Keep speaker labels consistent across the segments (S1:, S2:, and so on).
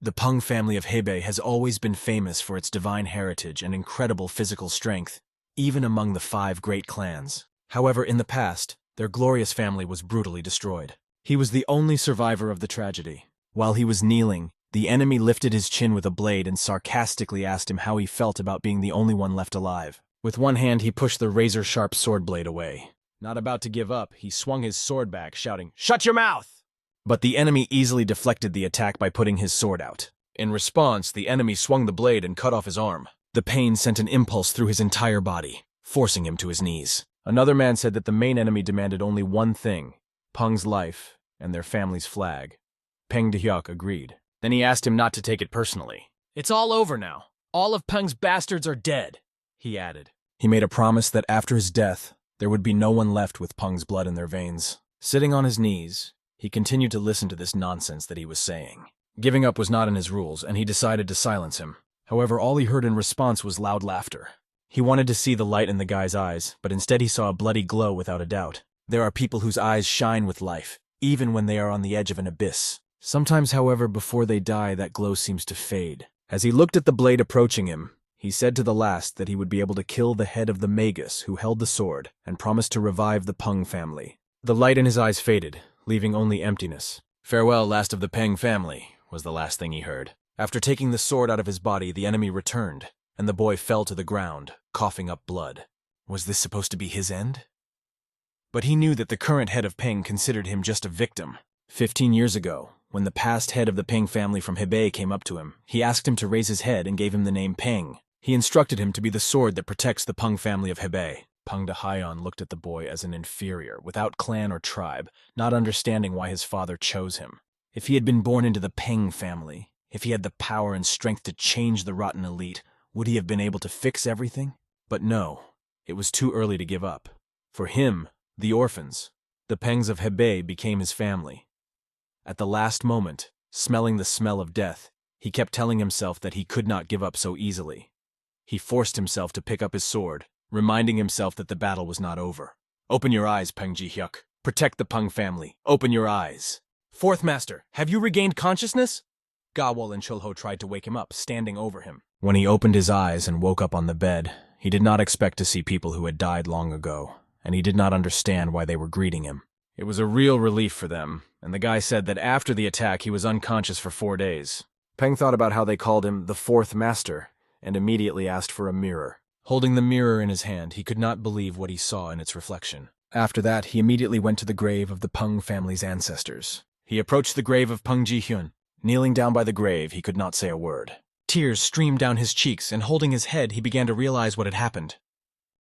S1: The Pung family of Hebei has always been famous for its divine heritage and incredible physical strength, even among the 5 great clans. However, in the past, their glorious family was brutally destroyed. He was the only survivor of the tragedy. While he was kneeling, the enemy lifted his chin with a blade and sarcastically asked him how he felt about being the only one left alive. With one hand, he pushed the razor-sharp sword blade away. Not about to give up, he swung his sword back, shouting, "Shut your mouth!" But the enemy easily deflected the attack by putting his sword out. In response, the enemy swung the blade and cut off his arm. The pain sent an impulse through his entire body, forcing him to his knees. Another man said that the main enemy demanded only one thing: Pung's life and their family's flag. Peng Dehyuk agreed. Then he asked him not to take it personally. "It's all over now. All of Peng's bastards are dead," he added. He made a promise that after his death, there would be no one left with Peng's blood in their veins. Sitting on his knees, he continued to listen to this nonsense that he was saying. Giving up was not in his rules, and he decided to silence him. However, all he heard in response was loud laughter. He wanted to see the light in the guy's eyes, but instead he saw a bloody glow without a doubt. There are people whose eyes shine with life, even when they are on the edge of an abyss. Sometimes, however, before they die, that glow seems to fade. As he looked at the blade approaching him, he said to the last that he would be able to kill the head of the magus who held the sword and promised to revive the Pung family. The light in his eyes faded, leaving only emptiness. "Farewell, last of the Peng family," was the last thing he heard. After taking the sword out of his body, the enemy returned, and the boy fell to the ground, coughing up blood. Was this supposed to be his end? But he knew that the current head of Peng considered him just a victim. 15 years ago, when the past head of the Peng family from Hebei came up to him, he asked him to raise his head and gave him the name Peng. He instructed him to be the sword that protects the Pung family of Hebei. Pung Dehyun looked at the boy as an inferior, without clan or tribe, not understanding why his father chose him. If he had been born into the Peng family, if he had the power and strength to change the rotten elite, would he have been able to fix everything? But no, it was too early to give up. For him, the orphans, the Pengs of Hebei became his family. At the last moment, smelling the smell of death, he kept telling himself that he could not give up so easily. He forced himself to pick up his sword, reminding himself that the battle was not over. "Open your eyes, Peng Ji-hyuk. Protect the Pung family. Open your eyes." "Fourth Master, have you regained consciousness?" Gawol and Chulho tried to wake him up, standing over him. When he opened his eyes and woke up on the bed, he did not expect to see people who had died long ago, and he did not understand why they were greeting him. It was a real relief for them, and the guy said that after the attack he was unconscious for 4 days. Peng thought about how they called him the Fourth Master, and immediately asked for a mirror. Holding the mirror in his hand, he could not believe what he saw in its reflection. After that, he immediately went to the grave of the Pung family's ancestors. He approached the grave of Pung Ji-hyun. Kneeling down by the grave, he could not say a word. Tears streamed down his cheeks, and holding his head, he began to realize what had happened.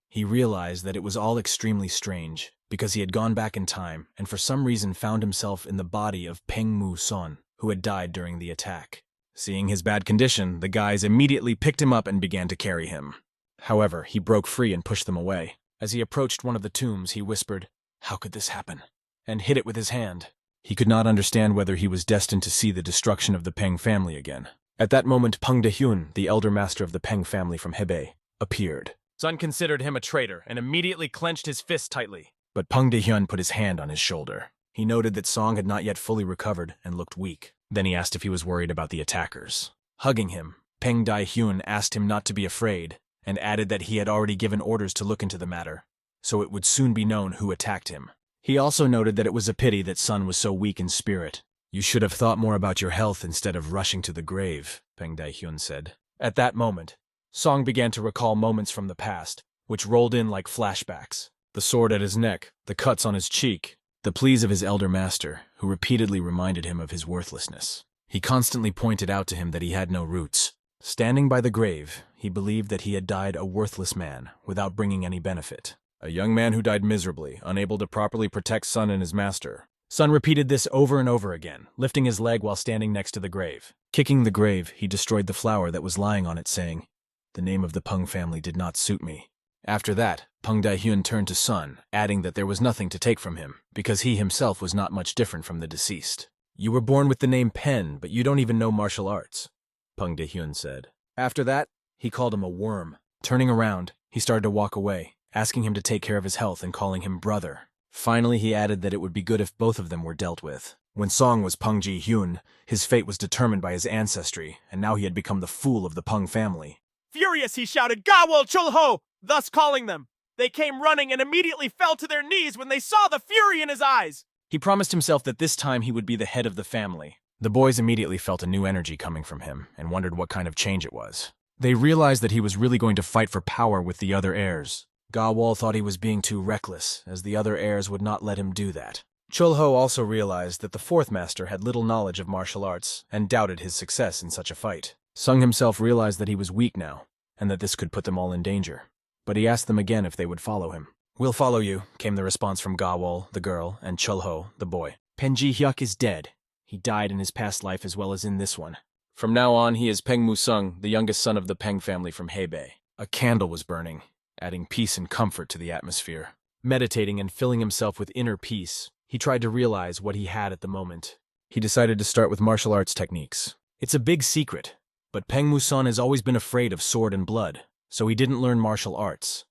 S1: He realized that it was all extremely strange, because he had gone back in time, and for some reason found himself in the body of Peng Mu-son, who had died during the attack. Seeing his bad condition, the guys immediately picked him up and began to carry him. However, he broke free and pushed them away. As he approached one of the tombs, he whispered, "How could this happen?" and hit it with his hand. He could not understand whether he was destined to see the destruction of the Peng family again. At that moment, Pung Dehyun, the elder master of the Peng family from Hebei, appeared. Sun considered him a traitor and immediately clenched his fist tightly. But Pung Dehyun put his hand on his shoulder. He noted that Song had not yet fully recovered and looked weak. Then he asked if he was worried about the attackers. Hugging him, Peng Dehyun asked him not to be afraid, and added that he had already given orders to look into the matter, so it would soon be known who attacked him. He also noted that it was a pity that Sun was so weak in spirit. "You should have thought more about your health instead of rushing to the grave," Peng Dehyun said. At that moment, Song began to recall moments from the past, which rolled in like flashbacks. The sword at his neck, the cuts on his cheek, the pleas of his elder master, who repeatedly reminded him of his worthlessness. He constantly pointed out to him that he had no roots. Standing by the grave, he believed that he had died a worthless man, without bringing any benefit. A young man who died miserably, unable to properly protect Sun and his master. Sun repeated this over and over again, lifting his leg while standing next to the grave. Kicking the grave, he destroyed the flower that was lying on it, saying, "The name of the Pung family did not suit me." After that, Pung Dehyun turned to Sun, adding that there was nothing to take from him, because he himself was not much different from the deceased. "You were born with the name Pen, but you don't even know martial arts," Pung Dehyun said. After that, he called him a worm. Turning around, he started to walk away, asking him to take care of his health and calling him brother. Finally, he added that it would be good if both of them were dealt with. When Song was Pung Ji-hyun, his fate was determined by his ancestry, and now he had become the fool of the Pung family.
S2: Furious, he shouted, "Gawol Chulho!" thus calling them. They came running and immediately fell to their knees when they saw the fury in his eyes.
S1: He promised himself that this time he would be the head of the family. The boys immediately felt a new energy coming from him and wondered what kind of change it was. They realized that he was really going to fight for power with the other heirs. Gawol thought he was being too reckless, as the other heirs would not let him do that. Chulho also realized that the fourth master had little knowledge of martial arts and doubted his success in such a fight. Sung himself realized that he was weak now, and that this could put them all in danger. But he asked them again if they would follow him. "We'll follow you," came the response from Gawol, the girl, and Chulho, the boy. Pen Ji-hyuk is dead. He died in his past life as well as in this one. From now on, he is Peng Musung, the youngest son of the Peng family from Hebei. A candle was burning, adding peace and comfort to the atmosphere. Meditating and filling himself with inner peace, he tried to realize what he had at the moment. He decided to start with martial arts techniques. It's a big secret, but Peng Muson has always been afraid of sword and blood, so he didn't learn martial arts.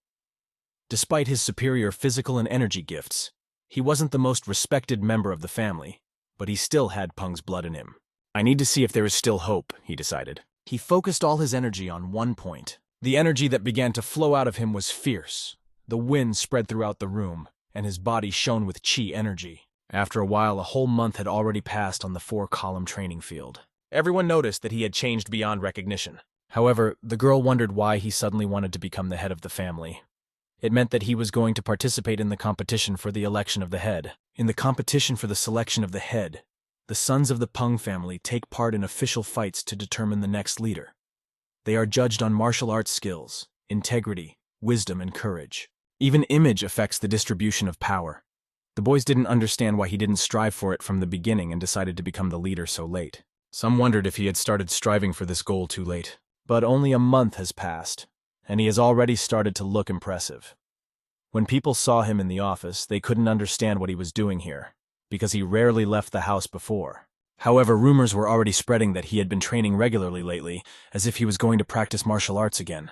S1: Despite his superior physical and energy gifts, he wasn't the most respected member of the family, but he still had Peng's blood in him. "I need to see if there is still hope," he decided. He focused all his energy on one point. The energy that began to flow out of him was fierce. The wind spread throughout the room, and his body shone with chi energy. After a while, a whole month had already passed on the 4-column training field. Everyone noticed that he had changed beyond recognition. However, the girl wondered why he suddenly wanted to become the head of the family. It meant that he was going to participate in the competition for the election of the head. In the competition for the selection of the head, the sons of the Pung family take part in official fights to determine the next leader. They are judged on martial arts skills, integrity, wisdom, and courage. Even image affects the distribution of power. The boys didn't understand why he didn't strive for it from the beginning and decided to become the leader so late. Some wondered if he had started striving for this goal too late. But only a month has passed, and he has already started to look impressive. When people saw him in the office, they couldn't understand what he was doing here, because he rarely left the house before. However, rumors were already spreading that he had been training regularly lately, as if he was going to practice martial arts again.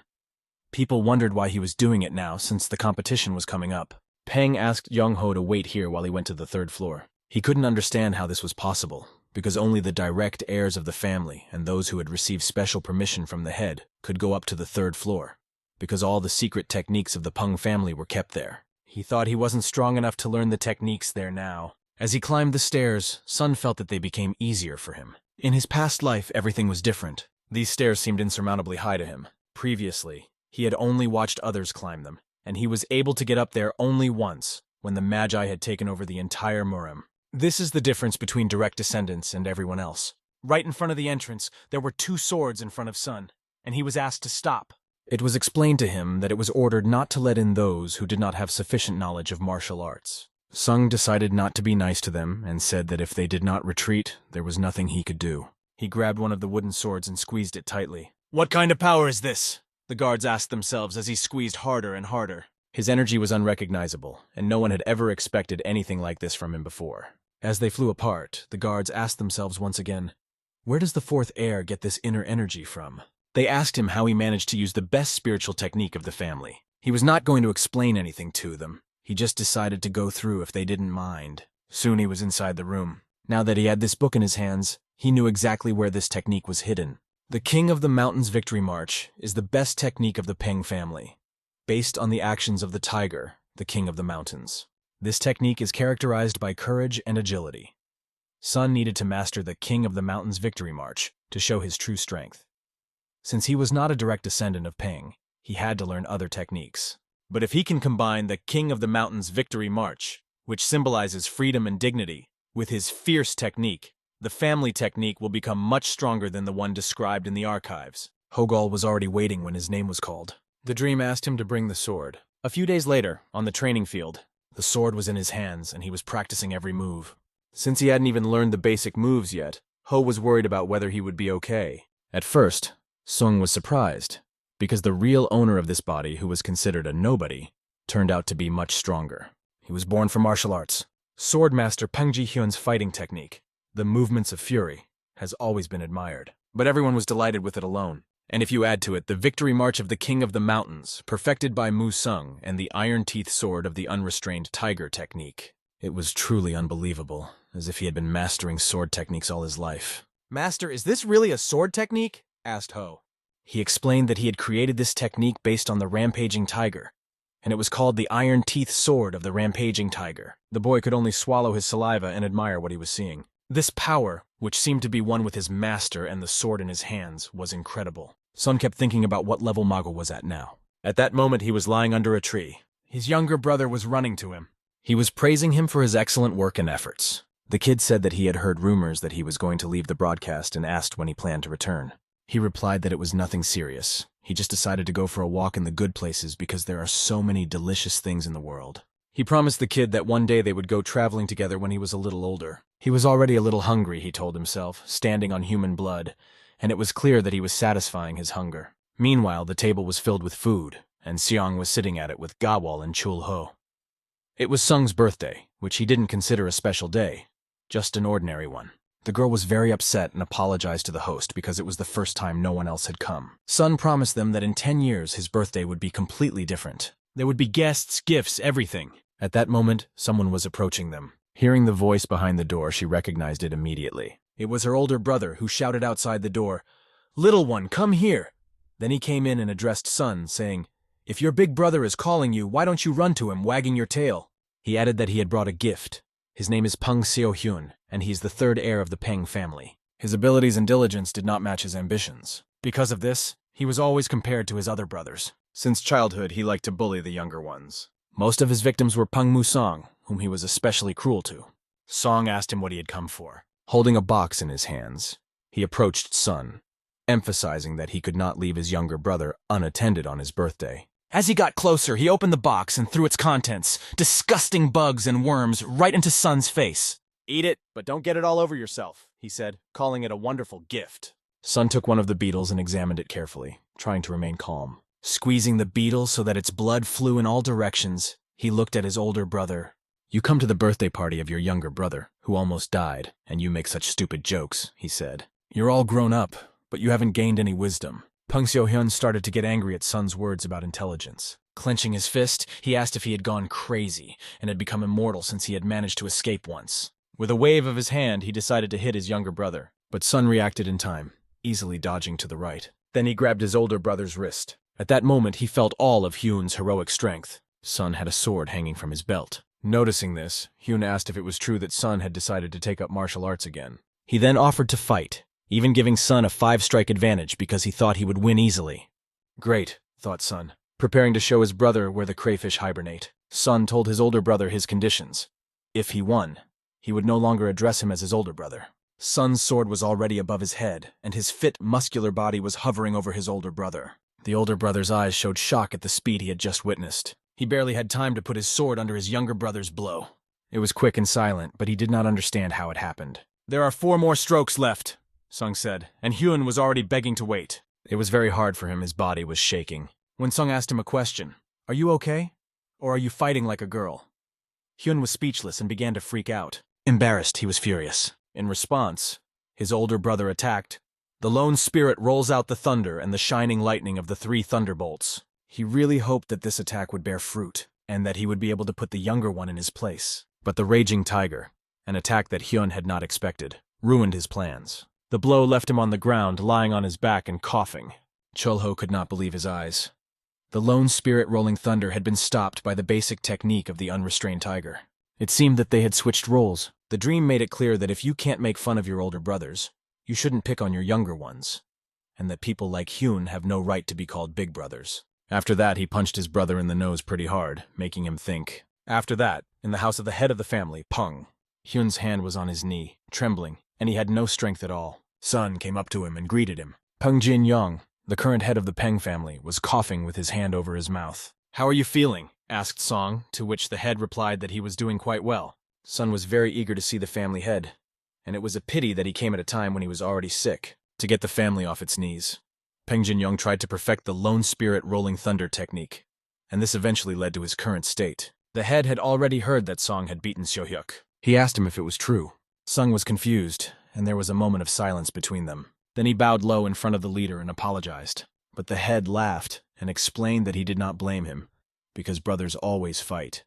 S1: People wondered why he was doing it now, since the competition was coming up. Peng asked Yong-ho to wait here while he went to the 3rd floor. He couldn't understand how this was possible, because only the direct heirs of the family and those who had received special permission from the head could go up to the 3rd floor, because all the secret techniques of the Pung family were kept there. He thought he wasn't strong enough to learn the techniques there now. As he climbed the stairs, Sun felt that they became easier for him. In his past life, everything was different. These stairs seemed insurmountably high to him. Previously, he had only watched others climb them, and he was able to get up there only once, when the Magi had taken over the entire Murem. This is the difference between direct descendants and everyone else. Right in front of the entrance, there were 2 swords in front of Sun, and he was asked to stop. It was explained to him that it was ordered not to let in those who did not have sufficient knowledge of martial arts. Sung decided not to be nice to them and said that if they did not retreat, there was nothing he could do. He grabbed one of the wooden swords and squeezed it tightly. "What kind of power is this?" the guards asked themselves as he squeezed harder and harder. His energy was unrecognizable, and no one had ever expected anything like this from him before. As they flew apart, the guards asked themselves once again, "Where does the 4th heir get this inner energy from?" They asked him how he managed to use the best spiritual technique of the family. He was not going to explain anything to them. He just decided to go through if they didn't mind. Soon he was inside the room. Now that he had this book in his hands, he knew exactly where this technique was hidden. The King of the Mountains Victory March is the best technique of the Peng family, based on the actions of the tiger, the King of the Mountains. This technique is characterized by courage and agility. Sun needed to master the King of the Mountains Victory March to show his true strength. Since he was not a direct descendant of Peng, he had to learn other techniques. But if he can combine the King of the Mountains Victory March, which symbolizes freedom and dignity, with his fierce technique, the family technique will become much stronger than the one described in the archives. Hogol was already waiting when his name was called. The dream asked him to bring the sword. A few days later, on the training field, the sword was in his hands and he was practicing every move. Since he hadn't even learned the basic moves yet, Ho was worried about whether he would be okay. At first, Sung was surprised, because the real owner of this body, who was considered a nobody, turned out to be much stronger. He was born for martial arts. Swordmaster Peng Ji-hyun's fighting technique, the movements of fury, has always been admired. But everyone was delighted with it alone. And if you add to it the victory march of the King of the Mountains, perfected by Mu Sung, and the iron teeth sword of the unrestrained tiger technique, It was truly unbelievable, as if he had been mastering sword techniques all his life.
S2: Master, is this really a sword technique? Asked Ho.
S1: He explained that he had created this technique based on the rampaging tiger, and it was called the Iron Teeth Sword of the Rampaging Tiger. The boy could only swallow his saliva and admire what he was seeing. This power, which seemed to be one with his master and the sword in his hands, was incredible. Sun kept thinking about what level Mago was at now. At that moment, he was lying under a tree.
S2: His younger brother was running to him.
S1: He was praising him for his excellent work and efforts. The kid said that he had heard rumors that he was going to leave the broadcast and asked when he planned to return. He replied that it was nothing serious. He just decided to go for a walk in the good places because there are so many delicious things in the world. He promised the kid that one day they would go traveling together when he was a little older. He was already a little hungry, he told himself, standing on human blood, and it was clear that he was satisfying his hunger. Meanwhile, the table was filled with food, and Seong was sitting at it with Gawol and Chul-ho. It was Sung's birthday, which he didn't consider a special day, just an ordinary one. The girl was very upset and apologized to the host because it was the first time no one else had come. Sun promised them that in 10 years his birthday would be completely different. There would be guests, gifts, everything. At that moment, someone was approaching them. Hearing the voice behind the door, she recognized it immediately. It was her older brother who shouted outside the door, "Little one, come here!" Then he came in and addressed Sun, saying, "If your big brother is calling you, why don't you run to him, wagging your tail?" He added that he had brought a gift. His name is Pung Seo-hyun, and he's the third heir of the Peng family. His abilities and diligence did not match his ambitions. Because of this, he was always compared to his other brothers. Since childhood, he liked to bully the younger ones. Most of his victims were Pung Musong, whom he was especially cruel to. Song asked him what he had come for. Holding a box in his hands, he approached Sun, emphasizing that he could not leave his younger brother unattended on his birthday. As he got closer, he opened the box and threw its contents, disgusting bugs and worms, right into Sun's face.
S2: "Eat it, but don't get it all over yourself," he said, calling it a wonderful gift.
S1: Sun took one of the beetles and examined it carefully, trying to remain calm. Squeezing the beetle so that its blood flew in all directions, he looked at his older brother. "You come to the birthday party of your younger brother, who almost died, and you make such stupid jokes," he said. "You're all grown up, but you haven't gained any wisdom." Pung Seo-hyun started to get angry at Sun's words about intelligence. Clenching his fist, he asked if he had gone crazy and had become immortal since he had managed to escape once. With a wave of his hand, he decided to hit his younger brother, but Sun reacted in time, easily dodging to the right. Then he grabbed his older brother's wrist. At that moment, he felt all of Hyun's heroic strength. Sun had a sword hanging from his belt. Noticing this, Hyun asked if it was true that Sun had decided to take up martial arts again. He then offered to fight, even giving Sun a 5-strike advantage because he thought he would win easily. Great, thought Sun, preparing to show his brother where the crayfish hibernate. Sun told his older brother his conditions. If he won, he would no longer address him as his older brother. Sun's sword was already above his head, and his fit, muscular body was hovering over his older brother. The older brother's eyes showed shock at the speed he had just witnessed. He barely had time to put his sword under his younger brother's blow. It was quick and silent, but he did not understand how it happened. "There are 4 more strokes left," Sung said, and Hyun was already begging to wait. It was very hard for him, his body was shaking. When Sung asked him a question, "Are you okay? Or are you fighting like a girl?" Hyun was speechless and began to freak out. Embarrassed, he was furious. In response, his older brother attacked. The lone spirit rolls out the thunder and the shining lightning of the 3 thunderbolts. He really hoped that this attack would bear fruit, and that he would be able to put the younger one in his place. But the raging tiger, an attack that Hyun had not expected, ruined his plans. The blow left him on the ground, lying on his back and coughing. Chul-ho could not believe his eyes. The lone spirit rolling thunder had been stopped by the basic technique of the unrestrained tiger. It seemed that they had switched roles. The dream made it clear that if you can't make fun of your older brothers, you shouldn't pick on your younger ones, and that people like Hyun have no right to be called big brothers. After that, he punched his brother in the nose pretty hard, making him think. After that, in the house of the head of the family, Pung, Hyun's hand was on his knee, trembling, and he had no strength at all. Sun came up to him and greeted him. Pung Jin Yong, the current head of the Peng family, was coughing with his hand over his mouth. "How are you feeling?" asked Song, to which the head replied that he was doing quite well. Sun was very eager to see the family head, and it was a pity that he came at a time when he was already sick, to get the family off its knees. Peng Jin Yong tried to perfect the lone spirit rolling thunder technique, and this eventually led to his current state. The head had already heard that Song had beaten Seo-hyuk. He asked him if it was true. Sung was confused, and there was a moment of silence between them. Then he bowed low in front of the leader and apologized. But the head laughed and explained that he did not blame him, because brothers always fight.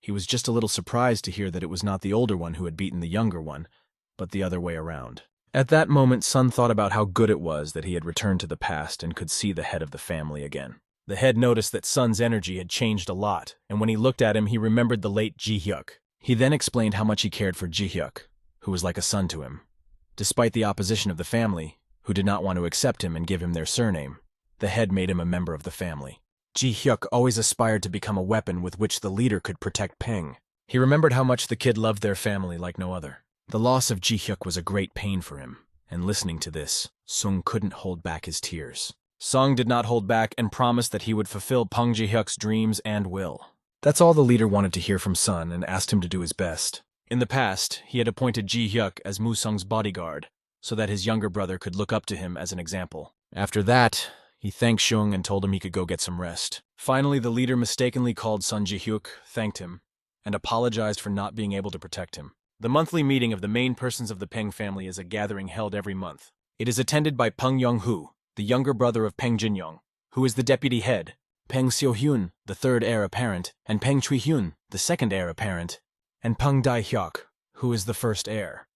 S1: He was just a little surprised to hear that it was not the older one who had beaten the younger one, but the other way around. At that moment, Sun thought about how good it was that he had returned to the past and could see the head of the family again. The head noticed that Sun's energy had changed a lot, and when he looked at him, he remembered the late Ji-hyuk. He then explained how much he cared for Ji-hyuk, who was like a son to him. Despite the opposition of the family, who did not want to accept him and give him their surname, the head made him a member of the family. Ji-hyuk always aspired to become a weapon with which the leader could protect Peng. He remembered how much the kid loved their family like no other. The loss of Ji-hyuk was a great pain for him, and listening to this, Sung couldn't hold back his tears. Sung did not hold back and promised that he would fulfill Pung Ji-hyuk's dreams and will. That's all the leader wanted to hear from Sun and asked him to do his best. In the past, he had appointed Ji-hyuk as Musung's bodyguard, so that his younger brother could look up to him as an example. After that, he thanked Sung and told him he could go get some rest. Finally, the leader mistakenly called Sun Ji-hyuk, thanked him, and apologized for not being able to protect him. The monthly meeting of the main persons of the Peng family is a gathering held every month. It is attended by Peng Yong-hu, the younger brother of Peng Jin-yong, who is the deputy head, Peng Seo-hyun, the third heir apparent, and Peng Chui-hyun, the second heir apparent, and Peng Dai-hyuk, who is the first heir.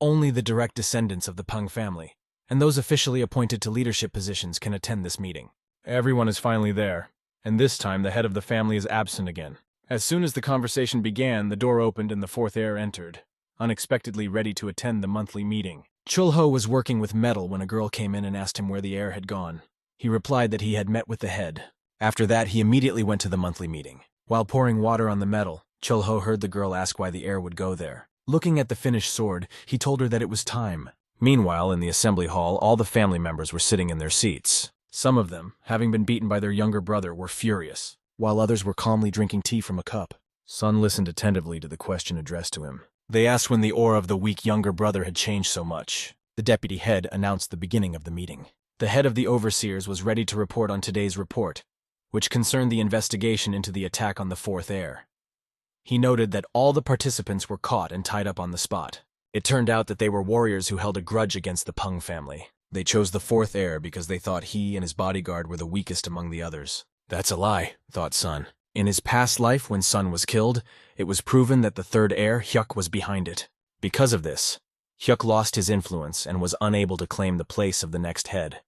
S1: Only the direct descendants of the Peng family, and those officially appointed to leadership positions can attend this meeting. Everyone is finally there, and this time the head of the family is absent again. As soon as the conversation began, the door opened and the fourth heir entered, unexpectedly ready to attend the monthly meeting. Chul-ho was working with metal when a girl came in and asked him where the heir had gone. He replied that he had met with the head. After that, he immediately went to the monthly meeting. While pouring water on the metal, Chul-ho heard the girl ask why the heir would go there. Looking at the finished sword, he told her that it was time. Meanwhile, in the assembly hall, all the family members were sitting in their seats. Some of them, having been beaten by their younger brother, were furious, while others were calmly drinking tea from a cup. Sun listened attentively to the question addressed to him. They asked when the aura of the weak younger brother had changed so much. The deputy head announced the beginning of the meeting. The head of the overseers was ready to report on today's report, which concerned the investigation into the attack on the fourth heir. He noted that all the participants were caught and tied up on the spot. It turned out that they were warriors who held a grudge against the Pung family. They chose the fourth heir because they thought he and his bodyguard were the weakest among the others. That's a lie, thought Sun. In his past life, when Sun was killed, it was proven that the third heir, Hyuk, was behind it. Because of this, Hyuk lost his influence and was unable to claim the place of the next head.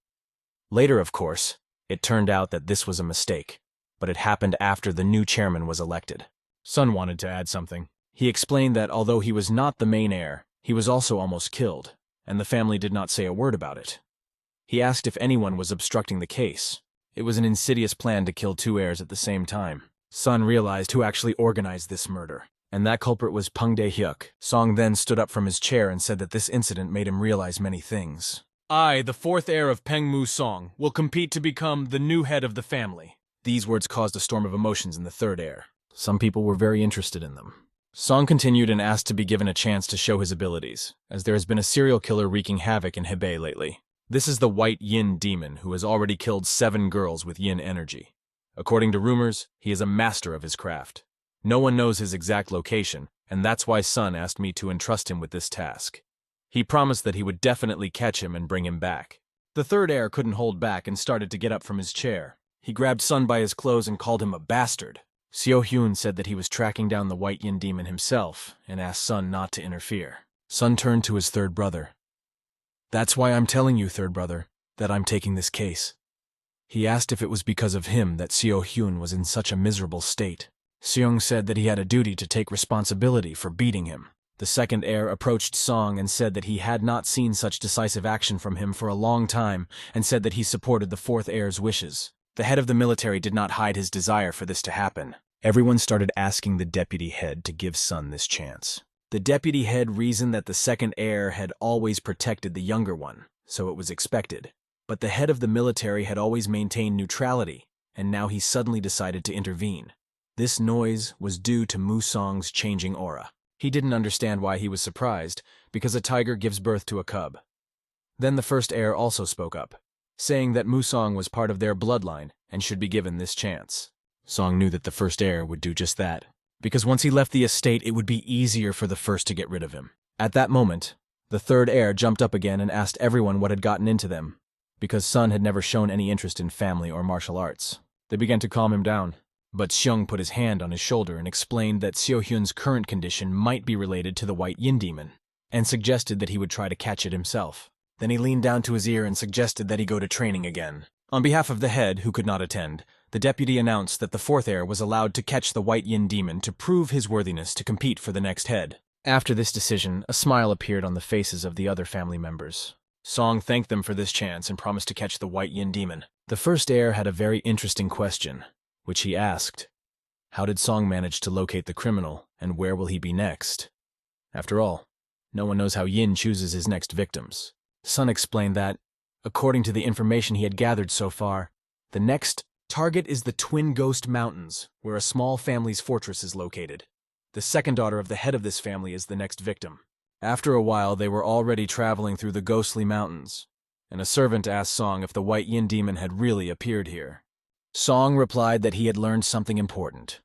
S1: Later, of course, it turned out that this was a mistake, but it happened after the new chairman was elected. Sun wanted to add something. He explained that although he was not the main heir, he was also almost killed, and the family did not say a word about it. He asked if anyone was obstructing the case. It was an insidious plan to kill two heirs at the same time. Sun realized who actually organized this murder, and that culprit was Pung Dae-hyuk. Song then stood up from his chair and said that this incident made him realize many things. I, the fourth heir of Peng Mu-song, will compete to become the new head of the family. These words caused a storm of emotions in the third heir. Some people were very interested in them. Song continued and asked to be given a chance to show his abilities, as there has been a serial killer wreaking havoc in Hebei lately. This is the White Yin Demon, who has already killed 7 girls with Yin energy. According to rumors, he is a master of his craft. No one knows his exact location, and that's why Sun asked me to entrust him with this task. He promised that he would definitely catch him and bring him back. The third heir couldn't hold back and started to get up from his chair. He grabbed Sun by his clothes and called him a bastard. Seo-hyun said that he was tracking down the White Yin Demon himself and asked Sun not to interfere. Sun turned to his third brother. That's why I'm telling you, third brother, that I'm taking this case. He asked if it was because of him that Seo-hyun was in such a miserable state. Seong said that he had a duty to take responsibility for beating him. The second heir approached Song and said that he had not seen such decisive action from him for a long time and said that he supported the fourth heir's wishes. The head of the military did not hide his desire for this to happen. Everyone started asking the deputy head to give Sun this chance. The deputy head reasoned that the second heir had always protected the younger one, so it was expected. But the head of the military had always maintained neutrality, and now he suddenly decided to intervene. This noise was due to Musong's changing aura. He didn't understand why he was surprised, because a tiger gives birth to a cub. Then the first heir also spoke up, saying that Musong was part of their bloodline and should be given this chance. Song knew that the first heir would do just that, because once he left the estate, it would be easier for the first to get rid of him. At that moment, the third heir jumped up again and asked everyone what had gotten into them, because Sun had never shown any interest in family or martial arts. They began to calm him down. But Xiong put his hand on his shoulder and explained that Xiaohyun's current condition might be related to the White Yin demon, and suggested that he would try to catch it himself. Then he leaned down to his ear and suggested that he go to training again. On behalf of the head, who could not attend, the deputy announced that the fourth heir was allowed to catch the White Yin demon to prove his worthiness to compete for the next head. After this decision, a smile appeared on the faces of the other family members. Song thanked them for this chance and promised to catch the White Yin demon. The first heir had a very interesting question, which he asked. How did Song manage to locate the criminal, and where will he be next? After all, no one knows how Yin chooses his next victims. Sun explained that, according to the information he had gathered so far, the next target is the Twin Ghost Mountains, where a small family's fortress is located. The second daughter of the head of this family is the next victim. After a while, they were already traveling through the ghostly mountains, and a servant asked Song if the White Yin demon had really appeared here. Song replied that he had learned something important.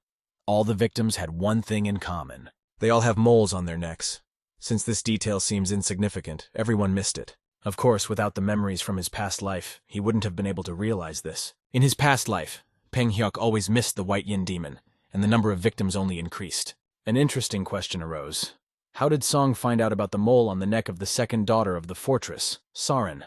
S1: All the victims had one thing in common. They all have moles on their necks. Since this detail seems insignificant, everyone missed it. Of course, without the memories from his past life, he wouldn't have been able to realize this. In his past life, Peng Hyuk always missed the White Yin demon, and the number of victims only increased. An interesting question arose. How did Song find out about the mole on the neck of the second daughter of the fortress, Sarin?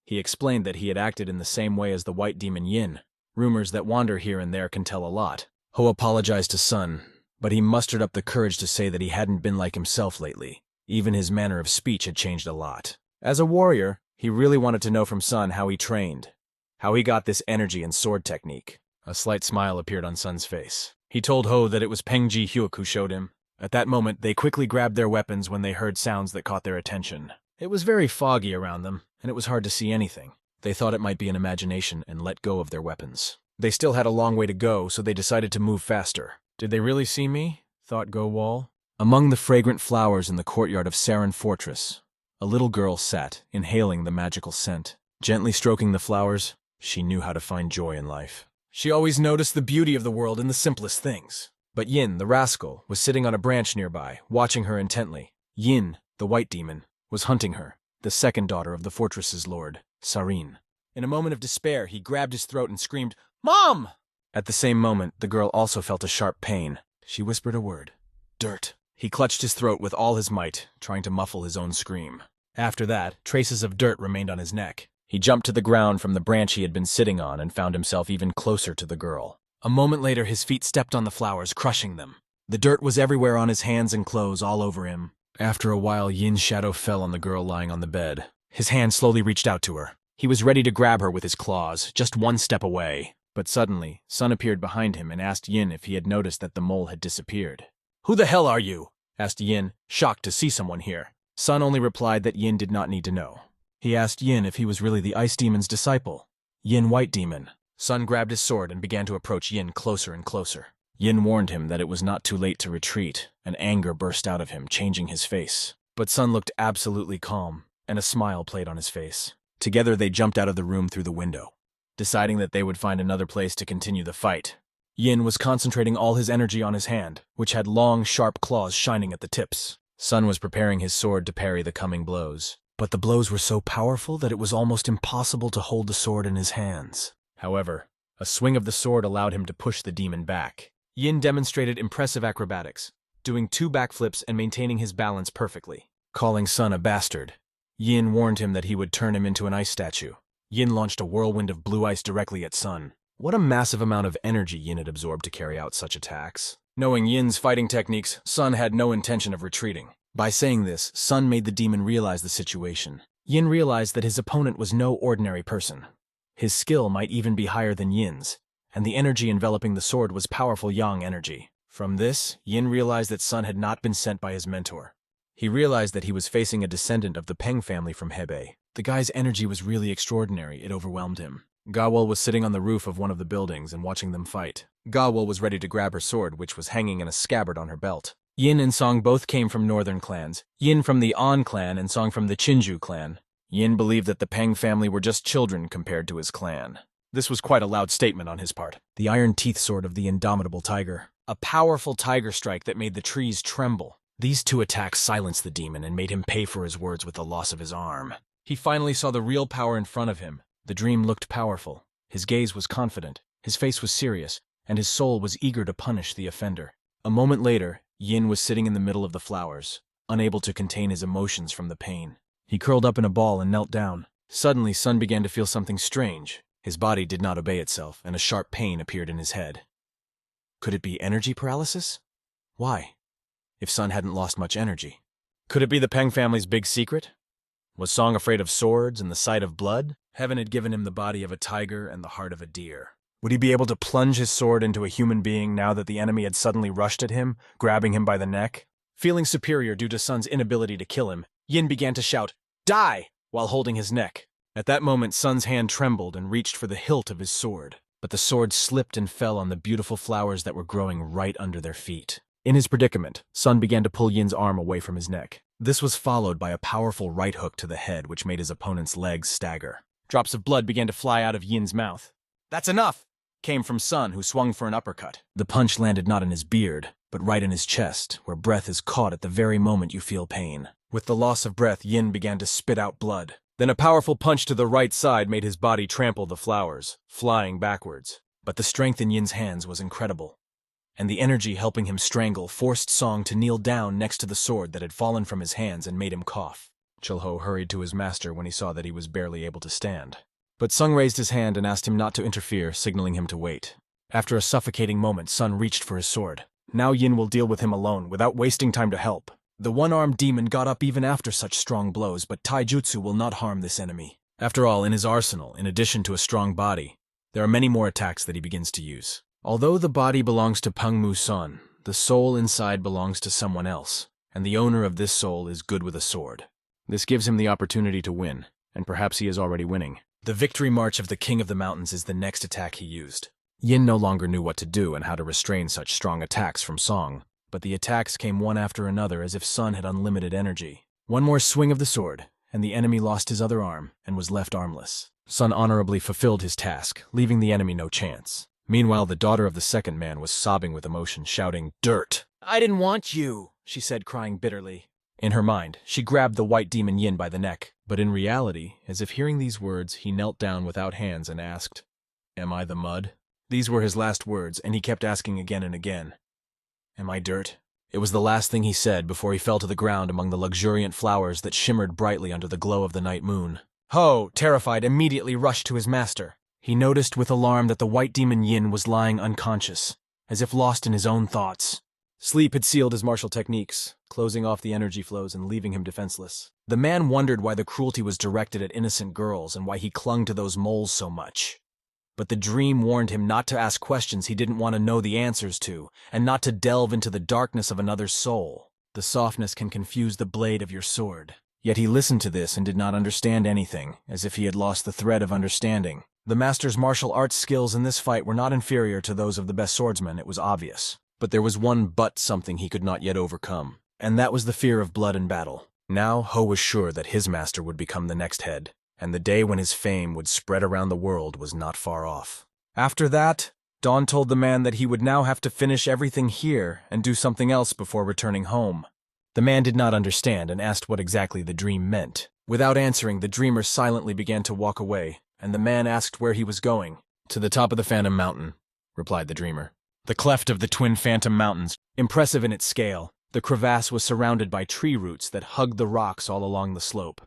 S1: He explained that he had acted in the same way as the white demon Yin. Rumors that wander here and there can tell a lot. Ho apologized to Sun, but he mustered up the courage to say that he hadn't been like himself lately. Even his manner of speech had changed a lot. As a warrior, he really wanted to know from Sun how he trained, how he got this energy and sword technique. A slight smile appeared on Sun's face. He told Ho that it was Peng Ji-hyuk who showed him. At that moment, they quickly grabbed their weapons when they heard sounds that caught their attention. It was very foggy around them, and it was hard to see anything. They thought it might be an imagination and let go of their weapons. They still had a long way to go, so they decided to move faster. Did they really see me? Thought Go Wall. Among the fragrant flowers in the courtyard of Sarin Fortress, a little girl sat, inhaling the magical scent. Gently stroking the flowers, she knew how to find joy in life. She always noticed the beauty of the world in the simplest things. But Yin, the rascal, was sitting on a branch nearby, watching her intently. Yin, the white demon, was hunting her, the second daughter of the fortress's lord, Sarin. In a moment of despair, he grabbed his throat and screamed, "Mom!" At the same moment, the girl also felt a sharp pain. She whispered a word. Dirt. He clutched his throat with all his might, trying to muffle his own scream. After that, traces of dirt remained on his neck. He jumped to the ground from the branch he had been sitting on and found himself even closer to the girl. A moment later, his feet stepped on the flowers, crushing them. The dirt was everywhere on his hands and clothes, all over him. After a while, Yin's shadow fell on the girl lying on the bed. His hand slowly reached out to her. He was ready to grab her with his claws, just one step away. But suddenly, Sun appeared behind him and asked Yin if he had noticed that the mole had disappeared. "Who the hell are you?" asked Yin, shocked to see someone here. Sun only replied that Yin did not need to know. He asked Yin if he was really the Ice Demon's disciple. Yin White Demon. Sun grabbed his sword and began to approach Yin closer and closer. Yin warned him that it was not too late to retreat, and anger burst out of him, changing his face. But Sun looked absolutely calm, and a smile played on his face. Together they jumped out of the room through the window, deciding that they would find another place to continue the fight. Yin was concentrating all his energy on his hand, which had long, sharp claws shining at the tips. Sun was preparing his sword to parry the coming blows. But the blows were so powerful that it was almost impossible to hold the sword in his hands. However, a swing of the sword allowed him to push the demon back. Yin demonstrated impressive acrobatics, doing 2 backflips and maintaining his balance perfectly. Calling Sun a bastard, Yin warned him that he would turn him into an ice statue. Yin launched a whirlwind of blue ice directly at Sun. What a massive amount of energy Yin had absorbed to carry out such attacks. Knowing Yin's fighting techniques, Sun had no intention of retreating. By saying this, Sun made the demon realize the situation. Yin realized that his opponent was no ordinary person. His skill might even be higher than Yin's, and the energy enveloping the sword was powerful Yang energy. From this, Yin realized that Sun had not been sent by his mentor. He realized that he was facing a descendant of the Peng family from Hebei. The guy's energy was really extraordinary, it overwhelmed him. Gawol was sitting on the roof of one of the buildings and watching them fight. Gawol was ready to grab her sword, which was hanging in a scabbard on her belt. Yin and Song both came from northern clans. Yin from the An clan and Song from the Chinju clan. Yin believed that the Peng family were just children compared to his clan. This was quite a loud statement on his part. The iron teeth sword of the indomitable tiger. A powerful tiger strike that made the trees tremble. These 2 attacks silenced the demon and made him pay for his words with the loss of his arm. He finally saw the real power in front of him. The dream looked powerful. His gaze was confident. His face was serious. and his soul was eager to punish the offender. A moment later, Yin was sitting in the middle of the flowers, unable to contain his emotions from the pain. He curled up in a ball and knelt down. Suddenly, Sun began to feel something strange. His body did not obey itself, and a sharp pain appeared in his head. Could it be energy paralysis? Why? If Sun hadn't lost much energy. Could it be the Peng family's big secret? Was Song afraid of swords and the sight of blood? Heaven had given him the body of a tiger and the heart of a deer. Would he be able to plunge his sword into a human being now that the enemy had suddenly rushed at him, grabbing him by the neck? Feeling superior due to Sun's inability to kill him, Yin began to shout, "Die!" while holding his neck. At that moment, Sun's hand trembled and reached for the hilt of his sword, but the sword slipped and fell on the beautiful flowers that were growing right under their feet. In his predicament, Sun began to pull Yin's arm away from his neck. This was followed by a powerful right hook to the head which made his opponent's legs stagger. Drops of blood began to fly out of Yin's mouth. "That's enough!" came from Sun, who swung for an uppercut. The punch landed not in his beard, but right in his chest, where breath is caught at the very moment you feel pain. With the loss of breath, Yin began to spit out blood. Then a powerful punch to the right side made his body trample the flowers, flying backwards. But the strength in Yin's hands was incredible, and the energy helping him strangle forced Song to kneel down next to the sword that had fallen from his hands and made him cough. Chulho hurried to his master when he saw that he was barely able to stand. But Sung raised his hand and asked him not to interfere, signaling him to wait. After a suffocating moment, Sun reached for his sword. Now Yin will deal with him alone, without wasting time to help. The one-armed demon got up even after such strong blows, but taijutsu will not harm this enemy. After all, in his arsenal, in addition to a strong body, there are many more attacks that he begins to use. Although the body belongs to Pung Mu-sun, the soul inside belongs to someone else, and the owner of this soul is good with a sword. This gives him the opportunity to win, and perhaps he is already winning. The victory march of the King of the Mountains is the next attack he used. Yin no longer knew what to do and how to restrain such strong attacks from Song, but the attacks came one after another as if Sun had unlimited energy. One more swing of the sword, and the enemy lost his other arm and was left armless. Sun honorably fulfilled his task, leaving the enemy no chance. Meanwhile, the daughter of the second man was sobbing with emotion, shouting, "Dirt! I didn't want you," she said, crying bitterly. In her mind, she grabbed the white demon Yin by the neck, but in reality, as if hearing these words, he knelt down without hands and asked, "Am I the mud?" These were his last words, and he kept asking again and again, "Am I dirt?" It was the last thing he said before he fell to the ground among the luxuriant flowers that shimmered brightly under the glow of the night moon. Ho, terrified, immediately rushed to his master. He noticed with alarm that the white demon Yin was lying unconscious, as if lost in his own thoughts. Sleep had sealed his martial techniques, closing off the energy flows and leaving him defenseless. The man wondered why the cruelty was directed at innocent girls and why he clung to those moles so much. But the dream warned him not to ask questions he didn't want to know the answers to, and not to delve into the darkness of another's soul. The softness can confuse the blade of your sword. Yet he listened to this and did not understand anything, as if he had lost the thread of understanding. The master's martial arts skills in this fight were not inferior to those of the best swordsman, it was obvious. But there was one but something he could not yet overcome, and that was the fear of blood and battle. Now Ho was sure that his master would become the next head, and the day when his fame would spread around the world was not far off. After that, Dawn told the man that he would now have to finish everything here and do something else before returning home. The man did not understand and asked what exactly the dream meant. Without answering, the dreamer silently began to walk away, and the man asked where he was going. "To the top of the Phantom Mountain," replied the dreamer. The cleft of the twin Phantom Mountains, impressive in its scale, the crevasse was surrounded by tree roots that hugged the rocks all along the slope.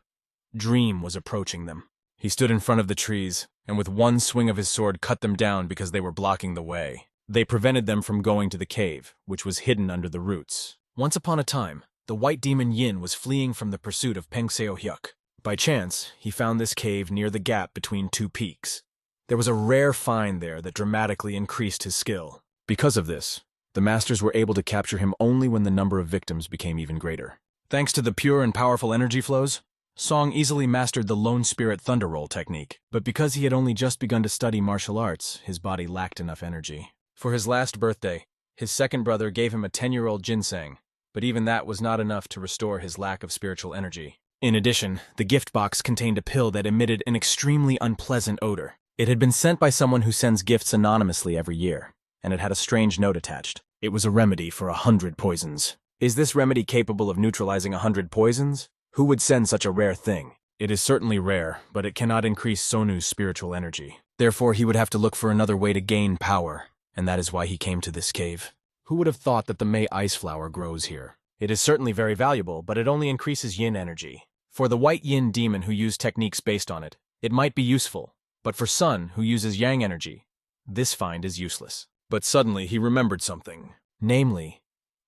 S1: Dream was approaching them. He stood in front of the trees, and with one swing of his sword cut them down because they were blocking the way. They prevented them from going to the cave, which was hidden under the roots. Once upon a time, the white demon Yin was fleeing from the pursuit of Peng Seo-hyuk. By chance, he found this cave near the gap between two peaks. There was a rare find there that dramatically increased his skill. Because of this, the masters were able to capture him only when the number of victims became even greater. Thanks to the pure and powerful energy flows, Song easily mastered the Lone Spirit Thunder Roll technique, but because he had only just begun to study martial arts, his body lacked enough energy. For his last birthday, his second brother gave him a 10-year-old ginseng, but even that was not enough to restore his lack of spiritual energy. In addition, the gift box contained a pill that emitted an extremely unpleasant odor. It had been sent by someone who sends gifts anonymously every year, and it had a strange note attached. It was a remedy for 100 poisons. Is this remedy capable of neutralizing 100 poisons? Who would send such a rare thing? It is certainly rare, but it cannot increase Sonu's spiritual energy. Therefore, he would have to look for another way to gain power, and that is why he came to this cave. Who would have thought that the May ice flower grows here? It is certainly very valuable, but it only increases yin energy. For the white yin demon who used techniques based on it, it might be useful, but for Sun, who uses yang energy, this find is useless. But suddenly he remembered something, namely,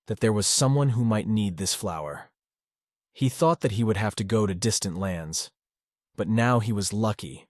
S1: that there was someone who might need this flower. He thought that he would have to go to distant lands, but now he was lucky,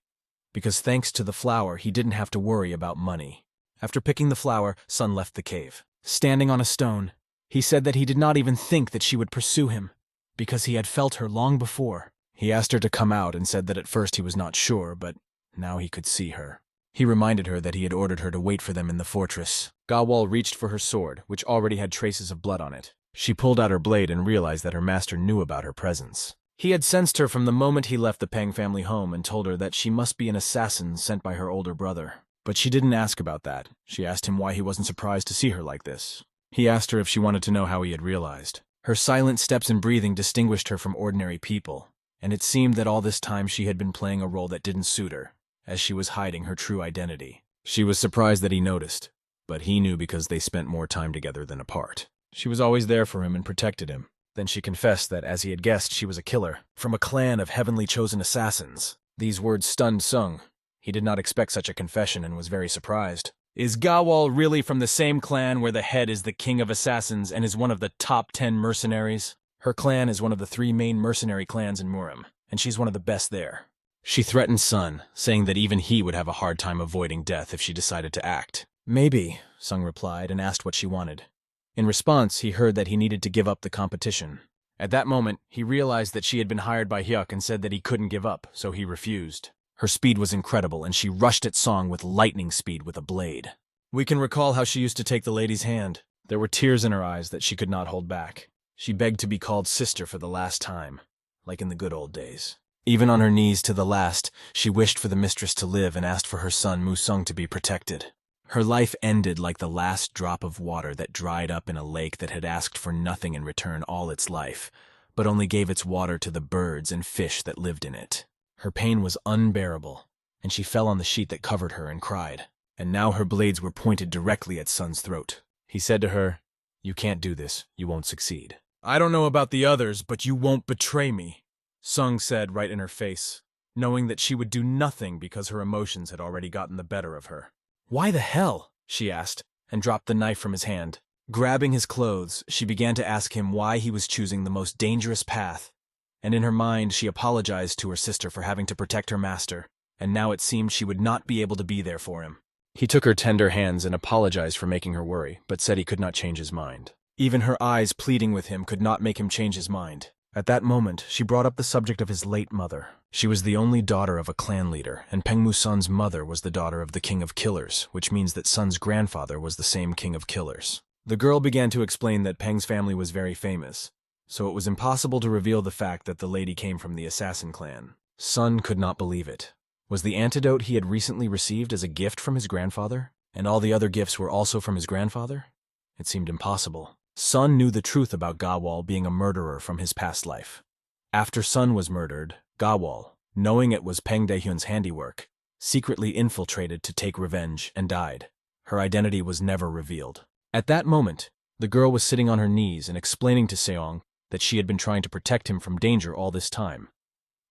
S1: because thanks to the flower he didn't have to worry about money. After picking the flower, Sun left the cave. Standing on a stone, he said that he did not even think that she would pursue him, because he had felt her long before. He asked her to come out and said that at first he was not sure, but now he could see her. He reminded her that he had ordered her to wait for them in the fortress. Gawal reached for her sword, which already had traces of blood on it. She pulled out her blade and realized that her master knew about her presence. He had sensed her from the moment he left the Pang family home and told her that she must be an assassin sent by her older brother. But she didn't ask about that. She asked him why he wasn't surprised to see her like this. He asked her if she wanted to know how he had realized. Her silent steps and breathing distinguished her from ordinary people, and it seemed that all this time she had been playing a role that didn't suit her, as she was hiding her true identity. She was surprised that he noticed, but he knew because they spent more time together than apart. She was always there for him and protected him. Then she confessed that, as he had guessed, she was a killer, from a clan of heavenly chosen assassins. These words stunned Sung. He did not expect such a confession and was very surprised. Is Gawal really from the same clan where the head is the king of assassins and is one of the top 10 mercenaries? Her clan is one of the 3 main mercenary clans in Murim, and she's one of the best there. She threatened Sun, saying that even he would have a hard time avoiding death if she decided to act. Maybe, Sung replied and asked what she wanted. In response, he heard that he needed to give up the competition. At that moment, he realized that she had been hired by Hyuk and said that he couldn't give up, so he refused. Her speed was incredible, and she rushed at Song with lightning speed with a blade. We can recall how she used to take the lady's hand. There were tears in her eyes that she could not hold back. She begged to be called sister for the last time, like in the good old days. Even on her knees to the last, she wished for the mistress to live and asked for her son Musung to be protected. Her life ended like the last drop of water that dried up in a lake that had asked for nothing in return all its life, but only gave its water to the birds and fish that lived in it. Her pain was unbearable, and she fell on the sheet that covered her and cried. And now her blades were pointed directly at Sun's throat. He said to her, "You can't do this. You won't succeed." "I don't know about the others, but you won't betray me," Sung said right in her face, knowing that she would do nothing because her emotions had already gotten the better of her. "Why the hell?" she asked, and dropped the knife from his hand. Grabbing his clothes, she began to ask him why he was choosing the most dangerous path, and in her mind she apologized to her sister for having to protect her master, and now it seemed she would not be able to be there for him. He took her tender hands and apologized for making her worry, but said he could not change his mind. Even her eyes pleading with him could not make him change his mind. At that moment, she brought up the subject of his late mother. She was the only daughter of a clan leader, and Pengmu Sun's mother was the daughter of the King of Killers, which means that Sun's grandfather was the same King of Killers. The girl began to explain that Peng's family was very famous, so it was impossible to reveal the fact that the lady came from the assassin clan. Sun could not believe it. Was the antidote he had recently received as a gift from his grandfather? And all the other gifts were also from his grandfather? It seemed impossible. Sun knew the truth about Gawal being a murderer from his past life. After Sun was murdered, Gawal, knowing it was Peng Daehyun's handiwork, secretly infiltrated to take revenge and died. Her identity was never revealed. At that moment, the girl was sitting on her knees and explaining to Seong that she had been trying to protect him from danger all this time.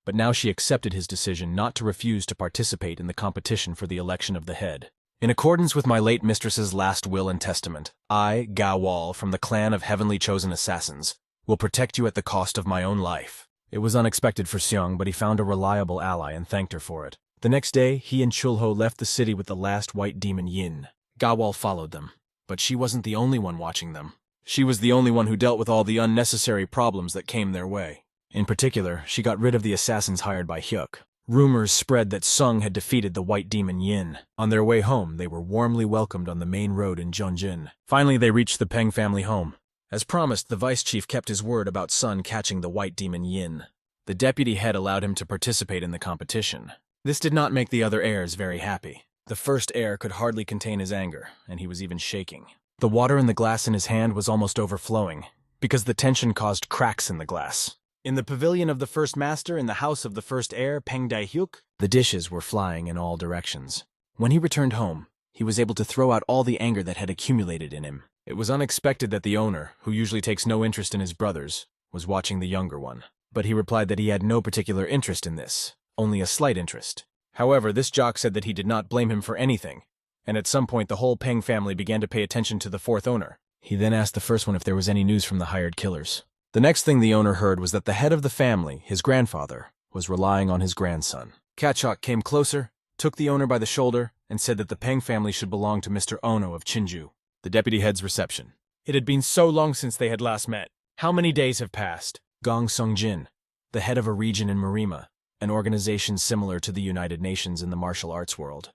S1: But now she accepted his decision not to refuse to participate in the competition for the election of the head. In accordance with my late mistress's last will and testament, I, Gawal, from the clan of heavenly chosen assassins, will protect you at the cost of my own life. It was unexpected for Seong, but he found a reliable ally and thanked her for it. The next day, he and Chulho left the city with the last white demon Yin. Gawal followed them, but she wasn't the only one watching them. She was the only one who dealt with all the unnecessary problems that came their way. In particular, she got rid of the assassins hired by Hyuk. Rumors spread that Sung had defeated the white demon Yin. On their way home, they were warmly welcomed on the main road in Jeonjin. Finally, they reached the Peng family home. As promised, the vice chief kept his word about Sun catching the white demon Yin. The deputy head allowed him to participate in the competition. This did not make the other heirs very happy. The first heir could hardly contain his anger, and he was even shaking. The water in the glass in his hand was almost overflowing, because the tension caused cracks in the glass. In the pavilion of the first master in the house of the first heir, Peng Dae-hyuk, the dishes were flying in all directions. When he returned home, he was able to throw out all the anger that had accumulated in him. It was unexpected that the owner, who usually takes no interest in his brothers, was watching the younger one. But he replied that he had no particular interest in this, only a slight interest. However, this jock said that he did not blame him for anything, and at some point the whole Peng family began to pay attention to the fourth owner. He then asked the first one if there was any news from the hired killers. The next thing the owner heard was that the head of the family, his grandfather, was relying on his grandson. Kachok came closer, took the owner by the shoulder, and said that the Peng family should belong to Mr. Ono of Chinju. The deputy head's reception.
S2: It had been so long since they had last met. How many days have passed?
S1: Gong Sung-jin, the head of a region in Marima, an organization similar to the United Nations in the martial arts world.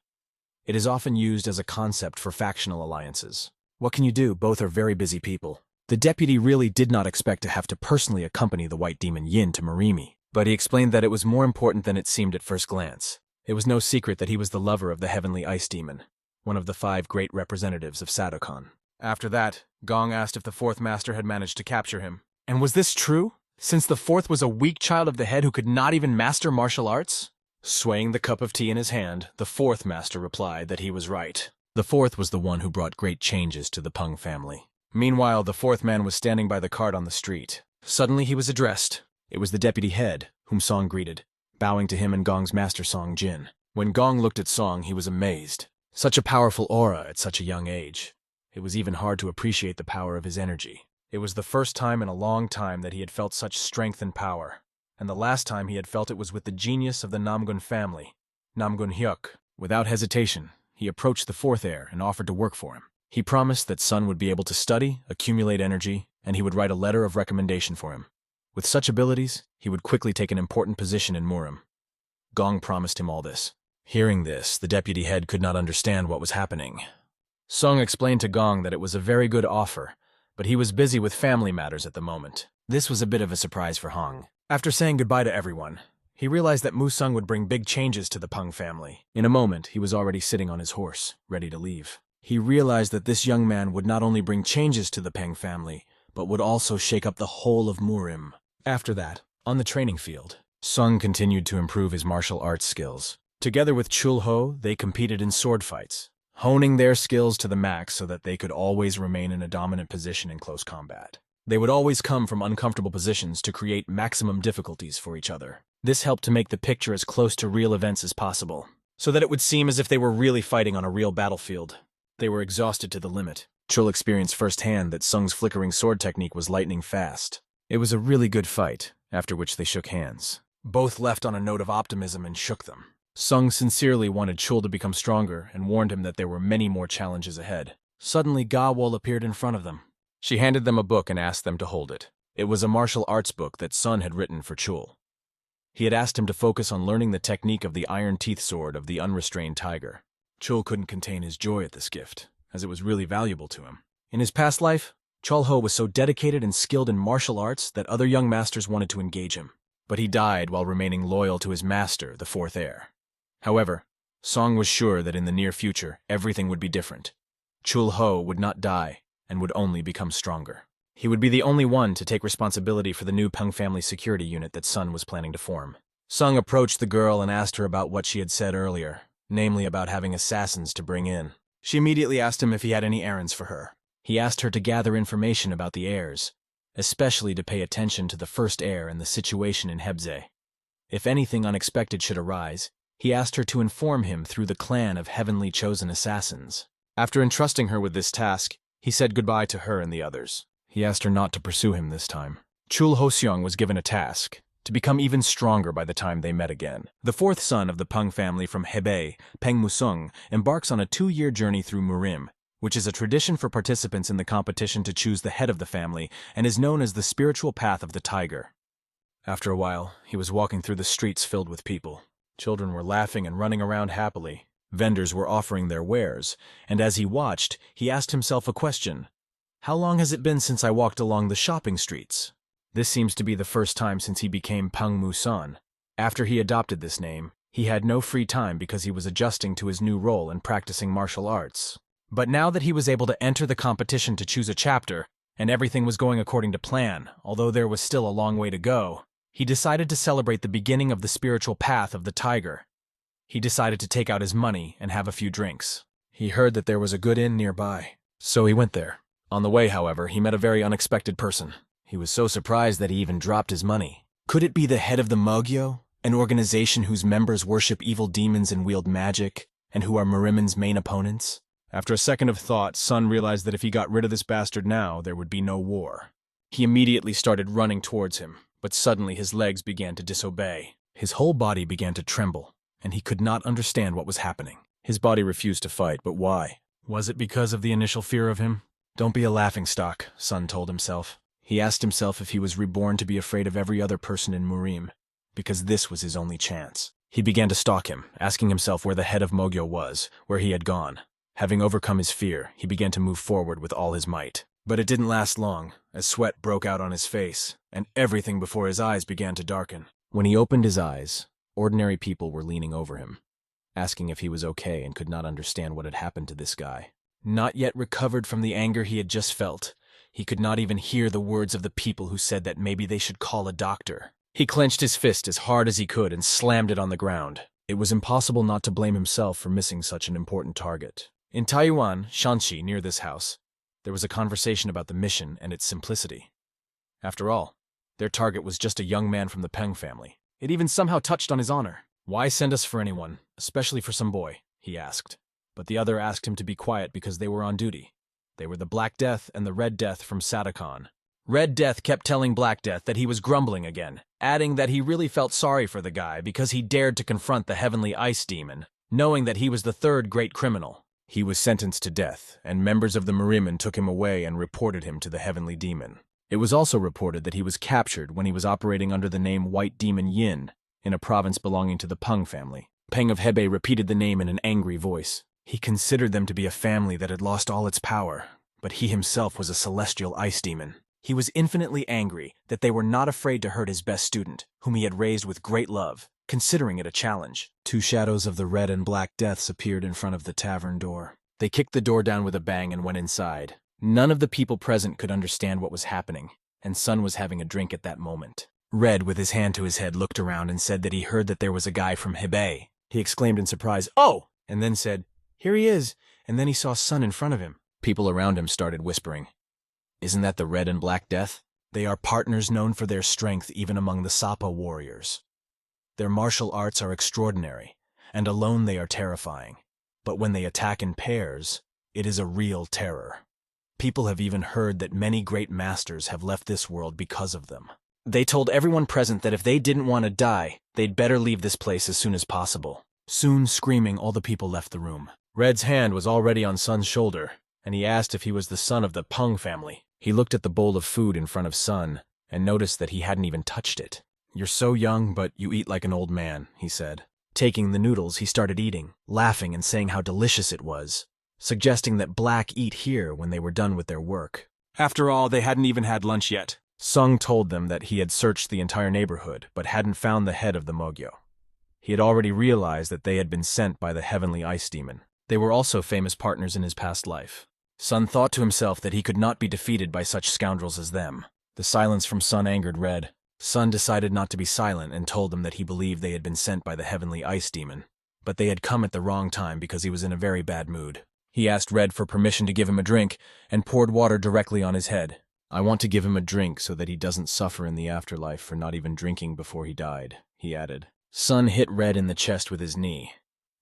S1: It is often used as a concept for factional alliances. What can you do? Both are very busy people. The deputy really did not expect to have to personally accompany the white demon Yin to Marimi, but he explained that it was more important than it seemed at first glance. It was no secret that he was the lover of the heavenly ice demon, one of the 5 great representatives of Sadokan. After that, Gong asked if the fourth master had managed to capture him. And was this true? Since the fourth was a weak child of the head who could not even master martial arts? Swaying the cup of tea in his hand, the fourth master replied that he was right. The fourth was the one who brought great changes to the Pung family. Meanwhile, the fourth man was standing by the cart on the street. Suddenly he was addressed. It was the deputy head, whom Song greeted, bowing to him and Gong's master Song Jin. When Gong looked at Song, he was amazed. Such a powerful aura at such a young age. It was even hard to appreciate the power of his energy. It was the first time in a long time that he had felt such strength and power, and the last time he had felt it was with the genius of the Namgun family, Namgun Hyuk. Without hesitation, he approached the fourth heir and offered to work for him. He promised that Sun would be able to study, accumulate energy, and he would write a letter of recommendation for him. With such abilities, he would quickly take an important position in Murim. Gong promised him all this. Hearing this, the deputy head could not understand what was happening. Song explained to Gong that it was a very good offer, but he was busy with family matters at the moment. This was a bit of a surprise for Hong. After saying goodbye to everyone, he realized that Musung would bring big changes to the Pung family. In a moment, he was already sitting on his horse, ready to leave. He realized that this young man would not only bring changes to the Peng family, but would also shake up the whole of Murim. After that, on the training field, Sung continued to improve his martial arts skills. Together with Chul Ho, they competed in sword fights, honing their skills to the max so that they could always remain in a dominant position in close combat. They would always come from uncomfortable positions to create maximum difficulties for each other. This helped to make the picture as close to real events as possible, so that it would seem as if they were really fighting on a real battlefield. They were exhausted to the limit. Chul experienced firsthand that Sung's flickering sword technique was lightning fast. It was a really good fight, after which they shook hands. Both left on a note of optimism and shook them. Sung sincerely wanted Chul to become stronger and warned him that there were many more challenges ahead. Suddenly, Ga-wol appeared in front of them. She handed them a book and asked them to hold it. It was a martial arts book that Sun had written for Chul. He had asked him to focus on learning the technique of the iron teeth sword of the unrestrained tiger. Chul couldn't contain his joy at this gift, as it was really valuable to him. In his past life, Chul Ho was so dedicated and skilled in martial arts that other young masters wanted to engage him. But he died while remaining loyal to his master, the fourth heir. However, Song was sure that in the near future, everything would be different. Chul Ho would not die and would only become stronger. He would be the only one to take responsibility for the new Pung family security unit that Sun was planning to form. Sung approached the girl and asked her about what she had said earlier, namely about having assassins to bring in. She immediately asked him if he had any errands for her. He asked her to gather information about the heirs, especially to pay attention to the first heir and the situation in Hebze. If anything unexpected should arise, he asked her to inform him through the clan of heavenly chosen assassins. After entrusting her with this task, he said goodbye to her and the others. He asked her not to pursue him this time. Chul Ho-seong was given a task, to become even stronger by the time they met again. The fourth son of the Pung family from Hebei, Peng Musung, embarks on a 2-year journey through Murim, which is a tradition for participants in the competition to choose the head of the family and is known as the spiritual path of the tiger. After a while, he was walking through the streets filled with people. Children were laughing and running around happily. Vendors were offering their wares, and as he watched, he asked himself a question. How long has it been since I walked along the shopping streets? This seems to be the first time since he became Pung Musan. After he adopted this name, he had no free time because he was adjusting to his new role and practicing martial arts. But now that he was able to enter the competition to choose a chapter, and everything was going according to plan, although there was still a long way to go, he decided to celebrate the beginning of the spiritual path of the tiger. He decided to take out his money and have a few drinks. He heard that there was a good inn nearby, so he went there. On the way, however, he met a very unexpected person. He was so surprised that he even dropped his money. Could it be the head of the Mogyo, an organization whose members worship evil demons and wield magic, and who are Marimin's main opponents? After a second of thought, Sun realized that if he got rid of this bastard now, there would be no war. He immediately started running towards him, but suddenly his legs began to disobey. His whole body began to tremble, and he could not understand what was happening. His body refused to fight, but why? Was it because of the initial fear of him? Don't be a laughingstock, Sun told himself. He asked himself if he was reborn to be afraid of every other person in Murim, because this was his only chance. He began to stalk him, asking himself where the head of Mogyo was, where he had gone. Having overcome his fear, he began to move forward with all his might. But it didn't last long, as sweat broke out on his face, and everything before his eyes began to darken. When he opened his eyes, ordinary people were leaning over him, asking if he was okay and could not understand what had happened to this guy. Not yet recovered from the anger he had just felt, he could not even hear the words of the people who said that maybe they should call a doctor. He clenched his fist as hard as he could and slammed it on the ground. It was impossible not to blame himself for missing such an important target. In Taiyuan, Shanxi, near this house, there was a conversation about the mission and its simplicity. After all, their target was just a young man from the Pung family. It even somehow touched on his honor. Why send us for anyone, especially for some boy? He asked. But the other asked him to be quiet because they were on duty. They were the Black Death and the Red Death from Sadakon. Red Death kept telling Black Death that he was grumbling again, adding that he really felt sorry for the guy because he dared to confront the Heavenly Ice Demon, knowing that he was the third great criminal. He was sentenced to death, and members of the Marimin took him away and reported him to the Heavenly Demon. It was also reported that he was captured when he was operating under the name White Demon Yin in a province belonging to the Pung family. Peng of Hebei repeated the name in an angry voice. He considered them to be a family that had lost all its power, but he himself was a celestial ice demon. He was infinitely angry that they were not afraid to hurt his best student, whom he had raised with great love, considering it a challenge. Two shadows of the Red and Black Deaths appeared in front of the tavern door. They kicked the door down with a bang and went inside. None of the people present could understand what was happening, and Sun was having a drink at that moment. Red, with his hand to his head, looked around and said that he heard that there was a guy from Hebei. He exclaimed in surprise, "Oh!" and then said, "Here he is," and then he saw Sun in front of him. People around him started whispering, "Isn't that the Red and Black Death?" They are partners known for their strength even among the Sapa warriors. Their martial arts are extraordinary, and alone they are terrifying. But when they attack in pairs, it is a real terror. People have even heard that many great masters have left this world because of them. They told everyone present that if they didn't want to die, they'd better leave this place as soon as possible. Soon, screaming, all the people left the room. Red's hand was already on Sun's shoulder, and he asked if he was the son of the Pung family. He looked at the bowl of food in front of Sun and noticed that he hadn't even touched it. "You're so young, but you eat like an old man," he said. Taking the noodles, he started eating, laughing and saying how delicious it was, suggesting that Black eat here when they were done with their work. After all, they hadn't even had lunch yet. Sung told them that he had searched the entire neighborhood, but hadn't found the head of the Mogyo. He had already realized that they had been sent by the Heavenly Ice Demon. They were also famous partners in his past life. Sun thought to himself that he could not be defeated by such scoundrels as them. The silence from Sun angered Red. Sun decided not to be silent and told them that he believed they had been sent by the Heavenly Ice Demon, but they had come at the wrong time because he was in a very bad mood. He asked Red for permission to give him a drink and poured water directly on his head. "I want to give him a drink so that he doesn't suffer in the afterlife for not even drinking before he died," he added. Sun hit Red in the chest with his knee,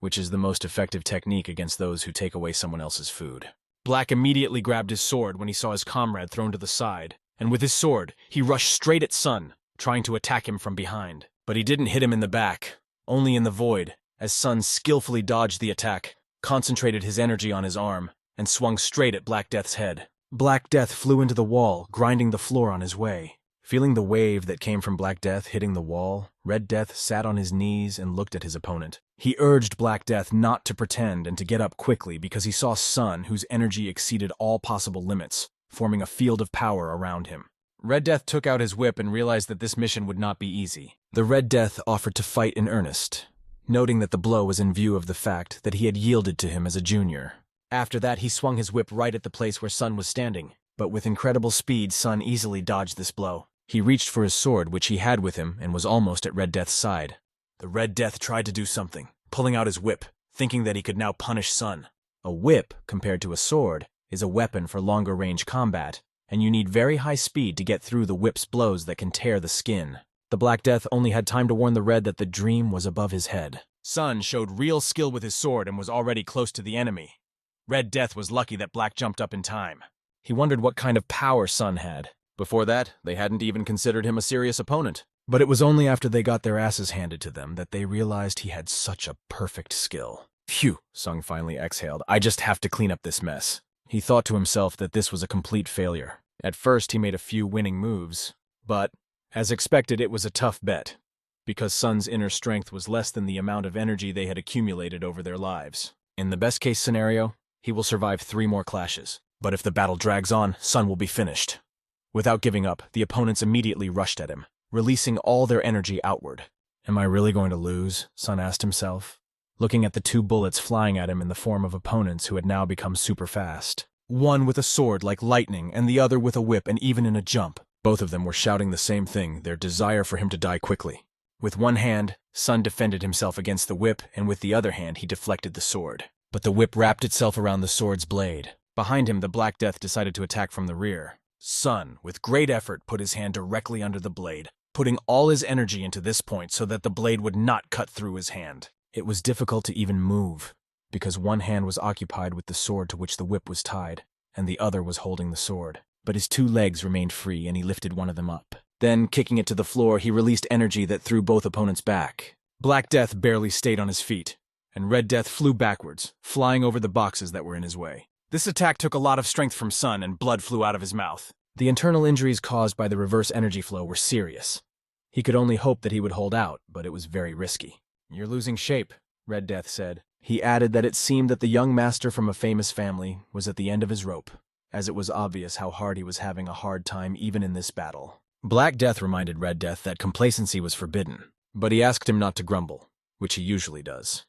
S1: which is the most effective technique against those who take away someone else's food. Black immediately grabbed his sword when he saw his comrade thrown to the side, and with his sword, he rushed straight at Sun, trying to attack him from behind. But he didn't hit him in the back, only in the void, as Sun skillfully dodged the attack, concentrated his energy on his arm, and swung straight at Black Death's head. Black Death flew into the wall, grinding the floor on his way. Feeling the wave that came from Black Death hitting the wall, Red Death sat on his knees and looked at his opponent. He urged Black Death not to pretend and to get up quickly because he saw Sun, whose energy exceeded all possible limits, forming a field of power around him. Red Death took out his whip and realized that this mission would not be easy. The Red Death offered to fight in earnest, noting that the blow was in view of the fact that he had yielded to him as a junior. After that, he swung his whip right at the place where Sun was standing, but with incredible speed, Sun easily dodged this blow. He reached for his sword, which he had with him, and was almost at Red Death's side. The Red Death tried to do something, pulling out his whip, thinking that he could now punish Sun. A whip, compared to a sword, is a weapon for longer range combat, and you need very high speed to get through the whip's blows that can tear the skin. The Black Death only had time to warn the Red that the dream was above his head. Sun showed real skill with his sword and was already close to the enemy. Red Death was lucky that Black jumped up in time. He wondered what kind of power Sun had. Before that, they hadn't even considered him a serious opponent. But it was only after they got their asses handed to them that they realized he had such a perfect skill. Phew, Sung finally exhaled. I just have to clean up this mess. He thought to himself that this was a complete failure. At first, he made a few winning moves, but, as expected, it was a tough bet, because Sun's inner strength was less than the amount of energy they had accumulated over their lives. In the best-case scenario, he will survive 3 more clashes. But if the battle drags on, Sun will be finished. Without giving up, the opponents immediately rushed at him, releasing all their energy outward. Am I really going to lose? Sun asked himself, looking at the 2 bullets flying at him in the form of opponents who had now become super fast. One with a sword like lightning, and the other with a whip and even in a jump. Both of them were shouting the same thing, their desire for him to die quickly. With one hand, Sun defended himself against the whip, and with the other hand he deflected the sword. But the whip wrapped itself around the sword's blade. Behind him, the Black Death decided to attack from the rear. Sun, with great effort, put his hand directly under the blade, putting all his energy into this point so that the blade would not cut through his hand. It was difficult to even move, because one hand was occupied with the sword to which the whip was tied, and the other was holding the sword. But his 2 legs remained free, and he lifted one of them up. Then, kicking it to the floor, he released energy that threw both opponents back. Black Death barely stayed on his feet, and Red Death flew backwards, flying over the boxes that were in his way. This attack took a lot of strength from Sun, and blood flew out of his mouth. The internal injuries caused by the reverse energy flow were serious. He could only hope that he would hold out, but it was very risky. You're losing shape, Red Death said. He added that it seemed that the young master from a famous family was at the end of his rope, as it was obvious how hard he was having a hard time even in this battle. Black Death reminded Red Death that complacency was forbidden, but he asked him not to grumble, which he usually does,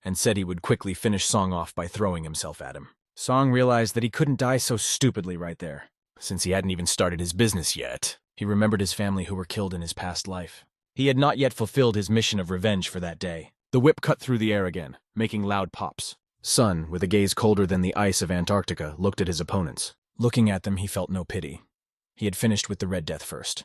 S1: and said he would quickly finish Song off by throwing himself at him. Song realized that he couldn't die so stupidly right there, since he hadn't even started his business yet. He remembered his family who were killed in his past life. He had not yet fulfilled his mission of revenge for that day. The whip cut through the air again, making loud pops. Sun, with a gaze colder than the ice of Antarctica, looked at his opponents. Looking at them, he felt no pity. He had finished with the Red Death first.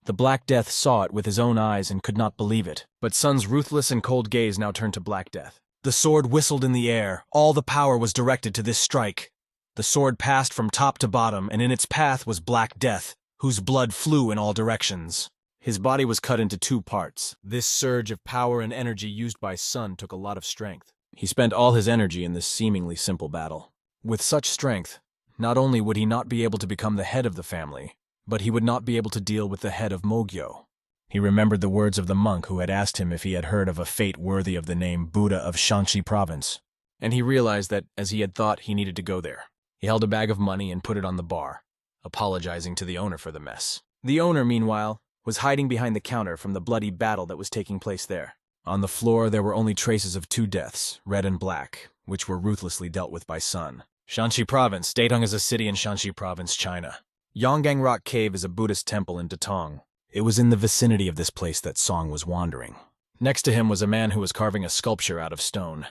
S1: The Black Death saw it with his own eyes and could not believe it, but Sun's ruthless and cold gaze now turned to Black Death. The sword whistled in the air. All the power was directed to this strike. The sword passed from top to bottom, and in its path was Black Death, whose blood flew in all directions. His body was cut into 2 parts. This surge of power and energy used by Sun took a lot of strength. He spent all his energy in this seemingly simple battle. With such strength, not only would he not be able to become the head of the family, but he would not be able to deal with the head of Mogyo. He remembered the words of the monk who had asked him if he had heard of a fate worthy of the name Buddha of Shanxi province, and he realized that, as he had thought, he needed to go there. He held a bag of money and put it on the bar, apologizing to the owner for the mess. The owner, meanwhile, was hiding behind the counter from the bloody battle that was taking place there. On the floor, there were only traces of 2 deaths, red and black, which were ruthlessly dealt with by Sun. Shanxi Province. Datong is a city in Shanxi Province, China. Yonggang Rock Cave is a Buddhist temple in Datong. It was in the vicinity of this place that Song was wandering. Next to him was a man who was carving a sculpture out of stone.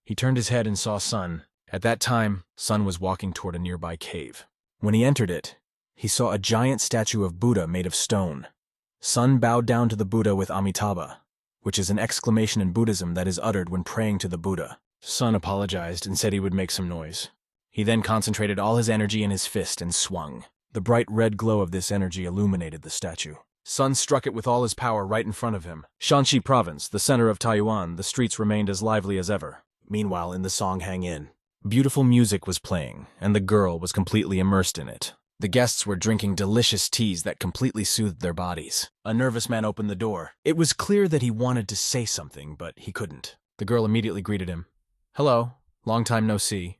S1: He turned his head and saw Sun. At that time, Sun was walking toward a nearby cave. When he entered it, he saw a giant statue of Buddha made of stone. Sun bowed down to the Buddha with Amitabha, which is an exclamation in Buddhism that is uttered when praying to the Buddha. Sun apologized and said he would make some noise. He then concentrated all his energy in his fist and swung. The bright red glow of this energy illuminated the statue. Sun struck it with all his power right in front of him. Shanxi Province, the center of Taiwan, the streets remained as lively as ever. Meanwhile, in the Songhang Inn, beautiful music was playing, and the girl was completely immersed in it. The guests were drinking delicious teas that completely soothed their bodies. A nervous man opened the door. It was clear that he wanted to say something, but he couldn't. The girl immediately greeted him. "Hello, long time no see."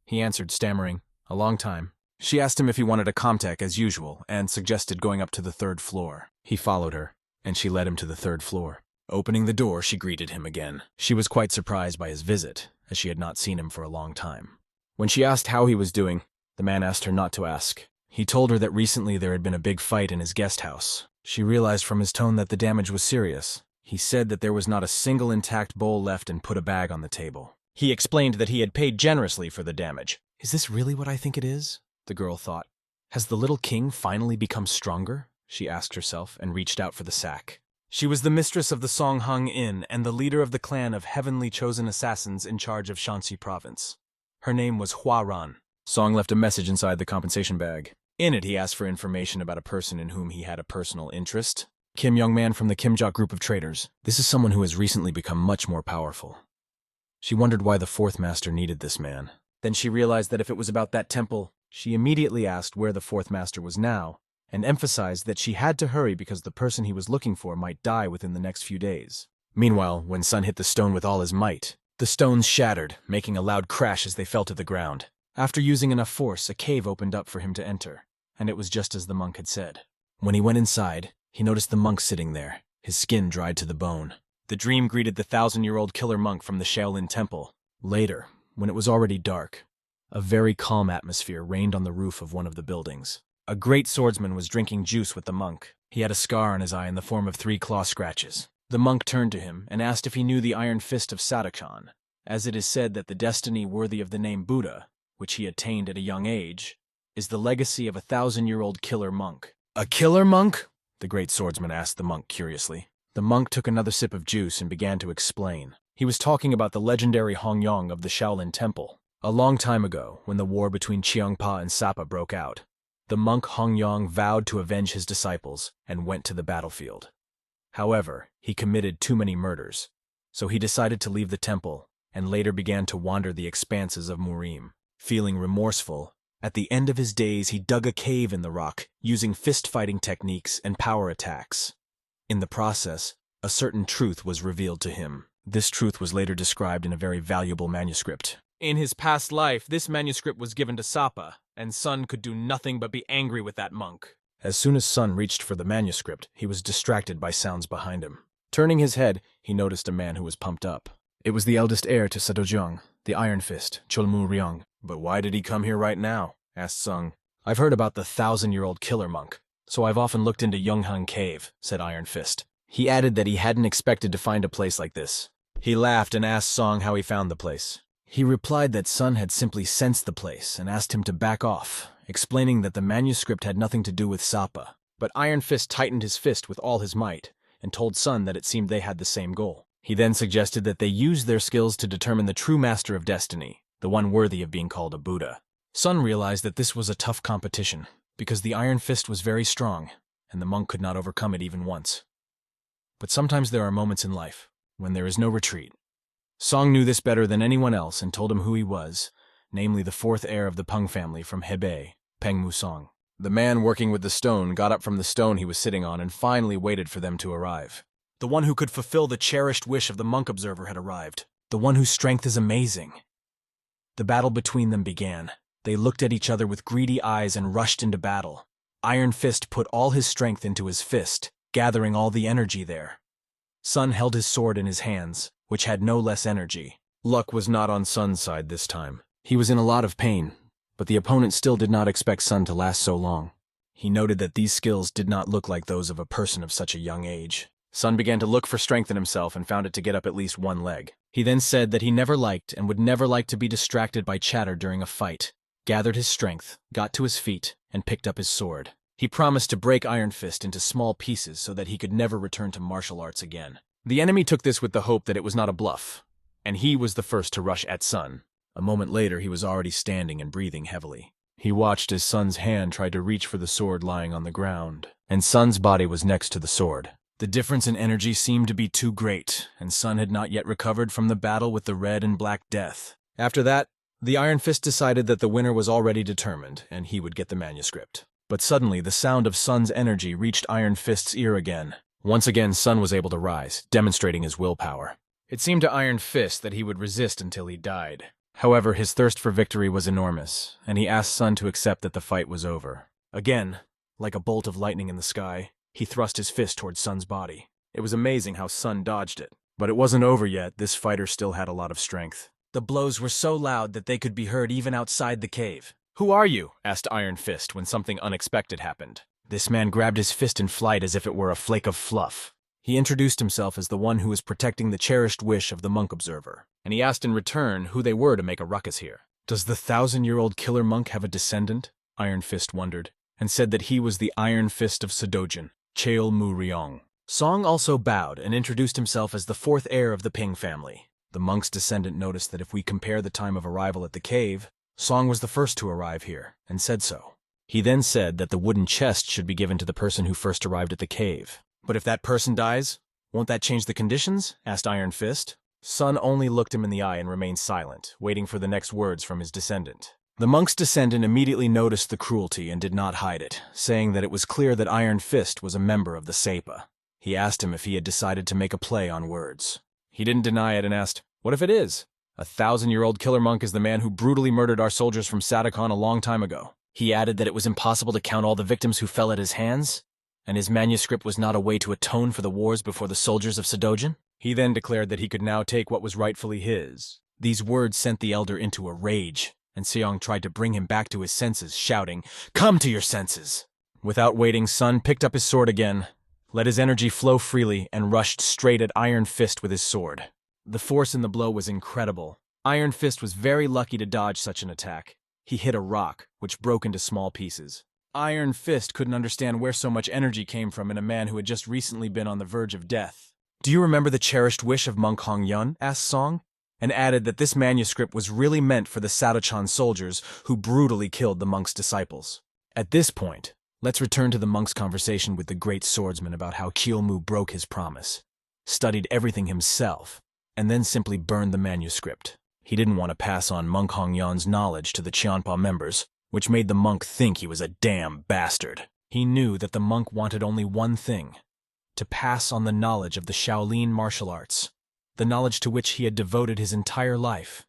S1: He answered, stammering, "A long time." She asked him if he wanted a comtech as usual, and suggested going up to the 3rd floor. He followed her, and she led him to the 3rd floor. Opening the door, she greeted him again. She was quite surprised by his visit, as she had not seen him for a long time. When she asked how he was doing, the man asked her not to ask. He told her that recently there had been a big fight in his guest house. She realized from his tone that the damage was serious. He said that there was not a single intact bowl left and put a bag on the table. He explained that he had paid generously for the damage. Is this really what I think it is? The girl thought. Has the little king finally become stronger? She asked herself and reached out for the sack. She was the mistress of the Songhung Inn and the leader of the clan of heavenly chosen assassins in charge of Shanxi province. Her name was Hua Ran. Song left a message inside the compensation bag. In it, he asked for information about a person in whom he had a personal interest. Kim, young man from the Kimjok group of traders. This is someone who has recently become much more powerful. She wondered why the fourth master needed this man. Then she realized that if it was about that temple, she immediately asked where the fourth master was now, and emphasized that she had to hurry because the person he was looking for might die within the next few days. Meanwhile, when Sun hit the stone with all his might, the stones shattered, making a loud crash as they fell to the ground. After using enough force, a cave opened up for him to enter, and it was just as the monk had said. When he went inside, he noticed the monk sitting there, his skin dried to the bone. The dream greeted the 1,000-year-old killer monk from the Shaolin temple. Later, when it was already dark, a very calm atmosphere reigned on the roof of one of the buildings. A great swordsman was drinking juice with the monk. He had a scar on his eye in the form of 3 claw scratches. The monk turned to him and asked if he knew the Iron Fist of Sadachan, as it is said that the destiny worthy of the name Buddha, which he attained at a young age, is the legacy of a 1,000-year-old killer monk. A killer monk? The great swordsman asked the monk curiously. The monk took another sip of juice and began to explain. He was talking about the legendary Hong Yong of the Shaolin Temple. A long time ago, when the war between Cheongpa and Sapa broke out, the monk Hong Yong vowed to avenge his disciples and went to the battlefield. However, he committed too many murders, so he decided to leave the temple and later began to wander the expanses of Murim. Feeling remorseful, at the end of his days he dug a cave in the rock using fist-fighting techniques and power attacks. In the process, a certain truth was revealed to him. This truth was later described in a very valuable manuscript. In his past life, this manuscript was given to Sapa, and Sun could do nothing but be angry with that monk. As soon as Sun reached for the manuscript, he was distracted by sounds behind him. Turning his head, he noticed a man who was pumped up. It was the eldest heir to Sadojong, the Iron Fist, Cholmu Ryong. But why did he come here right now? Asked Sung. I've heard about the 1,000-year-old killer monk, so I've often looked into Yonghang Cave, said Iron Fist. He added that he hadn't expected to find a place like this. He laughed and asked Song how he found the place. He replied that Sun had simply sensed the place and asked him to back off, explaining that the manuscript had nothing to do with Sapa. But Iron Fist tightened his fist with all his might and told Sun that it seemed they had the same goal. He then suggested that they use their skills to determine the true master of destiny, the one worthy of being called a Buddha. Sun realized that this was a tough competition, because the Iron Fist was very strong, and the monk could not overcome it even once. But sometimes there are moments in life when there is no retreat. Song knew this better than anyone else and told him who he was, namely the 4th heir of the Pung family from Hebei, Peng Musong. The man working with the stone got up from the stone he was sitting on and finally waited for them to arrive. The one who could fulfill the cherished wish of the monk observer had arrived, the one whose strength is amazing. The battle between them began. They looked at each other with greedy eyes and rushed into battle. Iron Fist put all his strength into his fist, gathering all the energy there. Sun held his sword in his hands, which had no less energy. Luck was not on Sun's side this time. He was in a lot of pain, but the opponent still did not expect Sun to last so long. He noted that these skills did not look like those of a person of such a young age. Sun began to look for strength in himself and found it to get up at least one leg. He then said that he never liked and would never like to be distracted by chatter during a fight, gathered his strength, got to his feet, and picked up his sword. He promised to break Iron Fist into small pieces so that he could never return to martial arts again. The enemy took this with the hope that it was not a bluff, and he was the first to rush at Sun. A moment later, he was already standing and breathing heavily. He watched as Sun's hand tried to reach for the sword lying on the ground, and Sun's body was next to the sword. The difference in energy seemed to be too great, and Sun had not yet recovered from the battle with the Red and Black Death. After that, the Iron Fist decided that the winner was already determined, and he would get the manuscript. But suddenly, the sound of Sun's energy reached Iron Fist's ear again. Once again, Sun was able to rise, demonstrating his willpower. It seemed to Iron Fist that he would resist until he died. However, his thirst for victory was enormous, and he asked Sun to accept that the fight was over. Again, like a bolt of lightning in the sky, he thrust his fist towards Sun's body. It was amazing how Sun dodged it. But it wasn't over yet. This fighter still had a lot of strength. The blows were so loud that they could be heard even outside the cave. "Who are you?" asked Iron Fist when something unexpected happened. This man grabbed his fist in flight as if it were a flake of fluff. He introduced himself as the one who was protecting the cherished wish of the monk observer, and he asked in return who they were to make a ruckus here. Does the 1,000-year-old killer monk have a descendant? Iron Fist wondered, and said that he was the Iron Fist of Sudojin, Cheol Mu Ryong. Song also bowed and introduced himself as the 4th heir of the Ping family. The monk's descendant noticed that if we compare the time of arrival at the cave, Song was the first to arrive here, and said so. He then said that the wooden chest should be given to the person who first arrived at the cave. But if that person dies, won't that change the conditions? Asked Iron Fist. Sun only looked him in the eye and remained silent, waiting for the next words from his descendant. The monk's descendant immediately noticed the cruelty and did not hide it, saying that it was clear that Iron Fist was a member of the Sapa. He asked him if he had decided to make a play on words. He didn't deny it and asked, "What if it is? A 1,000-year-old killer monk is the man who brutally murdered our soldiers from Sadakon a long time ago." He added that it was impossible to count all the victims who fell at his hands, and his manuscript was not a way to atone for the wars before the soldiers of Sudojin. He then declared that he could now take what was rightfully his. These words sent the elder into a rage, and Seong tried to bring him back to his senses, shouting, "Come to your senses!" Without waiting, Sun picked up his sword again, let his energy flow freely, and rushed straight at Iron Fist with his sword. The force in the blow was incredible. Iron Fist was very lucky to dodge such an attack. He hit a rock, which broke into small pieces. Iron Fist couldn't understand where so much energy came from in a man who had just recently been on the verge of death. "Do you remember the cherished wish of Monk Hong Yun?" asked Song, and added that this manuscript was really meant for the Sadochan soldiers who brutally killed the monk's disciples. At this point, let's return to the monk's conversation with the great swordsman about how Kyolmu broke his promise, studied everything himself, and then simply burned the manuscript. He didn't want to pass on Monk Hong Yun's knowledge to the Qianpa members, which made the monk think he was a damn bastard. He knew that the monk wanted only one thing, to pass on the knowledge of the Shaolin martial arts, the knowledge to which he had devoted his entire life.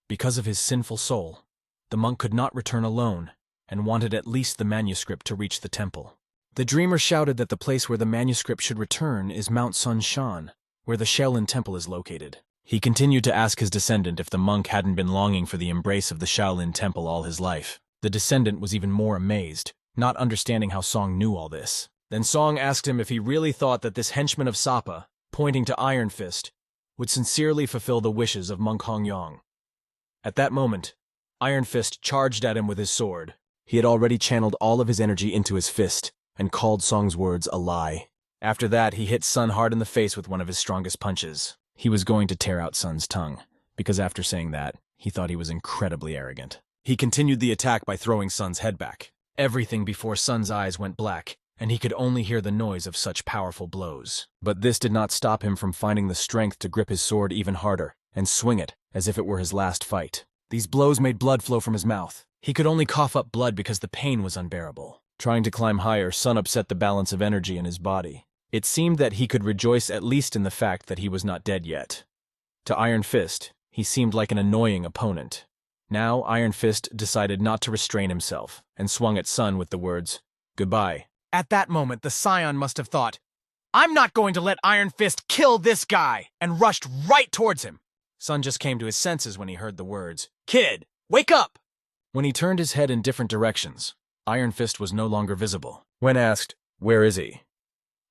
S1: Because of his sinful soul, the monk could not return alone, and wanted at least the manuscript to reach the temple. The dreamer shouted that the place where the manuscript should return is Mount Sun Shan, where the Shaolin temple is located. He continued to ask his descendant if the monk hadn't been longing for the embrace of the Shaolin temple all his life. The descendant was even more amazed, not understanding how Song knew all this. Then Song asked him if he really thought that this henchman of Sapa, pointing to Iron Fist, would sincerely fulfill the wishes of Monk Hong Yong. At that moment, Iron Fist charged at him with his sword. He had already channeled all of his energy into his fist and called Song's words a lie. After that, he hit Sun hard in the face with one of his strongest punches. He was going to tear out Sun's tongue, because after saying that, he thought he was incredibly arrogant. He continued the attack by throwing Sun's head back. Everything before Sun's eyes went black, and he could only hear the noise of such powerful blows. But this did not stop him from finding the strength to grip his sword even harder and swing it as if it were his last fight. These blows made blood flow from his mouth. He could only cough up blood because the pain was unbearable. Trying to climb higher, Sun upset the balance of energy in his body. It seemed that he could rejoice at least in the fact that he was not dead yet. To Iron Fist, he seemed like an annoying opponent. Now, Iron Fist decided not to restrain himself and swung at Sun with the words, "Goodbye."
S2: At that moment, the Scion must have thought, "I'm not going to let Iron Fist kill this guy," and rushed right towards him.
S1: Sun just came to his senses when he heard the words,
S2: "Kid, wake up!"
S1: When he turned his head in different directions, Iron Fist was no longer visible. When asked, "Where is he?"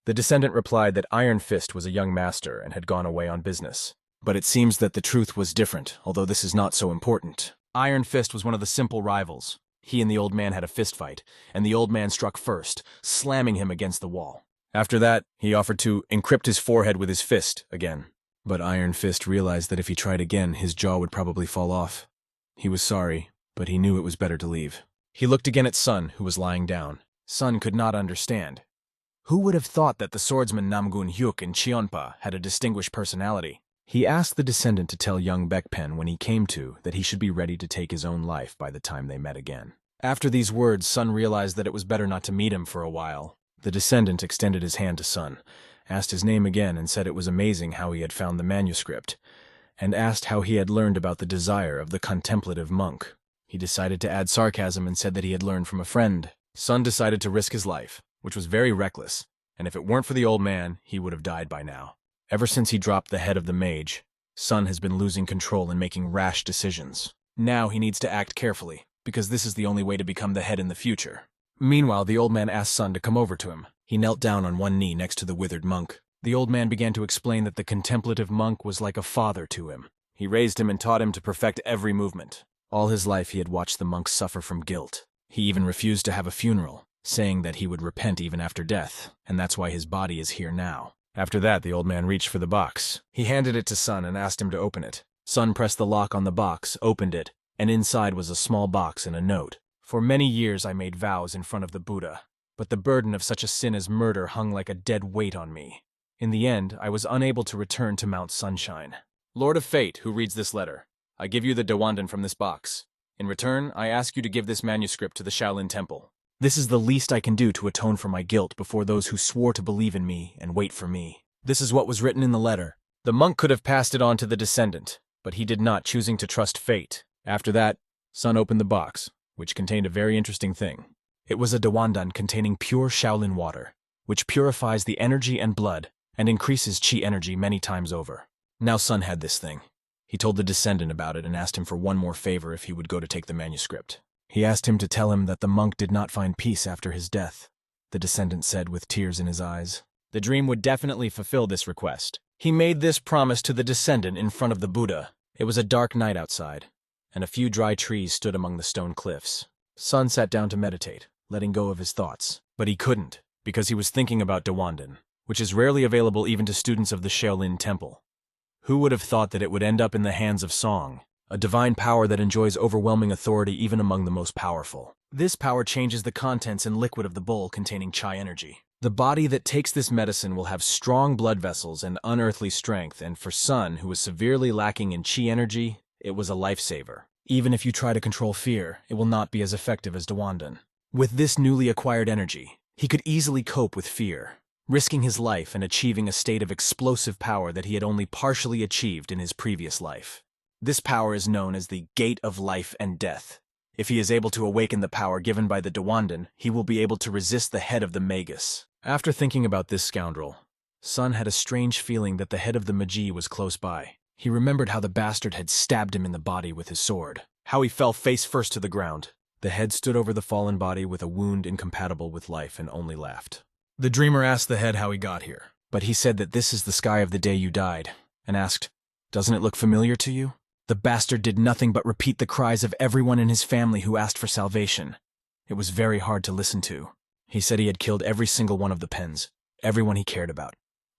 S1: the descendant replied that Iron Fist was a young master and had gone away on business. But it seems that the truth was different, although this is not so important. Iron Fist was one of the simple rivals. He and the old man had a fist fight, and the old man struck first, slamming him against the wall. After that, he offered to encrypt his forehead with his fist again. But Iron Fist realized that if he tried again, his jaw would probably fall off. He was sorry, but he knew it was better to leave. He looked again at Sun, who was lying down. Sun could not understand. Who would have thought that the swordsman Namgun Hyuk in Cheonpa had a distinguished personality? He asked the descendant to tell young Baekpen when he came to that he should be ready to take his own life by the time they met again. After these words, Sun realized that it was better not to meet him for a while. The descendant extended his hand to Sun, asked his name again and said it was amazing how he had found the manuscript, and asked how he had learned about the desire of the contemplative monk. He decided to add sarcasm and said that he had learned from a friend. Sun decided to risk his life, which was very reckless, and if it weren't for the old man, he would have died by now. Ever since he dropped the head of the mage, Sun has been losing control and making rash decisions. Now he needs to act carefully, because this is the only way to become the head in the future. Meanwhile, the old man asked Sun to come over to him. He knelt down on one knee next to the withered monk. The old man began to explain that the contemplative monk was like a father to him. He raised him and taught him to perfect every movement. All his life he had watched the monk suffer from guilt. He even refused to have a funeral, saying that he would repent even after death, and that's why his body is here now. After that, the old man reached for the box. He handed it to Sun and asked him to open it. Sun pressed the lock on the box, opened it, and inside was a small box and a note. For many years I made vows in front of the Buddha, but the burden of such a sin as murder hung like a dead weight on me. In the end, I was unable to return to Mount Sunshine. Lord of Fate, who reads this letter, I give you the Dawandan from this box. In return, I ask you to give this manuscript to the Shaolin Temple. This is the least I can do to atone for my guilt before those who swore to believe in me and wait for me. This is what was written in the letter. The monk could have passed it on to the descendant, but he did not, choosing to trust fate. After that, Sun opened the box, which contained a very interesting thing. It was a Dawandan containing pure Shaolin water, which purifies the energy and blood and increases chi energy many times over. Now Sun had this thing. He told the descendant about it and asked him for one more favor if he would go to take the manuscript. He asked him to tell him that the monk did not find peace after his death. The descendant said with tears in his eyes. The dream would definitely fulfill this request. He made this promise to the descendant in front of the Buddha. It was a dark night outside, and a few dry trees stood among the stone cliffs. Sun sat down to meditate, letting go of his thoughts. But he couldn't, because he was thinking about Dawandan, which is rarely available even to students of the Shaolin Temple. Who would have thought that it would end up in the hands of Song, a divine power that enjoys overwhelming authority even among the most powerful? This power changes the contents and liquid of the bowl containing chi energy. The body that takes this medicine will have strong blood vessels and unearthly strength, and for Sun, who was severely lacking in chi energy, it was a lifesaver. Even if you try to control fear, it will not be as effective as Dawandan. With this newly acquired energy, he could easily cope with fear, risking his life and achieving a state of explosive power that he had only partially achieved in his previous life. This power is known as the Gate of Life and Death. If he is able to awaken the power given by the Dawandan, he will be able to resist the head of the Magus. After thinking about this scoundrel, Sun had a strange feeling that the head of the Magi was close by. He remembered how the bastard had stabbed him in the body with his sword, how he fell face first to the ground. The head stood over the fallen body with a wound incompatible with life and only laughed. The dreamer asked the head how he got here, but he said that this is the sky of the day you died, and asked, "Doesn't it look familiar to you?" The bastard did nothing but repeat the cries of everyone in his family who asked for salvation. It was very hard to listen to. He said he had killed every single one of the Pens, everyone he cared about,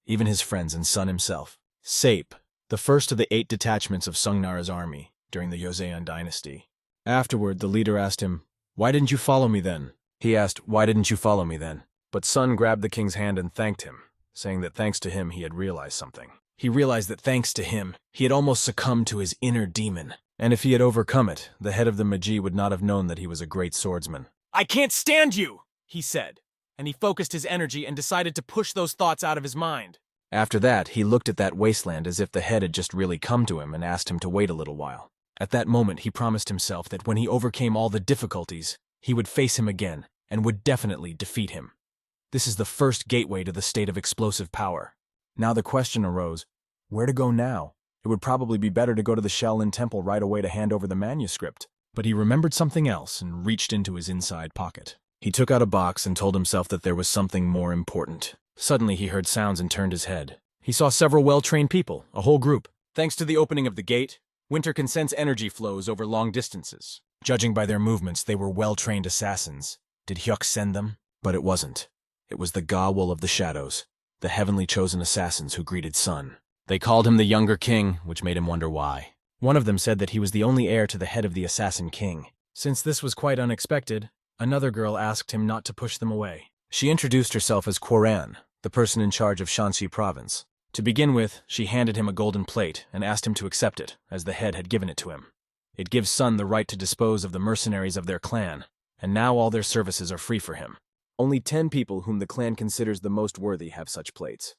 S1: even his friends and Sun himself. Sape, the first of the 8 detachments of Sungnara's army during the Joseon dynasty. Afterward, the leader asked him, "Why didn't you follow me then?" He asked, "Why didn't you follow me then?" But Sun grabbed the king's hand and thanked him, saying that thanks to him he had realized something. He realized that thanks to him, he had almost succumbed to his inner demon. And if he had overcome it, the head of the Magi would not have known that he was a great swordsman. "I can't stand you," he said, and he focused his energy and decided to push those thoughts out of his mind. After that, he looked at that wasteland as if the head had just really come to him and asked him to wait a little while. At that moment, he promised himself that when he overcame all the difficulties, he would face him again and would definitely defeat him. This is the first gateway to the state of explosive power. Now the question arose, where to go now? It would probably be better to go to the Shaolin Temple right away to hand over the manuscript. But he remembered something else and reached into his inside pocket. He took out a box and told himself that there was something more important. Suddenly he heard sounds and turned his head. He saw several well-trained people, a whole group. Thanks to the opening of the gate, Winter can sense energy flows over long distances. Judging by their movements, they were well-trained assassins. Did Hyuk send them? But it wasn't. It was the Gawul of the Shadows, the heavenly chosen assassins who greeted Sun. They called him the Younger King, which made him wonder why. One of them said that he was the only heir to the head of the Assassin King. Since this was quite unexpected, another girl asked him not to push them away. She introduced herself as Quoran, the person in charge of Shanxi province. To begin with, she handed him a golden plate and asked him to accept it, as the head had given it to him. It gives Sun the right to dispose of the mercenaries of their clan, and now all their services are free for him. Only 10 people whom the clan considers the most worthy have such plates.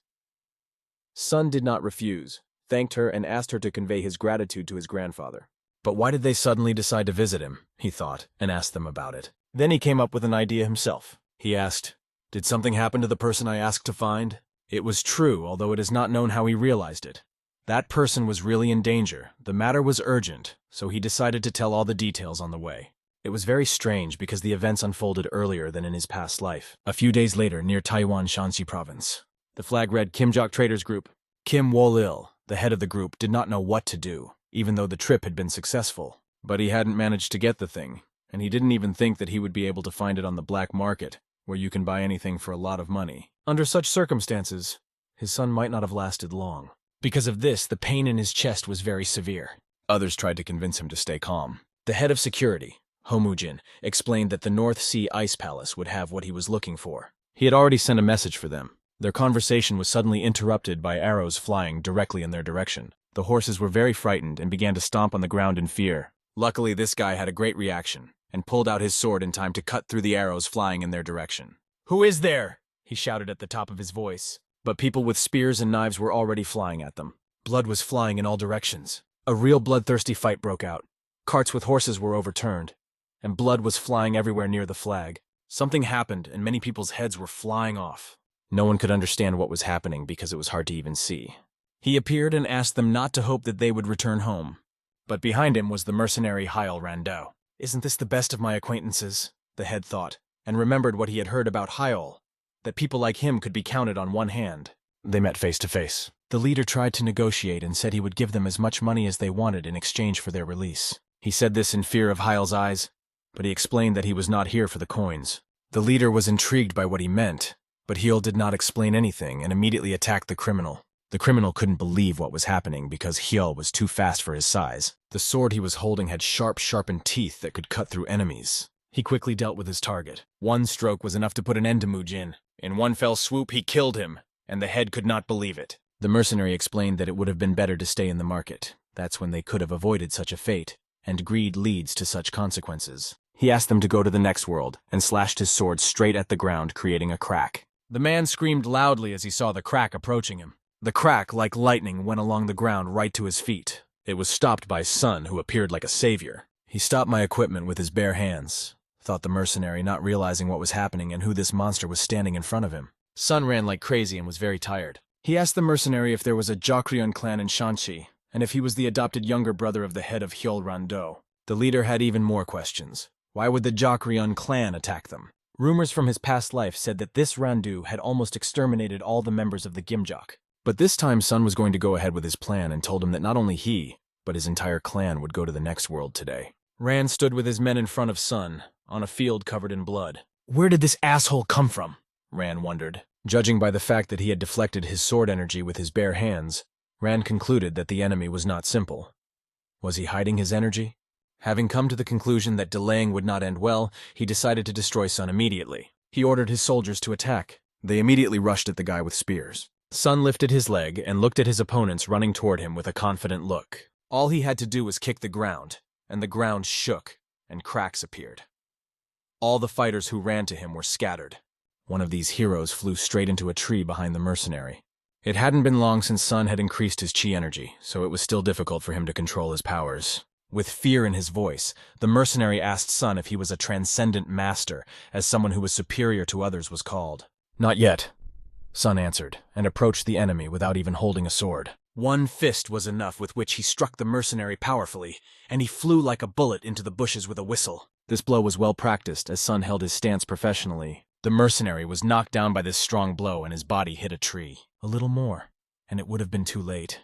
S1: Sun did not refuse, thanked her, and asked her to convey his gratitude to his grandfather. But why did they suddenly decide to visit him, he thought, and asked them about it. Then he came up with an idea himself. He asked, "Did something happen to the person I asked to find?" It was true, although it is not known how he realized it. That person was really in danger. The matter was urgent, so he decided to tell all the details on the way. It was very strange because the events unfolded earlier than in his past life. A few days later, near Taiwan Shanxi province. The flag read Kimjok Traders Group. Kim Wol-il, the head of the group, did not know what to do, even though the trip had been successful. But he hadn't managed to get the thing, and he didn't even think that he would be able to find it on the black market, where you can buy anything for a lot of money. Under such circumstances, his son might not have lasted long. Because of this, the pain in his chest was very severe. Others tried to convince him to stay calm. The head of security, Muk Jin, explained that the North Sea Ice Palace would have what he was looking for. He had already sent a message for them. Their conversation was suddenly interrupted by arrows flying directly in their direction. The horses were very frightened and began to stomp on the ground in fear. Luckily, this guy had a great reaction and pulled out his sword in time to cut through the arrows flying in their direction. "Who is there?" he shouted at the top of his voice. But people with spears and knives were already flying at them. Blood was flying in all directions. A real bloodthirsty fight broke out. Carts with horses were overturned, and blood was flying everywhere near the flag. Something happened, and many people's heads were flying off. No one could understand what was happening because it was hard to even see. He appeared and asked them not to hope that they would return home. But behind him was the mercenary Heil Rando. "Isn't this the best of my acquaintances?" the head thought, and remembered what he had heard about Heil, that people like him could be counted on one hand. They met face to face. The leader tried to negotiate and said he would give them as much money as they wanted in exchange for their release. He said this in fear of Heil's eyes, but he explained that he was not here for the coins. The leader was intrigued by what he meant, but Heil did not explain anything and immediately attacked the criminal. The criminal couldn't believe what was happening because Heil was too fast for his size. The sword he was holding had sharpened teeth that could cut through enemies. He quickly dealt with his target. One stroke was enough to put an end to Muk Jin. In one fell swoop, he killed him, and the head could not believe it. The mercenary explained that it would have been better to stay in the market. That's when they could have avoided such a fate, and greed leads to such consequences. He asked them to go to the next world, and slashed his sword straight at the ground, creating a crack. The man screamed loudly as he saw the crack approaching him. The crack, like lightning, went along the ground right to his feet. It was stopped by Sun, who appeared like a savior. "He stopped my equipment with his bare hands," thought the mercenary, not realizing what was happening and who this monster was standing in front of him. Sun ran like crazy and was very tired. He asked the mercenary if there was a Jon Clan in Shanxi, and if he was the adopted younger brother of the head of Heil Rando. The leader had even more questions. Why would the Jon Clan attack them? Rumors from his past life said that this Randu had almost exterminated all the members of the Gimjok. But this time Sun was going to go ahead with his plan and told him that not only he, but his entire clan would go to the next world today. Rand stood with his men in front of Sun, on a field covered in blood. Where did this asshole come from? Rand wondered. Judging by the fact that he had deflected his sword energy with his bare hands, Rand concluded that the enemy was not simple. Was he hiding his energy? Having come to the conclusion that delaying would not end well, he decided to destroy Sun immediately. He ordered his soldiers to attack. They immediately rushed at the guy with spears. Sun lifted his leg and looked at his opponents running toward him with a confident look. All he had to do was kick the ground, and the ground shook, and cracks appeared. All the fighters who ran to him were scattered. One of these heroes flew straight into a tree behind the mercenary. It hadn't been long since Sun had increased his chi energy, so it was still difficult for him to control his powers. With fear in his voice, the mercenary asked Sun if he was a transcendent master, as someone who was superior to others was called. Not yet, Sun answered, and approached the enemy without even holding a sword. One fist was enough with which he struck the mercenary powerfully, and he flew like a bullet into the bushes with a whistle. This blow was well practiced, as Sun held his stance professionally. The mercenary was knocked down by this strong blow, and his body hit a tree. A little more, and it would have been too late.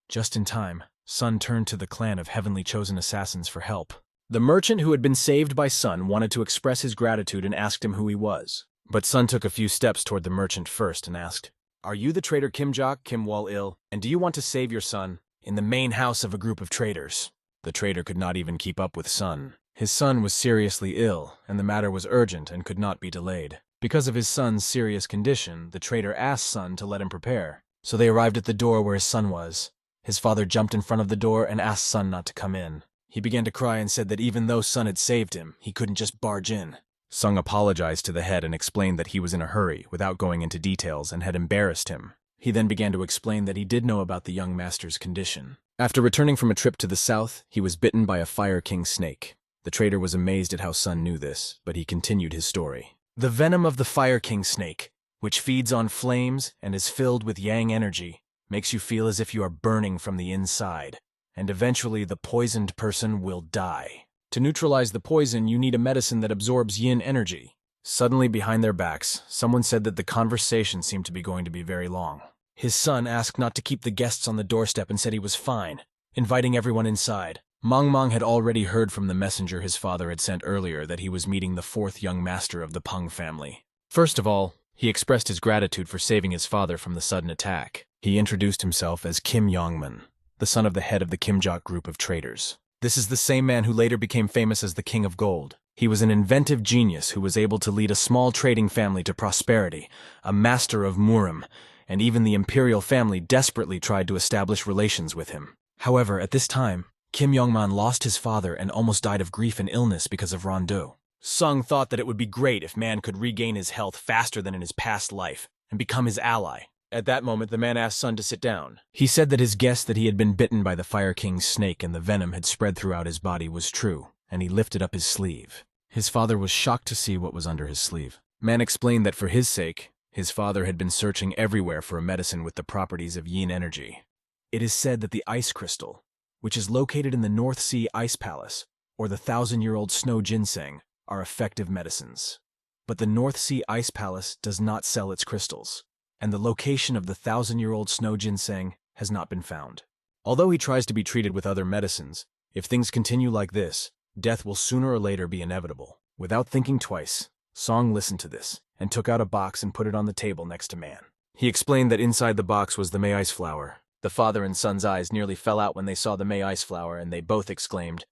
S1: Just in time, Sun turned to the clan of heavenly chosen assassins for help. The merchant who had been saved by Sun wanted to express his gratitude and asked him who he was. But Sun took a few steps toward the merchant first and asked, "Are you the traitor Kimjok, Kim Wol-il, and do you want to save your son in the main house of a group of traitors?" The traitor could not even keep up with Sun. His son was seriously ill, and the matter was urgent and could not be delayed. Because of his son's serious condition, the traitor asked Sun to let him prepare. So they arrived at the door where his son was. His father jumped in front of the door and asked Sun not to come in. He began to cry and said that even though Sun had saved him, he couldn't just barge in. Sung apologized to the head and explained that he was in a hurry, without going into details, and had embarrassed him. He then began to explain that he did know about the young master's condition. After returning from a trip to the south, he was bitten by a Fire King snake. The traitor was amazed at how Sun knew this, but he continued his story. The venom of the Fire King snake, which feeds on flames and is filled with yang energy, makes you feel as if you are burning from the inside, and eventually the poisoned person will die. To neutralize the poison, you need a medicine that absorbs yin energy. Suddenly, behind their backs, someone said that the conversation seemed to be going to be very long. His son asked not to keep the guests on the doorstep and said he was fine, inviting everyone inside. Mang had already heard from the messenger his father had sent earlier that he was meeting the fourth young master of the Pung family. First of all, he expressed his gratitude for saving his father from the sudden attack. He introduced himself as Kim Yongman, the son of the head of the Kimjok group of traitors. This is the same man who later became famous as the King of Gold. He was an inventive genius who was able to lead a small trading family to prosperity, a master of Murim, and even the imperial family desperately tried to establish relations with him. However, at this time, Kim Yongman lost his father and almost died of grief and illness because of Rondeau. Sung thought that it would be great if man could regain his health faster than in his past life and become his ally. At that moment, the man asked Sun to sit down. He said that his guess that he had been bitten by the Fire King's snake and the venom had spread throughout his body was true, and he lifted up his sleeve. His father was shocked to see what was under his sleeve. Man explained that for his sake, his father had been searching everywhere for a medicine with the properties of yin energy. It is said that the ice crystal, which is located in the North Sea Ice Palace, or the 1,000-year-old snow ginseng, are effective medicines. But the North Sea Ice Palace does not sell its crystals, and the location of the 1,000-year-old snow ginseng has not been found. Although he tries to be treated with other medicines, if things continue like this, death will sooner or later be inevitable. Without thinking twice, Song listened to this and took out a box and put it on the table next to Man. He explained that inside the box was the May Ice Flower. The father and son's eyes nearly fell out when they saw the May Ice Flower, and they both exclaimed,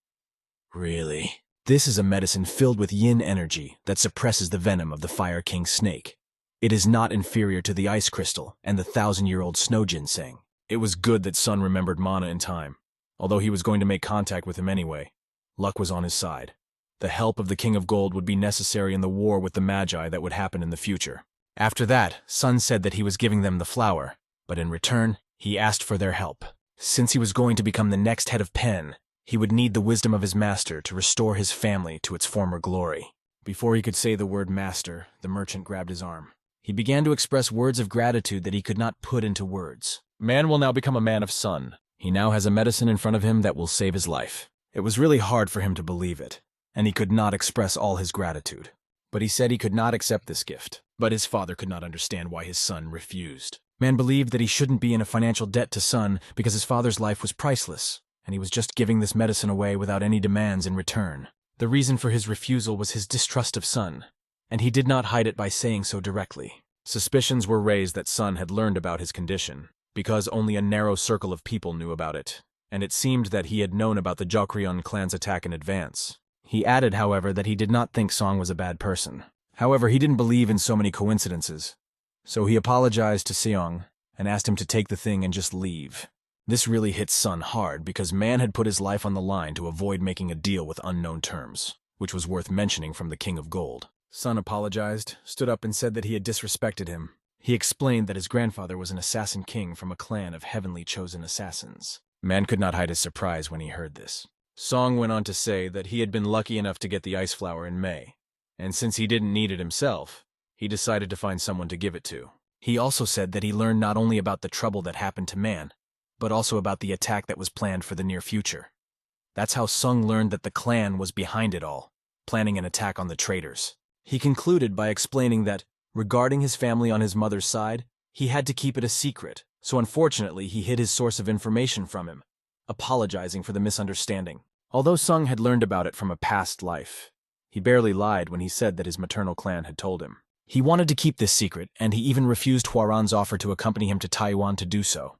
S1: "Really? This is a medicine filled with yin energy that suppresses the venom of the Fire King's snake. It is not inferior to the ice crystal and the 1,000-year-old snow ginseng." It was good that Sun remembered Mana in time. Although he was going to make contact with him anyway, luck was on his side. The help of the King of Gold would be necessary in the war with the Magi that would happen in the future. After that, Sun said that he was giving them the flower, but in return, he asked for their help. Since he was going to become the next head of Pen, he would need the wisdom of his master to restore his family to its former glory. Before he could say the word master, the merchant grabbed his arm. He began to express words of gratitude that he could not put into words. Man will now become a man of Sun. He now has a medicine in front of him that will save his life. It was really hard for him to believe it, and he could not express all his gratitude. But he said he could not accept this gift. But his father could not understand why his son refused. Man believed that he shouldn't be in a financial debt to Sun because his father's life was priceless, and he was just giving this medicine away without any demands in return. The reason for his refusal was his distrust of Sun, and he did not hide it by saying so directly. Suspicions were raised that Sun had learned about his condition, because only a narrow circle of people knew about it, and it seemed that he had known about the Jokrion clan's attack in advance. He added, however, that he did not think Song was a bad person. However, he didn't believe in so many coincidences, so he apologized to Seong and asked him to take the thing and just leave. This really hit Sun hard because Man had put his life on the line to avoid making a deal with unknown terms, which was worth mentioning from the King of Gold. Sun apologized, stood up and said that he had disrespected him. He explained that his grandfather was an assassin king from a clan of heavenly chosen assassins. Man could not hide his surprise when he heard this. Song went on to say that he had been lucky enough to get the ice flower in May, and since he didn't need it himself, he decided to find someone to give it to. He also said that he learned not only about the trouble that happened to Man, but also about the attack that was planned for the near future. That's how Sung learned that the clan was behind it all, planning an attack on the traitors. He concluded by explaining that, regarding his family on his mother's side, he had to keep it a secret, so unfortunately he hid his source of information from him, apologizing for the misunderstanding. Although Sung had learned about it from a past life, he barely lied when he said that his maternal clan had told him. He wanted to keep this secret, and he even refused Huaran's offer to accompany him to Taiwan to do so.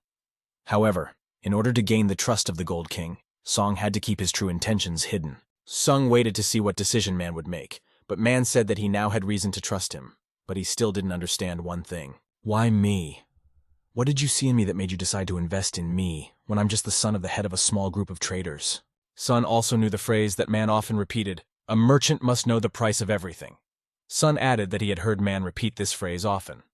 S1: However, in order to gain the trust of the Gold King, Song had to keep his true intentions hidden. Sung waited to see what decision Man would make, but Man said that he now had reason to trust him. But he still didn't understand one thing. Why me? What did you see in me that made you decide to invest in me, when I'm just the son of the head of a small group of traders? Sun also knew the phrase that Man often repeated, "A merchant must know the price of everything." Sun added that he had heard Man repeat this phrase often.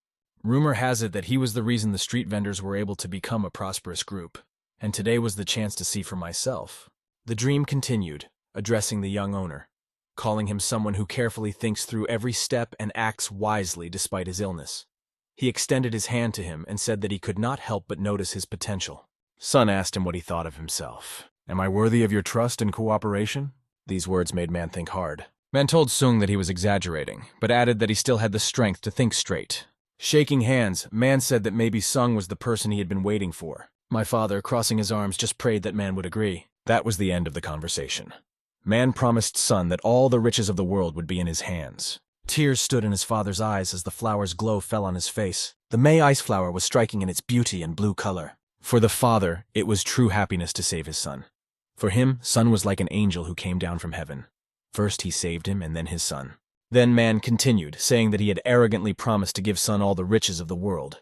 S1: Rumor has it that he was the reason the street vendors were able to become a prosperous group, and today was the chance to see for myself. The dream continued, addressing the young owner, calling him someone who carefully thinks through every step and acts wisely despite his illness. He extended his hand to him and said that he could not help but notice his potential. Sun asked him what he thought of himself. "Am I worthy of your trust and cooperation?" These words made Man think hard. Man told Sung that he was exaggerating, but added that he still had the strength to think straight. Shaking hands, Man said that maybe Sung was the person he had been waiting for. My father, crossing his arms, just prayed that Man would agree. That was the end of the conversation. Man promised Sun that all the riches of the world would be in his hands. Tears stood in his father's eyes as the flower's glow fell on his face. The May ice flower was striking in its beauty and blue color. For the father, it was true happiness to save his son. For him, Sun was like an angel who came down from heaven. First he saved him and then his son. Then Man continued, saying that he had arrogantly promised to give Sun all the riches of the world.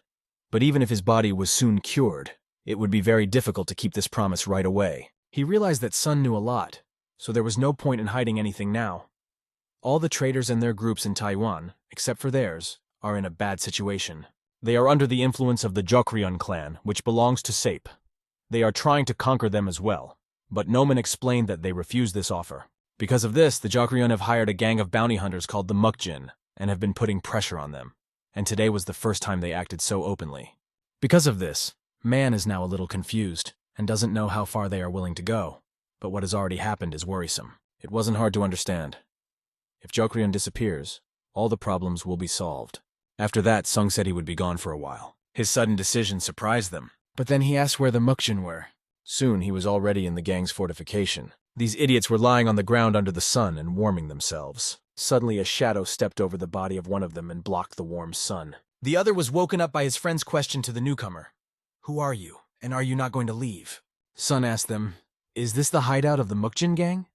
S1: But even if his body was soon cured, it would be very difficult to keep this promise right away. He realized that Sun knew a lot, so there was no point in hiding anything now. All the traitors and their groups in Taiwan, except for theirs, are in a bad situation. They are under the influence of the Jon clan, which belongs to Sape. They are trying to conquer them as well, but Noman explained that they refused this offer. Because of this, the Jon have hired a gang of bounty hunters called the Muk Jin, and have been putting pressure on them, and today was the first time they acted so openly. Because of this, Man is now a little confused, and doesn't know how far they are willing to go, but what has already happened is worrisome. It wasn't hard to understand. If Jon disappears, all the problems will be solved. After that, Sung said he would be gone for a while. His sudden decision surprised them, but then he asked where the Muk Jin were. Soon he was already in the gang's fortification. These idiots were lying on the ground under the sun and warming themselves. Suddenly a shadow stepped over the body of one of them and blocked the warm sun. The other was woken up by his friend's question to the newcomer. "Who are you, and are you not going to leave?" Sun asked them, "Is this the hideout of the Muk Jin gang?"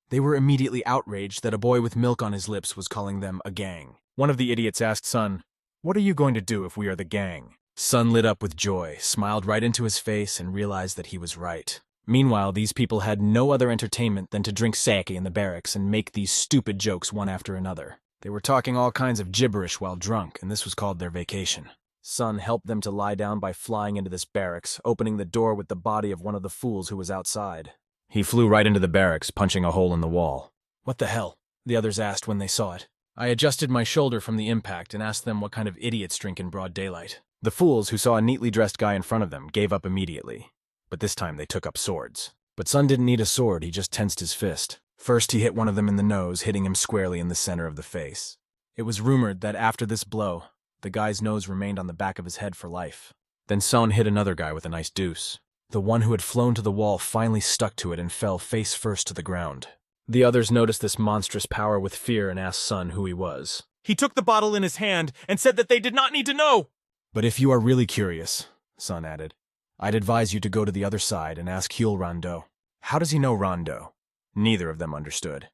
S1: They were immediately outraged that a boy with milk on his lips was calling them a gang. One of the idiots asked Sun, "What are you going to do if we are the gang?" Sun lit up with joy, smiled right into his face, and realized that he was right. Meanwhile, these people had no other entertainment than to drink sake in the barracks and make these stupid jokes one after another. They were talking all kinds of gibberish while drunk, and this was called their vacation. Sun helped them to lie down by flying into this barracks, opening the door with the body of one of the fools who was outside. He flew right into the barracks, punching a hole in the wall. "What the hell?" the others asked when they saw it. I adjusted my shoulder from the impact and asked them what kind of idiots drink in broad daylight. The fools, who saw a neatly dressed guy in front of them, gave up immediately. But this time they took up swords. But Sun didn't need a sword, he just tensed his fist. First he hit one of them in the nose, hitting him squarely in the center of the face. It was rumored that after this blow, the guy's nose remained on the back of his head for life. Then Sun hit another guy with a nice deuce. The one who had flown to the wall finally stuck to it and fell face first to the ground. The others noticed this monstrous power with fear and asked Sun who he was.
S2: He took the bottle in his hand and said that they did not need to know.
S1: "But if you are really curious," Sun added, "I'd advise you to go to the other side and ask Hyul Rando." How does he know Rando? Neither of them understood.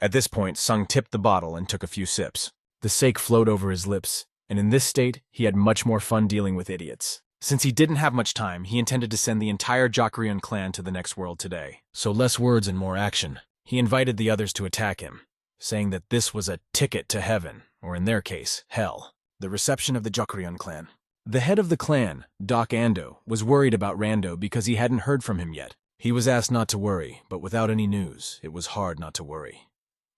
S1: At this point, Sung tipped the bottle and took a few sips. The sake flowed over his lips, and in this state, he had much more fun dealing with idiots. Since he didn't have much time, he intended to send the entire Jon clan to the next world today. So less words and more action. He invited the others to attack him, saying that this was a ticket to heaven, or in their case, hell. The reception of the Jon clan. The head of the clan, Doc Ando, was worried about Rando because he hadn't heard from him yet. He was asked not to worry, but without any news, it was hard not to worry.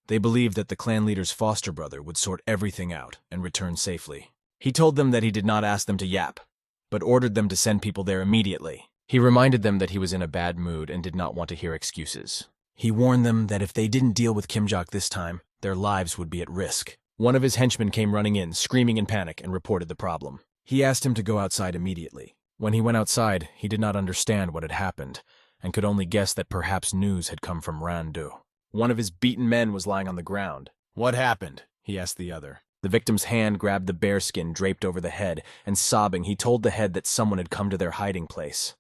S1: They believed that the clan leader's foster brother would sort everything out and return safely. He told them that he did not ask them to yap, but ordered them to send people there immediately. He reminded them that he was in a bad mood and did not want to hear excuses. He warned them that if they didn't deal with Kimjok this time, their lives would be at risk. One of his henchmen came running in, screaming in panic, and reported the problem. He asked him to go outside immediately. When he went outside, he did not understand what had happened, and could only guess that perhaps news had come from Randu. One of his beaten men was lying on the ground. "What happened?" he asked the other. The victim's hand grabbed the bearskin draped over the head, and sobbing, he told the head that someone had come to their hiding place.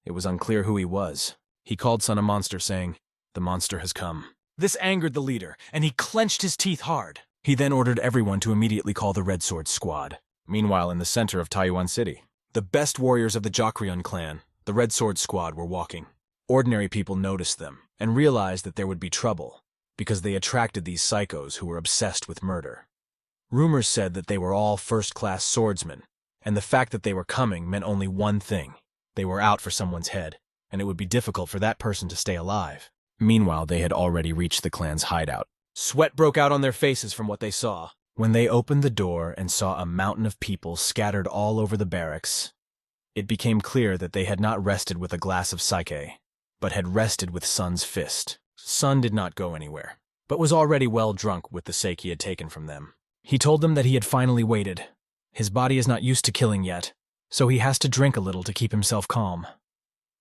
S1: It was unclear who he was. He called Sun a monster, saying, "The monster has come." This angered the leader, and he clenched his teeth hard. He then ordered everyone to immediately call the Red Sword Squad. Meanwhile, in the center of Taiyuan City, the best warriors of the Jon clan, the Red Sword Squad, were walking. Ordinary people noticed them, and realized that there would be trouble, because they attracted these psychos who were obsessed with murder. Rumors said that they were all first-class swordsmen, and the fact that they were coming meant only one thing. They were out for someone's head, and it would be difficult for that person to stay alive. Meanwhile, they had already reached the clan's hideout. Sweat broke out on their faces from what they saw. When they opened the door and saw a mountain of people scattered all over the barracks, it became clear that they had not rested with a glass of sake, but had rested with Sun's fist. Sun did not go anywhere. but was already well drunk with the sake he had taken from them. He told them that he had finally waited. His body is not used to killing yet, so he has to drink a little to keep himself calm.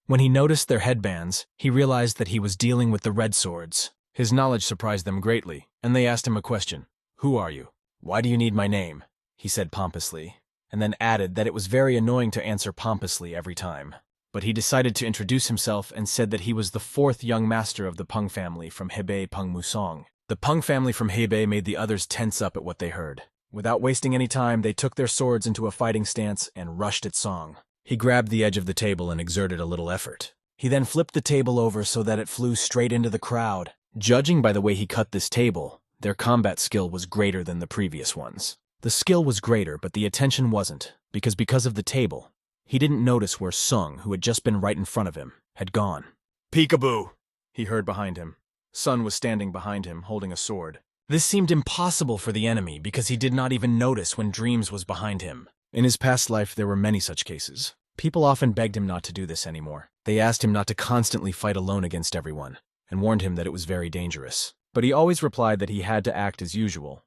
S1: When he noticed their headbands, he realized that he was dealing with the Red Swords. His knowledge surprised them greatly, and they asked him a question. "Who are you? Why do you need my name?" He said pompously, and then added that it was very annoying to answer pompously every time. But he decided to introduce himself and said that he was the fourth young master of the Pung family from Hebei Pung Musong. The Pung family from Hebei made the others tense up at what they heard. Without wasting any time, they took their swords into a fighting stance and rushed at Song. He grabbed the edge of the table and exerted a little effort. He then flipped the table over so that it flew straight into the crowd. Judging by the way he cut this table, their combat skill was greater than the previous ones. The skill was greater, but the attention wasn't, because of the table. He didn't notice where Sung, who had just been right in front of him, had gone. "Peekaboo!" he heard behind him. Sun was standing behind him, holding a sword. This seemed impossible for the enemy because he did not even notice when Dreams was behind him. In his past life, there were many such cases. People often begged him not to do this anymore. They asked him not to constantly fight alone against everyone, and warned him that it was very dangerous. But he always replied that he had to act as usual,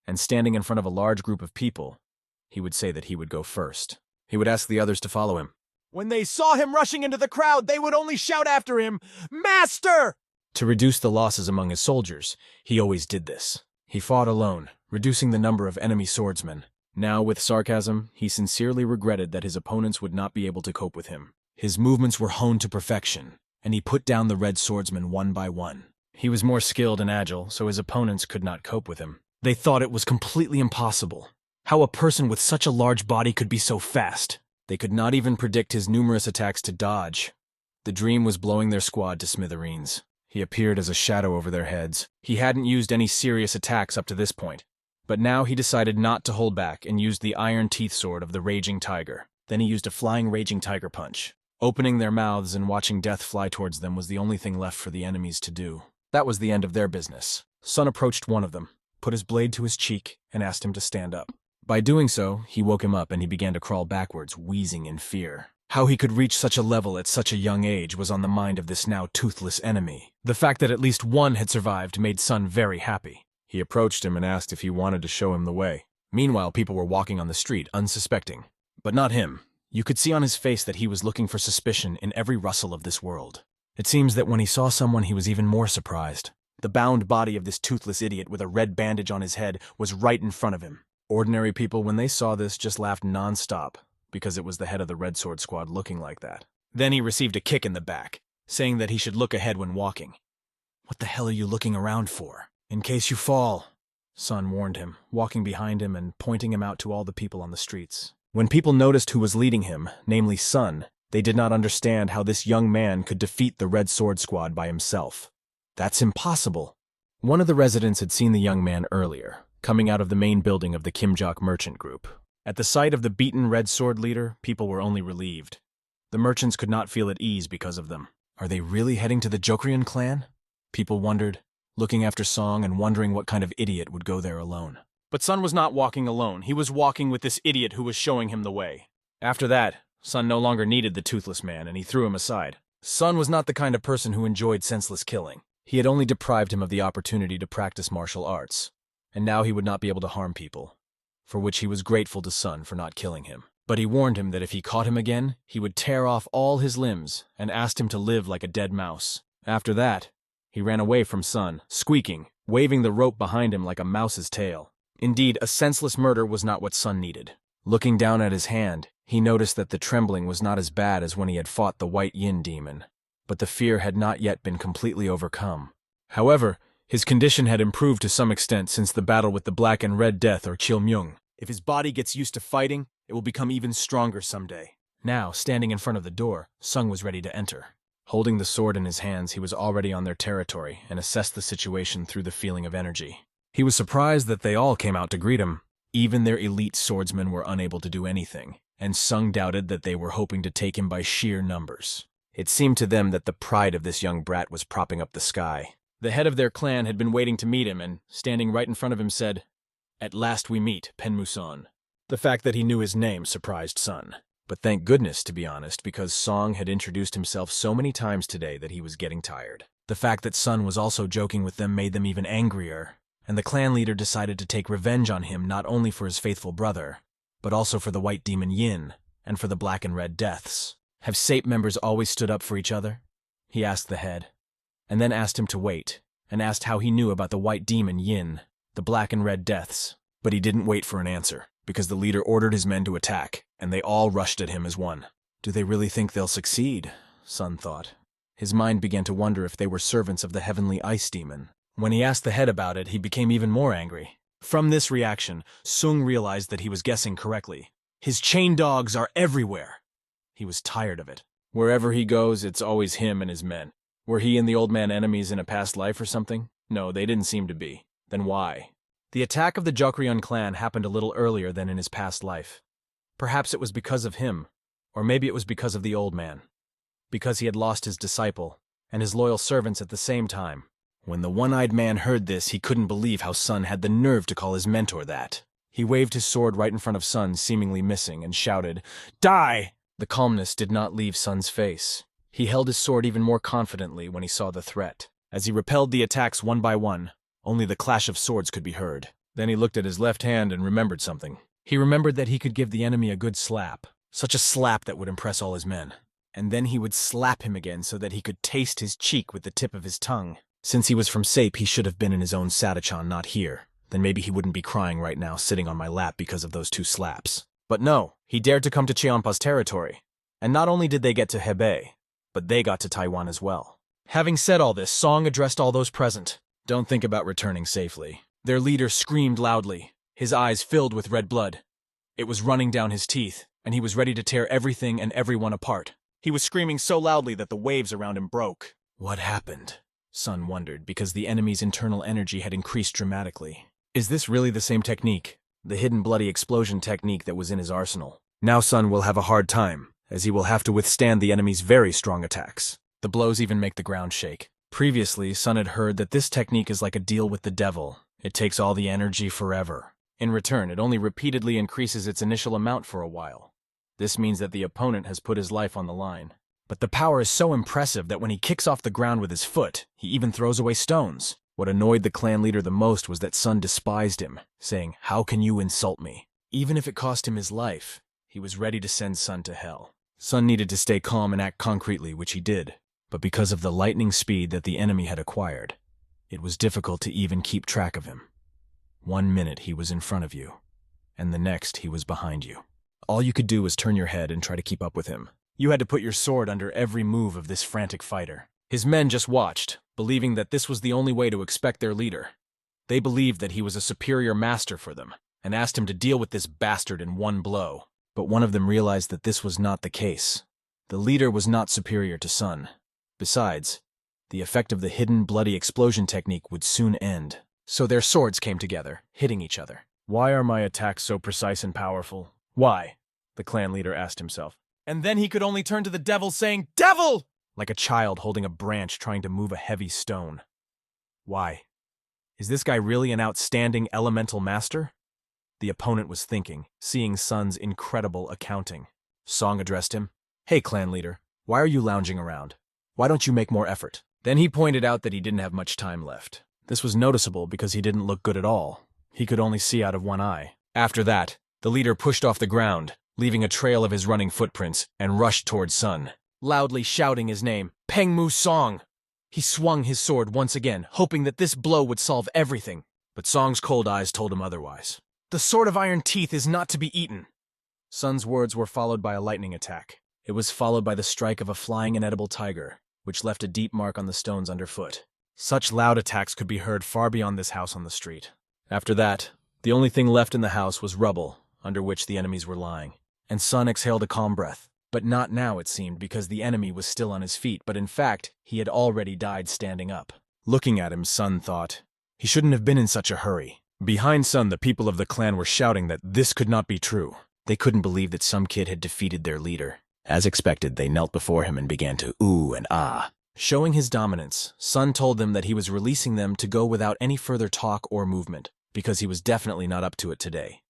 S1: and standing in front of a large group of people, he would say that he would go first. He would ask the others to follow him.
S2: When they saw him rushing into the crowd, they would only shout after him, "Master!"
S1: To reduce the losses among his soldiers, he always did this. He fought alone, reducing the number of enemy swordsmen. Now, with sarcasm, he sincerely regretted that his opponents would not be able to cope with him. His movements were honed to perfection, and he put down the Red Swordsmen one by one. He was more skilled and agile, so his opponents could not cope with him. They thought it was completely impossible. How a person with such a large body could be so fast. They could not even predict his numerous attacks to dodge. The Dream was blowing their squad to smithereens. He appeared as a shadow over their heads. He hadn't used any serious attacks up to this point, but now he decided not to hold back and used the Iron Teeth Sword of the Raging Tiger. Then he used a flying Raging Tiger punch. Opening their mouths and watching death fly towards them was the only thing left for the enemies to do. That was the end of their business. Sun approached one of them, put his blade to his cheek, and asked him to stand up. By doing so, he woke him up and he began to crawl backwards, wheezing in fear. How he could reach such a level at such a young age was on the mind of this now toothless enemy. The fact that at least one had survived made Sun very happy. He approached him and asked if he wanted to show him the way. Meanwhile, people were walking on the street, unsuspecting. But not him. You could see on his face that he was looking for suspicion in every rustle of this world. It seems that when he saw someone, he was even more surprised. The bound body of this toothless idiot with a red bandage on his head was right in front of him. Ordinary people, when they saw this, just laughed non-stop, because it was the head of the Red Sword Squad looking like that. Then he received a kick in the back, saying that he should look ahead when walking. "What the hell are you looking around for? In case you fall," Sun warned him, walking behind him and pointing him out to all the people on the streets. When people noticed who was leading him, namely Sun, they did not understand how this young man could defeat the Red Sword Squad by himself. That's impossible. One of the residents had seen the young man earlier, coming out of the main building of the Kimjok merchant group. At the sight of the beaten Red Sword leader, people were only relieved. The merchants could not feel at ease because of them. Are they really heading to the Jokryan clan? People wondered, looking after Song and wondering what kind of idiot would go there alone. But Sun was not walking alone. He was walking with this idiot who was showing him the way. After that, Sun no longer needed the toothless man, and he threw him aside. Sun was not the kind of person who enjoyed senseless killing. He had only deprived him of the opportunity to practice martial arts, and now he would not be able to harm people, for which he was grateful to Sun for not killing him. But he warned him that if he caught him again, he would tear off all his limbs and asked him to live like a dead mouse. After that, he ran away from Sun, squeaking, waving the rope behind him like a mouse's tail. Indeed, a senseless murder was not what Sun needed. Looking down at his hand, he noticed that the trembling was not as bad as when he had fought the White Yin demon, but the fear had not yet been completely overcome. However, his condition had improved to some extent since the battle with the Black and Red Death or Chilmyung. If his body gets used to fighting, it will become even stronger someday. Now, standing in front of the door, Sung was ready to enter. Holding the sword in his hands, he was already on their territory and assessed the situation through the feeling of energy. He was surprised that they all came out to greet him. Even their elite swordsmen were unable to do anything, and Sung doubted that they were hoping to take him by sheer numbers. It seemed to them that the pride of this young brat was propping up the sky. The head of their clan had been waiting to meet him and, standing right in front of him, said, "At last we meet, Penmuson." The fact that he knew his name surprised Sun. But thank goodness, to be honest, because Song had introduced himself so many times today that he was getting tired. The fact that Sun was also joking with them made them even angrier, and the clan leader decided to take revenge on him not only for his faithful brother, but also for the white demon Yin and for the black and red deaths. Have SAPE members always stood up for each other? He asked the head, and then asked him to wait, and asked how he knew about the white demon Yin, the black and red deaths. But he didn't wait for an answer, because the leader ordered his men to attack, and they all rushed at him as one. Do they really think they'll succeed? Sun thought. His mind began to wonder if they were servants of the heavenly ice demon. When he asked the head about it, he became even more angry. From this reaction, Sung realized that he was guessing correctly. His chain dogs are everywhere. He was tired of it. Wherever he goes, it's always him and his men. Were he and the old man enemies in a past life or something? No, they didn't seem to be. Then why? The attack of the Jon clan happened a little earlier than in his past life. Perhaps it was because of him, or maybe it was because of the old man. Because he had lost his disciple, and his loyal servants at the same time. When the one-eyed man heard this, he couldn't believe how Sun had the nerve to call his mentor that. He waved his sword right in front of Sun, seemingly missing, and shouted, "Die!" The calmness did not leave Sun's face. He held his sword even more confidently when he saw the threat. As he repelled the attacks one by one, only the clash of swords could be heard. Then he looked at his left hand and remembered something. He remembered that he could give the enemy a good slap, such a slap that would impress all his men. And then he would slap him again so that he could taste his cheek with the tip of his tongue. Since he was from SAPE, he should have been in his own Satachan, not here. Then maybe he wouldn't be crying right now, sitting on my lap because of those 2 slaps. But no, he dared to come to Cheonpa's territory. And not only did they get to Hebei, but they got to Taiwan as well. Having said all this, Song addressed all those present. Don't think about returning safely. Their leader screamed loudly, his eyes filled with red blood. It was running down his teeth, and he was ready to tear everything and everyone apart. He was screaming so loudly that the waves around him broke. What happened? Sun wondered, because the enemy's internal energy had increased dramatically. Is this really the same technique? The hidden bloody explosion technique that was in his arsenal? Now Sun will have a hard time, as he will have to withstand the enemy's very strong attacks. The blows even make the ground shake. Previously, Sun had heard that this technique is like a deal with the devil. It takes all the energy forever. In return, it only repeatedly increases its initial amount for a while. This means that the opponent has put his life on the line. But the power is so impressive that when he kicks off the ground with his foot, he even throws away stones. What annoyed the clan leader the most was that Sun despised him, saying, "How can you insult me?" Even if it cost him his life, he was ready to send Sun to hell. Sun needed to stay calm and act concretely, which he did. But because of the lightning speed that the enemy had acquired, it was difficult to even keep track of him. 1 minute he was in front of you, and the next he was behind you. All you could do was turn your head and try to keep up with him. You had to put your sword under every move of this frantic fighter. His men just watched, believing that this was the only way to expect their leader. They believed that he was a superior master for them, and asked him to deal with this bastard in one blow. But one of them realized that this was not the case. The leader was not superior to Sun. Besides, the effect of the hidden bloody explosion technique would soon end. So their swords came together, hitting each other. Why are my attacks so precise and powerful? Why? The clan leader asked himself. And then he could only turn to the devil saying, "Devil!" Like a child holding a branch trying to move a heavy stone. Why? Is this guy really an outstanding elemental master? The opponent was thinking, seeing Sun's incredible accounting. Song addressed him. "Hey, clan leader, why are you lounging around? Why don't you make more effort?" Then he pointed out that he didn't have much time left. This was noticeable because he didn't look good at all. He could only see out of one eye. After that, the leader pushed off the ground, leaving a trail of his running footprints, and rushed towards Sun, loudly shouting his name, "Pengmu Song!" He swung his sword once again, hoping that this blow would solve everything. But Song's cold eyes told him otherwise. "The sword of iron teeth is not to be eaten." Sun's words were followed by a lightning attack. It was followed by the strike of a flying inedible tiger, which left a deep mark on the stones underfoot. Such loud attacks could be heard far beyond this house on the street. After that, the only thing left in the house was rubble, under which the enemies were lying. And Sun exhaled a calm breath. But not now, it seemed, because the enemy was still on his feet, but in fact, he had already died standing up. Looking at him, Sun thought, he shouldn't have been in such a hurry. Behind Sun, the people of the clan were shouting that this could not be true. They couldn't believe that some kid had defeated their leader. As expected, they knelt before him and began to ooh and ah. Showing his dominance, Sun told them that he was releasing them to go without any further talk or movement, because he was definitely not up to it today.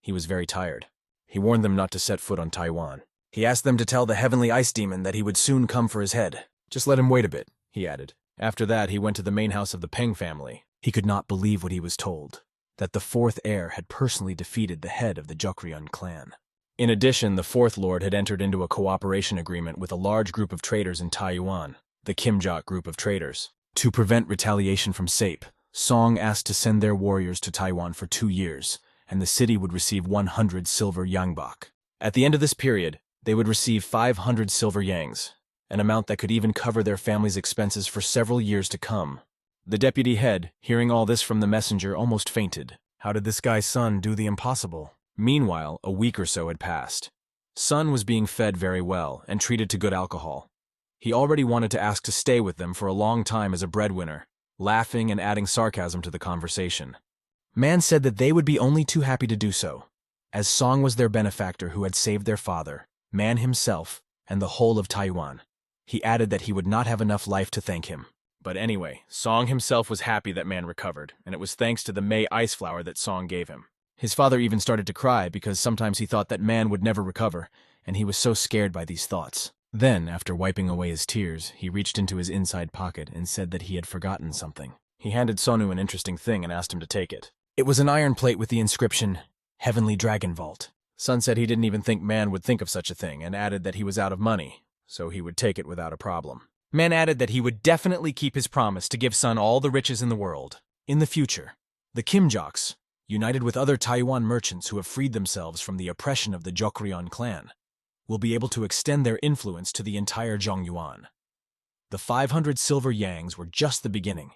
S1: He was very tired. He warned them not to set foot on Taiwan. He asked them to tell the heavenly ice demon that he would soon come for his head. Just let him wait a bit, he added, After that, he went to the main house of the Peng family. He could not believe what he was told, that the fourth heir had personally defeated the head of the Jon clan. In addition, the fourth lord had entered into a cooperation agreement with a large group of traders in Taiwan, the Kimjok group of traders. To prevent retaliation from Sape, Song asked to send their warriors to Taiwan for 2 years, and the city would receive 100 silver yangbok. At the end of this period, they would receive 500 silver yangs, an amount that could even cover their family's expenses for several years to come. The deputy head, hearing all this from the messenger, almost fainted. How did this guy's son do the impossible? Meanwhile, a week or so had passed. Sun was being fed very well and treated to good alcohol. He already wanted to ask to stay with them for a long time as a breadwinner, laughing and adding sarcasm to the conversation. Man said that they would be only too happy to do so, as Song was their benefactor who had saved their father, Man himself, and the whole of Taiwan. He added that he would not have enough life to thank him. But anyway, Song himself was happy that Man recovered, and it was thanks to the May ice flower that Song gave him. His father even started to cry because sometimes he thought that Man would never recover, and he was so scared by these thoughts. Then, after wiping away his tears, he reached into his inside pocket and said that he had forgotten something. He handed Sonu an interesting thing and asked him to take it. It was an iron plate with the inscription, Heavenly Dragon Vault. Sun said he didn't even think Man would think of such a thing and added that he was out of money, so he would take it without a problem. Man added that he would definitely keep his promise to give Sun all the riches in the world. In the future, the Kimjoks, united with other Taiwan merchants who have freed themselves from the oppression of the Jon clan, will be able to extend their influence to the entire Zhongyuan. The 500 silver yangs were just the beginning,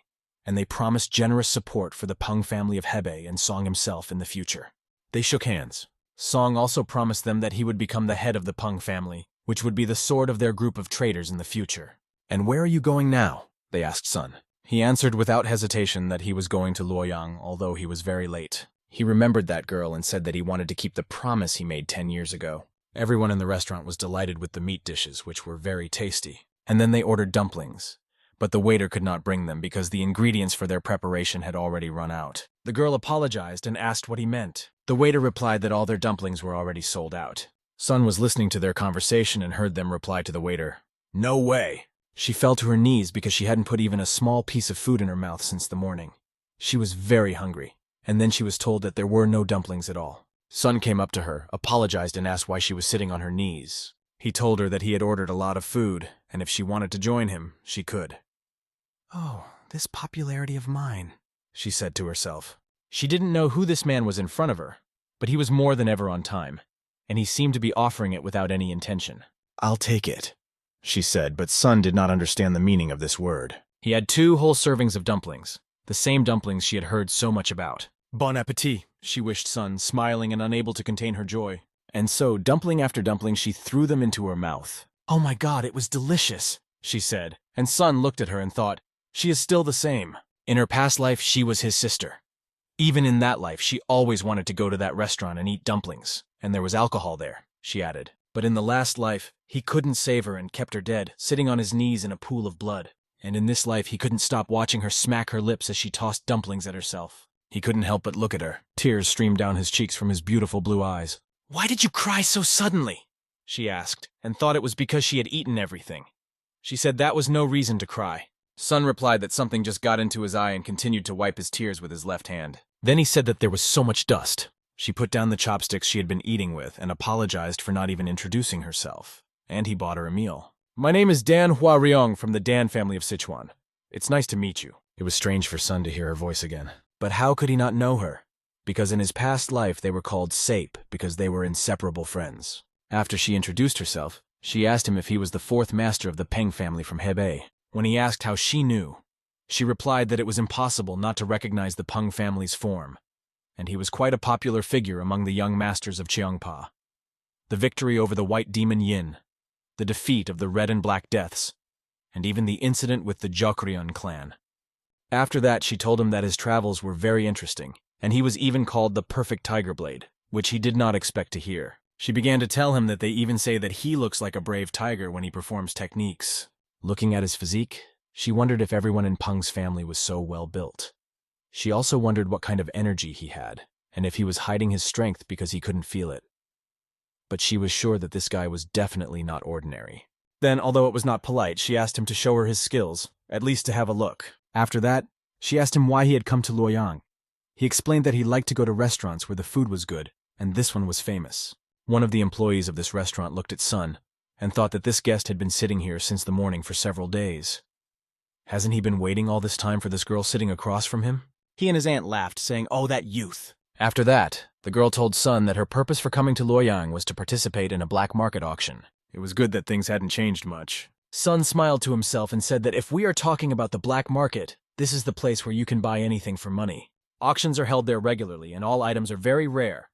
S1: and they promised generous support for the Pung family of Hebei and Song himself in the future. They shook hands. Song also promised them that he would become the head of the Pung family, which would be the sword of their group of traders in the future. "And where are you going now?" they asked Sun. He answered without hesitation that he was going to Luoyang, although he was very late. He remembered that girl and said that he wanted to keep the promise he made 10 years ago. Everyone in the restaurant was delighted with the meat dishes, which were very tasty. And then they ordered dumplings. But the waiter could not bring them because the ingredients for their preparation had already run out. The girl apologized and asked what he meant. The waiter replied that all their dumplings were already sold out. Sun was listening to their conversation and heard them reply to the waiter, "No way." She fell to her knees because she hadn't put even a small piece of food in her mouth since the morning. She was very hungry, and then she was told that there were no dumplings at all. Sun came up to her, apologized and asked why she was sitting on her knees. He told her that he had ordered a lot of food, and if she wanted to join him, she could. "Oh, this popularity of mine," she said to herself. She didn't know who this man was in front of her, but he was more than ever on time, and he seemed to be offering it without any intention. "I'll take it," she said, but Sun did not understand the meaning of this word. He had 2 whole servings of dumplings, the same dumplings she had heard so much about. "Bon appétit," she wished Sun, smiling and unable to contain her joy. And so, dumpling after dumpling, she threw them into her mouth. "Oh my God, it was delicious," she said, and Sun looked at her and thought, she is still the same. In her past life, she was his sister. Even in that life, she always wanted to go to that restaurant and eat dumplings, and there was alcohol there, she added. But in the last life, he couldn't save her and kept her dead, sitting on his knees in a pool of blood. And in this life, he couldn't stop watching her smack her lips as she tossed dumplings at herself. He couldn't help but look at her. Tears streamed down his cheeks from his beautiful blue eyes. "Why did you cry so suddenly?" she asked, and thought it was because she had eaten everything. She said that was no reason to cry. Sun replied that something just got into his eye and continued to wipe his tears with his left hand. Then he said that there was so much dust. She put down the chopsticks she had been eating with and apologized for not even introducing herself. And he bought her a meal. "My name is Dan Hua Ryong from the Dan family of Sichuan. It's nice to meet you." It was strange for Sun to hear her voice again. But how could he not know her? Because in his past life they were called Sape because they were inseparable friends. After she introduced herself, she asked him if he was the 4th master of the Peng family from Hebei. When he asked how she knew, she replied that it was impossible not to recognize the Pung family's form, and he was quite a popular figure among the young masters of Cheongpa. The victory over the white demon Yin, the defeat of the red and black deaths, and even the incident with the Jon clan. After that, she told him that his travels were very interesting, and he was even called the perfect tiger blade, which he did not expect to hear. She began to tell him that they even say that he looks like a brave tiger when he performs techniques. Looking at his physique, she wondered if everyone in Pung's family was so well built. She also wondered what kind of energy he had, and if he was hiding his strength because he couldn't feel it. But she was sure that this guy was definitely not ordinary. Then, although it was not polite, she asked him to show her his skills, at least to have a look. After that, she asked him why he had come to Luoyang. He explained that he liked to go to restaurants where the food was good, and this one was famous. One of the employees of this restaurant looked at Sun and thought that this guest had been sitting here since the morning for several days. Hasn't he been waiting all this time for this girl sitting across from him? He and his aunt laughed, saying, "Oh, that youth." After that, the girl told Sun that her purpose for coming to Luoyang was to participate in a black market auction. It was good that things hadn't changed much. Sun smiled to himself and said that if we are talking about the black market, this is the place where you can buy anything for money. Auctions are held there regularly, and all items are very rare.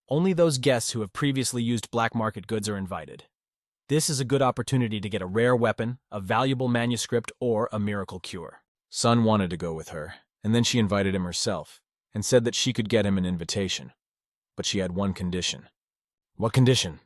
S1: Only those guests who have previously used black market goods are invited. This is a good opportunity to get a rare weapon, a valuable manuscript, or a miracle cure. Sun wanted to go with her, and then she invited him herself, and said that she could get him an invitation. But she had one condition. What condition?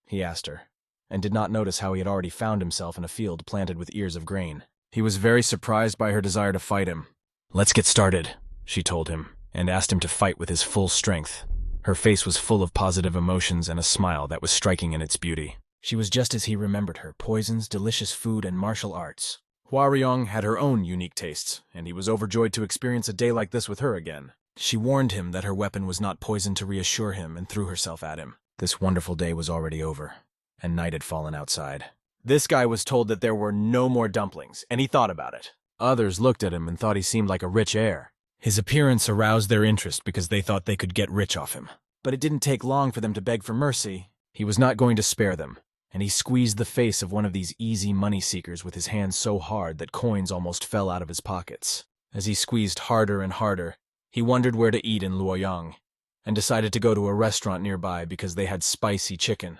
S1: He asked her, and did not notice how he had already found himself in a field planted with ears of grain. He was very surprised by her desire to fight him. "Let's get started," she told him, and asked him to fight with his full strength. Her face was full of positive emotions and a smile that was striking in its beauty. She was just as he remembered her: poisons, delicious food, and martial arts. Yong had her own unique tastes, and he was overjoyed to experience a day like this with her again. She warned him that her weapon was not poison to reassure him and threw herself at him. This wonderful day was already over, and night had fallen outside. This guy was told that there were no more dumplings, and he thought about it. Others looked at him and thought he seemed like a rich heir. His appearance aroused their interest because they thought they could get rich off him. But it didn't take long for them to beg for mercy. He was not going to spare them, and he squeezed the face of one of these easy money seekers with his hands so hard that coins almost fell out of his pockets. As he squeezed harder and harder, he wondered where to eat in Luoyang, and decided to go to a restaurant nearby because they had spicy chicken.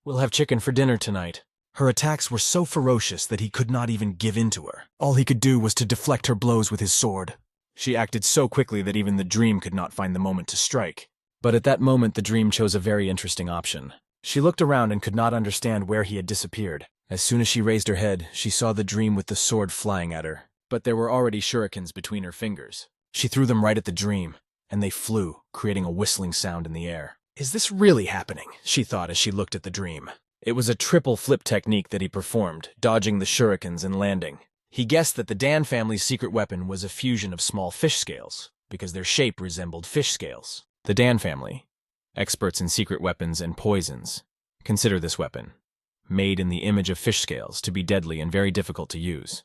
S1: "We'll have chicken for dinner tonight." Her attacks were so ferocious that he could not even give in to her. All he could do was to deflect her blows with his sword. She acted so quickly that even the dream could not find the moment to strike. But at that moment the dream chose a very interesting option. She looked around and could not understand where he had disappeared. As soon as she raised her head, she saw the dream with the sword flying at her, but there were already shurikens between her fingers. She threw them right at the dream, and they flew, creating a whistling sound in the air. "Is this really happening?" she thought as she looked at the dream. It was a triple flip technique that he performed, dodging the shurikens and landing. He guessed that the Dan family's secret weapon was a fusion of small fish scales, because their shape resembled fish scales. The Dan family, experts in secret weapons and poisons, consider this weapon, made in the image of fish scales, to be deadly and very difficult to use.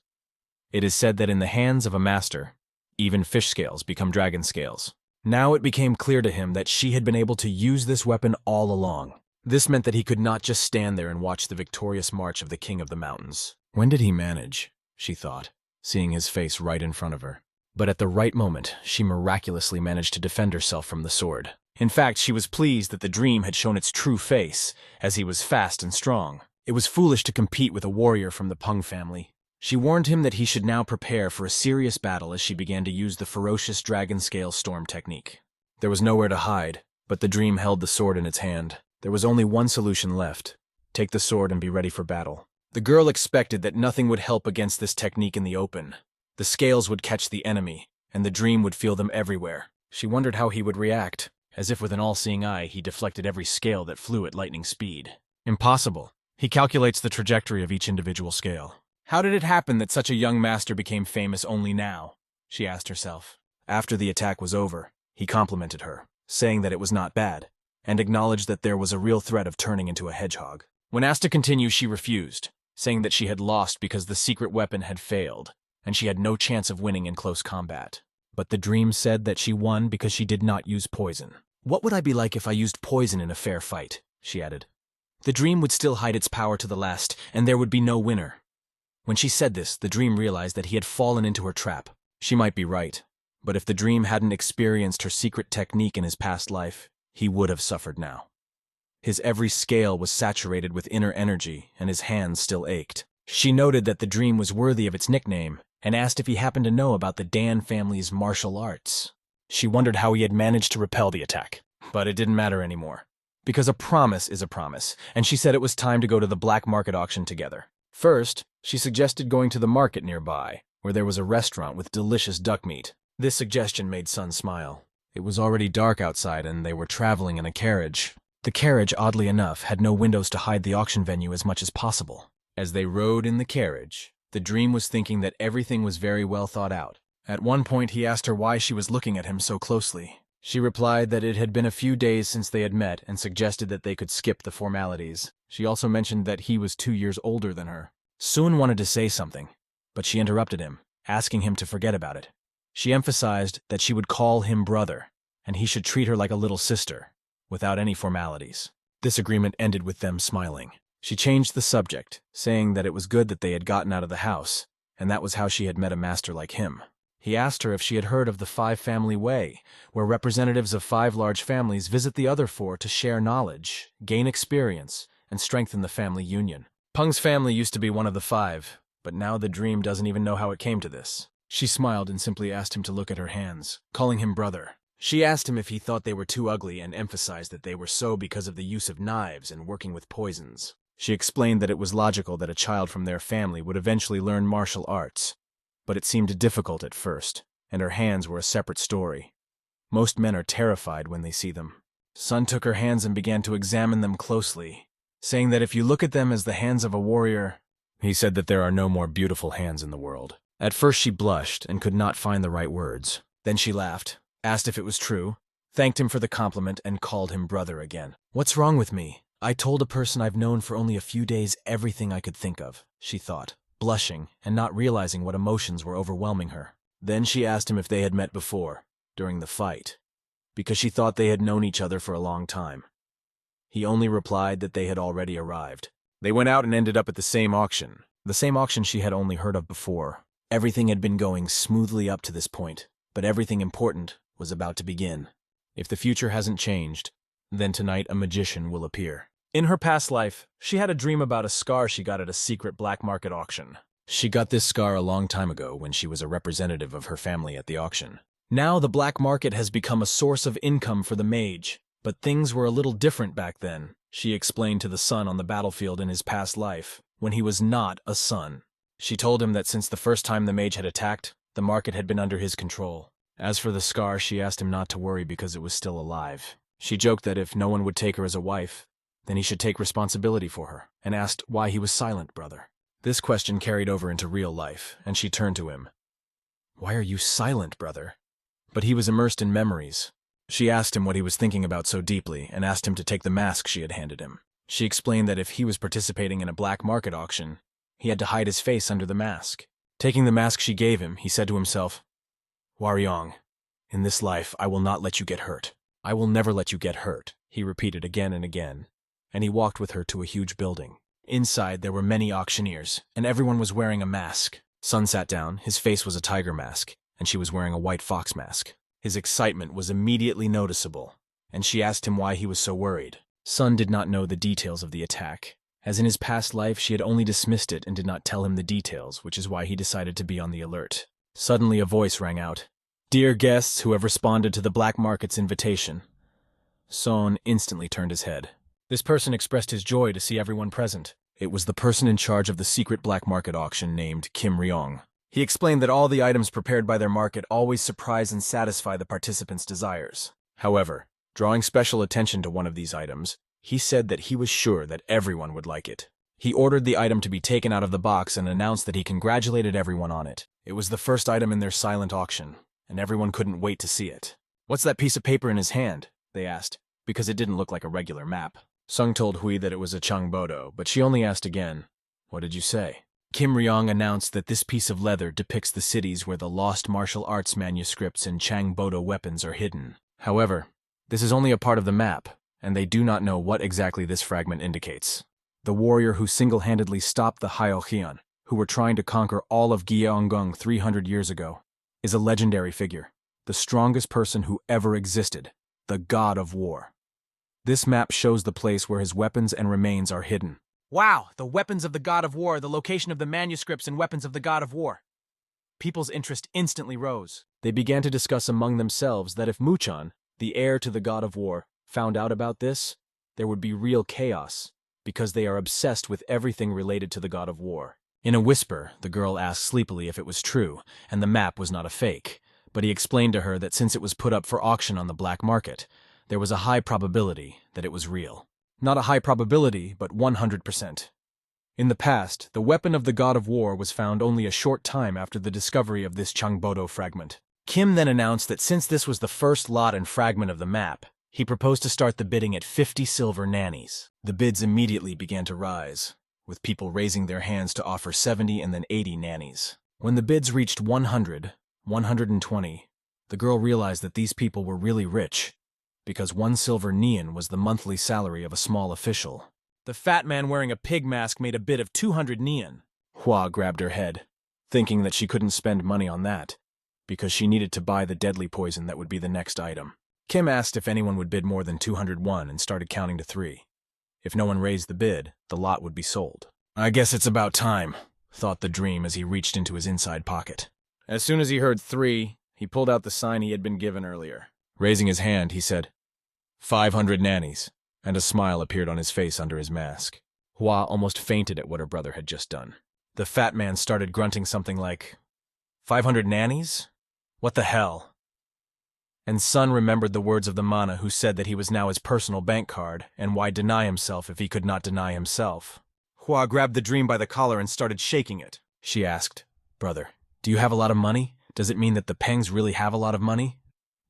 S1: It is said that in the hands of a master, even fish scales become dragon scales. Now it became clear to him that she had been able to use this weapon all along. This meant that he could not just stand there and watch the victorious march of the King of the Mountains. When did he manage? She thought, seeing his face right in front of her. But at the right moment, she miraculously managed to defend herself from the sword. In fact, she was pleased that the dream had shown its true face, as he was fast and strong. It was foolish to compete with a warrior from the Pung family. She warned him that he should now prepare for a serious battle as she began to use the ferocious dragon scale storm technique. There was nowhere to hide, but the dream held the sword in its hand. There was only one solution left: take the sword and be ready for battle. The girl expected that nothing would help against this technique in the open. The scales would catch the enemy, and the dream would feel them everywhere. She wondered how he would react. As if with an all-seeing eye, he deflected every scale that flew at lightning speed. Impossible. He calculates the trajectory of each individual scale. How did it happen that such a young master became famous only now? She asked herself. After the attack was over, he complimented her, saying that it was not bad, and acknowledged that there was a real threat of turning into a hedgehog. When asked to continue, she refused, saying that she had lost because the secret weapon had failed, and she had no chance of winning in close combat. But the dream said that she won because she did not use poison. "What would I be like if I used poison in a fair fight?" she added. The dream would still hide its power to the last, and there would be no winner. When she said this, the dream realized that he had fallen into her trap. She might be right, but if the dream hadn't experienced her secret technique in his past life, he would have suffered now. His every scale was saturated with inner energy, and his hands still ached. She noted that the dream was worthy of its nickname, and asked if he happened to know about the Dan family's martial arts. She wondered how he had managed to repel the attack, but it didn't matter anymore, because a promise is a promise, and she said it was time to go to the black market auction together. First, she suggested going to the market nearby, where there was a restaurant with delicious duck meat. This suggestion made Sun smile. It was already dark outside, and they were traveling in a carriage. The carriage, oddly enough, had no windows to hide the auction venue as much as possible. As they rode in the carriage, The dream was thinking that everything was very well thought out. At one point, he asked her why she was looking at him so closely. She replied that it had been a few days since they had met and suggested that they could skip the formalities. She also mentioned that he was 2 years older than her. Soon wanted to say something, but she interrupted him, asking him to forget about it. She emphasized that she would call him brother, and he should treat her like a little sister, without any formalities. This agreement ended with them smiling. She changed the subject, saying that it was good that they had gotten out of the house, and that was how she had met a master like him. He asked her if she had heard of the 5-family way, where representatives of 5 large families visit the other 4 to share knowledge, gain experience, and strengthen the family union. Pung's family used to be one of the 5, but now the dream doesn't even know how it came to this. She smiled and simply asked him to look at her hands, calling him brother. She asked him if he thought they were too ugly and emphasized that they were so because of the use of knives and working with poisons. She explained that it was logical that a child from their family would eventually learn martial arts, but it seemed difficult at first, and her hands were a separate story. Most men are terrified when they see them. Sun took her hands and began to examine them closely, saying that if you look at them as the hands of a warrior, he said that there are no more beautiful hands in the world. At first she blushed and could not find the right words. Then she laughed, asked if it was true, thanked him for the compliment, and called him brother again. "What's wrong with me? I told a person I've known for only a few days everything I could think of," she thought, blushing and not realizing what emotions were overwhelming her. Then she asked him if they had met before, during the fight, because she thought they had known each other for a long time. He only replied that they had already arrived. They went out and ended up at the same auction she had only heard of before. Everything had been going smoothly up to this point, but everything important was about to begin. If the future hasn't changed, then tonight a magician will appear. In her past life, she had a dream about a scar she got at a secret black market auction. She got this scar a long time ago when she was a representative of her family at the auction. Now the black market has become a source of income for the mage, but things were a little different back then, she explained to the son on the battlefield in his past life, when he was not a son. She told him that since the first time the mage had attacked, the market had been under his control. As for the scar, she asked him not to worry because it was still alive. She joked that if no one would take her as a wife, then he should take responsibility for her, and asked why he was silent, brother. This question carried over into real life, and she turned to him. "Why are you silent, brother?" But he was immersed in memories. She asked him what he was thinking about so deeply, and asked him to take the mask she had handed him. She explained that if he was participating in a black market auction, he had to hide his face under the mask. Taking the mask she gave him, he said to himself, "Yong, in this life I will not let you get hurt. I will never let you get hurt," he repeated again and again, and he walked with her to a huge building. Inside there were many auctioneers, and everyone was wearing a mask. Sun sat down, his face was a tiger mask, and she was wearing a white fox mask. His excitement was immediately noticeable, and she asked him why he was so worried. Sun did not know the details of the attack, as in his past life she had only dismissed it and did not tell him the details, which is why he decided to be on the alert. Suddenly a voice rang out. "Dear guests who have responded to the black market's invitation." Son instantly turned his head. This person expressed his joy to see everyone present. It was the person in charge of the secret black market auction named Kim Ryong. He explained that all the items prepared by their market always surprise and satisfy the participants' desires. However, drawing special attention to one of these items, he said that he was sure that everyone would like it. He ordered the item to be taken out of the box and announced that he congratulated everyone on it. It was the first item in their silent auction, and everyone couldn't wait to see it. "What's that piece of paper in his hand?" they asked, because it didn't look like a regular map. Sung told Hui that it was a Changbodo, but she only asked again, "What did you say?" Kim Ryong announced that this piece of leather depicts the cities where the lost martial arts manuscripts and Changbodo weapons are hidden. However, this is only a part of the map, and they do not know what exactly this fragment indicates. The warrior who single-handedly stopped the Haoxian, who were trying to conquer all of Gyeongung 300 years ago, is a legendary figure, the strongest person who ever existed, the God of War. This map shows the place where his weapons and remains are hidden. "Wow, the weapons of the God of War, the location of the manuscripts and weapons of the God of War." People's interest instantly rose. They began to discuss among themselves that if Muchan, the heir to the God of War, found out about this, there would be real chaos, because they are obsessed with everything related to the God of War. In a whisper, the girl asked sleepily if it was true, and the map was not a fake, but he explained to her that since it was put up for auction on the black market, there was a high probability that it was real. Not a high probability, but 100%. In the past, the weapon of the god of war was found only a short time after the discovery of this Changbodo fragment. Kim then announced that since this was the first lot and fragment of the map, he proposed to start the bidding at 50 silver nannies. The bids immediately began to rise, with people raising their hands to offer 70 and then 80 nannies. When the bids reached 100, 120, the girl realized that these people were really rich, because 1 silver nian was the monthly salary of a small official.
S2: The fat man wearing a pig mask made a bid of 200 nian.
S1: Hua grabbed her head, thinking that she couldn't spend money on that, because she needed to buy the deadly poison that would be the next item. Kim asked if anyone would bid more than 201 and started counting to 3. If no one raised the bid, the lot would be sold. I guess it's about time, thought the dream as he reached into his inside pocket. As soon as he heard 3, he pulled out the sign he had been given earlier. Raising his hand, he said, 500 nannies, and a smile appeared on his face under his mask. Hua almost fainted at what her brother had just done. The fat man started grunting something like, 500 nannies? What the hell? And Sun remembered the words of the mana who said that he was now his personal bank card, and why deny himself if he could not deny himself. Hua grabbed the dream by the collar and started shaking it. She asked, Brother, do you have a lot of money? Does it mean that the Pengs really have a lot of money?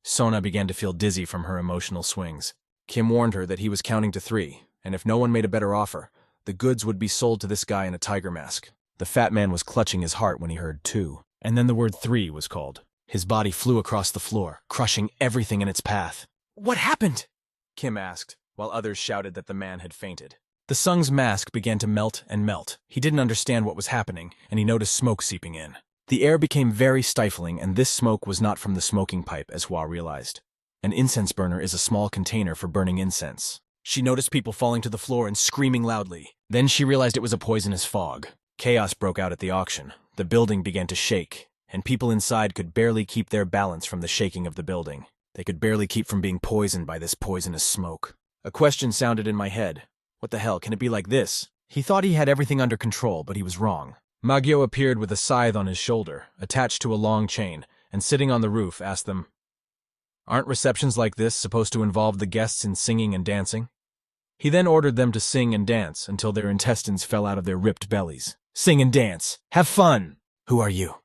S1: Sona began to feel dizzy from her emotional swings. Kim warned her that he was counting to 3, and if no one made a better offer, the goods would be sold to this guy in a tiger mask. The fat man was clutching his heart when he heard 2, and then the word 3 was called. His body flew across the floor, crushing everything in its path. What happened? Kim asked, while others shouted that the man had fainted. The Sung's mask began to melt and melt. He didn't understand what was happening, and he noticed smoke seeping in. The air became very stifling, and this smoke was not from the smoking pipe, as Hua realized. An incense burner is a small container for burning incense. She noticed people falling to the floor and screaming loudly. Then she realized it was a poisonous fog. Chaos broke out at the auction. The building began to shake, and people inside could barely keep their balance from the shaking of the building. They could barely keep from being poisoned by this poisonous smoke. A question sounded in my head. What the hell, can it be like this? He thought he had everything under control, but he was wrong. Mago appeared with a scythe on his shoulder, attached to a long chain, and sitting on the roof asked them, Aren't receptions like this supposed to involve the guests in singing and dancing? He then ordered them to sing and dance until their intestines fell out of their ripped bellies. Sing and dance! Have fun! Who are you?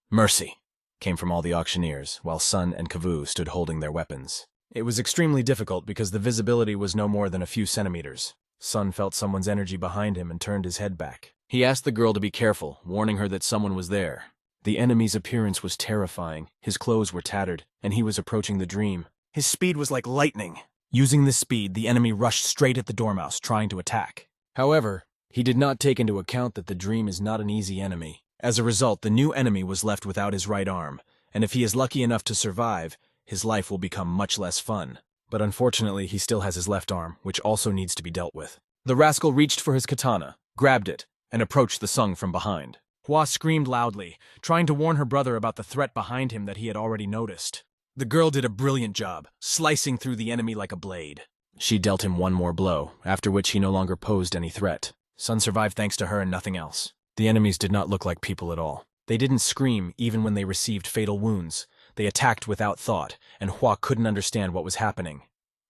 S1: Mercy, came from all the auctioneers, while Sun and Kavu stood holding their weapons. It was extremely difficult because the visibility was no more than a few centimeters. Sun felt someone's energy behind him and turned his head back. He asked the girl to be careful, warning her that someone was there. The enemy's appearance was terrifying, his clothes were tattered, and he was approaching the dream. His speed was like lightning. Using this speed, the enemy rushed straight at the dormouse, trying to attack. However, he did not take into account that the dream is not an easy enemy. As a result, the new enemy was left without his right arm, and if he is lucky enough to survive, his life will become much less fun. But unfortunately, he still has his left arm, which also needs to be dealt with. The rascal reached for his katana, grabbed it, and approached the Sung from behind. Hua screamed loudly, trying to warn her brother about the threat behind him that he had already noticed. The girl did a brilliant job, slicing through the enemy like a blade. She dealt him one more blow, after which he no longer posed any threat. Sun survived thanks to her and nothing else. The enemies did not look like people at all. They didn't scream even when they received fatal wounds. They attacked without thought, and Hua couldn't understand what was happening.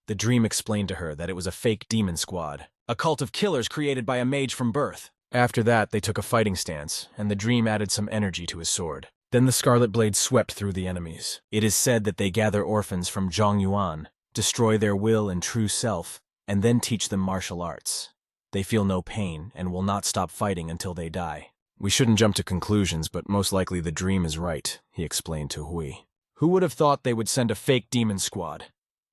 S1: The dream explained to her that it was a fake demon squad, a cult of killers created by a mage from birth. After that, they took a fighting stance, and the dream added some energy to his sword. Then the scarlet blade swept through the enemies. It is said that they gather orphans from Zhongyuan, destroy their will and true self, and then teach them martial arts. They feel no pain and will not stop fighting until they die. We shouldn't jump to conclusions, but most likely the dream is right, he explained to Hui. Who would have thought they would send a fake demon squad?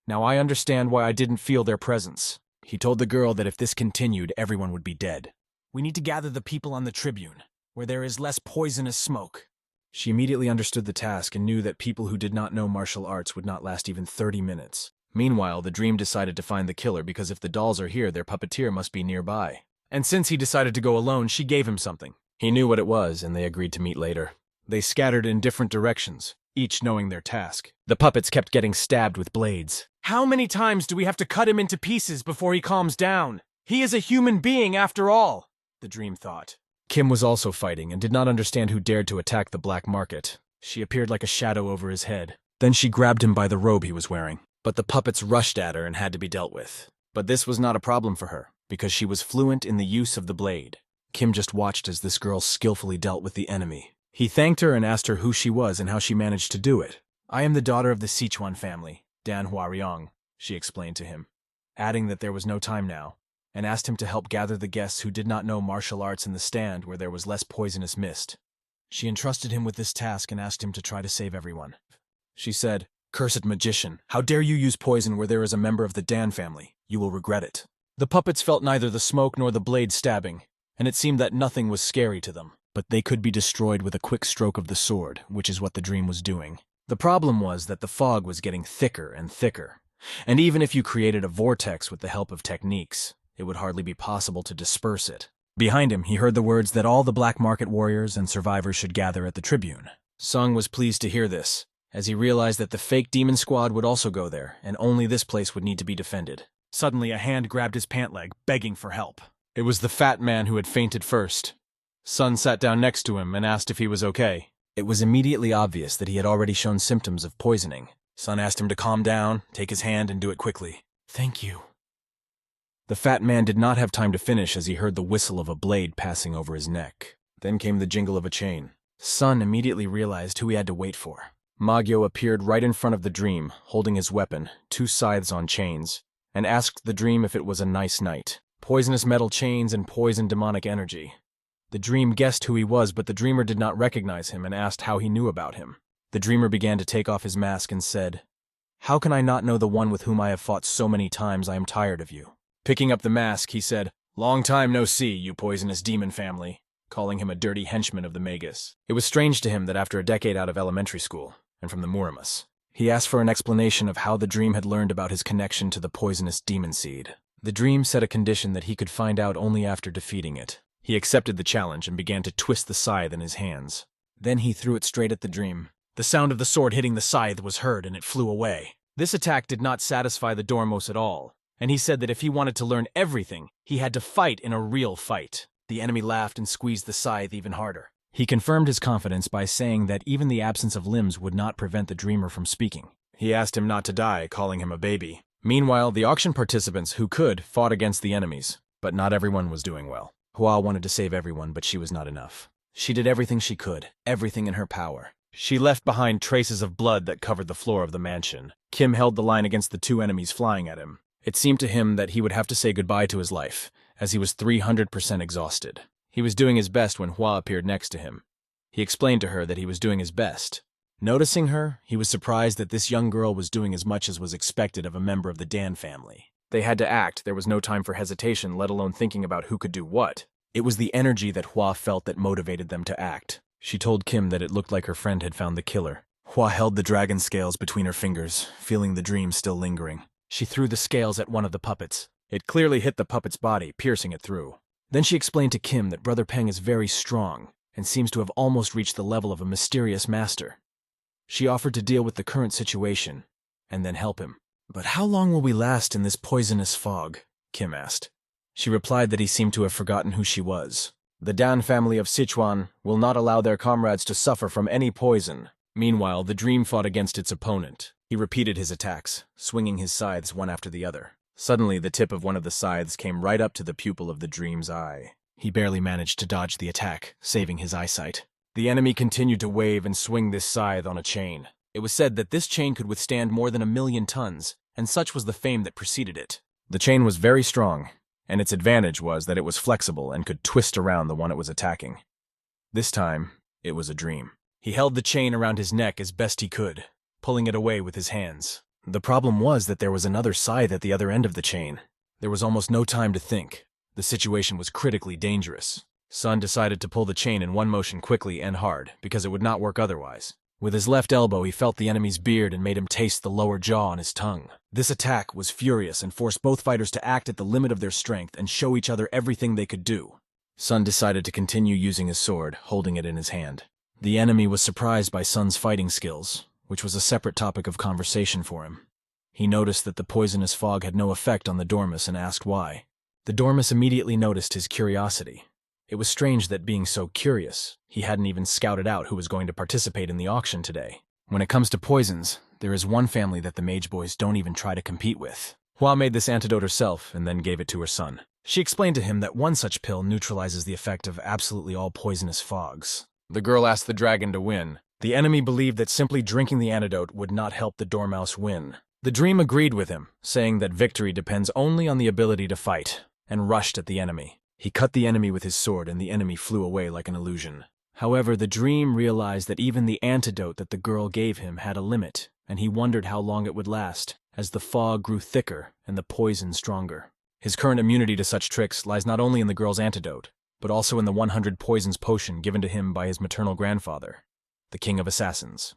S1: Now I understand why I didn't feel their presence. He told the girl that if this continued, everyone would be dead. We need to gather the people on the tribune, where there is less poisonous smoke. She immediately understood the task and knew that people who did not know martial arts would not last even 30 minutes. Meanwhile, the dream decided to find the killer because if the dolls are here, their puppeteer must be nearby. And since he decided to go alone, she gave him something. He knew what it was, and they agreed to meet later. They scattered in different directions, each knowing their task. The puppets kept getting stabbed with blades. How many times do we have to cut him into pieces before he calms down? He is a human being after all, the dream thought. Kim was also fighting and did not understand who dared to attack the black market. She appeared like a shadow over his head. Then she grabbed him by the robe he was wearing. But the puppets rushed at her and had to be dealt with. But this was not a problem for her, because she was fluent in the use of the blade. Kim just watched as this girl skillfully dealt with the enemy. He thanked her and asked her who she was and how she managed to do it. "I am the daughter of the Sichuan family, Manhwa Recapa," she explained to him, adding that there was no time now, and asked him to help gather the guests who did not know martial arts in the stand where there was less poisonous mist. She entrusted him with this task and asked him to try to save everyone. She said, "Cursed magician, how dare you use poison where there is a member of the Dan family? You will regret it." The puppets felt neither the smoke nor the blade stabbing, and it seemed that nothing was scary to them, but they could be destroyed with a quick stroke of the sword, which is what the dream was doing. The problem was that the fog was getting thicker and thicker, and even if you created a vortex with the help of techniques, it would hardly be possible to disperse it. Behind him, he heard the words that all the black market warriors and survivors should gather at the tribune. Sung was pleased to hear this, as he realized that the fake demon squad would also go there, and only this place would need to be defended. Suddenly, a hand grabbed his pant leg, begging for help. It was the fat man who had fainted first. Sun sat down next to him and asked if he was okay. It was immediately obvious that he had already shown symptoms of poisoning. Sun asked him to calm down, take his hand, and do it quickly. "Thank you." The fat man did not have time to finish as he heard the whistle of a blade passing over his neck. Then came the jingle of a chain. Sun immediately realized who he had to wait for. Mago appeared right in front of the dream, holding his weapon, 2 scythes on chains, and asked the dream if it was a nice night. Poisonous metal chains and poison demonic energy. The dream guessed who he was, but the dreamer did not recognize him and asked how he knew about him. The dreamer began to take off his mask and said, "How can I not know the one with whom I have fought so many times? I am tired of you." Picking up the mask, he said, "Long time no see, you poisonous demon family," calling him a dirty henchman of the Magus. It was strange to him that after a decade out of elementary school, and from the Muramus, he asked for an explanation of how the dream had learned about his connection to the poisonous demon seed. The dream set a condition that he could find out only after defeating it. He accepted the challenge and began to twist the scythe in his hands. Then he threw it straight at the dream. The sound of the sword hitting the scythe was heard and it flew away. This attack did not satisfy the Dormos at all, and he said that if he wanted to learn everything, he had to fight in a real fight. The enemy laughed and squeezed the scythe even harder. He confirmed his confidence by saying that even the absence of limbs would not prevent the dreamer from speaking. He asked him not to die, calling him a baby. Meanwhile, the auction participants who could fought against the enemies, but not everyone was doing well. Hua wanted to save everyone, but she was not enough. She did everything she could, everything in her power. She left behind traces of blood that covered the floor of the mansion. Kim held the line against the 2 enemies flying at him. It seemed to him that he would have to say goodbye to his life, as he was 300% exhausted. He was doing his best when Hua appeared next to him. He explained to her that he was doing his best. Noticing her, he was surprised that this young girl was doing as much as was expected of a member of the Dan family. They had to act, there was no time for hesitation, let alone thinking about who could do what. It was the energy that Hua felt that motivated them to act. She told Kim that it looked like her friend had found the killer. Hua held the dragon scales between her fingers, feeling the dream still lingering. She threw the scales at one of the puppets. It clearly hit the puppet's body, piercing it through. Then she explained to Kim that Brother Peng is very strong and seems to have almost reached the level of a mysterious master. She offered to deal with the current situation and then help him. "But how long will we last in this poisonous fog?" Kim asked. She replied that he seemed to have forgotten who she was. "The Dan family of Sichuan will not allow their comrades to suffer from any poison." Meanwhile, the dream fought against its opponent. He repeated his attacks, swinging his scythes one after the other. Suddenly, the tip of one of the scythes came right up to the pupil of the dream's eye. He barely managed to dodge the attack, saving his eyesight. The enemy continued to wave and swing this scythe on a chain. It was said that this chain could withstand more than 1,000,000 tons, and such was the fame that preceded it. The chain was very strong, and its advantage was that it was flexible and could twist around the one it was attacking. This time, it was a dream. He held the chain around his neck as best he could, pulling it away with his hands. The problem was that there was another scythe at the other end of the chain. There was almost no time to think. The situation was critically dangerous. Sun decided to pull the chain in one motion quickly and hard, because it would not work otherwise. With his left elbow, he felt the enemy's beard and made him taste the lower jaw on his tongue. This attack was furious and forced both fighters to act at the limit of their strength and show each other everything they could do. Sun decided to continue using his sword, holding it in his hand. The enemy was surprised by Sun's fighting skills, which was a separate topic of conversation for him. He noticed that the poisonous fog had no effect on the Dormus and asked why. The Dormus immediately noticed his curiosity. It was strange that being so curious, he hadn't even scouted out who was going to participate in the auction today. When it comes to poisons, there is one family that the Mage Boys don't even try to compete with. Hua made this antidote herself and then gave it to her son. She explained to him that one such pill neutralizes the effect of absolutely all poisonous fogs. The girl asked the dragon to win. The enemy believed that simply drinking the antidote would not help the dormouse win. The dream agreed with him, saying that victory depends only on the ability to fight, and rushed at the enemy. He cut the enemy with his sword and the enemy flew away like an illusion. However, the dream realized that even the antidote that the girl gave him had a limit, and he wondered how long it would last, as the fog grew thicker and the poison stronger. His current immunity to such tricks lies not only in the girl's antidote, but also in the 100 poisons potion given to him by his maternal grandfather, the King of Assassins.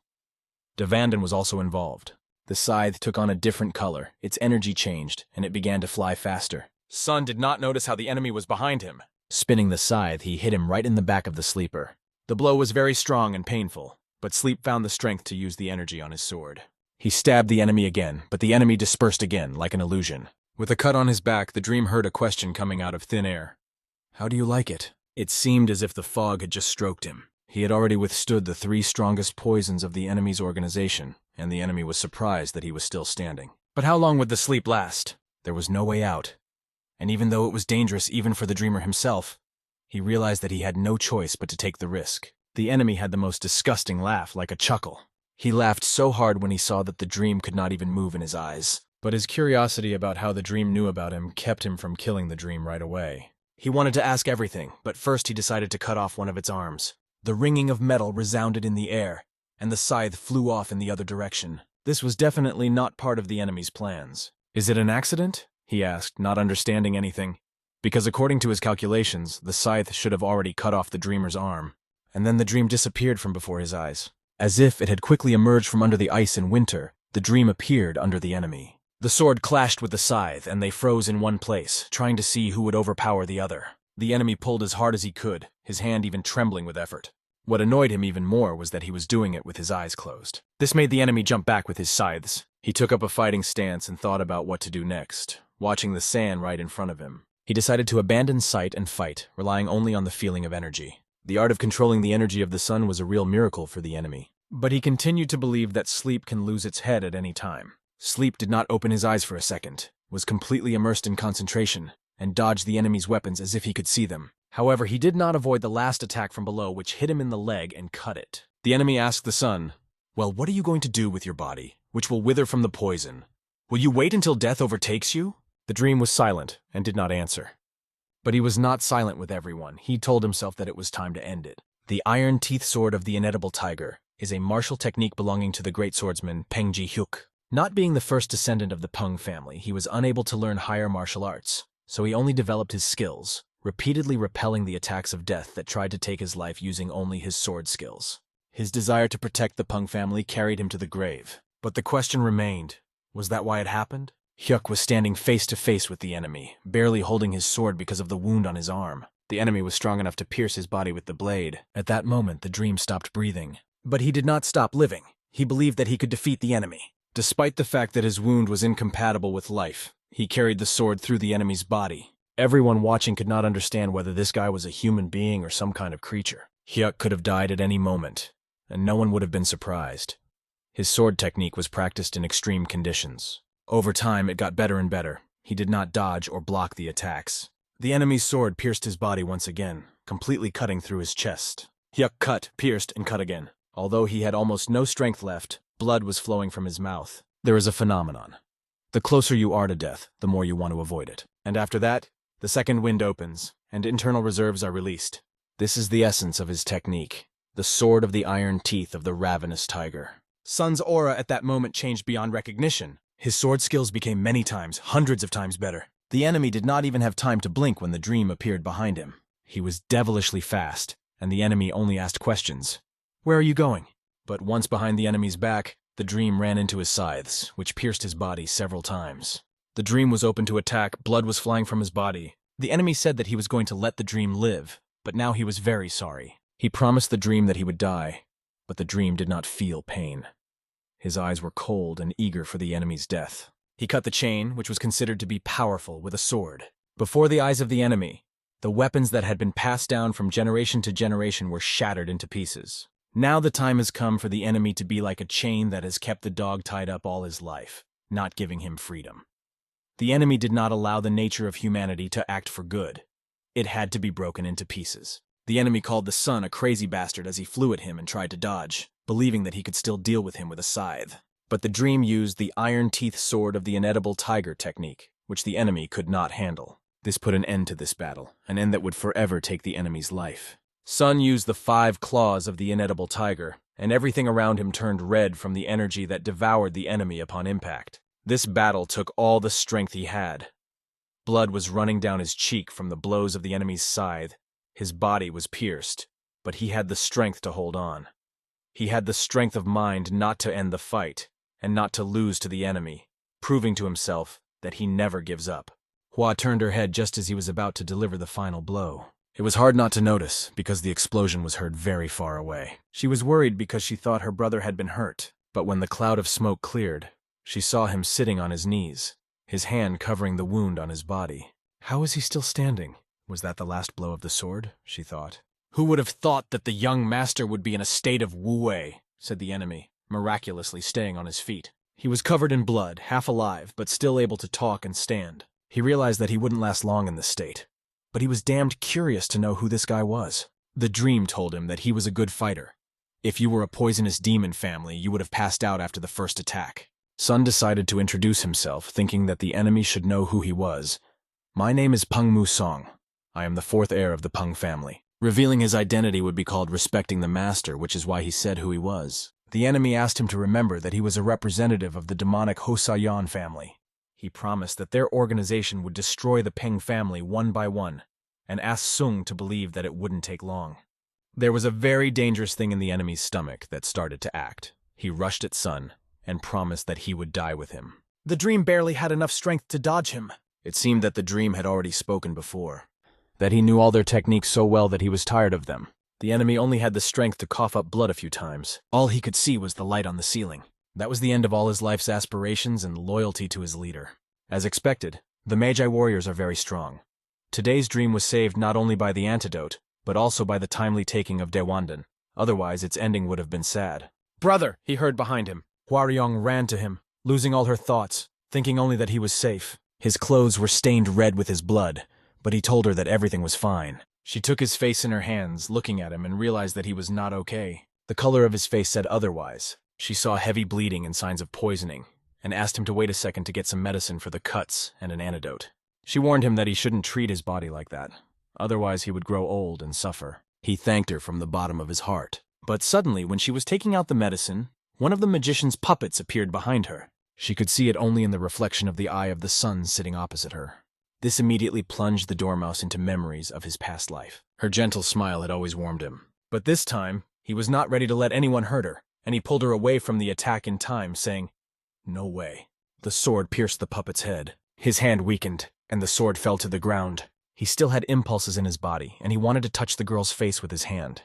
S1: Tavern was also involved. The scythe took on a different color, its energy changed, and it began to fly faster. Sun did not notice how the enemy was behind him. Spinning the scythe, he hit him right in the back of the sleeper. The blow was very strong and painful, but Sleep found the strength to use the energy on his sword. He stabbed the enemy again, but the enemy dispersed again, like an illusion. With a cut on his back, the dream heard a question coming out of thin air. "How do you like it?" It seemed as if the fog had just stroked him. He had already withstood the 3 strongest poisons of the enemy's organization, and the enemy was surprised that he was still standing. But how long would the sleep last? There was no way out. And even though it was dangerous even for the dreamer himself, he realized that he had no choice but to take the risk. The enemy had the most disgusting laugh, like a chuckle. He laughed so hard when he saw that the dream could not even move in his eyes. But his curiosity about how the dream knew about him kept him from killing the dream right away. He wanted to ask everything, but first he decided to cut off one of its arms. The ringing of metal resounded in the air, and the scythe flew off in the other direction. This was definitely not part of the enemy's plans. "Is it an accident?" he asked, not understanding anything. Because according to his calculations, the scythe should have already cut off the dreamer's arm. And then the dream disappeared from before his eyes. As if it had quickly emerged from under the ice in winter, the dream appeared under the enemy. The sword clashed with the scythe, and they froze in one place, trying to see who would overpower the other. The enemy pulled as hard as he could, his hand even trembling with effort. What annoyed him even more was that he was doing it with his eyes closed. This made the enemy jump back with his scythes. He took up a fighting stance and thought about what to do next, watching the sand right in front of him. He decided to abandon sight and fight, relying only on the feeling of energy. The art of controlling the energy of the sun was a real miracle for the enemy. But he continued to believe that Sleep can lose its head at any time. Sleep did not open his eyes for a second, was completely immersed in concentration, and dodged the enemy's weapons as if he could see them. However, he did not avoid the last attack from below, which hit him in the leg and cut it. The enemy asked the sun, "Well, what are you going to do with your body, which will wither from the poison? Will you wait until death overtakes you?" The dream was silent and did not answer. But he was not silent with everyone. He told himself that it was time to end it. The iron teeth sword of the inedible tiger is a martial technique belonging to the great swordsman Peng Ji-hyuk. Not being the first descendant of the Pung family, he was unable to learn higher martial arts, so he only developed his skills, repeatedly repelling the attacks of death that tried to take his life using only his sword skills. His desire to protect the Pung family carried him to the grave. But the question remained, was that why it happened? Hyuk was standing face to face with the enemy, barely holding his sword because of the wound on his arm. The enemy was strong enough to pierce his body with the blade. At that moment, the dream stopped breathing. But he did not stop living. He believed that he could defeat the enemy. Despite the fact that his wound was incompatible with life, he carried the sword through the enemy's body. Everyone watching could not understand whether this guy was a human being or some kind of creature. Hyuk could have died at any moment, and no one would have been surprised. His sword technique was practiced in extreme conditions. Over time, it got better and better. He did not dodge or block the attacks. The enemy's sword pierced his body once again, completely cutting through his chest. Hyuk cut, pierced, and cut again. Although he had almost no strength left, blood was flowing from his mouth. There is a phenomenon. The closer you are to death, the more you want to avoid it. And after that, the second wind opens, and internal reserves are released. This is the essence of his technique, the sword of the iron teeth of the ravenous tiger. Sun's aura at that moment changed beyond recognition. His sword skills became many times, hundreds of times better. The enemy did not even have time to blink when the dream appeared behind him. He was devilishly fast, and the enemy only asked questions. "Where are you going?" But once behind the enemy's back, the dream ran into his scythes, which pierced his body several times. The dream was open to attack, blood was flying from his body. The enemy said that he was going to let the dream live, but now he was very sorry. He promised the dream that he would die, but the dream did not feel pain. His eyes were cold and eager for the enemy's death. He cut the chain, which was considered to be powerful, with a sword. Before the eyes of the enemy, the weapons that had been passed down from generation to generation were shattered into pieces. Now the time has come for the enemy to be like a chain that has kept the dog tied up all his life, not giving him freedom. The enemy did not allow the nature of humanity to act for good. It had to be broken into pieces. The enemy called the sun a crazy bastard as he flew at him and tried to dodge, believing that he could still deal with him with a scythe. But the dream used the iron-teeth sword of the inedible tiger technique, which the enemy could not handle. This put an end to this battle, an end that would forever take the enemy's life. Sun used the 5 claws of the inedible tiger, and everything around him turned red from the energy that devoured the enemy upon impact. This battle took all the strength he had. Blood was running down his cheek from the blows of the enemy's scythe. His body was pierced, but he had the strength to hold on. He had the strength of mind not to end the fight, and not to lose to the enemy, proving to himself that he never gives up. Hua turned her head just as he was about to deliver the final blow. It was hard not to notice, because the explosion was heard very far away. She was worried because she thought her brother had been hurt, but when the cloud of smoke cleared, she saw him sitting on his knees, his hand covering the wound on his body. How is he still standing? Was that the last blow of the sword? She thought. Who would have thought that the young master would be in a state of wu-wei, said the enemy, miraculously staying on his feet. He was covered in blood, half alive, but still able to talk and stand. He realized that he wouldn't last long in this state. But he was damned curious to know who this guy was. The dream told him that he was a good fighter. If you were a poisonous demon family, you would have passed out after the first attack. Sun decided to introduce himself, thinking that the enemy should know who he was. My name is Pung Musong. I am the 4th heir of the Pung family. Revealing his identity would be called respecting the master, which is why he said who he was. The enemy asked him to remember that he was a representative of the demonic Hosayan family. He promised that their organization would destroy the Peng family one by one, and asked Sung to believe that it wouldn't take long. There was a very dangerous thing in the enemy's stomach that started to act. He rushed at Sun and promised that he would die with him. The dream barely had enough strength to dodge him. It seemed that the dream had already spoken before, that he knew all their techniques so well that he was tired of them. The enemy only had the strength to cough up blood a few times. All he could see was the light on the ceiling. That was the end of all his life's aspirations and loyalty to his leader. As expected, the Magi warriors are very strong. Today's dream was saved not only by the antidote, but also by the timely taking of Daewondan. Otherwise, its ending would have been sad. Brother, he heard behind him. Hwa-ryong ran to him, losing all her thoughts, thinking only that he was safe. His clothes were stained red with his blood, but he told her that everything was fine. She took his face in her hands, looking at him, and realized that he was not okay. The color of his face said otherwise. She saw heavy bleeding and signs of poisoning, and asked him to wait a second to get some medicine for the cuts and an antidote. She warned him that he shouldn't treat his body like that, otherwise he would grow old and suffer. He thanked her from the bottom of his heart. But suddenly, when she was taking out the medicine, one of the magician's puppets appeared behind her. She could see it only in the reflection of the eye of the sun sitting opposite her. This immediately plunged the dormouse into memories of his past life. Her gentle smile had always warmed him. But this time, he was not ready to let anyone hurt her, and he pulled her away from the attack in time, saying, "No way." The sword pierced the puppet's head. His hand weakened, and the sword fell to the ground. He still had impulses in his body, and he wanted to touch the girl's face with his hand.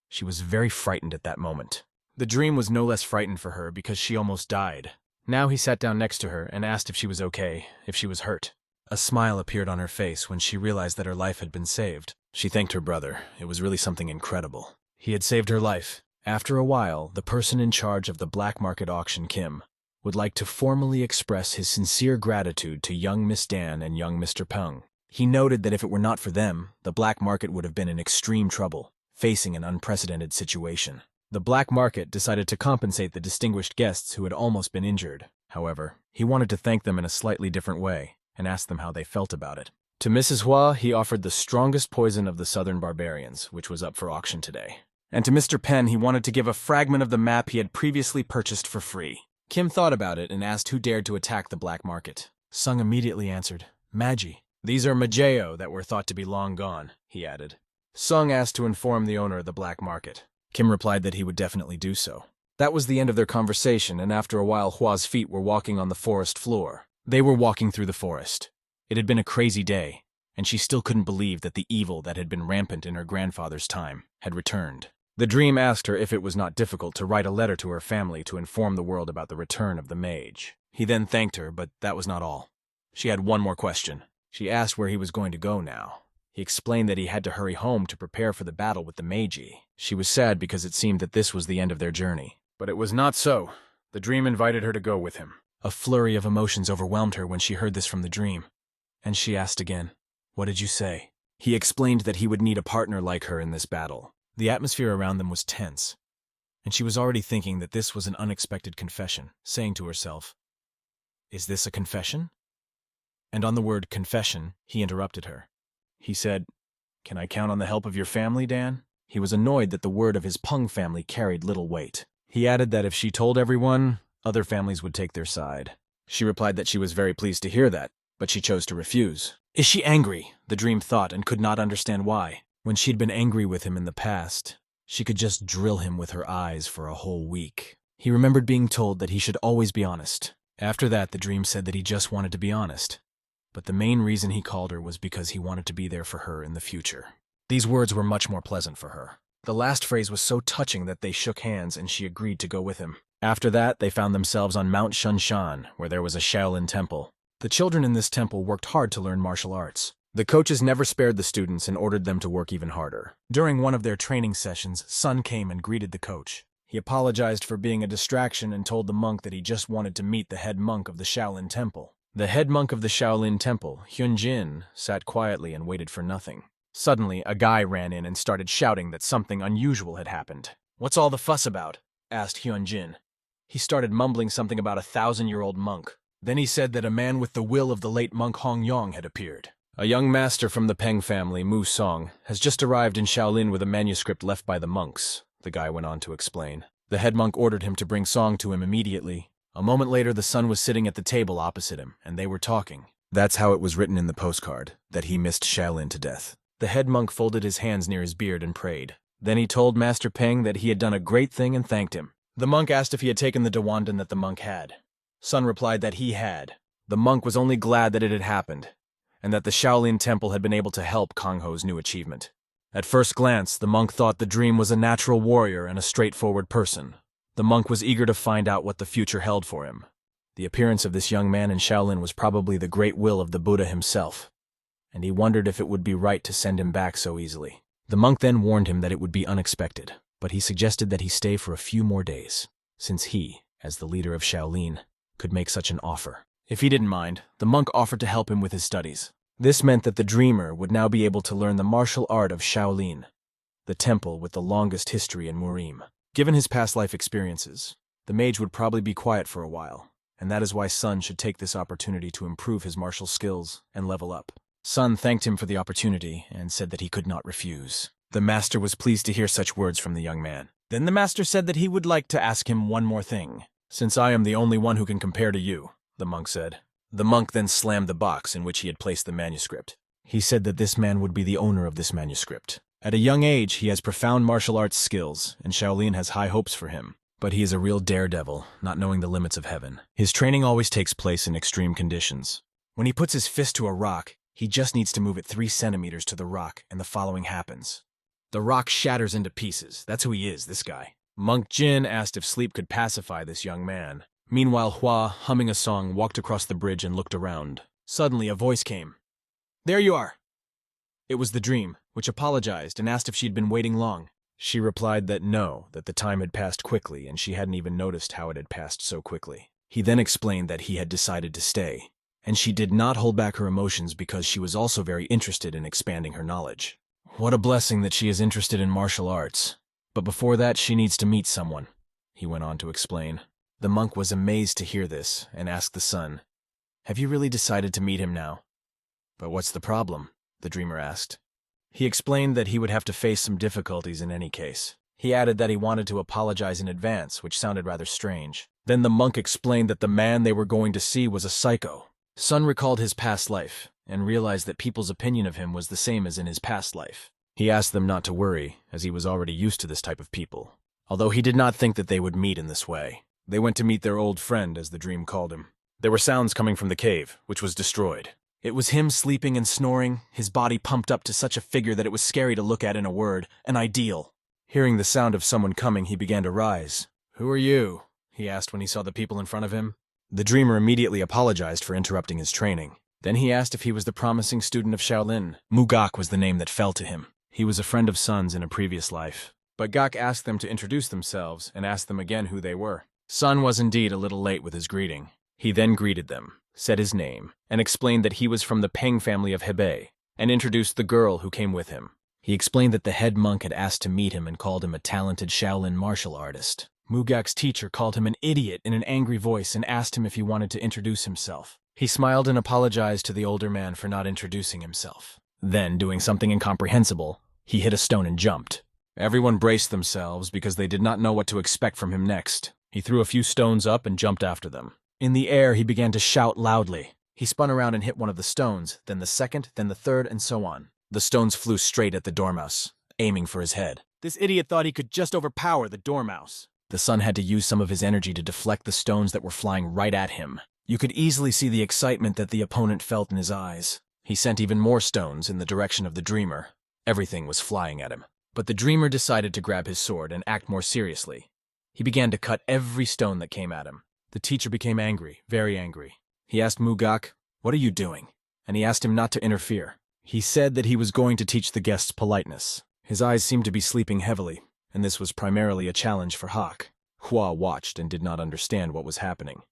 S1: She was very frightened at that moment. The dream was no less frightened for her because she almost died. Now he sat down next to her and asked if she was okay, if she was hurt. A smile appeared on her face when she realized that her life had been saved. She thanked her brother. It was really something incredible. He had saved her life. After a while, the person in charge of the black market auction, Kim, would like to formally express his sincere gratitude to young Miss Dan and young Mr. Pung. He noted that if it were not for them, the black market would have been in extreme trouble, facing an unprecedented situation. The black market decided to compensate the distinguished guests who had almost been injured. However, he wanted to thank them in a slightly different way, and asked them how they felt about it. To Mrs. Hua, he offered the strongest poison of the southern barbarians, which was up for auction today. And to Mr. Penn, he wanted to give a fragment of the map he had previously purchased for free. Kim thought about it and asked who dared to attack the black market. Sung immediately answered, Magi. These are Mageo that were thought to be long gone, he added. Sung asked to inform the owner of the black market. Kim replied that he would definitely do so. That was the end of their conversation, and after a while Hua's feet were walking on the forest floor. They were walking through the forest. It had been a crazy day, and she still couldn't believe that the evil that had been rampant in her grandfather's time had returned. The dream asked her if it was not difficult to write a letter to her family to inform the world about the return of the mage. He then thanked her, but that was not all. She had one more question. She asked where he was going to go now. He explained that he had to hurry home to prepare for the battle with the Meiji. She was sad because it seemed that this was the end of their journey. But it was not so. The dream invited her to go with him. A flurry of emotions overwhelmed her when she heard this from the dream, and she asked again, "What did you say?" He explained that he would need a partner like her in this battle. The atmosphere around them was tense, and she was already thinking that this was an unexpected confession, saying to herself, "Is this a confession?" And on the word confession, he interrupted her. He said, "Can I count on the help of your family, Dan?" He was annoyed that the word of his Pung family carried little weight. He added that if she told everyone, other families would take their side. She replied that she was very pleased to hear that, but she chose to refuse. Is she angry? The dream thought, and could not understand why. When she'd been angry with him in the past, she could just drill him with her eyes for a whole week. He remembered being told that he should always be honest. After that, the dream said that he just wanted to be honest. But the main reason he called her was because he wanted to be there for her in the future. These words were much more pleasant for her. The last phrase was so touching that they shook hands and she agreed to go with him. After that, they found themselves on Mount Shunshan, where there was a Shaolin temple. The children in this temple worked hard to learn martial arts. The coaches never spared the students and ordered them to work even harder. During one of their training sessions, Sun came and greeted the coach. He apologized for being a distraction and told the monk that he just wanted to meet the head monk of the Shaolin temple. The head monk of the Shaolin temple, Jon Clan, sat quietly and waited for nothing. Suddenly, a guy ran in and started shouting that something unusual had happened. "What's all the fuss about?" asked Jon Clan. He started mumbling something about a 1,000-year-old monk. Then he said that a man with the will of the late monk Yong had appeared. A young master from the Peng family, Mu Song, has just arrived in Shaolin with a manuscript left by the monks, the guy went on to explain. The head monk ordered him to bring Song to him immediately. A moment later, the son was sitting at the table opposite him, and they were talking. That's how it was written in the postcard, that he missed Shaolin to death. The head monk folded his hands near his beard and prayed. Then he told Master Peng that he had done a great thing and thanked him. The monk asked if he had taken the Dawandan that the monk had. Sun replied that he had. The monk was only glad that it had happened, and that the Shaolin temple had been able to help Kang Ho's new achievement. At first glance, the monk thought the dream was a natural warrior and a straightforward person. The monk was eager to find out what the future held for him. The appearance of this young man in Shaolin was probably the great will of the Buddha himself, and he wondered if it would be right to send him back so easily. The monk then warned him that it would be unexpected, but he suggested that he stay for a few more days, since he, as the leader of Shaolin, could make such an offer. If he didn't mind, the monk offered to help him with his studies. This meant that the dreamer would now be able to learn the martial art of Shaolin, the temple with the longest history in Murim. Given his past life experiences, the mage would probably be quiet for a while, and that is why Sun should take this opportunity to improve his martial skills and level up. Sun thanked him for the opportunity and said that he could not refuse. The master was pleased to hear such words from the young man. Then the master said that he would like to ask him one more thing. "Since I am the only one who can compare to you," the monk said. The monk then slammed the box in which he had placed the manuscript. He said that this man would be the owner of this manuscript. At a young age, he has profound martial arts skills, and Shaolin has high hopes for him. But he is a real daredevil, not knowing the limits of heaven. His training always takes place in extreme conditions. When he puts his fist to a rock, he just needs to move it 3 centimeters to the rock, and the following happens. The rock shatters into pieces. That's who he is, this guy. Muk Jin asked if sleep could pacify this young man. Meanwhile, Hua, humming a song, walked across the bridge and looked around. Suddenly, a voice came. "There you are!" It was the dream, which apologized and asked if she'd been waiting long. She replied that no, that the time had passed quickly and she hadn't even noticed how it had passed so quickly. He then explained that he had decided to stay, and she did not hold back her emotions because she was also very interested in expanding her knowledge. What a blessing that she is interested in martial arts. But before that, she needs to meet someone, he went on to explain. The monk was amazed to hear this and asked the son, "Have you really decided to meet him now?" "But what's the problem?" the dreamer asked. He explained that he would have to face some difficulties in any case. He added that he wanted to apologize in advance, which sounded rather strange. Then the monk explained that the man they were going to see was a psycho. Sun recalled his past life and realized that people's opinion of him was the same as in his past life. He asked them not to worry, as he was already used to this type of people, although he did not think that they would meet in this way. They went to meet their old friend, as the dream called him. There were sounds coming from the cave, which was destroyed. It was him sleeping and snoring, his body pumped up to such a figure that it was scary to look at in a word, an ideal. Hearing the sound of someone coming, he began to rise. "Who are you?" he asked when he saw the people in front of him. The dreamer immediately apologized for interrupting his training. Then he asked if he was the promising student of Shaolin. Mugak was the name that fell to him. He was a friend of Sun's in a previous life. But Gak asked them to introduce themselves and asked them again who they were. Sun was indeed a little late with his greeting. He then greeted them, said his name, and explained that he was from the Peng family of Hebei, and introduced the girl who came with him. He explained that the head monk had asked to meet him and called him a talented Shaolin martial artist. Mugak's teacher called him an idiot in an angry voice and asked him if he wanted to introduce himself. He smiled and apologized to the older man for not introducing himself. Then, doing something incomprehensible, he hit a stone and jumped. Everyone braced themselves because they did not know what to expect from him next. He threw a few stones up and jumped after them. In the air, he began to shout loudly. He spun around and hit one of the stones, then the second, then the third, and so on. The stones flew straight at the dormouse, aiming for his head.
S2: This idiot thought he could just overpower the dormouse.
S1: The son had to use some of his energy to deflect the stones that were flying right at him. You could easily see the excitement that the opponent felt in his eyes. He sent even more stones in the direction of the dreamer. Everything was flying at him. But the dreamer decided to grab his sword and act more seriously. He began to cut every stone that came at him. The teacher became angry, very angry. He asked Mugak, "What are you doing?" And he asked him not to interfere. He said that he was going to teach the guests politeness. His eyes seemed to be sleeping heavily, and this was primarily a challenge for Hak. Hua watched and did not understand what was happening.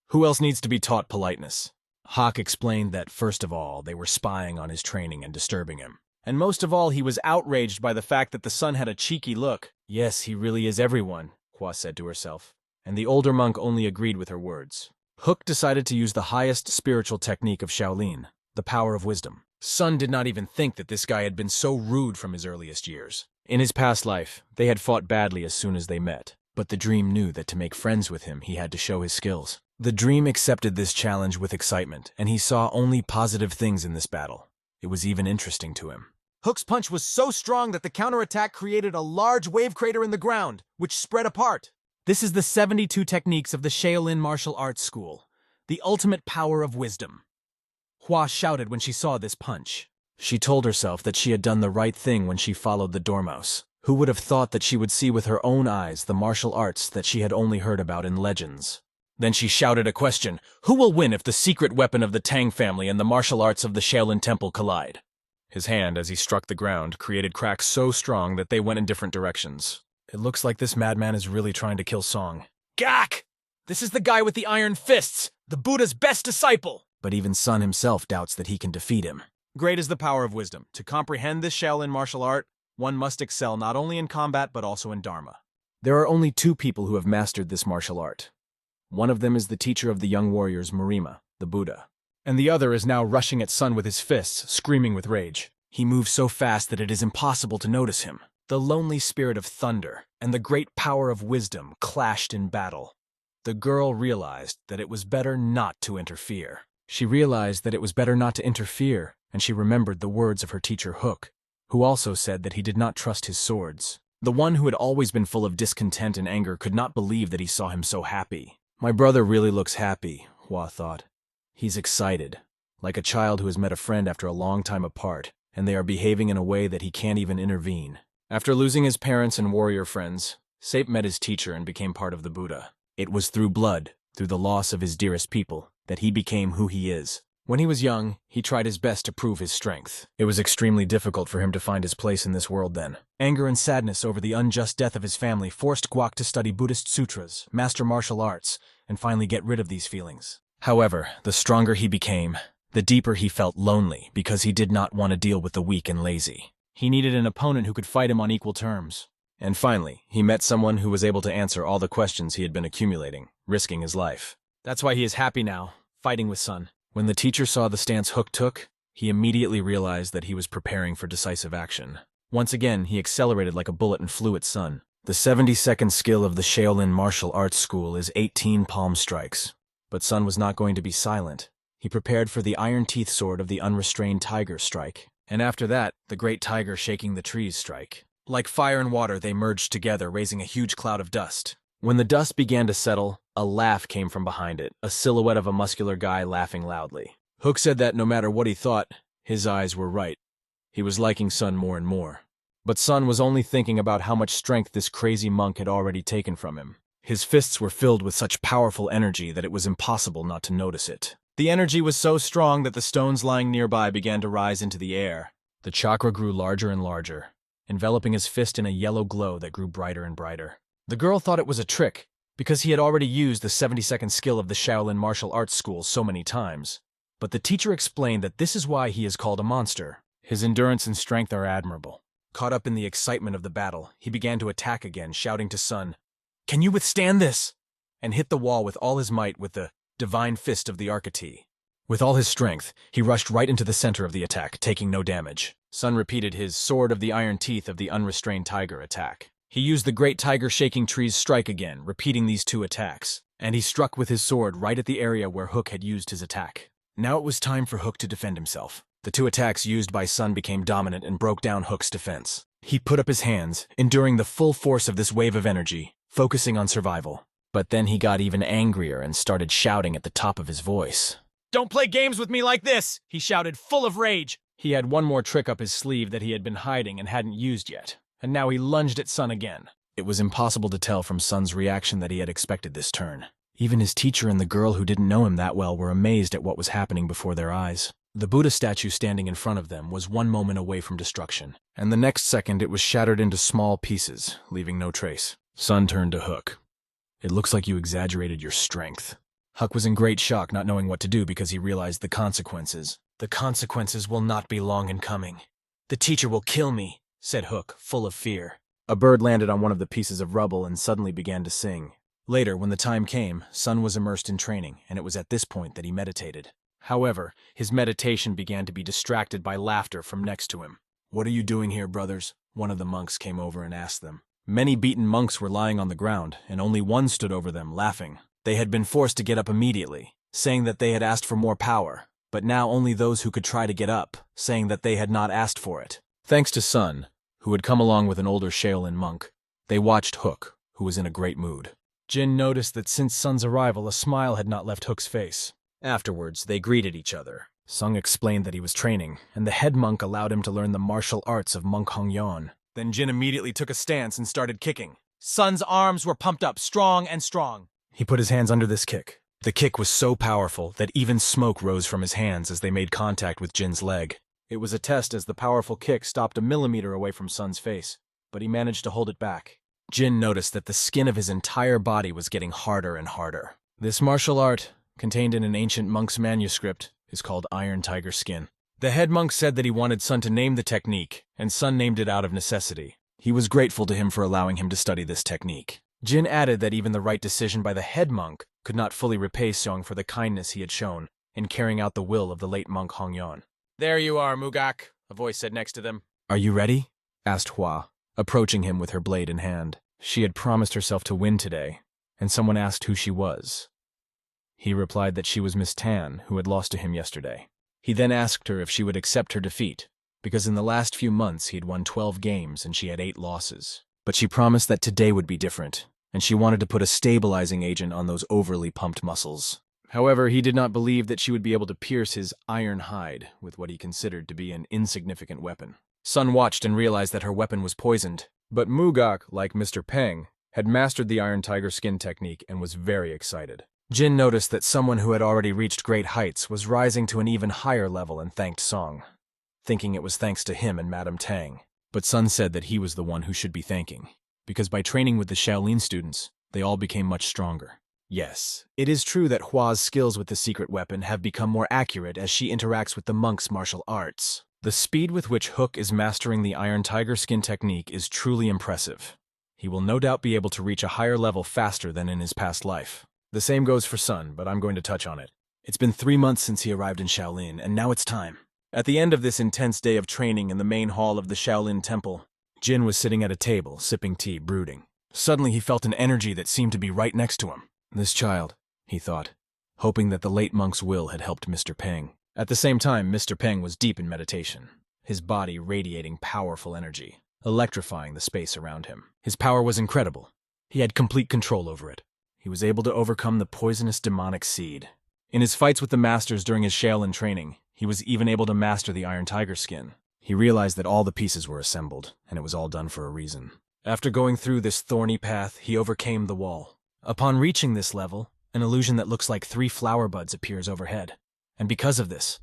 S1: Who else needs to be taught politeness? Hak explained that, first of all, they were spying on his training and disturbing him. And most of all, he was outraged by the fact that the son had a cheeky look. Yes, he really is everyone, Hua said to herself. And the older monk only agreed with her words. Hook decided to use the highest spiritual technique of Shaolin, the power of wisdom. Sun did not even think that this guy had been so rude from his earliest years. In his past life, they had fought badly as soon as they met. But the dream knew that to make friends with him, he had to show his skills. The dream accepted this challenge with excitement, and he saw only positive things in this battle. It was even interesting to him.
S2: Hook's punch was so strong that the counterattack created a large wave crater in the ground, which spread apart. This is the 72 techniques of the Shaolin martial arts school, the ultimate power of wisdom. Hua shouted when she saw this punch. She told herself that she had done the right thing when she followed the dormouse. Who would have thought that she would see with her own eyes the martial arts that she had only heard about in legends? Then she shouted a question. Who will win if the secret weapon of the Tang family and the martial arts of the Shaolin temple collide? His hand, as he struck the ground, created cracks so strong that they went in different directions. It looks like this madman is really trying to kill Song. Gak! This is the guy with the iron fists, the Buddha's best disciple! But even Sun himself doubts that he can defeat him. Great is the power of wisdom. To comprehend this Shaolin martial art, one must excel not only in combat but also in Dharma. There are only two people who have mastered this martial art. One of them is the teacher of the young warriors, Marima, the Buddha. And the other is now rushing at Sun with his fists, screaming with rage. He moves so fast that it is impossible to notice him. The lonely spirit of thunder and the great power of wisdom clashed in battle. The girl realized that it was better not to interfere. She realized that it was better not to interfere, and she remembered the words of her teacher Hook, who also said that he did not trust his swords. The one who had always been full of discontent and anger could not believe that he saw him so happy. My brother really looks happy, Hua thought. He's excited, like a child who has met a friend after a long time apart, and they are behaving in a way that he can't even intervene. After losing his parents and warrior friends, Sape met his teacher and became part of the Buddha. It was through blood, through the loss of his dearest people, that he became who he is. When he was young, he tried his best to prove his strength. It was extremely difficult for him to find his place in this world then. Anger and sadness over the unjust death of his family forced Guak to study Buddhist sutras, master martial arts, and finally get rid of these feelings. However, the stronger he became, the deeper he felt lonely because he did not want to deal with the weak and lazy. He needed an opponent who could fight him on equal terms. And finally, he met someone who was able to answer all the questions he had been accumulating, risking his life. That's why he is happy now, fighting with Sun. When the teacher saw the stance Hook took, he immediately realized that he was preparing for decisive action. Once again, he accelerated like a bullet and flew at Sun. The 70-second skill of the Shaolin martial arts school is 18 palm strikes. But Sun was not going to be silent. He prepared for the iron teeth sword of the unrestrained tiger strike. And after that, the great tiger shaking the trees strike. Like fire and water, they merged together, raising a huge cloud of dust. When the dust began to settle, a laugh came from behind it, a silhouette of a muscular guy laughing loudly. Hook said that no matter what he thought, his eyes were right. He was liking Sun more and more. But Sun was only thinking about how much strength this crazy monk had already taken from him. His fists were filled with such powerful energy that it was impossible not to notice it. The energy was so strong that the stones lying nearby began to rise into the air. The chakra grew larger and larger, enveloping his fist in a yellow glow that grew brighter and brighter. The girl thought it was a trick,
S1: because he had already used the 70-second skill of the Shaolin martial arts school so many times. But the teacher explained that this is why he is called a monster. His endurance and strength are admirable. Caught up in the excitement of the battle, he began to attack again, shouting to Sun, "Can you withstand this?" and hit the wall with all his might with the divine fist of the Archete. With all his strength, he rushed right into the center of the attack, taking no damage. Sun repeated his sword of the iron teeth of the unrestrained tiger attack. He used the great tiger shaking trees strike again, repeating these two attacks, and he struck with his sword right at the area where Hook had used his attack. Now it was time for Hook to defend himself. The two attacks used by Sun became dominant and broke down Hook's defense. He put up his hands, enduring the full force of this wave of energy, focusing on survival. But then he got even angrier and started shouting at the top of his voice.
S2: "Don't play games with me like this!" he shouted, full of rage.
S1: He had one more trick up his sleeve that he had been hiding and hadn't used yet, and now he lunged at Sun again. It was impossible to tell from Sun's reaction that he had expected this turn. Even his teacher and the girl who didn't know him that well were amazed at what was happening before their eyes. The Buddha statue standing in front of them was one moment away from destruction, and the next second it was shattered into small pieces, leaving no trace. Sun turned to Hook. "It looks like you exaggerated your strength." Huck was in great shock, not knowing what to do because he realized the consequences. "The consequences will not be long in coming. The teacher will kill me," said Hook, full of fear. A bird landed on one of the pieces of rubble and suddenly began to sing. Later, when the time came, Sun was immersed in training, and it was at this point that he meditated. However, his meditation began to be distracted by laughter from next to him. "What are you doing here, brothers?" One of the monks came over and asked them. Many beaten monks were lying on the ground, and only one stood over them, laughing. They had been forced to get up immediately, saying that they had asked for more power, but now only those who could try to get up, saying that they had not asked for it. Thanks to Sun, who had come along with an older Shaolin monk, they watched Hook, who was in a great mood. Jin noticed that since Sun's arrival, a smile had not left Hook's face. Afterwards, they greeted each other. Sung explained that he was training, and the head monk allowed him to learn the martial arts of Monk Hongyan.
S2: Then Jin immediately took a stance and started kicking. Sun's arms were pumped up strong and strong.
S1: He put his hands under this kick. The kick was so powerful that even smoke rose from his hands as they made contact with Jin's leg. It was a test as the powerful kick stopped a millimeter away from Sun's face, but he managed to hold it back. Jin noticed that the skin of his entire body was getting harder and harder. This martial art, contained in an ancient monk's manuscript, is called Iron Tiger Skin. The head monk said that he wanted Sun to name the technique, and Sun named it out of necessity. He was grateful to him for allowing him to study this technique. Jin added that even the right decision by the head monk could not fully repay Seong for the kindness he had shown in carrying out the will of the late monk Hongyan.
S2: "There you are, Mugak," a voice said next to them.
S1: "Are you ready?" asked Hua, approaching him with her blade in hand. She had promised herself to win today, and someone asked who she was. He replied that she was Miss Tan, who had lost to him yesterday. He then asked her if she would accept her defeat, because in the last few months he had won 12 games and she had 8 losses. But she promised that today would be different, and she wanted to put a stabilizing agent on those overly pumped muscles. However, he did not believe that she would be able to pierce his iron hide with what he considered to be an insignificant weapon. Sun watched and realized that her weapon was poisoned, but Mugak, like Mr. Peng, had mastered the Iron Tiger Skin technique and was very excited. Jin noticed that someone who had already reached great heights was rising to an even higher level and thanked Song, thinking it was thanks to him and Madame Tang. But Sun said that he was the one who should be thanking, because by training with the Shaolin students, they all became much stronger. Yes, it is true that Hua's skills with the secret weapon have become more accurate as she interacts with the monk's martial arts. The speed with which Hook is mastering the Iron Tiger Skin technique is truly impressive. He will no doubt be able to reach a higher level faster than in his past life. The same goes for Sun, but I'm going to touch on it. It's been 3 months since he arrived in Shaolin, and now it's time. At the end of this intense day of training in the main hall of the Shaolin Temple, Jin was sitting at a table, sipping tea, brooding. Suddenly he felt an energy that seemed to be right next to him. This child, he thought, hoping that the late monk's will had helped Mr. Peng. At the same time, Mr. Peng was deep in meditation, his body radiating powerful energy, electrifying the space around him. His power was incredible. He had complete control over it. He was able to overcome the poisonous demonic seed. In his fights with the masters during his Shaolin training, he was even able to master the Iron Tiger Skin. He realized that all the pieces were assembled, and it was all done for a reason. After going through this thorny path, he overcame the wall. Upon reaching this level, an illusion that looks like 3 flower buds appears overhead. And because of this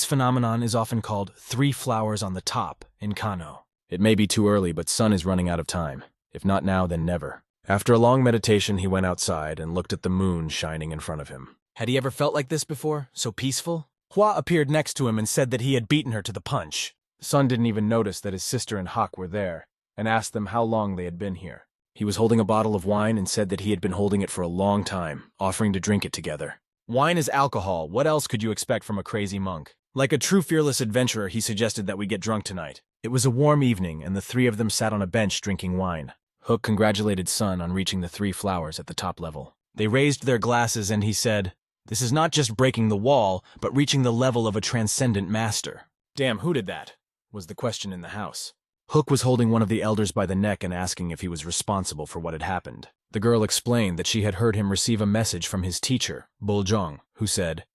S1: phenomenon is often called 3 flowers on the top in Kano. It may be too early, but Sun is running out of time. If not now, then never. After a long meditation, he went outside and looked at the moon shining in front of him.
S2: Had he ever felt like this before? So peaceful? Hua appeared next to him and said that he had beaten her to the punch.
S1: Sun didn't even notice that his sister and Hak were there, and asked them how long they had been here. He was holding a bottle of wine and said that he had been holding it for a long time, offering to drink it together.
S2: Wine is alcohol. What else could you expect from a crazy monk? Like a true fearless adventurer, he suggested that we get drunk tonight.
S1: It was a warm evening, and the three of them sat on a bench drinking wine. Hook congratulated Sun on reaching the 3 flowers at the top level.
S2: They raised their glasses and he said, "This is not just breaking the wall, but reaching the level of a transcendent master."
S1: Damn, who did that? Was the question in the house. Hook was holding one of the elders by the neck and asking if he was responsible for what had happened. The girl explained that she had heard him receive a message from his teacher, Jong, who said,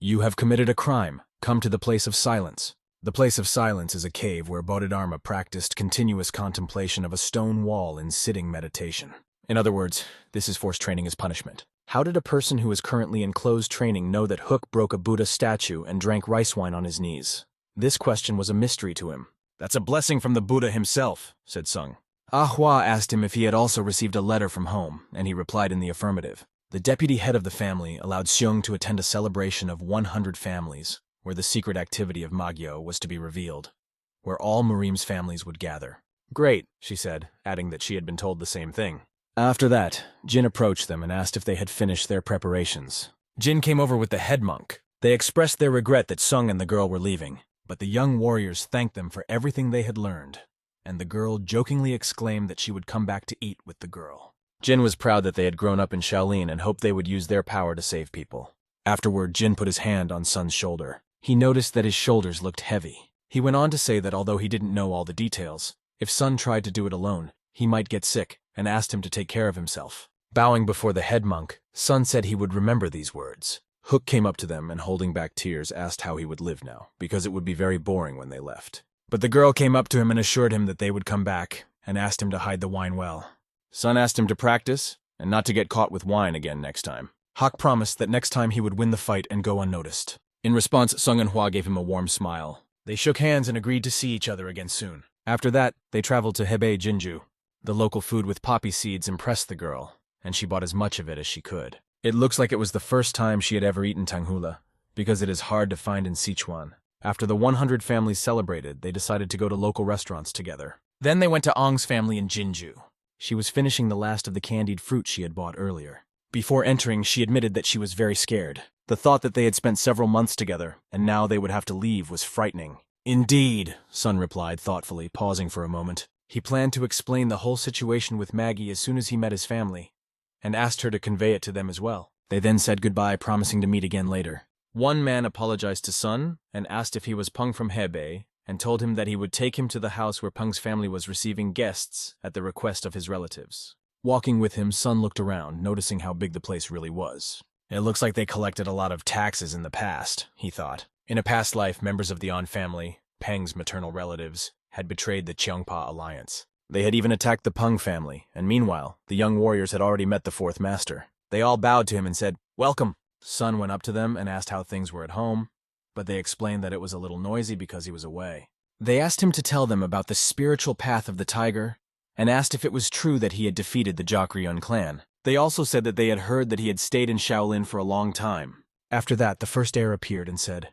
S1: "You have committed a crime. Come to the place of silence." The place of silence is a cave where Bodhidharma practiced continuous contemplation of a stone wall in sitting meditation. In other words, this is forced training as punishment. How did a person who is currently in closed training know that Hook broke a Buddha statue and drank rice wine on his knees? This question was a mystery to him.
S2: "That's a blessing from the Buddha himself," said Sung.
S1: Hua asked him if he had also received a letter from home, and he replied in the affirmative. The deputy head of the family allowed Seong to attend a celebration of 100 families, where the secret activity of Mago was to be revealed, where all Marim's families would gather.
S2: "Great," she said, adding that she had been told the same thing.
S1: After that, Jin approached them and asked if they had finished their preparations.
S2: Jin came over with the head monk.
S1: They expressed their regret that Sung and the girl were leaving, but the young warriors thanked them for everything they had learned, and the girl jokingly exclaimed that she would come back to eat with the girl. Jin was proud that they had grown up in Shaolin and hoped they would use their power to save people. Afterward, Jin put his hand on Sun's shoulder. He noticed that his shoulders looked heavy. He went on to say that although he didn't know all the details, if Sun tried to do it alone, he might get sick, and asked him to take care of himself. Bowing before the head monk, Sun said he would remember these words. Hook came up to them and, holding back tears, asked how he would live now, because it would be very boring when they left. But the girl came up to him and assured him that they would come back, and asked him to hide the wine well. Sun asked him to practice, and not to get caught with wine again next time. Hak promised that next time he would win the fight and go unnoticed. In response, Sung and Hua gave him a warm smile. They shook hands and agreed to see each other again soon. After that, they traveled to Hebei Jinju. The local food with poppy seeds impressed the girl, and she bought as much of it as she could. It looks like it was the first time she had ever eaten tanghula, because it is hard to find in Sichuan. After the 100 families celebrated, they decided to go to local restaurants together.
S2: Then they went to Ong's family in Jinju.
S1: She was finishing the last of the candied fruit she had bought earlier. Before entering, she admitted that she was very scared. The thought that they had spent several months together, and now they would have to leave, was frightening. "Indeed," Sun replied thoughtfully, pausing for a moment. He planned to explain the whole situation with Maggie as soon as he met his family, and asked her to convey it to them as well. They then said goodbye, promising to meet again later. One man apologized to Sun and asked if he was Pung from Hebei, and told him that he would take him to the house where Pung's family was receiving guests at the request of his relatives. Walking with him, Sun looked around, noticing how big the place really was. It looks like they collected a lot of taxes in the past, he thought. In a past life, members of the An family, Peng's maternal relatives, had betrayed the Cheongpa alliance. They had even attacked the Pung family, and meanwhile, the young warriors had already met the fourth master. They all bowed to him and said, "Welcome." Sun went up to them and asked how things were at home, but they explained that it was a little noisy because he was away. They asked him to tell them about the spiritual path of the tiger, and asked if it was true that he had defeated the Jon Clan. They also said that they had heard that he had stayed in Shaolin for a long time. After that, the first heir appeared and said,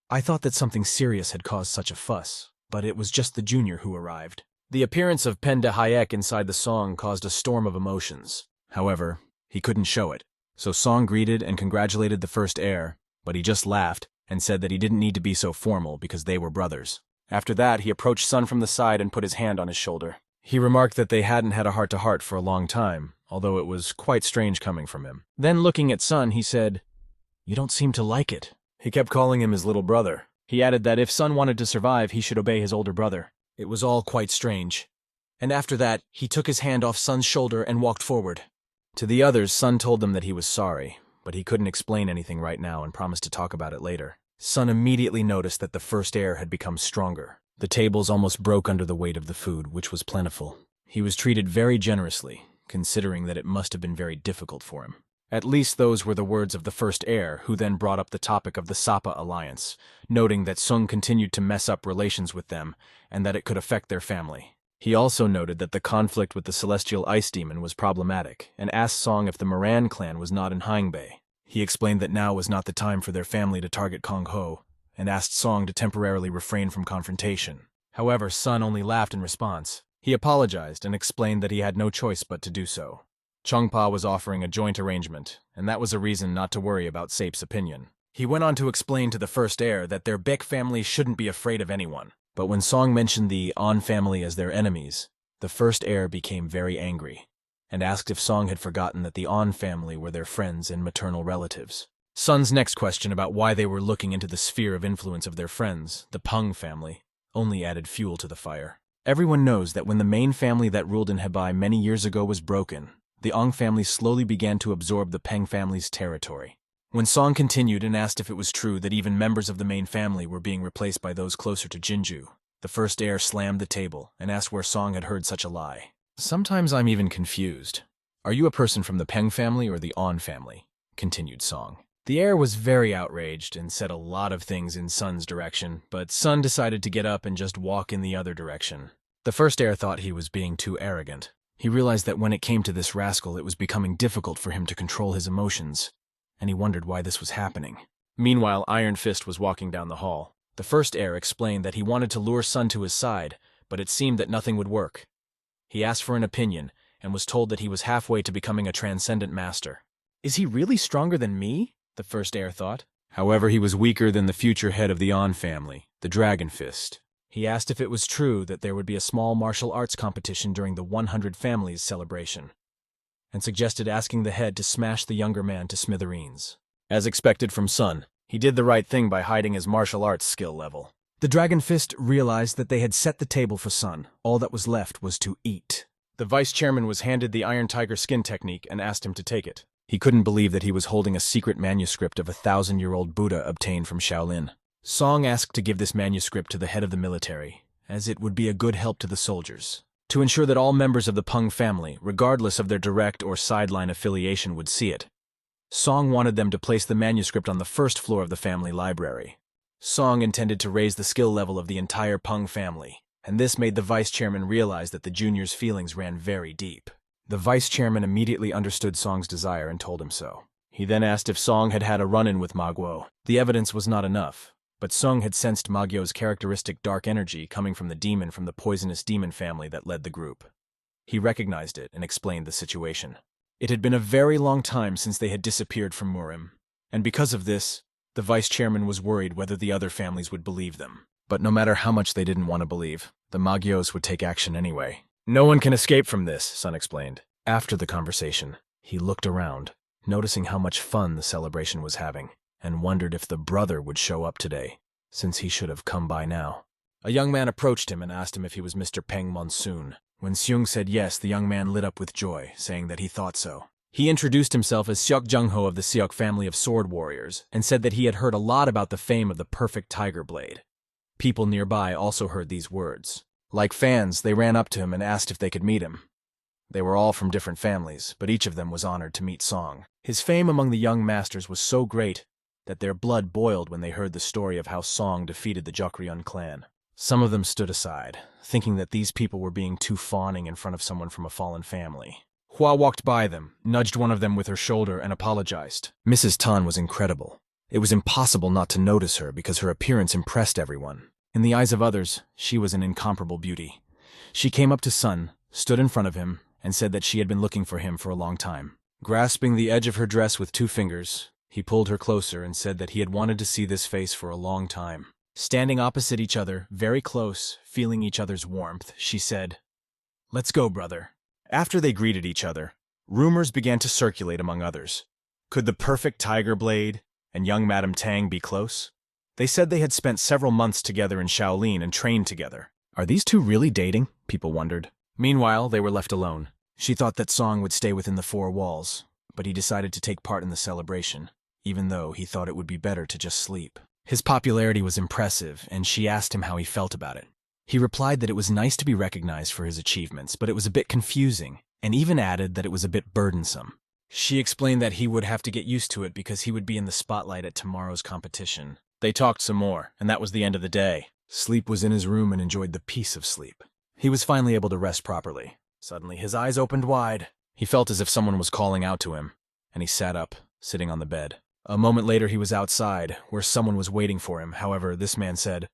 S1: "I thought that something serious had caused such a fuss, but it was just the junior who arrived." The appearance of Pen de Hayek inside the song caused a storm of emotions. However, he couldn't show it. So Song greeted and congratulated the first heir, but he just laughed and said that he didn't need to be so formal because they were brothers. After that, he approached Sun from the side and put his hand on his shoulder. He remarked that they hadn't had a heart-to-heart for a long time, although it was quite strange coming from him. Then, looking at Sun, he said, "You don't seem to like it." He kept calling him his little brother. He added that if Sun wanted to survive, he should obey his older brother. It was all quite strange. And after that, he took his hand off Sun's shoulder and walked forward. To the others, Sun told them that he was sorry, but he couldn't explain anything right now and promised to talk about it later. Sun immediately noticed that the first heir had become stronger. The tables almost broke under the weight of the food, which was plentiful. He was treated very generously, considering that it must have been very difficult for him. At least those were the words of the first heir, who then brought up the topic of the Sapa alliance, noting that Sung continued to mess up relations with them and that it could affect their family. He also noted that the conflict with the celestial ice demon was problematic and asked Song if the Moran clan was not in Hangbei. He explained that now was not the time for their family to target Kong Ho, and asked Song to temporarily refrain from confrontation. However, Sun only laughed in response. He apologized and explained that he had no choice but to do so. Chongpa was offering a joint arrangement, and that was a reason not to worry about Sape's opinion. He went on to explain to the first heir that their Baek family shouldn't be afraid of anyone. But when Song mentioned the An family as their enemies, the first heir became very angry, and asked if Song had forgotten that the An family were their friends and maternal relatives. Sun's next question about why they were looking into the sphere of influence of their friends, the Pung family, only added fuel to the fire. Everyone knows that when the main family that ruled in Hebei many years ago was broken, the Ong family slowly began to absorb the Peng family's territory. When Song continued and asked if it was true that even members of the main family were being replaced by those closer to Jinju, the first heir slammed the table and asked where Song had heard such a lie. Sometimes I'm even confused. Are you a person from the Peng family or the An family? Continued Song. The heir was very outraged and said a lot of things in Sun's direction, but Sun decided to get up and just walk in the other direction. The first heir thought he was being too arrogant. He realized that when it came to this rascal, it was becoming difficult for him to control his emotions, and he wondered why this was happening. Meanwhile, Iron Fist was walking down the hall. The first heir explained that he wanted to lure Sun to his side, but it seemed that nothing would work. He asked for an opinion, and was told that he was halfway to becoming a transcendent master. Is he really stronger than me? The first heir thought. However, he was weaker than the future head of the An family, the Dragon Fist. He asked if it was true that there would be a small martial arts competition during the 100 Families celebration, and suggested asking the head to smash the younger man to smithereens. As expected from Sun, he did the right thing by hiding his martial arts skill level. The Dragon Fist realized that they had set the table for Sun. All that was left was to eat. The vice chairman was handed the Iron Tiger skin technique and asked him to take it. He couldn't believe that he was holding a secret manuscript of a 1,000-year-old Buddha obtained from Shaolin. Song asked to give this manuscript to the head of the military, as it would be a good help to the soldiers, to ensure that all members of the Pung family, regardless of their direct or sideline affiliation, would see it. Song wanted them to place the manuscript on the first floor of the family library. Song intended to raise the skill level of the entire Pung family, and this made the vice chairman realize that the junior's feelings ran very deep. The vice chairman immediately understood Song's desire and told him so. He then asked if Song had had a run-in with Mago. The evidence was not enough, but Song had sensed Mago's characteristic dark energy coming from the demon from the poisonous demon family that led the group. He recognized it and explained the situation. It had been a very long time since they had disappeared from Murim, and because of this, the vice chairman was worried whether the other families would believe them. But no matter how much they didn't want to believe, the Magyos would take action anyway. No one can escape from this, Sun explained. After the conversation, he looked around, noticing how much fun the celebration was having, and wondered if the brother would show up today, since he should have come by now. A young man approached him and asked him if he was Mr. Peng Monsoon. When Seung said yes, the young man lit up with joy, saying that he thought so. He introduced himself as Seok Jung-ho of the Seok family of sword warriors, and said that he had heard a lot about the fame of the perfect tiger blade. People nearby also heard these words. Like fans, they ran up to him and asked if they could meet him. They were all from different families, but each of them was honored to meet Song. His fame among the young masters was so great that their blood boiled when they heard the story of how Song defeated the Jon Clan. Some of them stood aside, thinking that these people were being too fawning in front of someone from a fallen family. Hua walked by them, nudged one of them with her shoulder, and apologized. Mrs. Tan was incredible. It was impossible not to notice her because her appearance impressed everyone. In the eyes of others, she was an incomparable beauty. She came up to Sun, stood in front of him, and said that she had been looking for him for a long time. Grasping the edge of her dress with 2 fingers, he pulled her closer and said that he had wanted to see this face for a long time. Standing opposite each other, very close, feeling each other's warmth, she said, "Let's go, brother." After they greeted each other, rumors began to circulate among others. Could the perfect tiger blade and young Madame Tang be close? They said they had spent several months together in Shaolin and trained together. Are these two really dating? People wondered. Meanwhile, they were left alone. She thought that Song would stay within the 4 walls, but he decided to take part in the celebration, even though he thought it would be better to just sleep. His popularity was impressive, and she asked him how he felt about it. He replied that it was nice to be recognized for his achievements, but it was a bit confusing, and even added that it was a bit burdensome. She explained that he would have to get used to it because he would be in the spotlight at tomorrow's competition. They talked some more, and that was the end of the day. Sleep was in his room and enjoyed the peace of sleep. He was finally able to rest properly. Suddenly, his eyes opened wide. He felt as if someone was calling out to him, and he sat up, sitting on the bed. A moment later, he was outside, where someone was waiting for him. However, this man said,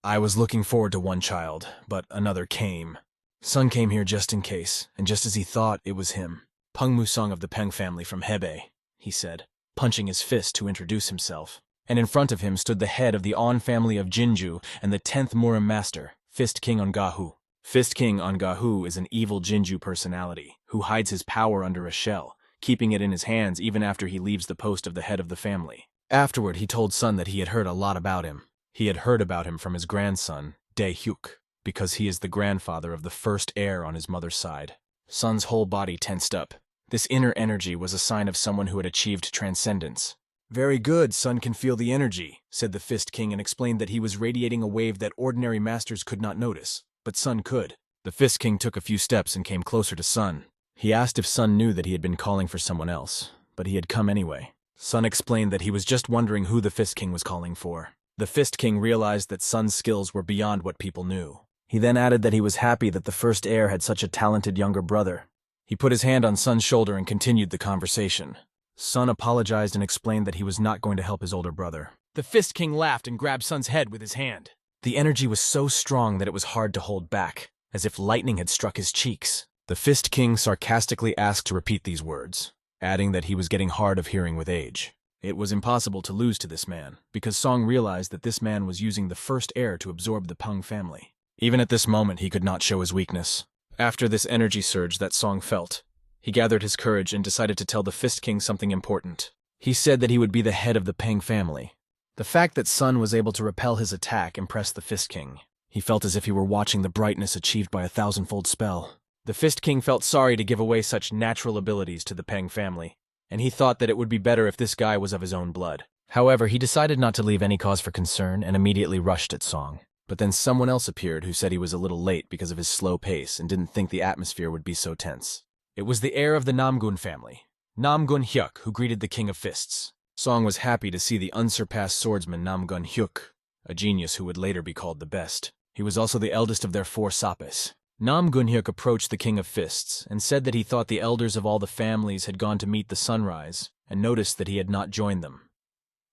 S1: "I was looking forward to one child, but another came. Son came here just in case, and just as he thought, it was him. Pung Musong of the Peng family from Hebei," he said, punching his fist to introduce himself. And in front of him stood the head of the On family of Jinju and the 10th Murim Master, Fist King Ongahu. Fist King Ongahu is an evil Jinju personality who hides his power under a shell, keeping it in his hands even after he leaves the post of the head of the family. Afterward, he told Sun that he had heard a lot about him. He had heard about him from his grandson, Dae Hyuk, because he is the grandfather of the first heir on his mother's side. Sun's whole body tensed up. This inner energy was a sign of someone who had achieved transcendence. "Very good, Sun can feel the energy," said the Fist King, and explained that he was radiating a wave that ordinary masters could not notice, but Sun could. The Fist King took a few steps and came closer to Sun. He asked if Sun knew that he had been calling for someone else, but he had come anyway. Sun explained that he was just wondering who the Fist King was calling for. The Fist King realized that Sun's skills were beyond what people knew. He then added that he was happy that the first heir had such a talented younger brother. He put his hand on Sun's shoulder and continued the conversation. Sun apologized and explained that he was not going to help his older brother.
S2: The Fist King laughed and grabbed Sun's head with his hand.
S1: The energy was so strong that it was hard to hold back, as if lightning had struck his cheeks. The Fist King sarcastically asked to repeat these words, adding that he was getting hard of hearing with age. It was impossible to lose to this man, because Song realized that this man was using the first heir to absorb the Pung family. Even at this moment, he could not show his weakness. After this energy surge that Song felt, he gathered his courage and decided to tell the Fist King something important. He said that he would be the head of the Peng family. The fact that Sun was able to repel his attack impressed the Fist King. He felt as if he were watching the brightness achieved by a thousandfold spell. The Fist King felt sorry to give away such natural abilities to the Peng family, and he thought that it would be better if this guy was of his own blood. However, he decided not to leave any cause for concern and immediately rushed at Song. But then someone else appeared who said he was a little late because of his slow pace and didn't think the atmosphere would be so tense. It was the heir of the Namgun family, Namgun Hyuk, who greeted the King of Fists. Song was happy to see the unsurpassed swordsman Namgun Hyuk, a genius who would later be called the best. He was also the eldest of their 4 Sapes. Namgun Hyuk approached the King of Fists and said that he thought the elders of all the families had gone to meet the sunrise and noticed that he had not joined them.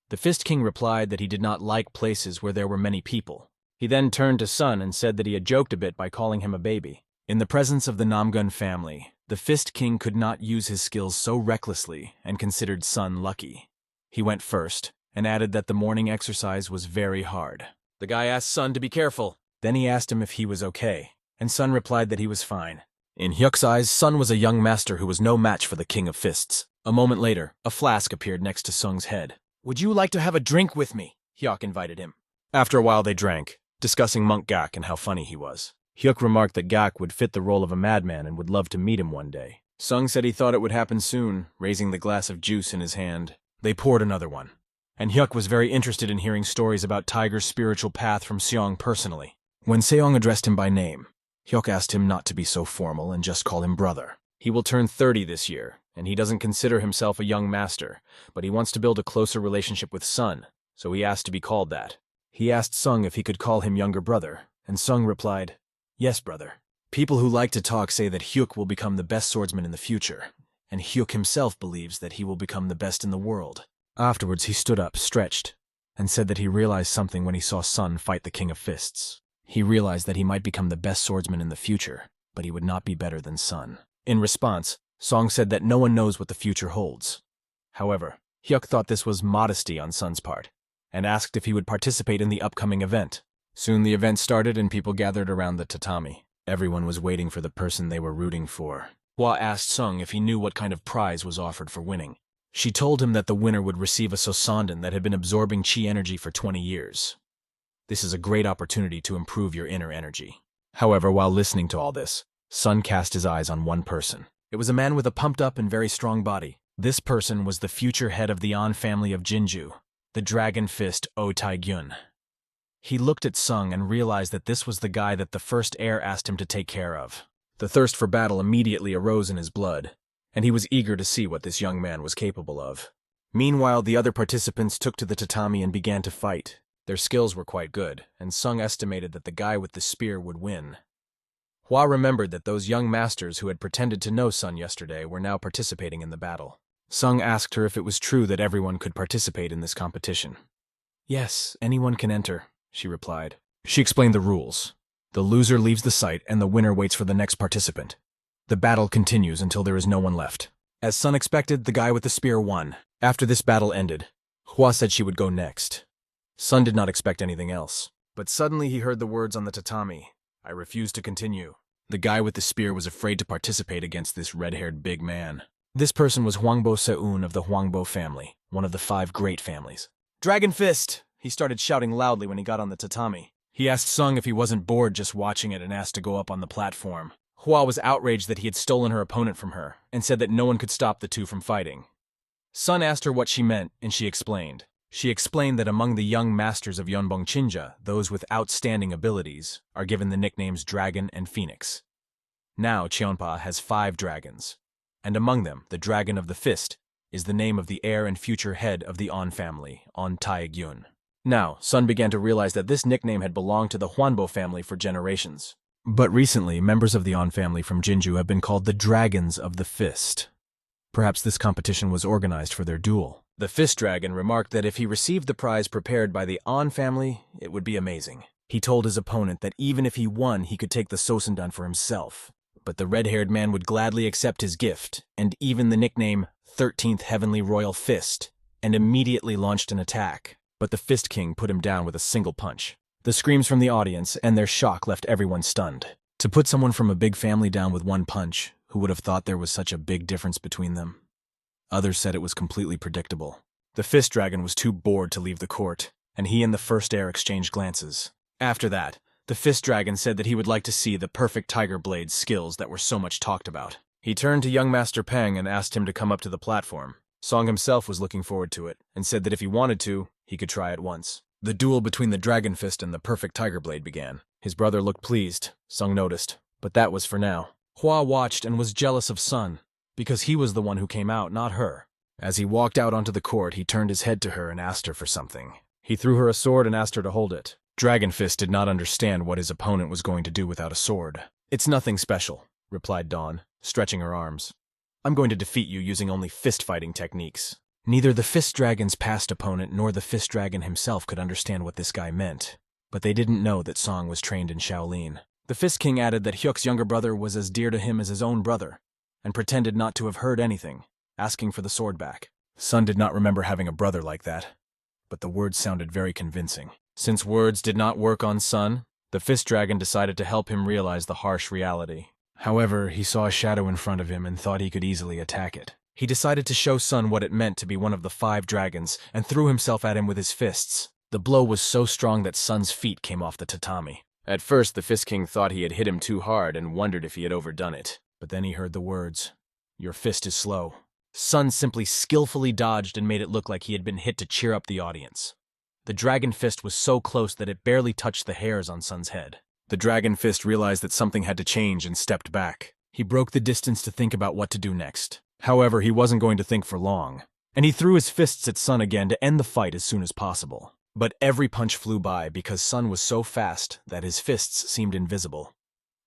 S1: The Fist King replied that he did not like places where there were many people. He then turned to Sun and said that he had joked a bit by calling him a baby. In the presence of the Namgun family, the Fist King could not use his skills so recklessly and considered Sun lucky. He went first and added that the morning exercise was very hard. The guy asked Sun to be careful. Then he asked him if he was okay, and Sun replied that he was fine. In Hyuk's eyes, Sun was a young master who was no match for the King of Fists. A moment later, a flask appeared next to Sung's head. "Would you like to have a drink with me?" Hyuk invited him. After a while they drank, discussing Monk Gak and how funny he was. Hyuk remarked that Gak would fit the role of a madman and would love to meet him one day. Sung said he thought it would happen soon, raising the glass of juice in his hand. They poured another one, and Hyuk was very interested in hearing stories about Tiger's spiritual path from Seong personally. When Seong addressed him by name, Hyuk asked him not to be so formal and just call him brother. He will turn 30 this year, and he doesn't consider himself a young master, but he wants to build a closer relationship with Sun, so he asked to be called that. He asked Sung if he could call him younger brother, and Sung replied, "Yes, brother." People who like to talk say that Hyuk will become the best swordsman in the future, and Hyuk himself believes that he will become the best in the world. Afterwards, he stood up, stretched, and said that he realized something when he saw Sun fight the King of Fists. He realized that he might become the best swordsman in the future, but he would not be better than Sun. In response, Song said that no one knows what the future holds. However, Hyuk thought this was modesty on Sun's part, and asked if he would participate in the upcoming event. Soon the event started and people gathered around the tatami. Everyone was waiting for the person they were rooting for. Hua asked Sung if he knew what kind of prize was offered for winning. She told him that the winner would receive a Sosondan that had been absorbing chi energy for 20 years. This is a great opportunity to improve your inner energy. However, while listening to all this, Sun cast his eyes on one person. It was a man with a pumped-up and very strong body. This person was the future head of the An family of Jinju, the Dragon Fist O Tai-gyun. He looked at Sung and realized that this was the guy that the first heir asked him to take care of. The thirst for battle immediately arose in his blood, and he was eager to see what this young man was capable of. Meanwhile, the other participants took to the tatami and began to fight. Their skills were quite good, and Sung estimated that the guy with the spear would win. Hua remembered that those young masters who had pretended to know Sun yesterday were now participating in the battle. Sung asked her if it was true that everyone could participate in this competition. Yes, anyone can enter, she replied. She explained the rules. The loser leaves the site and the winner waits for the next participant. The battle continues until there is no one left. As Sun expected, the guy with the spear won. After this battle ended, Hua said she would go next. Sun did not expect anything else. But suddenly he heard the words on the tatami. I refuse to continue. The guy with the spear was afraid to participate against this red-haired big man. This person was Huangbo Seun of the Huangbo family, one of the 5 great families. Dragon Fist! He started shouting loudly when he got on the tatami. He asked Sung if he wasn't bored just watching it and asked to go up on the platform. Hua was outraged that he had stolen her opponent from her and said that no one could stop the two from fighting. Sun asked her what she meant, and she explained. She explained that among the young masters of Yonbong Chinja, those with outstanding abilities are given the nicknames Dragon and Phoenix. Now Cheonpa has 5 dragons, and among them, the Dragon of the Fist is the name of the heir and future head of the On family, On Taegyun. Now, Sun began to realize that this nickname had belonged to the Huanbo family for generations. But recently, members of the On family from Jinju have been called the Dragons of the Fist. Perhaps this competition was organized for their duel. The Fist Dragon remarked that if he received the prize prepared by the On family, it would be amazing. He told his opponent that even if he won, he could take the Sosendan for himself. But the red-haired man would gladly accept his gift, and even the nickname 13th Heavenly Royal Fist, and immediately launched an attack. But the Fist King put him down with a single punch. The screams from the audience and their shock left everyone stunned. To put someone from a big family down with one punch, who would have thought there was such a big difference between them? Others said it was completely predictable. The Fist Dragon was too bored to leave the court, and he and the first heir exchanged glances. After that, the Fist Dragon said that he would like to see the perfect Tiger Blade skills that were so much talked about. He turned to young Master Pang and asked him to come up to the platform. Song himself was looking forward to it, and said that if he wanted to, he could try at once. The duel between the Dragon Fist and the perfect Tiger Blade began. His brother looked pleased, Sung noticed, but that was for now. Hua watched and was jealous of Sun, because he was the one who came out, not her. As he walked out onto the court, he turned his head to her and asked her for something. He threw her a sword and asked her to hold it. Dragon Fist did not understand what his opponent was going to do without a sword. It's nothing special, replied Dawn, stretching her arms. I'm going to defeat you using only fist-fighting techniques. Neither the Fist Dragon's past opponent nor the Fist Dragon himself could understand what this guy meant, but they didn't know that Song was trained in Shaolin. The Fist King added that Hyuk's younger brother was as dear to him as his own brother, and pretended not to have heard anything, asking for the sword back. Sun did not remember having a brother like that, but the words sounded very convincing. Since words did not work on Sun, the Fist Dragon decided to help him realize the harsh reality. However, he saw a shadow in front of him and thought he could easily attack it. He decided to show Sun what it meant to be one of the 5 dragons and threw himself at him with his fists. The blow was so strong that Sun's feet came off the tatami. At first, the Fist King thought he had hit him too hard and wondered if he had overdone it. But then he heard the words, "Your fist is slow." Sun simply skillfully dodged and made it look like he had been hit to cheer up the audience. The Dragon Fist was so close that it barely touched the hairs on Sun's head. The Dragon Fist realized that something had to change and stepped back. He broke the distance to think about what to do next. However, he wasn't going to think for long, and he threw his fists at Sun again to end the fight as soon as possible. But every punch flew by because Sun was so fast that his fists seemed invisible.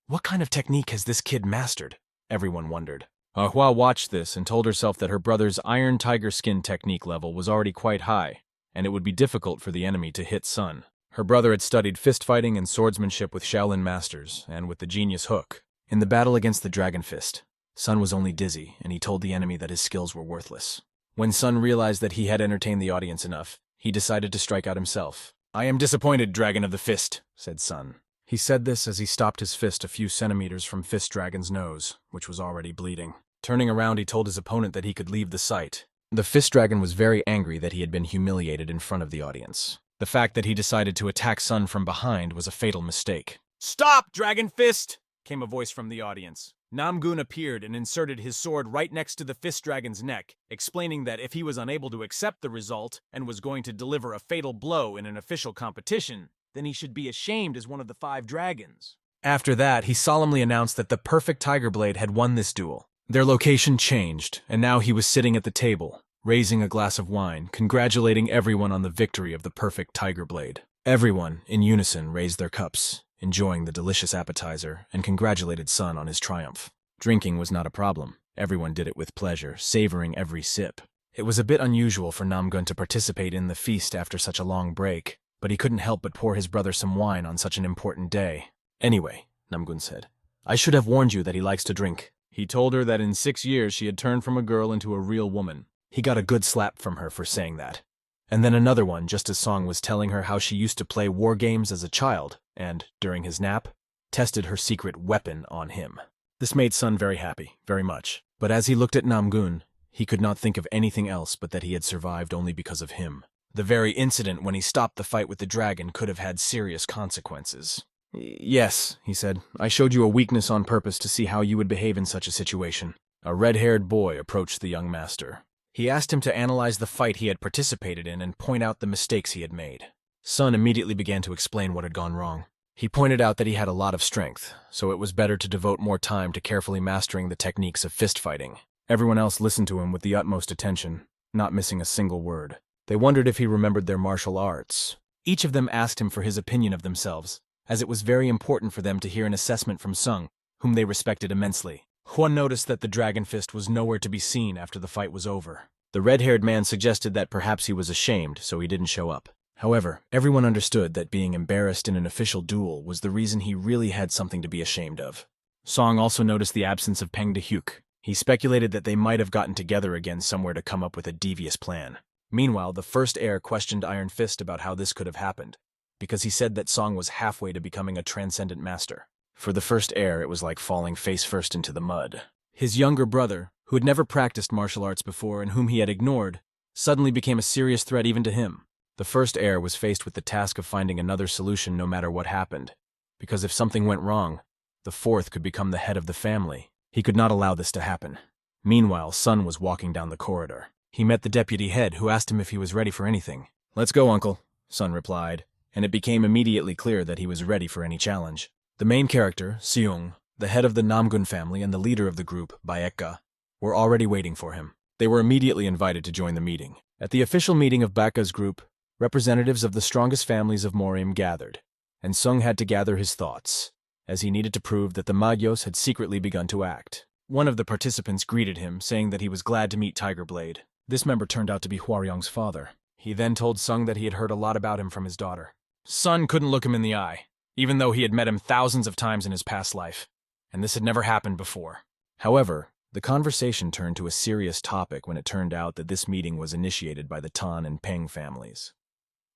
S1: What kind of technique has this kid mastered? Everyone wondered. Hua watched this and told herself that her brother's Iron Tiger Skin technique level was already quite high, and it would be difficult for the enemy to hit Sun. Her brother had studied fist fighting and swordsmanship with Shaolin masters, and with the genius hook. In the battle against the Dragon Fist, Sun was only dizzy, and he told the enemy that his skills were worthless. When Sun realized that he had entertained the audience enough, he decided to strike out himself. "I am disappointed, Dragon of the Fist," said Sun. He said this as he stopped his fist a few centimeters from Fist Dragon's nose, which was already bleeding. Turning around, he told his opponent that he could leave the site. The Fist Dragon was very angry that he had been humiliated in front of the audience. The fact that he decided to attack Sun from behind was a fatal mistake. "Stop, Dragon Fist!" came a voice from the audience. Namgun appeared and inserted his sword right next to the Fist Dragon's neck, explaining that if he was unable to accept the result and was going to deliver a fatal blow in an official competition, then he should be ashamed as one of the 5 dragons. After that, he solemnly announced that the perfect Tiger Blade had won this duel. Their location changed, and now he was sitting at the table, raising a glass of wine, congratulating everyone on the victory of the perfect Tiger Blade. Everyone, in unison, raised their cups. enjoying the delicious appetizer, and congratulated Sun on his triumph. Drinking was not a problem. Everyone did it with pleasure, savoring every sip. It was a bit unusual for Namgun to participate in the feast after such a long break, but he couldn't help but pour his brother some wine on such an important day. Anyway, Namgun said, I should have warned you that he likes to drink. He told her that in 6 years she had turned from a girl into a real woman. He got a good slap from her for saying that. And then another one just as Song was telling her how she used to play war games as a child and, during his nap, tested her secret weapon on him. This made Sun very happy, very much. But as he looked at Namgun, he could not think of anything else but that he had survived only because of him. The very incident when he stopped the fight with the dragon could have had serious consequences. Yes, he said, I showed you a weakness on purpose to see how you would behave in such a situation. A red-haired boy approached the young master. He asked him to analyze the fight he had participated in and point out the mistakes he had made. Sun immediately began to explain what had gone wrong. He pointed out that he had a lot of strength, so it was better to devote more time to carefully mastering the techniques of fist fighting. Everyone else listened to him with the utmost attention, not missing a single word. They wondered if he remembered their martial arts. Each of them asked him for his opinion of themselves, as it was very important for them to hear an assessment from Sung, whom they respected immensely. Huan noticed that the dragon fist was nowhere to be seen after the fight was over. The red-haired man suggested that perhaps he was ashamed, so he didn't show up. However, everyone understood that being embarrassed in an official duel was the reason he really had something to be ashamed of. Song also noticed the absence of Peng De-hyuk. He speculated that they might have gotten together again somewhere to come up with a devious plan. Meanwhile, the first heir questioned Iron Fist about how this could have happened, because he said that Song was halfway to becoming a transcendent master. For the first heir, it was like falling face first into the mud. His younger brother, who had never practiced martial arts before and whom he had ignored, suddenly became a serious threat even to him. The first heir was faced with the task of finding another solution no matter what happened, because if something went wrong, the fourth could become the head of the family. He could not allow this to happen. Meanwhile, Sun was walking down the corridor. He met the deputy head, who asked him if he was ready for anything. Let's go, uncle, Sun replied, and it became immediately clear that he was ready for any challenge. The main character, Seung, the head of the Namgun family and the leader of the group, Baekga, were already waiting for him. They were immediately invited to join the meeting. At the official meeting of Baekga's group, representatives of the strongest families of Morim gathered, and Sung had to gather his thoughts, as he needed to prove that the Magyos had secretly begun to act. One of the participants greeted him, saying that he was glad to meet Tiger Blade. This member turned out to be Hwaryong's father. He then told Sung that he had heard a lot about him from his daughter. Sun couldn't look him in the eye, even though he had met him thousands of times in his past life, and this had never happened before. However, the conversation turned to a serious topic when it turned out that this meeting was initiated by the Tan and Peng families.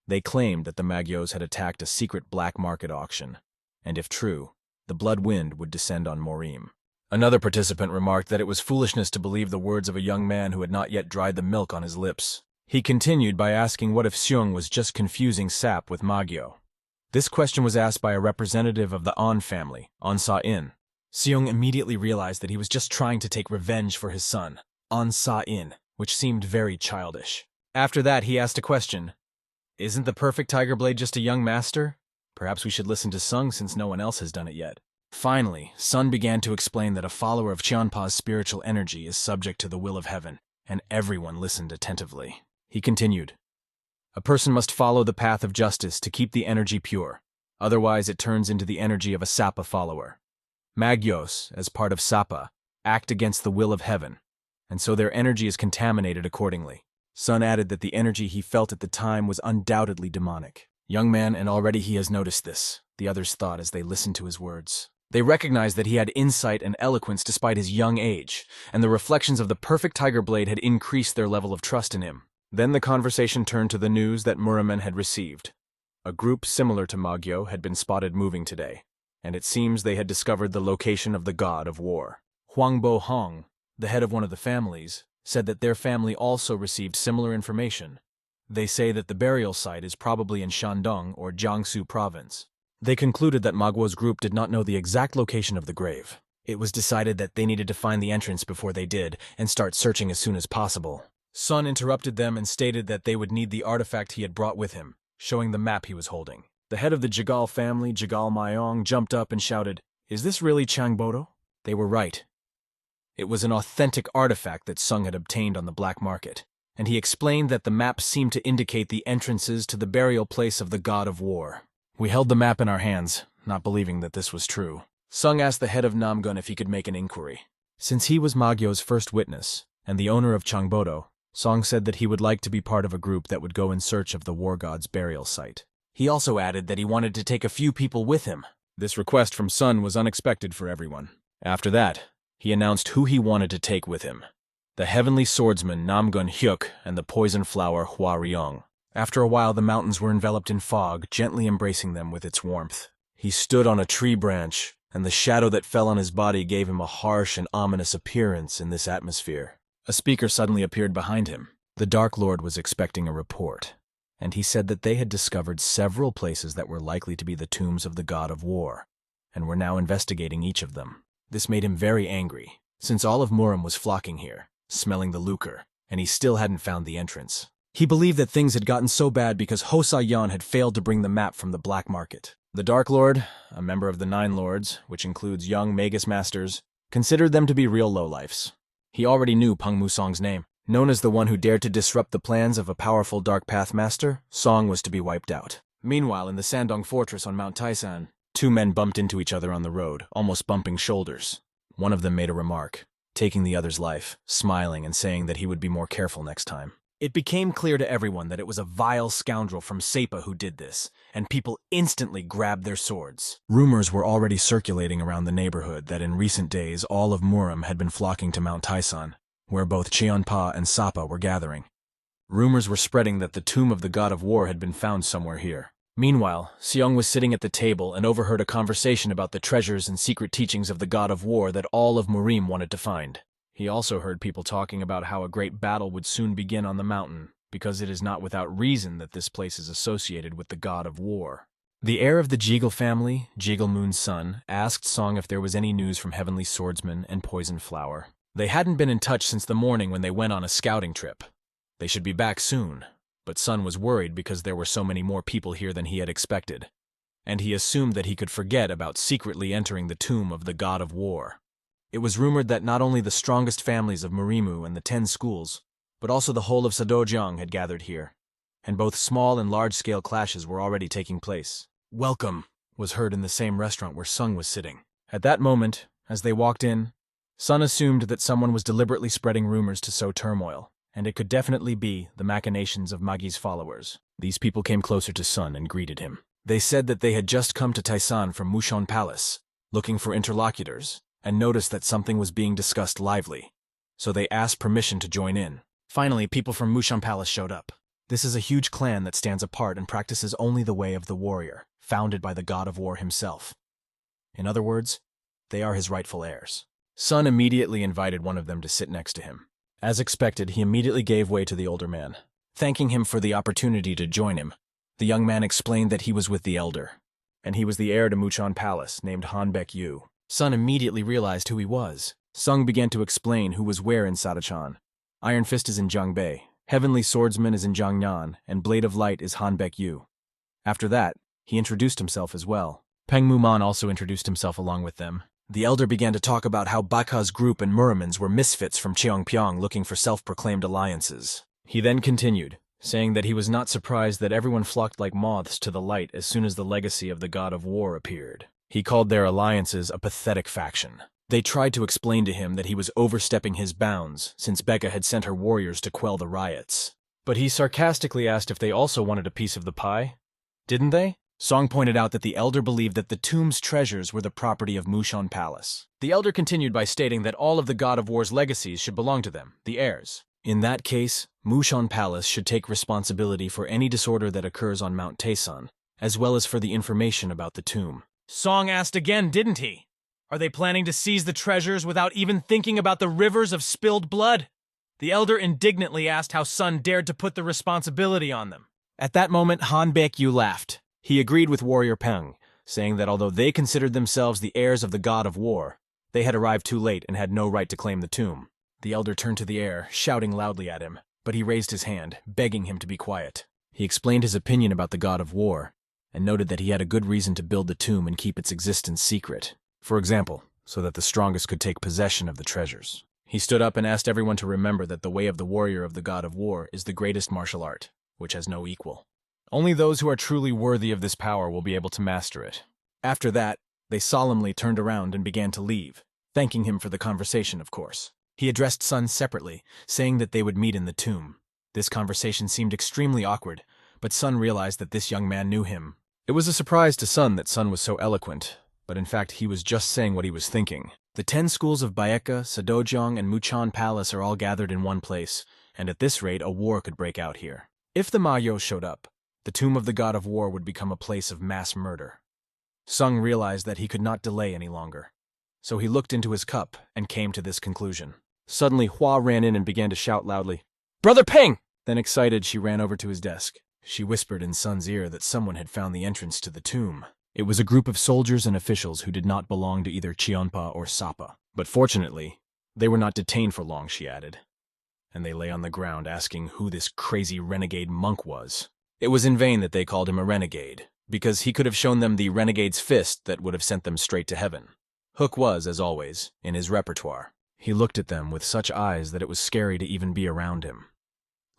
S1: They claimed that the Magyos had attacked a secret black market auction, and if true, the blood wind would descend on Morim. Another participant remarked that it was foolishness to believe the words of a young man who had not yet dried the milk on his lips. He continued by asking what if Seung was just confusing sap with Magyo. This question was asked by a representative of the An family, An Sa-in. Seung immediately realized that he was just trying to take revenge for his son, An Sa-in, which seemed very childish. After that, he asked a question. Isn't the perfect Tiger Blade just a young master? Perhaps we should listen to Sung since no one else has done it yet. Finally, Sun began to explain that a follower of Qianpa's spiritual energy is subject to the will of heaven, and everyone listened attentively. He continued, a person must follow the path of justice to keep the energy pure, otherwise it turns into the energy of a Sapa follower. Magyos, as part of Sapa, act against the will of heaven, and so their energy is contaminated accordingly. Sun added that the energy he felt at the time was undoubtedly demonic. Young man, and already he has noticed this, the others thought as they listened to his words. They recognized that he had insight and eloquence despite his young age, and the reflections of the perfect Tiger Blade had increased their level of trust in him. Then the conversation turned to the news that Muramen had received. A group similar to Magyo had been spotted moving today, and it seems they had discovered the location of the god of war. Huangbo Hong, the head of one of the families, said that their family also received similar information. They say that the burial site is probably in Shandong or Jiangsu province. They concluded that Magwo's group did not know the exact location of the grave. It was decided that they needed to find the entrance before they did, and start searching as soon as possible. Sun interrupted them and stated that they would need the artifact he had brought with him, showing the map he was holding. The head of the Jigal family, Jigal Mayong, jumped up and shouted, "Is this really Changbodo?" They were right. It was an authentic artifact that Sung had obtained on the black market, and he explained that the map seemed to indicate the entrances to the burial place of the god of war. We held the map in our hands, not believing that this was true. Sung asked the head of Namgun if he could make an inquiry. Since he was Magyo's first witness, and the owner of Changbodo, Song said that he would like to be part of a group that would go in search of the war god's burial site. He also added that he wanted to take a few people with him. This request from Sun was unexpected for everyone. After that, he announced who he wanted to take with him: the heavenly swordsman Namgun Hyuk and the poison flower Hua Ryong. After a while, the mountains were enveloped in fog, gently embracing them with its warmth. He stood on a tree branch, and the shadow that fell on his body gave him a harsh and ominous appearance in this atmosphere. A speaker suddenly appeared behind him. The Dark Lord was expecting a report, and he said that they had discovered several places that were likely to be the tombs of the god of war, and were now investigating each of them. This made him very angry, since all of Murim was flocking here, smelling the lucre, and he still hadn't found the entrance. He believed that things had gotten so bad because Hosa Yan had failed to bring the map from the black market. The Dark Lord, a member of the Nine Lords, which includes young Magus Masters, considered them to be real lowlifes. He already knew Pung Musong's name. Known as the one who dared to disrupt the plans of a powerful Dark Path Master, Song was to be wiped out. Meanwhile, in the Sandong Fortress on Mount Taisan, two men bumped into each other on the road, almost bumping shoulders. One of them made a remark, taking the other's life, smiling and saying that he would be more careful next time. It became clear to everyone that it was a vile scoundrel from Sepa who did this, and people instantly grabbed their swords. Rumors were already circulating around the neighborhood that in recent days all of Murim had been flocking to Mount Taisan, where both Cheonpa and Sapa were gathering. Rumors were spreading that the tomb of the god of war had been found somewhere here. Meanwhile, Seong was sitting at the table and overheard a conversation about the treasures and secret teachings of the god of war that all of Murim wanted to find. He also heard people talking about how a great battle would soon begin on the mountain, because it is not without reason that this place is associated with the god of war. The heir of the Jeagle family, Jeagle Moon's son, asked Song if there was any news from Heavenly Swordsman and Poison Flower. They hadn't been in touch since the morning when they went on a scouting trip. They should be back soon, but Sun was worried because there were so many more people here than he had expected, and he assumed that he could forget about secretly entering the tomb of the god of war. It was rumored that not only the strongest families of Murimu and the 10 schools, but also the whole of Sadojiang had gathered here, and both small and large-scale clashes were already taking place. "Welcome," was heard in the same restaurant where Sung was sitting. At that moment, as they walked in, Sun assumed that someone was deliberately spreading rumors to sow turmoil, and it could definitely be the machinations of Magi's followers. These people came closer to Sun and greeted him. They said that they had just come to Taisan from Mushon Palace, looking for interlocutors, and noticed that something was being discussed lively, so they asked permission to join in. Finally, people from Mushon Palace showed up. This is a huge clan that stands apart and practices only the way of the warrior, founded by the god of war himself. In other words, they are his rightful heirs. Sun immediately invited one of them to sit next to him. As expected, he immediately gave way to the older man. Thanking him for the opportunity to join him, the young man explained that he was with the elder, and he was the heir to Muchon Palace, named Han Baek-yu. Sun immediately realized who he was. Sung began to explain who was where in Sadachan. Iron Fist is in Jiangbei, Heavenly Swordsman is in Jiangnan, and Blade of Light is Han Baek-yu. After that, he introduced himself as well. Peng Muman also introduced himself along with them. The elder began to talk about how Baka's group and Murimans were misfits from Cheongpyeong looking for self-proclaimed alliances. He then continued, saying that he was not surprised that everyone flocked like moths to the light as soon as the legacy of the god of war appeared. He called their alliances a pathetic faction. They tried to explain to him that he was overstepping his bounds, since Becca had sent her warriors to quell the riots. But he sarcastically asked if they also wanted a piece of the pie. Didn't they? Song pointed out that the elder believed that the tomb's treasures were the property of Mushon Palace. The elder continued by stating that all of the god of war's legacies should belong to them, the heirs. In that case, Mushon Palace should take responsibility for any disorder that occurs on Mount Taesan, as well as for the information about the tomb.
S2: Song asked again, didn't he? Are they planning to seize the treasures without even thinking about the rivers of spilled blood? The elder indignantly asked how Sun dared to put the responsibility on them. At that moment, Han Baek-yu laughed. He agreed with warrior Peng, saying that although they considered themselves the heirs of the god of war, they had arrived too late and had no right to claim the tomb. The elder turned to the heir, shouting loudly at him, but he raised his hand, begging him to be quiet. He explained his opinion about the god of war, and noted that he had a good reason to build the tomb and keep its existence secret. For example, so that the strongest could take possession of the treasures. He stood up and asked everyone to remember that the way of the warrior of the god of war is the greatest martial art, which has no equal. Only those who are truly worthy of this power will be able to master it.
S1: After that, they solemnly turned around and began to leave, thanking him for the conversation, of course. He addressed Sun separately, saying that they would meet in the tomb. This conversation seemed extremely awkward, but Sun realized that this young man knew him. It was a surprise to Sun that Sun was so eloquent, but in fact he was just saying what he was thinking. The 10 schools of Baeka, Sadojong, and Muchan Palace are all gathered in one place, and at this rate a war could break out here. If the Mago showed up, the tomb of the god of war would become a place of mass murder. Sung realized that he could not delay any longer, so he looked into his cup and came to this conclusion. Suddenly Hua ran in and began to shout loudly, "Brother Peng!" Then excited she ran over to his desk. She whispered in Sun's ear that someone had found the entrance to the tomb. It was a group of soldiers and officials who did not belong to either Chionpa or Sapa. But fortunately, they were not detained for long, she added, and they lay on the ground asking who this crazy renegade monk was. It was in vain that they called him a renegade, because he could have shown them the renegade's fist that would have sent them straight to heaven. Hook was, as always, in his repertoire. He looked at them with such eyes that it was scary to even be around him,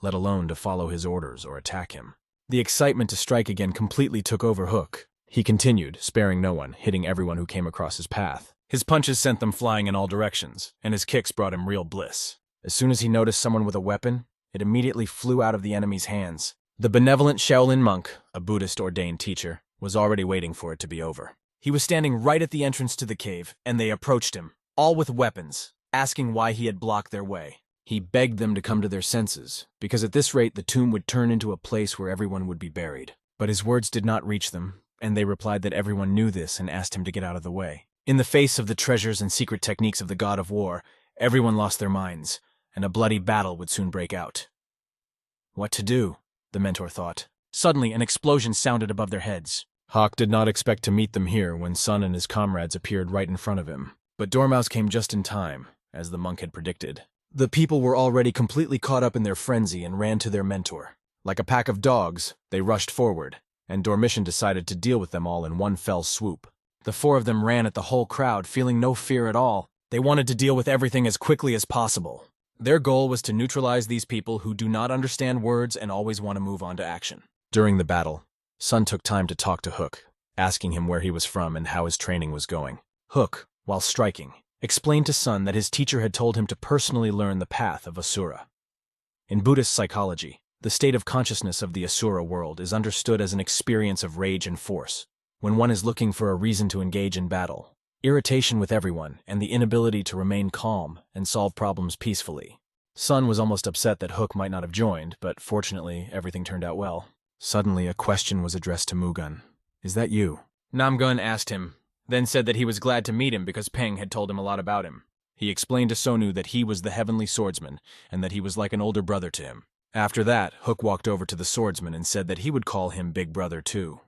S1: let alone to follow his orders or attack him. The excitement to strike again completely took over Hook. He continued, sparing no one, hitting everyone who came across his path. His punches sent them flying in all directions, and his kicks brought him real bliss. As soon as he noticed someone with a weapon, it immediately flew out of the enemy's hands. The benevolent Shaolin monk, a Buddhist ordained teacher, was already waiting for it to be over. He was standing right at the entrance to the cave, and they approached him, all with weapons, asking why he had blocked their way. He begged them to come to their senses, because at this rate the tomb would turn into a place where everyone would be buried. But his words did not reach them, and they replied that everyone knew this and asked him to get out of the way. In the face of the treasures and secret techniques of the god of war, everyone lost their minds, and a bloody battle would soon break out. What to do? The mentor thought. Suddenly, an explosion sounded above their heads. Hawk did not expect to meet them here when Sun and his comrades appeared right in front of him. But Dormouse came just in time, as the monk had predicted. The people were already completely caught up in their frenzy and ran to their mentor. Like a pack of dogs, they rushed forward, and Dormition decided to deal with them all in one fell swoop. The 4 of them ran at the whole crowd, feeling no fear at all. They wanted to deal with everything as quickly as possible. Their goal was to neutralize these people who do not understand words and always want to move on to action. During the battle, Sun took time to talk to Hook, asking him where he was from and how his training was going. Hook, while striking, explained to Sun that his teacher had told him to personally learn the path of Asura. In Buddhist psychology, the state of consciousness of the Asura world is understood as an experience of rage and force, when one is looking for a reason to engage in battle, irritation with everyone, and the inability to remain calm and solve problems peacefully. Sun was almost upset that Hook might not have joined, but fortunately everything turned out well. Suddenly a question was addressed to Mugun. "Is that you?" Namgun asked him, then said that he was glad to meet him because Peng had told him a lot about him. He explained to Sonu that he was the heavenly swordsman and that he was like an older brother to him. After that, Hook walked over to the swordsman and said that he would call him Big Brother too.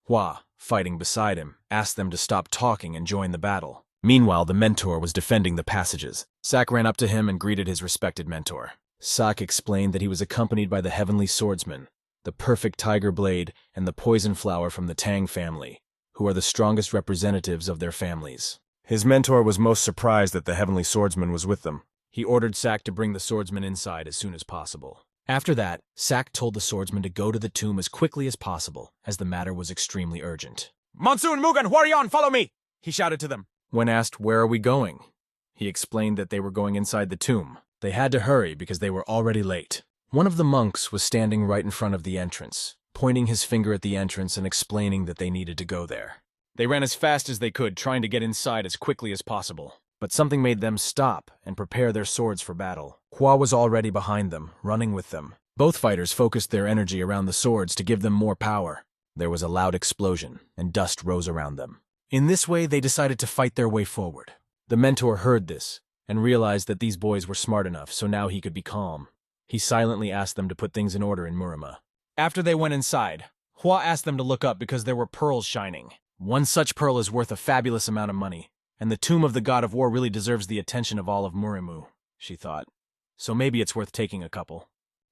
S1: Hua, fighting beside him, asked them to stop talking and join the battle. Meanwhile, the mentor was defending the passages. Sak ran up to him and greeted his respected mentor. Sak explained that he was accompanied by the heavenly swordsman, the perfect tiger blade, and the poison flower from the Tang family, who are the strongest representatives of their families. His mentor was most surprised that the heavenly swordsman was with them. He ordered Sak to bring the swordsman inside as soon as possible. After that, Sak told the swordsman to go to the tomb as quickly as possible, as the matter was extremely urgent. "Monsoon, Mugun, Huaryan, follow me!" he shouted to them. When asked, "Where are we going?" he explained that they were going inside the tomb. They had to hurry because they were already late. One of the monks was standing right in front of the entrance, pointing his finger at the entrance and explaining that they needed to go there. They ran as fast as they could, trying to get inside as quickly as possible. But something made them stop and prepare their swords for battle. Hua was already behind them, running with them. Both fighters focused their energy around the swords to give them more power. There was a loud explosion, and dust rose around them. In this way, they decided to fight their way forward. The mentor heard this, and realized that these boys were smart enough, so now he could be calm. He silently asked them to put things in order in Murama. After they went inside, Hua asked them to look up because there were pearls shining. One such pearl is worth a fabulous amount of money, and the tomb of the god of war really deserves the attention of all of Murimu, she thought. So maybe it's worth taking a couple.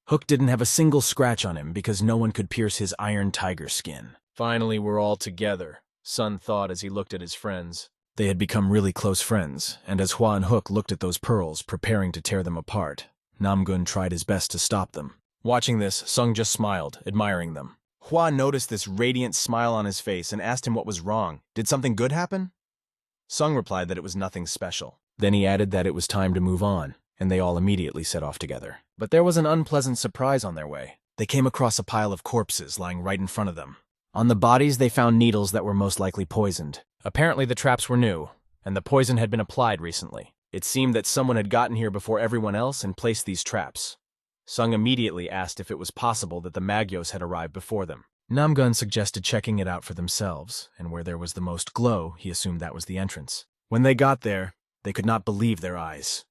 S1: Hook didn't have a single scratch on him because no one could pierce his iron tiger skin. Finally, we're all together, Sun thought as he looked at his friends. They had become really close friends, and as Hua and Hook looked at those pearls, preparing to tear them apart, Namgun tried his best to stop them. Watching this, Sung just smiled, admiring them. Hua noticed this radiant smile on his face and asked him what was wrong. Did something good happen? Sung replied that it was nothing special. Then he added that it was time to move on, and they all immediately set off together. But there was an unpleasant surprise on their way. They came across a pile of corpses lying right in front of them. On the bodies, they found needles that were most likely poisoned. Apparently, the traps were new, and the poison had been applied recently. It seemed that someone had gotten here before everyone else and placed these traps. Sung immediately asked if it was possible that the Magyos had arrived before them. Namgun suggested checking it out for themselves, and where there was the most glow, he assumed that was the entrance. When they got there, they could not believe their eyes.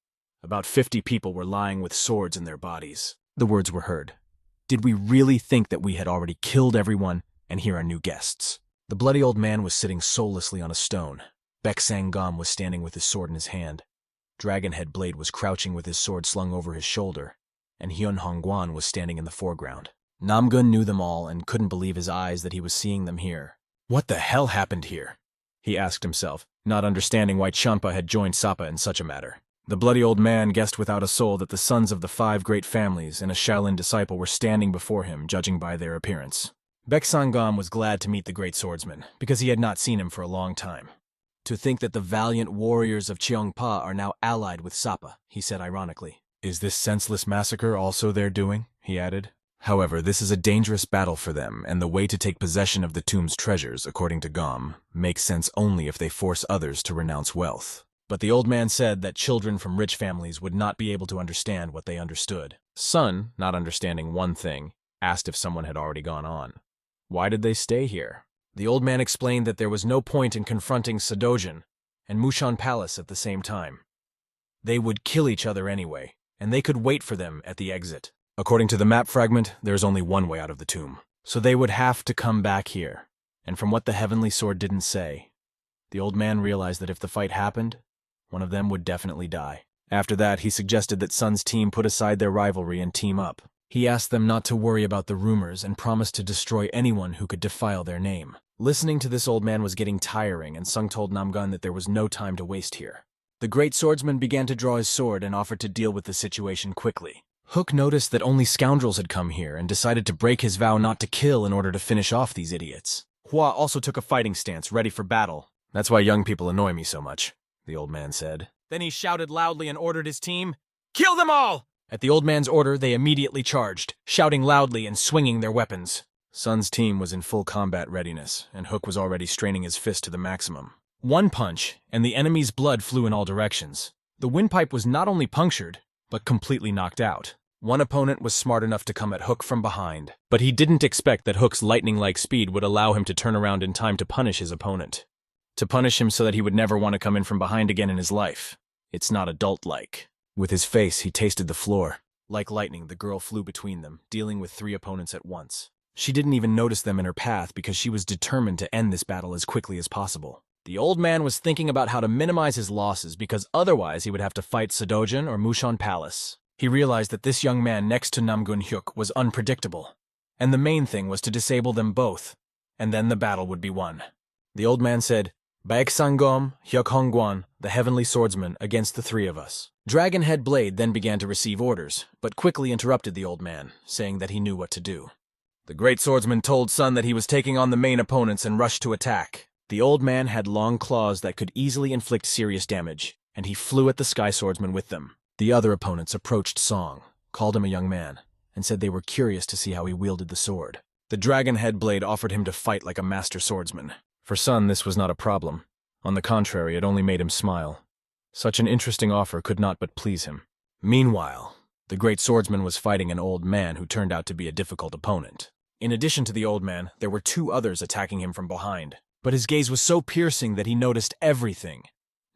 S1: About 50 people were lying with swords in their bodies. The words were heard. Did we really think that we had already killed everyone, and here are new guests? The bloody old man was sitting soullessly on a stone. Baek-sang-gom was standing with his sword in his hand. Dragonhead Blade was crouching with his sword slung over his shoulder, and Hyun-Hong-Gwan was standing in the foreground. Namgun knew them all and couldn't believe his eyes that he was seeing them here. What the hell happened here? He asked himself, not understanding why Champa had joined Sapa in such a matter. The bloody old man guessed without a soul that the sons of the 5 great families and a Shaolin disciple were standing before him, judging by their appearance. Baek-sang-gom was glad to meet the great swordsman, because he had not seen him for a long time. To think that the valiant warriors of Cheongpa are now allied with Sapa, he said ironically. Is this senseless massacre also their doing? He added. However, this is a dangerous battle for them, and the way to take possession of the tomb's treasures, according to Gom, makes sense only if they force others to renounce wealth. But the old man said that children from rich families would not be able to understand what they understood. Sun, not understanding one thing, asked if someone had already gone on. Why did they stay here? The old man explained that there was no point in confronting Sadojin and Mushan Palace at the same time. They would kill each other anyway, and they could wait for them at the exit. According to the map fragment, there is only one way out of the tomb. So they would have to come back here. And from what the Heavenly Sword didn't say, the old man realized that if the fight happened, one of them would definitely die. After that, he suggested that Sun's team put aside their rivalry and team up. He asked them not to worry about the rumors and promised to destroy anyone who could defile their name. Listening to this old man was getting tiring, and Sung told Namgun that there was no time to waste here. The great swordsman began to draw his sword and offered to deal with the situation quickly. Hook noticed that only scoundrels had come here and decided to break his vow not to kill in order to finish off these idiots. Hua also took a fighting stance, ready for battle. That's why young people annoy me so much, the old man said. Then he shouted loudly and ordered his team, "Kill them all!" At the old man's order, they immediately charged, shouting loudly and swinging their weapons. Sun's team was in full combat readiness, and Hook was already straining his fist to the maximum. One punch, and the enemy's blood flew in all directions. The windpipe was not only punctured, but completely knocked out. One opponent was smart enough to come at Hook from behind, but he didn't expect that Hook's lightning-like speed would allow him to turn around in time to punish his opponent. To punish him so that he would never want to come in from behind again in his life. It's not adult-like. With his face, he tasted the floor. Like lightning, the girl flew between them, dealing with 3 opponents at once. She didn't even notice them in her path because she was determined to end this battle as quickly as possible. The old man was thinking about how to minimize his losses because otherwise he would have to fight Sadojin or Mushan Palace. He realized that this young man next to Namgun Hyuk was unpredictable, and the main thing was to disable them both, and then the battle would be won. The old man said, "Baek-sang-gom, Hyuk-Hong-Gwan, the heavenly swordsman, against the 3 of us." Dragonhead Blade then began to receive orders, but quickly interrupted the old man, saying that he knew what to do. The great swordsman told Sun that he was taking on the main opponents and rushed to attack. The old man had long claws that could easily inflict serious damage, and he flew at the sky swordsman with them. The other opponents approached Song, called him a young man, and said they were curious to see how he wielded the sword. The Dragonhead Blade offered him to fight like a master swordsman. For Sun, this was not a problem. On the contrary, it only made him smile. Such an interesting offer could not but please him. Meanwhile, the great swordsman was fighting an old man who turned out to be a difficult opponent. In addition to the old man, there were 2 others attacking him from behind. But his gaze was so piercing that he noticed everything.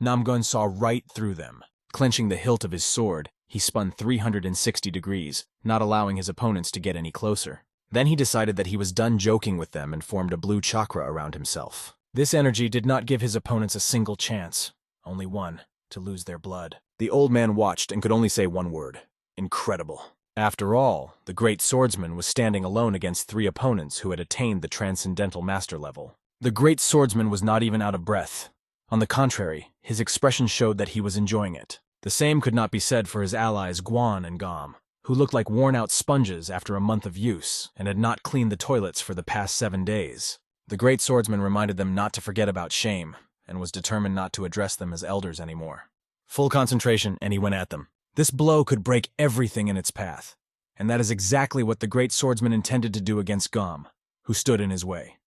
S1: Namgun saw right through them. Clenching the hilt of his sword, he spun 360 degrees, not allowing his opponents to get any closer. Then he decided that he was done joking with them and formed a blue chakra around himself. This energy did not give his opponents a single chance, only one, to lose their blood. The old man watched and could only say one word: incredible. After all, the great swordsman was standing alone against 3 opponents who had attained the transcendental master level. The great swordsman was not even out of breath. On the contrary, his expression showed that he was enjoying it. The same could not be said for his allies Guan and Gom. who looked like worn-out sponges after a month of use and had not cleaned the toilets for the past 7 days. The great swordsman reminded them not to forget about shame and was determined not to address them as elders anymore. Full concentration, and he went at them. This blow could break everything in its path, and that is exactly what the great swordsman intended to do against Gom, who stood in his way.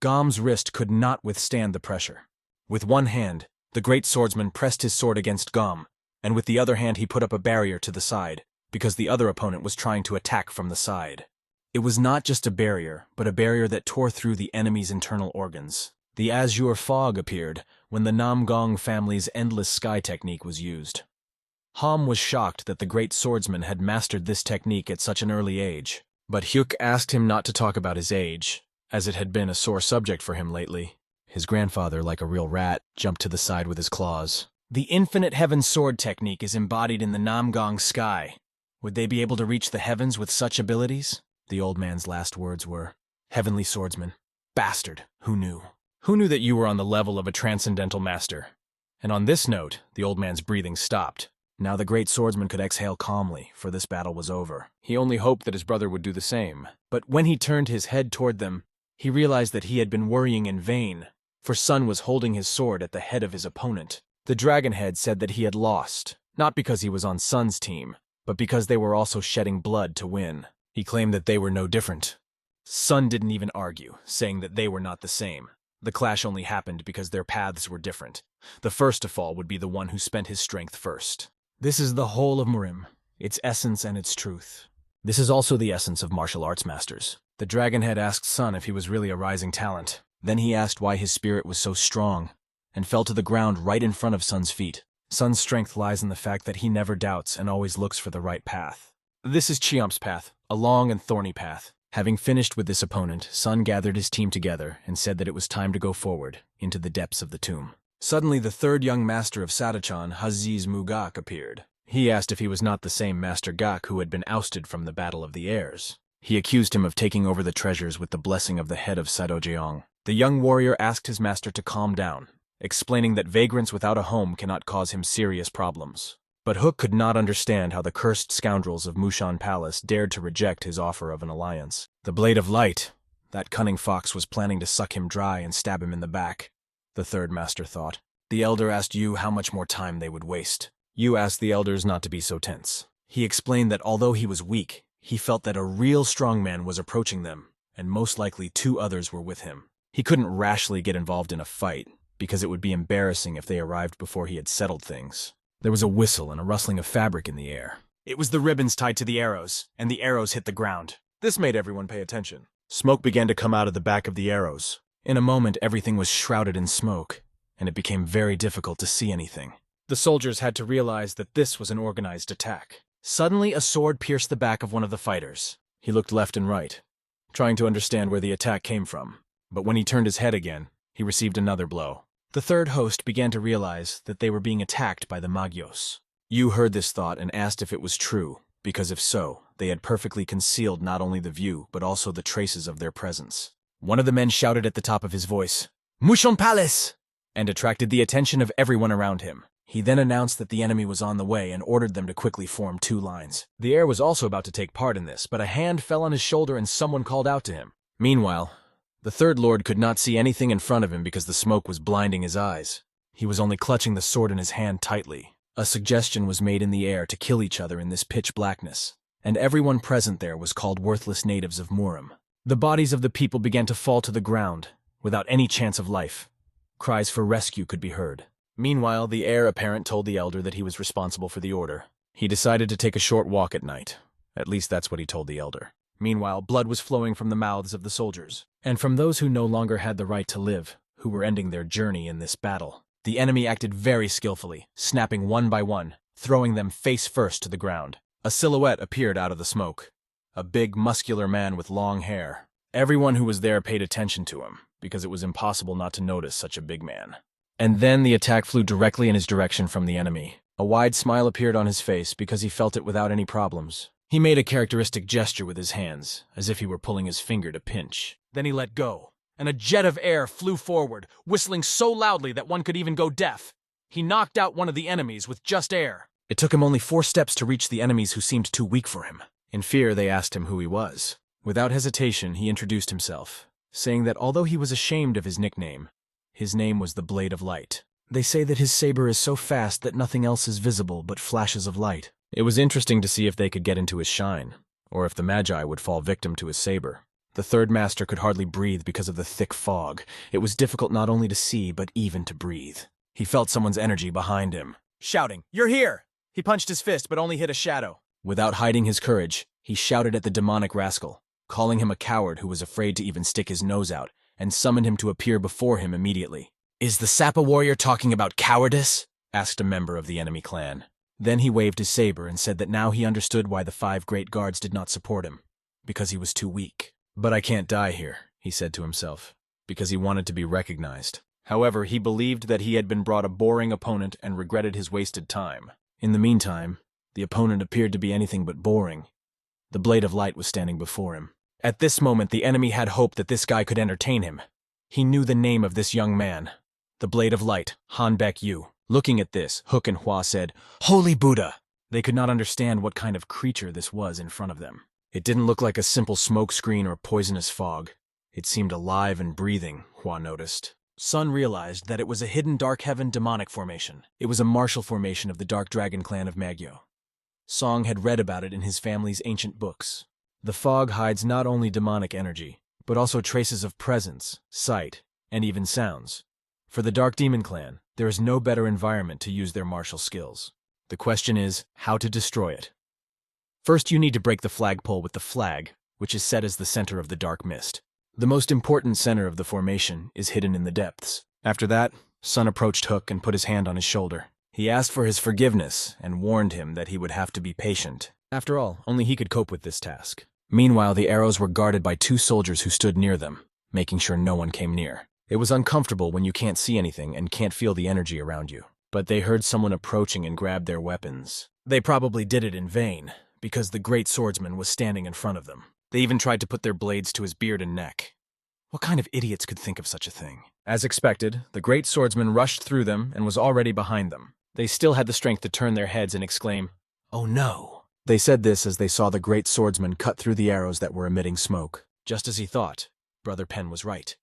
S1: Gom's wrist could not withstand the pressure. With one hand, the great swordsman pressed his sword against Gom, and with the other hand he put up a barrier to the side, because the other opponent was trying to attack from the side. It was not just a barrier, but a barrier that tore through the enemy's internal organs. The azure fog appeared when the Namgong family's endless sky technique was used. Ham was shocked that the great swordsman had mastered this technique at such an early age, but Hyuk asked him not to talk about his age, as it had been a sore subject for him lately. His grandfather, like a real rat, jumped to the side with his claws. The infinite heaven sword technique is embodied in the Namgong sky. Would they be able to reach the heavens with such abilities? The old man's last words were, "Heavenly swordsman. Bastard, who knew? Who knew that you were on the level of a transcendental master?" And on this note, the old man's breathing stopped. Now the great swordsman could exhale calmly, for this battle was over. He only hoped that his brother would do the same. But when he turned his head toward them, he realized that he had been worrying in vain, for Sun was holding his sword at the head of his opponent. The Dragonhead said that he had lost, not because he was on Sun's team, but because they were also shedding blood to win. He claimed that they were no different. Sun didn't even argue, saying that they were not the same. The clash only happened because their paths were different. The first to fall would be the one who spent his strength first. This is the whole of Murim, its essence and its truth. This is also the essence of martial arts masters. The Dragonhead asked Sun if he was really a rising talent. Then he asked why his spirit was so strong, and fell to the ground right in front of Sun's feet. Sun's strength lies in the fact that he never doubts and always looks for the right path. This is Cheomp's path, a long and thorny path. Having finished with this opponent, Sun gathered his team together and said that it was time to go forward, into the depths of the tomb. Suddenly the third young master of Satachan, Haziz Mugak, appeared. He asked if he was not the same Master Gak who had been ousted from the Battle of the Heirs. He accused him of taking over the treasures with the blessing of the head of Sadojeong. The young warrior asked his master to calm down, explaining that vagrants without a home cannot cause him serious problems. But Hook could not understand how the cursed scoundrels of Mushan Palace dared to reject his offer of an alliance. The Blade of Light, that cunning fox was planning to suck him dry and stab him in the back, the third master thought. The elder asked Yu how much more time they would waste. Yu asked the elders not to be so tense. He explained that although he was weak, he felt that a real strong man was approaching them, and most likely 2 others were with him. He couldn't rashly get involved in a fight, because it would be embarrassing if they arrived before he had settled things. There was a whistle and a rustling of fabric in the air. It was the ribbons tied to the arrows, and the arrows hit the ground. This made everyone pay attention. Smoke began to come out of the back of the arrows. In a moment, everything was shrouded in smoke, and it became very difficult to see anything. The soldiers had to realize that this was an organized attack. Suddenly, a sword pierced the back of one of the fighters. He looked left and right, trying to understand where the attack came from. But when he turned his head again, he received another blow. The third host began to realize that they were being attacked by the Magyos. Yu heard this thought and asked if it was true, because if so, they had perfectly concealed not only the view, but also the traces of their presence. One of the men shouted at the top of his voice, "Mushon Palace!" and attracted the attention of everyone around him. He then announced that the enemy was on the way and ordered them to quickly form 2 lines. The heir was also about to take part in this, but a hand fell on his shoulder and someone called out to him. Meanwhile, the third lord could not see anything in front of him because the smoke was blinding his eyes. He was only clutching the sword in his hand tightly. A suggestion was made in the air to kill each other in this pitch blackness, and everyone present there was called worthless natives of Murim. The bodies of the people began to fall to the ground, without any chance of life. Cries for rescue could be heard. Meanwhile, the heir apparent told the elder that he was responsible for the order. He decided to take a short walk at night. At least that's what he told the elder. Meanwhile, blood was flowing from the mouths of the soldiers, and from those who no longer had the right to live, who were ending their journey in this battle. The enemy acted very skillfully, snapping one by one, throwing them face first to the ground. A silhouette appeared out of the smoke. A big, muscular man with long hair. Everyone who was there paid attention to him, because it was impossible not to notice such a big man. And then the attack flew directly in his direction from the enemy. A wide smile appeared on his face because he felt it without any problems. He made a characteristic gesture with his hands, as if he were pulling his finger to pinch. Then he let go, and a jet of air flew forward, whistling so loudly that one could even go deaf. He knocked out one of the enemies with just air. It took him only 4 steps to reach the enemies who seemed too weak for him. In fear, they asked him who he was. Without hesitation, he introduced himself, saying that although he was ashamed of his nickname, his name was the Blade of Light. They say that his saber is so fast that nothing else is visible but flashes of light. It was interesting to see if they could get into his shine, or if the Magi would fall victim to his saber. The third master could hardly breathe because of the thick fog. It was difficult not only to see, but even to breathe. He felt someone's energy behind him,
S2: shouting, "You're here!" He punched his fist, but only hit a shadow.
S1: Without hiding his courage, he shouted at the demonic rascal, calling him a coward who was afraid to even stick his nose out, and summoned him to appear before him immediately. "Is the Sapa warrior talking about cowardice?" asked a member of the enemy clan. Then he waved his saber and said that now he understood why the 5 great guards did not support him, because he was too weak. "But I can't die here," he said to himself, because he wanted to be recognized. However, he believed that he had been brought a boring opponent and regretted his wasted time. In the meantime, the opponent appeared to be anything but boring. The Blade of Light was standing before him. At this moment, the enemy had hoped that this guy could entertain him. He knew the name of this young man, the Blade of Light, Han Baek-yu. Looking at this, Hook and Hua said, "Holy Buddha!" They could not understand what kind of creature this was in front of them. It didn't look like a simple smoke screen or poisonous fog. It seemed alive and breathing, Hua noticed. Sun realized that it was a hidden Dark Heaven demonic formation. It was a martial formation of the Dark Dragon clan of Mago. Song had read about it in his family's ancient books. The fog hides not only demonic energy, but also traces of presence, sight, and even sounds. For the Dark Demon clan, there is no better environment to use their martial skills. The question is, how to destroy it. First, you need to break the flagpole with the flag, which is set as the center of the dark mist. The most important center of the formation is hidden in the depths. After that, Sun approached Hook and put his hand on his shoulder. He asked for his forgiveness and warned him that he would have to be patient. After all, only he could cope with this task. Meanwhile, the arrows were guarded by 2 soldiers who stood near them, making sure no one came near. It was uncomfortable when you can't see anything and can't feel the energy around you. But they heard someone approaching and grabbed their weapons. They probably did it in vain, because the great swordsman was standing in front of them. They even tried to put their blades to his beard and neck. What kind of idiots could think of such a thing? As expected, the great swordsman rushed through them and was already behind them. They still had the strength to turn their heads and exclaim, "Oh no!" They said this as they saw the great swordsman cut through the arrows that were emitting smoke. Just as he thought, Brother Pen was right.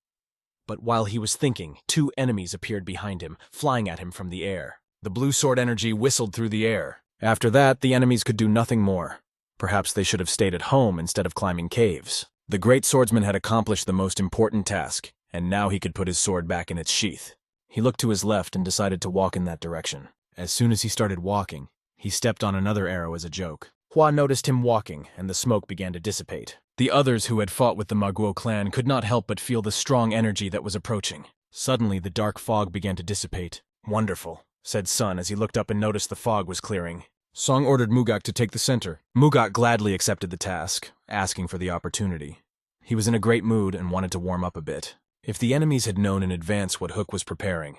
S1: But while he was thinking, 2 enemies appeared behind him, flying at him from the air. The blue sword energy whistled through the air. After that, the enemies could do nothing more. Perhaps they should have stayed at home instead of climbing caves. The great swordsman had accomplished the most important task, and now he could put his sword back in its sheath. He looked to his left and decided to walk in that direction. As soon as he started walking, he stepped on another arrow as a joke. Hua noticed him walking, and the smoke began to dissipate. The others who had fought with the Mago clan could not help but feel the strong energy that was approaching. Suddenly, the dark fog began to dissipate. "Wonderful," said Sun as he looked up and noticed the fog was clearing. Song ordered Mugak to take the center. Mugak gladly accepted the task, asking for the opportunity. He was in a great mood and wanted to warm up a bit. If the enemies had known in advance what Hook was preparing,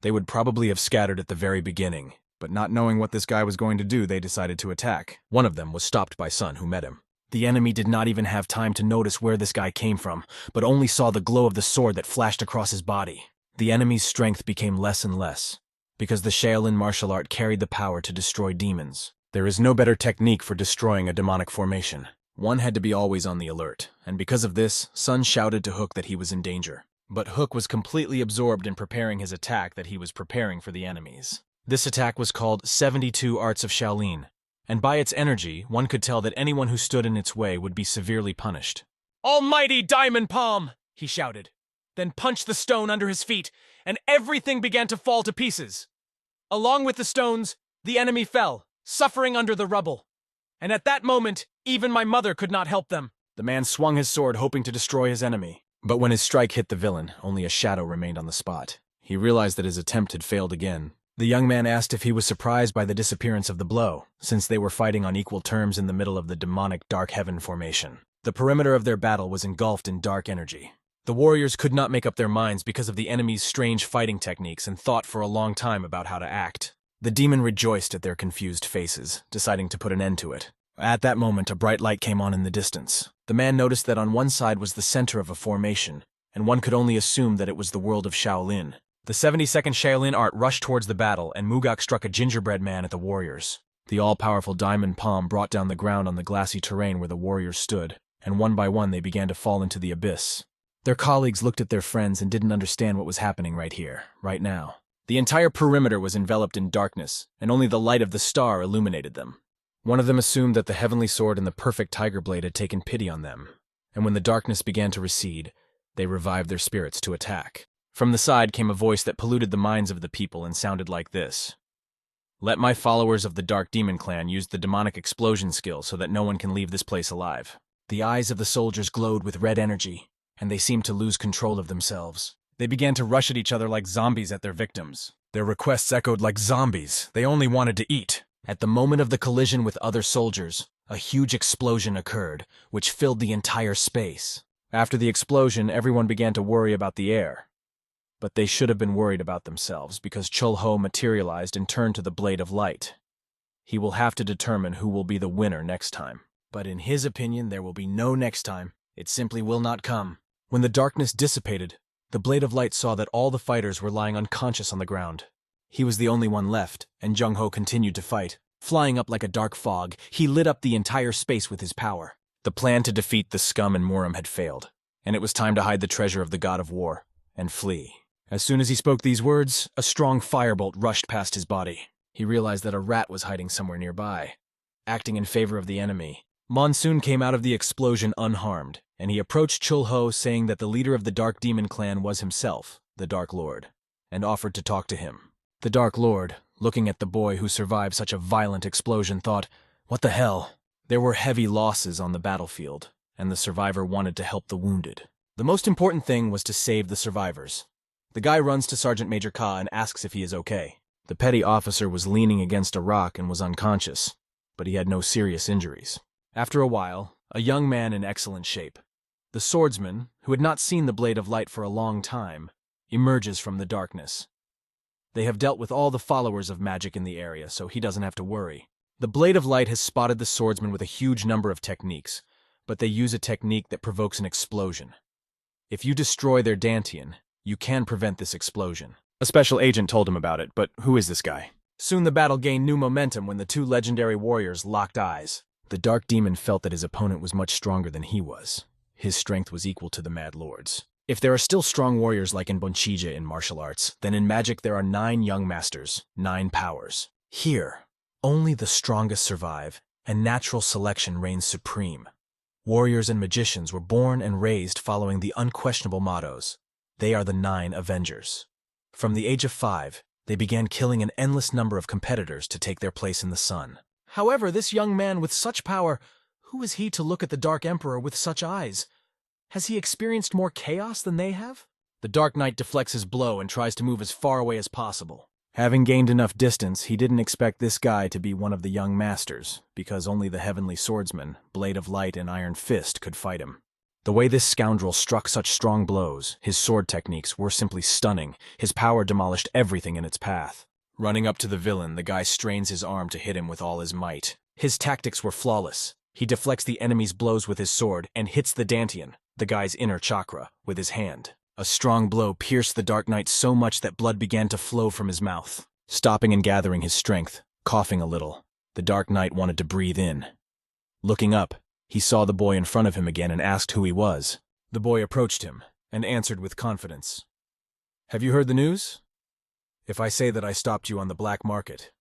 S1: they would probably have scattered at the very beginning. But not knowing what this guy was going to do, they decided to attack. One of them was stopped by Sun, who met him. The enemy did not even have time to notice where this guy came from, but only saw the glow of the sword that flashed across his body. The enemy's strength became less and less, because the Shaolin martial art carried the power to destroy demons. There is no better technique for destroying a demonic formation. One had to be always on the alert, and because of this, Sun shouted to Hook that he was in danger. But Hook was completely absorbed in preparing his attack that he was preparing for the enemies. This attack was called 72 Arts of Shaolin, and by its energy, one could tell that anyone who stood in its way would be severely punished.
S2: "Almighty Diamond Palm!" he shouted, then punched the stone under his feet, and everything began to fall to pieces. Along with the stones, the enemy fell, suffering under the rubble. And at that moment, even my mother could not help them.
S1: The man swung his sword, hoping to destroy his enemy. But when his strike hit the villain, only a shadow remained on the spot. He realized that his attempt had failed again. The young man asked if he was surprised by the disappearance of the blow, since they were fighting on equal terms in the middle of the demonic Dark Heaven formation. The perimeter of their battle was engulfed in dark energy. The warriors could not make up their minds because of the enemy's strange fighting techniques and thought for a long time about how to act. The demon rejoiced at their confused faces, deciding to put an end to it. At that moment, a bright light came on in the distance. The man noticed that on one side was the center of a formation, and one could only assume that it was the world of Shaolin. The 72nd Shaolin art rushed towards the battle, and Mugak struck a gingerbread man at the warriors. The all-powerful diamond palm brought down the ground on the glassy terrain where the warriors stood, and one by one they began to fall into the abyss. Their colleagues looked at their friends and didn't understand what was happening right here, right now. The entire perimeter was enveloped in darkness, and only the light of the star illuminated them. One of them assumed that the heavenly sword and the perfect tiger blade had taken pity on them, and when the darkness began to recede, they revived their spirits to attack. From the side came a voice that polluted the minds of the people and sounded like this. Let my followers of the Dark Demon Clan use the demonic explosion skill so that no one can leave this place alive. The eyes of the soldiers glowed with red energy, and they seemed to lose control of themselves. They began to rush at each other like zombies at their victims. Their requests echoed like zombies. They only wanted to eat. At the moment of the collision with other soldiers, a huge explosion occurred, which filled the entire space. After the explosion, everyone began to worry about the air. But they should have been worried about themselves, because Chul-Ho materialized and turned to the Blade of Light. He will have to determine who will be the winner next time. But in his opinion, there will be no next time. It simply will not come. When the darkness dissipated, the Blade of Light saw that all the fighters were lying unconscious on the ground. He was the only one left, and Jung-Ho continued to fight. Flying up like a dark fog, he lit up the entire space with his power. The plan to defeat the scum and Murim had failed, and it was time to hide the treasure of the God of War and flee. As soon as he spoke these words, a strong firebolt rushed past his body. He realized that a rat was hiding somewhere nearby. Acting in favor of the enemy, Monsoon came out of the explosion unharmed, and he approached Chul-Ho saying that the leader of the Dark Demon Clan was himself, the Dark Lord, and offered to talk to him. The Dark Lord, looking at the boy who survived such a violent explosion, thought, "What the hell?" There were heavy losses on the battlefield, and the survivor wanted to help the wounded. The most important thing was to save the survivors. The guy runs to Sergeant Major Ka and asks if he is okay. The petty officer was leaning against a rock and was unconscious, but he had no serious injuries. After a while, a young man in excellent shape, the swordsman, who had not seen the Blade of Light for a long time, emerges from the darkness. They have dealt with all the followers of magic in the area, so he doesn't have to worry. The Blade of Light has spotted the swordsman with a huge number of techniques, but they use a technique that provokes an explosion. If you destroy their Dantian, you can prevent this explosion. A special agent told him about it, but who is this guy? Soon the battle gained new momentum when the two legendary warriors locked eyes. The Dark Demon felt that his opponent was much stronger than he was. His strength was equal to the Mad Lord's. If there are still strong warriors like in Bonchija in martial arts, then in magic there are 9 young masters, 9 powers. Here, only the strongest survive, and natural selection reigns supreme. Warriors and magicians were born and raised following the unquestionable mottos. They are the 9 Avengers. From the age of 5, they began killing an endless number of competitors to take their place in the sun. However, this young man with such power, who is he to look at the Dark Emperor with such eyes? Has he experienced more chaos than they have? The Dark Knight deflects his blow and tries to move as far away as possible. Having gained enough distance, he didn't expect this guy to be one of the young masters, because only the Heavenly Swordsman, Blade of Light, and Iron Fist could fight him. The way this scoundrel struck such strong blows, his sword techniques, were simply stunning. His power demolished everything in its path. Running up to the villain, the guy strains his arm to hit him with all his might. His tactics were flawless. He deflects the enemy's blows with his sword and hits the Dantian, the guy's inner chakra, with his hand. A strong blow pierced the Dark Knight so much that blood began to flow from his mouth. Stopping and gathering his strength, coughing a little, the Dark Knight wanted to breathe in. Looking up, he saw the boy in front of him again and asked who he was. The boy approached him and answered with confidence. "Have you heard the news? If I say that I stopped you on the black market,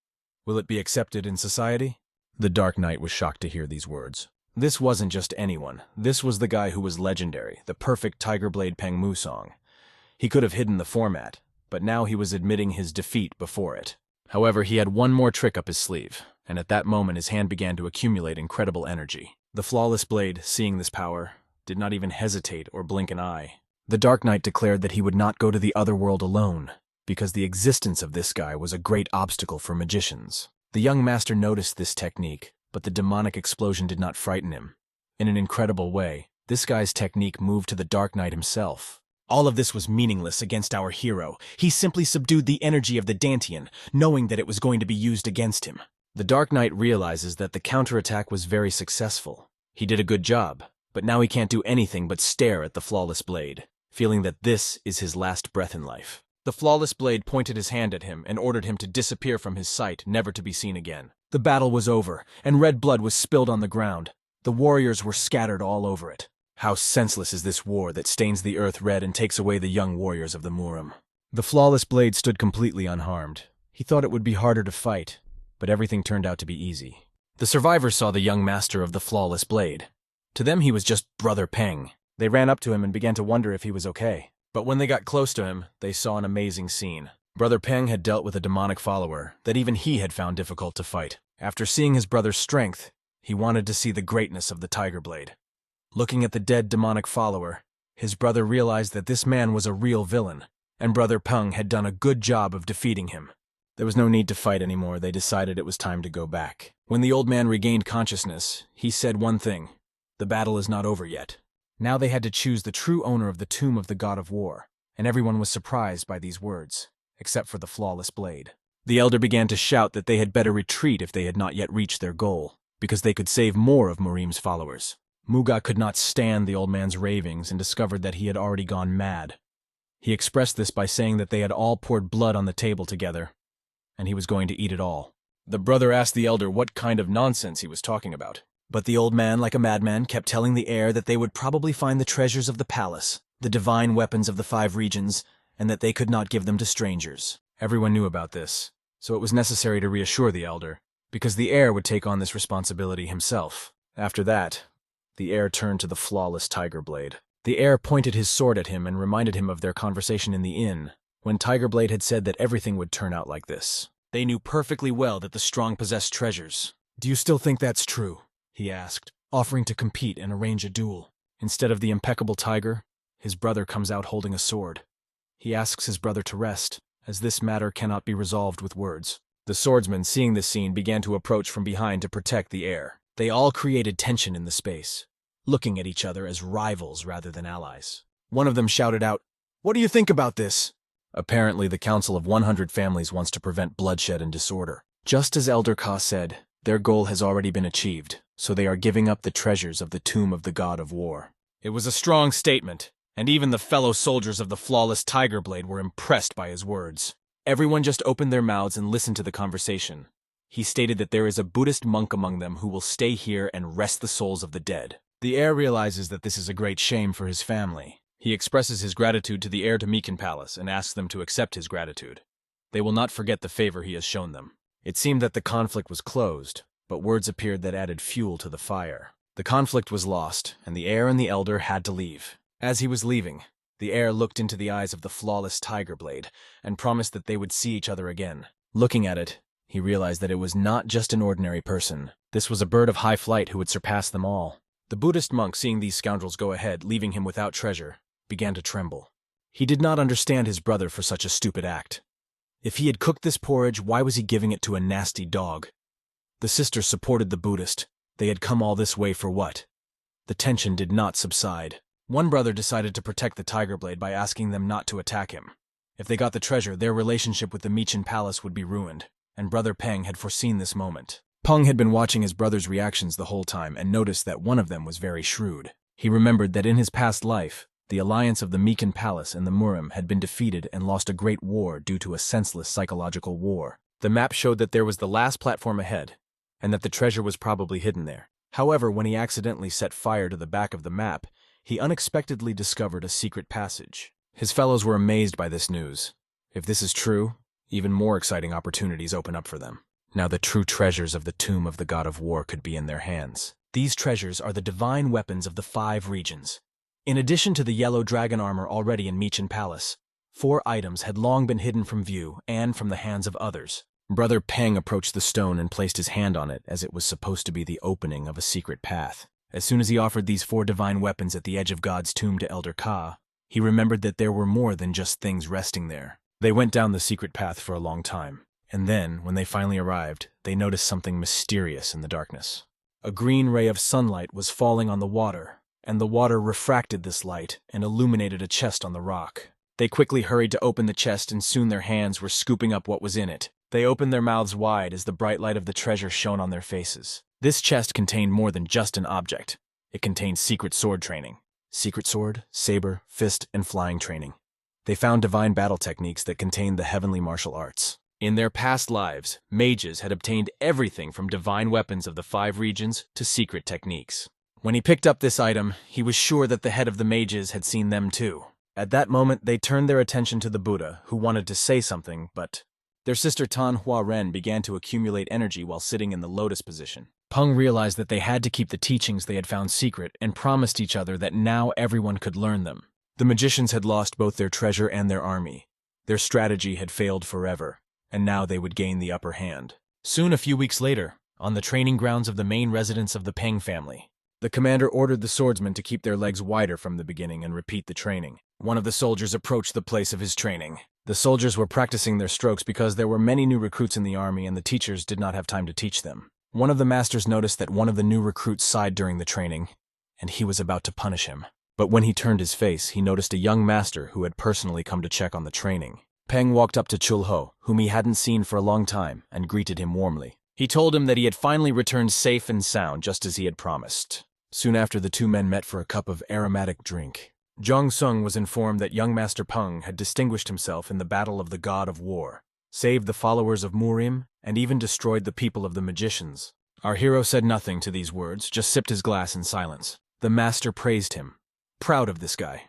S1: will it be accepted in society?" The Dark Knight was shocked to hear these words. This wasn't just anyone. This was the guy who was legendary, the perfect Tiger Blade Peng Musong. He could have hidden the format, but now he was admitting his defeat before it. However, he had one more trick up his sleeve, and at that moment his hand began to accumulate incredible energy. The flawless blade, seeing this power, did not even hesitate or blink an eye. The Dark Knight declared that he would not go to the other world alone, because the existence of this guy was a great obstacle for magicians. The young master noticed this technique, but the demonic explosion did not frighten him. In an incredible way, this guy's technique moved to the Dark Knight himself. All of this was meaningless against our hero. He simply subdued the energy of the Dantian, knowing that it was going to be used against him. The Dark Knight realizes that the counterattack was very successful. He did a good job, but now he can't do anything but stare at the flawless blade, feeling that this is his last breath in life.
S2: The flawless blade pointed his hand at him and ordered him to disappear from his sight, never to be seen again. The battle was over, and red blood was spilled on the ground. The warriors were scattered all over it. How senseless is this war that stains the earth red and takes away the young warriors of the Murim. The flawless blade stood completely unharmed. He thought it would be harder to fight, but everything turned out to be easy. The survivors saw the young master of the flawless blade. To them he was just Brother Peng. They ran up to him and began to wonder if he was okay. But when they got close to him, they saw an amazing scene. Brother Peng had dealt with a demonic follower that even he had found difficult to fight. After seeing his brother's strength, he wanted to see the greatness of the Tiger Blade. Looking at the dead demonic follower, his brother realized that this man was a real villain, and Brother Peng had done a good job of defeating him. There was no need to fight anymore. They decided it was time to go back. When the old man regained consciousness, he said one thing: "The battle is not over yet." Now they had to choose the true owner of the tomb of the god of war, and everyone was surprised by these words, except for the flawless blade. The elder began to shout that they had better retreat if they had not yet reached their goal, because they could save more of Murim's followers. Muga could not stand the old man's ravings and discovered that he had already gone mad. He expressed this by saying that they had all poured blood on the table together, and he was going to eat it all. The brother asked the elder what kind of nonsense he was talking about. But the old man, like a madman, kept telling the heir that they would probably find the treasures of the palace, the divine weapons of the 5 regions, and that they could not give them to strangers. Everyone knew about this, so it was necessary to reassure the elder, because the heir would take on this responsibility himself. After that, the heir turned to the flawless Tiger Blade. The heir pointed his sword at him and reminded him of their conversation in the inn, when Tiger Blade had said that everything would turn out like this. They knew perfectly well that the strong possessed treasures. "Do you still think that's true?" he asked, offering to compete and arrange a duel. Instead of the impeccable tiger, his brother comes out holding a sword. He asks his brother to rest, as this matter cannot be resolved with words. The swordsmen, seeing this scene, began to approach from behind to protect the heir. They all created tension in the space, looking at each other as rivals rather than allies. One of them shouted out, "What do you think about this?" Apparently, the Council of 100 Families wants to prevent bloodshed and disorder. Just as Elder Ka said, their goal has already been achieved, so they are giving up the treasures of the tomb of the god of war. It was a strong statement, and even the fellow soldiers of the flawless Tiger Blade were impressed by his words. Everyone just opened their mouths and listened to the conversation. He stated that there is a Buddhist monk among them who will stay here and rest the souls of the dead. The heir realizes that this is a great shame for his family. He expresses his gratitude to the heir to Meekin Palace and asks them to accept his gratitude. They will not forget the favor he has shown them. It seemed that the conflict was closed, but words appeared that added fuel to the fire. The conflict was lost, and the heir and the elder had to leave. As he was leaving, the heir looked into the eyes of the flawless Tiger Blade and promised that they would see each other again. Looking at it, he realized that it was not just an ordinary person. This was a bird of high flight who would surpass them all. The Buddhist monk, seeing these scoundrels go ahead, leaving him without treasure, began to tremble. He did not understand his brother for such a stupid act. If he had cooked this porridge, why was he giving it to a nasty dog? The sisters supported the Buddhist. They had come all this way for what? The tension did not subside. One brother decided to protect the Tiger Blade by asking them not to attack him. If they got the treasure, their relationship with the Meekin Palace would be ruined, and Brother Peng had foreseen this moment. Pung had been watching his brother's reactions the whole time and noticed that one of them was very shrewd. He remembered that in his past life, the alliance of the Meekin Palace and the Murim had been defeated and lost a great war due to a senseless psychological war. The map showed that there was the last platform ahead, and that the treasure was probably hidden there. However, when he accidentally set fire to the back of the map, he unexpectedly discovered a secret passage. His fellows were amazed by this news. If this is true, even more exciting opportunities open up for them. Now the true treasures of the tomb of the god of war could be in their hands. These treasures are the divine weapons of the 5 regions. In addition to the yellow dragon armor already in Meekin Palace, 4 items had long been hidden from view and from the hands of others. Brother Peng approached the stone and placed his hand on it as it was supposed to be the opening of a secret path. As soon as he offered these 4 divine weapons at the edge of God's tomb to Elder Ka, he remembered that there were more than just things resting there. They went down the secret path for a long time, and then, when they finally arrived, they noticed something mysterious in the darkness. A green ray of sunlight was falling on the water, and the water refracted this light and illuminated a chest on the rock. They quickly hurried to open the chest, and soon their hands were scooping up what was in it. They opened their mouths wide as the bright light of the treasure shone on their faces. This chest contained more than just an object. It contained secret sword training. Secret sword, saber, fist, and flying training.
S1: They found divine battle techniques that contained the heavenly martial arts. In their past lives, mages had obtained everything from divine weapons of the 5 regions to secret techniques. When he picked up this item, he was sure that the head of the mages had seen them too. At that moment, they turned their attention to the Buddha, who wanted to say something, but their sister Tan Hua Ren began to accumulate energy while sitting in the lotus position. Pung realized that they had to keep the teachings they had found secret and promised each other that now everyone could learn them. The magicians had lost both their treasure and their army. Their strategy had failed forever, and now they would gain the upper hand. Soon, a few weeks later, on the training grounds of the main residence of the Peng family, the commander ordered the swordsmen to keep their legs wider from the beginning and repeat the training. One of the soldiers approached the place of his training. The soldiers were practicing their strokes because there were many new recruits in the army and the teachers did not have time to teach them. One of the masters noticed that one of the new recruits sighed during the training, and he was about to punish him. But when he turned his face, he noticed a young master who had personally come to check on the training. Peng walked up to Chulho, whom he hadn't seen for a long time, and greeted him warmly. He told him that he had finally returned safe and sound, just as he had promised. Soon after, the two men met for a cup of aromatic drink. Zhang Sung was informed that young Master Peng had distinguished himself in the battle of the God of War, saved the followers of Murim, and even destroyed the people of the magicians. Our hero said nothing to these words, just sipped his glass in silence. The master praised him, proud of this guy.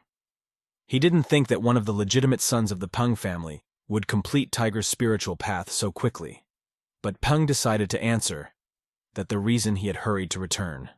S1: He didn't think that one of the legitimate sons of the Pung family would complete Tiger's spiritual path so quickly. But Peng decided to answer that the reason he had hurried to return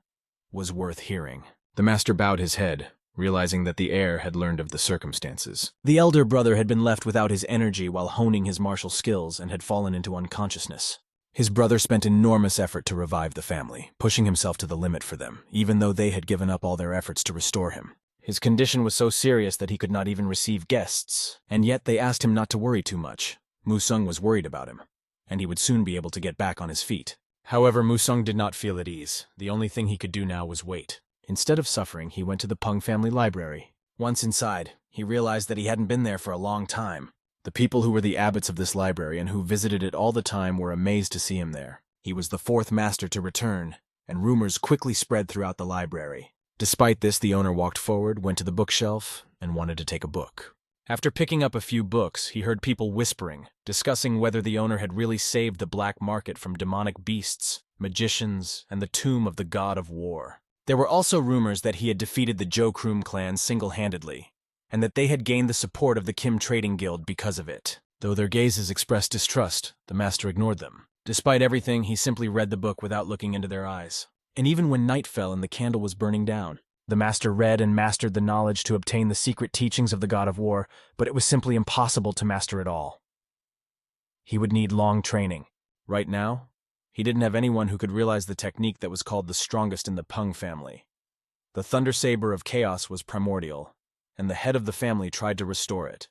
S1: was worth hearing. The master bowed his head, realizing that the heir had learned of the circumstances. The elder brother had been left without his energy while honing his martial skills and had fallen into unconsciousness. His brother spent enormous effort to revive the family, pushing himself to the limit for them, even though they had given up all their efforts to restore him. His condition was so serious that he could not even receive guests, and yet they asked him not to worry too much. Musung was worried about him, and he would soon be able to get back on his feet. However, Musung did not feel at ease. The only thing he could do now was wait. Instead of suffering, he went to the Pung family library. Once inside, he realized that he hadn't been there for a long time. The people who were the abbots of this library and who visited it all the time were amazed to see him there. He was the 4th master to return, and rumors quickly spread throughout the library. Despite this, the owner walked forward, went to the bookshelf, and wanted to take a book. After picking up a few books, he heard people whispering, discussing whether the owner had really saved the black market from demonic beasts, magicians, and the tomb of the God of War. There were also rumors that he had defeated the Jokrum clan single-handedly, and that they had gained the support of the Kim Trading Guild because of it. Though their gazes expressed distrust, the master ignored them. Despite everything, he simply read the book without looking into their eyes. And even when night fell and the candle was burning down, the master read and mastered the knowledge to obtain the secret teachings of the God of War, but it was simply impossible to master it all. He would need long training. Right now, he didn't have anyone who could realize the technique that was called the strongest in the Pung family. The Thunder Saber of Chaos was primordial, and the head of the family tried to restore it.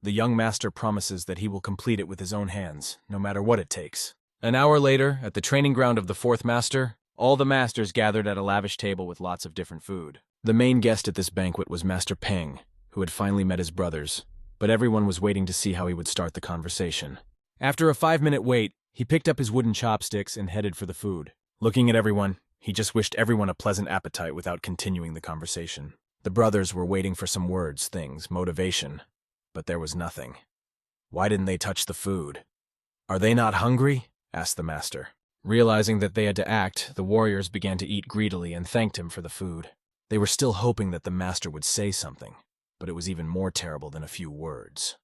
S1: The young master promises that he will complete it with his own hands, no matter what it takes. An hour later, at the training ground of the 4th master, all the masters gathered at a lavish table with lots of different food. The main guest at this banquet was Master Peng, who had finally met his brothers, but everyone was waiting to see how he would start the conversation. After a 5-minute wait, he picked up his wooden chopsticks and headed for the food. Looking at everyone, he just wished everyone a pleasant appetite without continuing the conversation. The brothers were waiting for some words, things, motivation, but there was nothing. Why didn't they touch the food? Are they not hungry? Asked the master. Realizing that they had to act, the warriors began to eat greedily and thanked him for the food. They were still hoping that the master would say something, but it was even more terrible than a few words.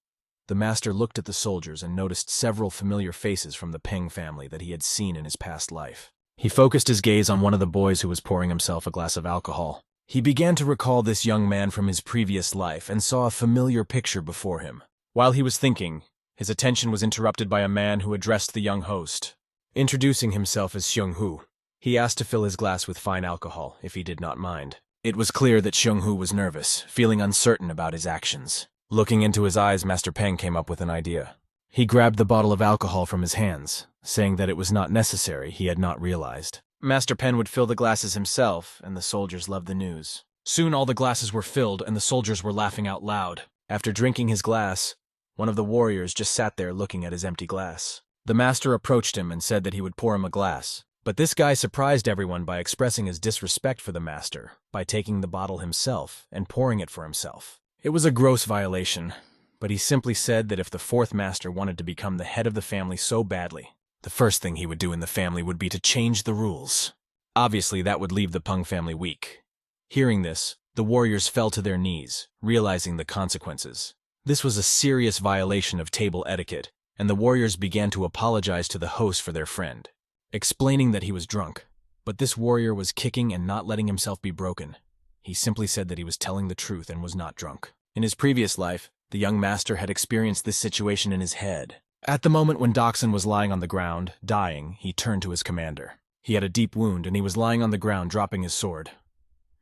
S1: The master looked at the soldiers and noticed several familiar faces from the Peng family that he had seen in his past life. He focused his gaze on one of the boys who was pouring himself a glass of alcohol. He began to recall this young man from his previous life and saw a familiar picture before him. While he was thinking, his attention was interrupted by a man who addressed the young host. Introducing himself as Xionghu, he asked to fill his glass with fine alcohol, if he did not mind. It was clear that Xionghu was nervous, feeling uncertain about his actions. Looking into his eyes, Master Peng came up with an idea. He grabbed the bottle of alcohol from his hands, saying that it was not necessary, he had not realized. Master Peng would fill the glasses himself, and the soldiers loved the news. Soon all the glasses were filled, and the soldiers were laughing out loud. After drinking his glass, one of the warriors just sat there looking at his empty glass. The master approached him and said that he would pour him a glass. But this guy surprised everyone by expressing his disrespect for the master, by taking the bottle himself and pouring it for himself. It was a gross violation. but he simply said that if the fourth master wanted to become the head of the family so badly, the first thing he would do in the family would be to change the rules. Obviously, that would leave the Pung family weak. Hearing this, the warriors fell to their knees, realizing the consequences. This was a serious violation of table etiquette, and the warriors began to apologize to the host for their friend, explaining that he was drunk. But this warrior was kicking and not letting himself be broken. He simply said that he was telling the truth and was not drunk. In his previous life, the young master had experienced this situation in his head. At the moment when Doksun was lying on the ground, dying, he turned to his commander. He had a deep wound and he was lying on the ground dropping his sword.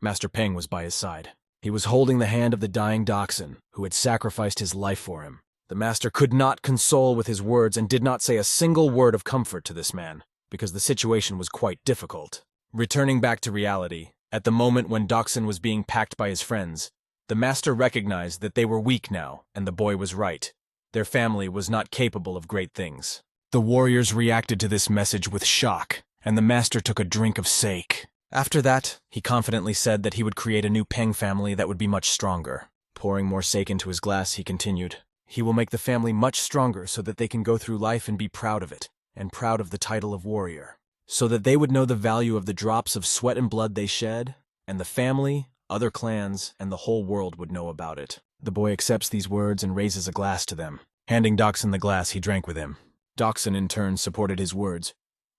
S1: Master Peng was by his side. He was holding the hand of the dying Doksun, who had sacrificed his life for him. The master could not console with his words and did not say a single word of comfort to this man, because the situation was quite difficult. Returning back to reality, at the moment when Doksun was being packed by his friends, the master recognized that they were weak now, and the boy was right. Their family was not capable of great things. The warriors reacted to this message with shock, and the master took a drink of sake. After that, he confidently said that he would create a new Peng family that would be much stronger. Pouring more sake into his glass, he continued, "He will make the family much stronger so that they can go through life and be proud of it, and proud of the title of warrior. So that they would know the value of the drops of sweat and blood they shed, and the family, other clans, and the whole world would know about it." The boy accepts these words and raises a glass to them. Handing Doksun the glass, he drank with him. Doksun in turn supported his words,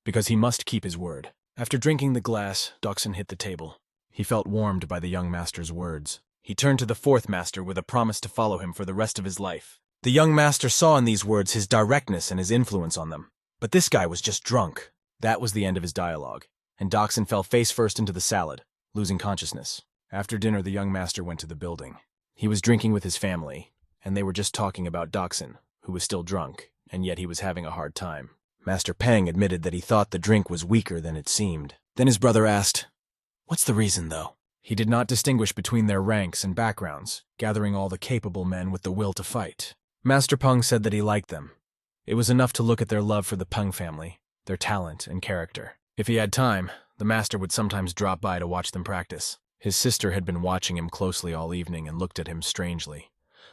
S1: because he must keep his word. After drinking the glass, Doksun hit the table. He felt warmed by the young master's words. He turned to the fourth master with a promise to follow him for the rest of his life. The young master saw in these words his directness and his influence on them. But this guy was just drunk. That was the end of his dialogue, and Doksun fell face first into the salad, losing consciousness. After dinner, the young master went to the building. He was drinking with his family, and they were just talking about Doksun, who was still drunk, and yet he was having a hard time. Master Peng admitted that he thought the drink was weaker than it seemed. Then his brother asked, "What's the reason, though?" He did not distinguish between their ranks and backgrounds, gathering all the capable men with the will to fight. Master Peng said that he liked them. It was enough to look at their love for the Peng family, their talent and character. If he had time, the master would sometimes drop by to watch them practice. His sister had been watching him closely all evening and looked at him strangely.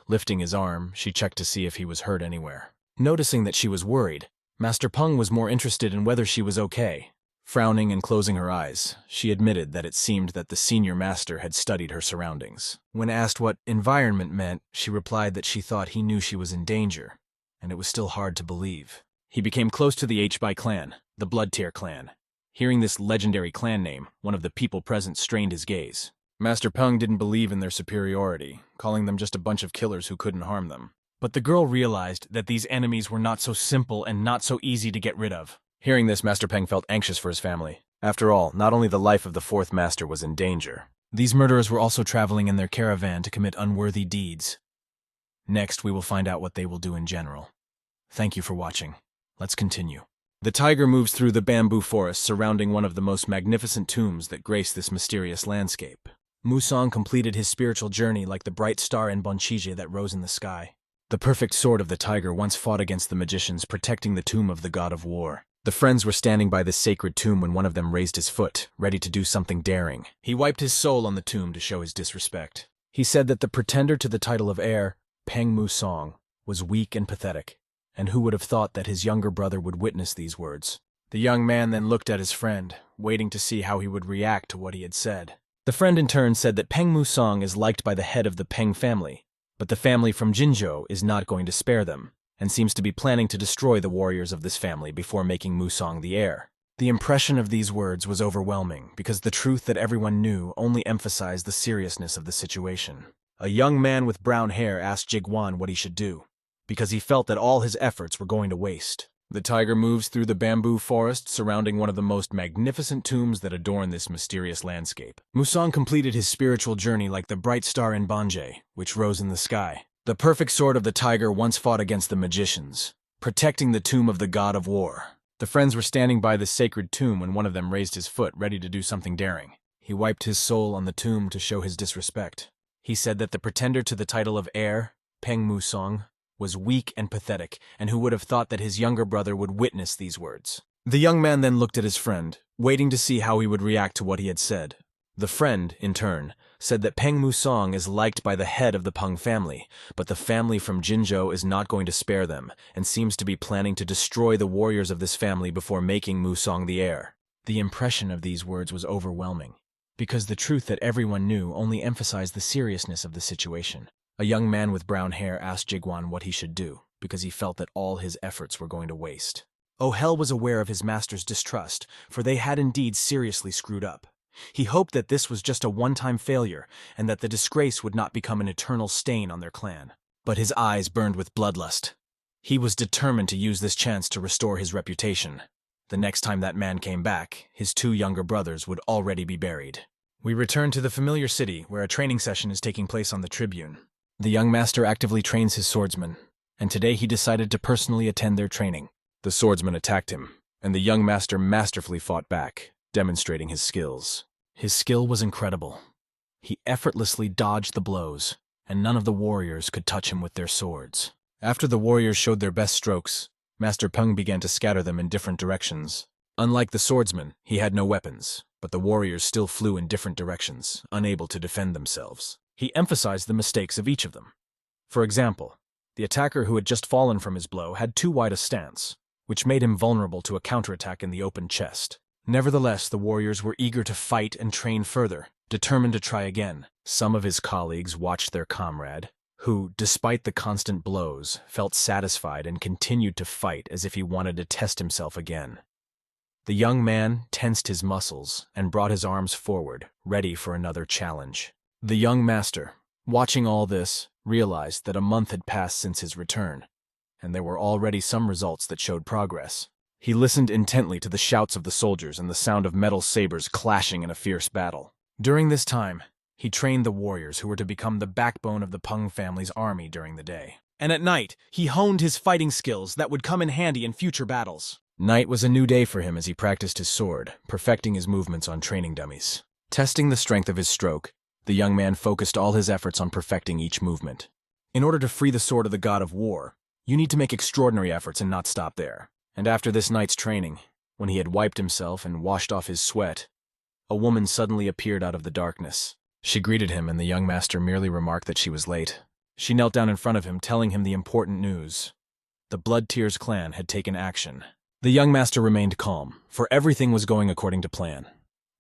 S1: Lifting his arm, she checked to see if he was hurt anywhere. Noticing that she was worried, Master Peng was more interested in whether she was okay. Frowning and closing her eyes, she admitted that it seemed that the senior master had studied her surroundings. When asked what environment meant, she replied that she thought he knew she was in danger, and it was still hard to believe. He became close to the H-Bai clan, the Blood Tier clan. Hearing this legendary clan name, one of the people present strained his gaze. Master Peng didn't believe in their superiority, calling them just a bunch of killers who couldn't harm them. But the girl realized that these enemies were not so simple and not so easy to get rid of. Hearing this, Master Peng felt anxious for his family. After all, not only the life of the fourth master was in danger. These murderers were also traveling in their caravan to commit unworthy deeds. Next, we will find out what they will do in general. Thank you for watching. Let's continue. The tiger moves through the bamboo forest surrounding one of the most magnificent tombs that grace this mysterious landscape. Musang completed his spiritual journey like the bright star in Bonchije that rose in the sky. The perfect sword of the tiger once fought against the magicians, protecting the tomb of the god of war. The friends were standing by this sacred tomb when one of them raised his foot, ready to do something daring. He wiped his soul on the tomb to show his disrespect. He said that the pretender to the title of heir, Peng Musang, was weak and pathetic, and who would have thought that his younger brother would witness these words? The young man then looked at his friend, waiting to see how he would react to what he had said. The friend in turn said that Peng Musang is liked by the head of the Peng family, but the family from Jinzhou is not going to spare them, and seems to be planning to destroy the warriors of this family before making Musang the heir. The impression of these words was overwhelming, because the truth that everyone knew only emphasized the seriousness of the situation. A young man with brown hair asked Jiguan what he should do, because he felt that all his efforts were going to waste. The tiger moves through the bamboo forest surrounding one of the most magnificent tombs that adorn this mysterious landscape. Musang completed his spiritual journey like the bright star in Bonjie, which rose in the sky. The perfect sword of the tiger once fought against the magicians, protecting the tomb of the god of war. The friends were standing by the sacred tomb when one of them raised his foot, ready to do something daring. He wiped his soul on the tomb to show his disrespect. He said that the pretender to the title of heir, Peng Musang, was weak and pathetic, and who would have thought that his younger brother would witness these words. The young man then looked at his friend, waiting to see how he would react to what he had said. The friend, in turn, said that Peng Musong is liked by the head of the Pung family, but the family from Jinzhou is not going to spare them and seems to be planning to destroy the warriors of this family before making Musong the heir. The impression of these words was overwhelming, because the truth that everyone knew only emphasized the seriousness of the situation. A young man with brown hair asked Jiguan what he should do, because he felt that all his efforts were going to waste. Oh Hell was aware of his master's distrust, for they had indeed seriously screwed up. He hoped that this was just a one-time failure, and that the disgrace would not become an eternal stain on their clan. But his eyes burned with bloodlust. He was determined to use this chance to restore his reputation. The next time that man came back, his 2 younger brothers would already be buried. We return to the familiar city, where a training session is taking place on the Tribune. The young master actively trains his swordsmen, and today he decided to personally attend their training. The swordsman attacked him, and the young master masterfully fought back, demonstrating his skills. His skill was incredible. He effortlessly dodged the blows, and none of the warriors could touch him with their swords. After the warriors showed their best strokes, Master Pung began to scatter them in different directions. Unlike the swordsman, he had no weapons, but the warriors still flew in different directions, unable to defend themselves. He emphasized the mistakes of each of them. For example, the attacker who had just fallen from his blow had too wide a stance, which made him vulnerable to a counterattack in the open chest. Nevertheless, the warriors were eager to fight and train further, determined to try again. Some of his colleagues watched their comrade, who, despite the constant blows, felt satisfied and continued to fight as if he wanted to test himself again. The young man tensed his muscles and brought his arms forward, ready for another challenge. The young master, watching all this, realized that a month had passed since his return, and there were already some results that showed progress. He listened intently to the shouts of the soldiers and the sound of metal sabers clashing in a fierce battle. During this time, he trained the warriors who were to become the backbone of the Pung family's army during the day. And at night, he honed his fighting skills that would come in handy in future battles. Night was a new day for him as he practiced his sword, perfecting his movements on training dummies. Testing the strength of his stroke, the young man focused all his efforts on perfecting each movement. In order to free the sword of the god of war, you need to make extraordinary efforts and not stop there. And after this night's training, when he had wiped himself and washed off his sweat, a woman suddenly appeared out of the darkness. She greeted him, and the young master merely remarked that she was late. She knelt down in front of him, telling him the important news. The Blood Tears clan had taken action. The young master remained calm, for everything was going according to plan.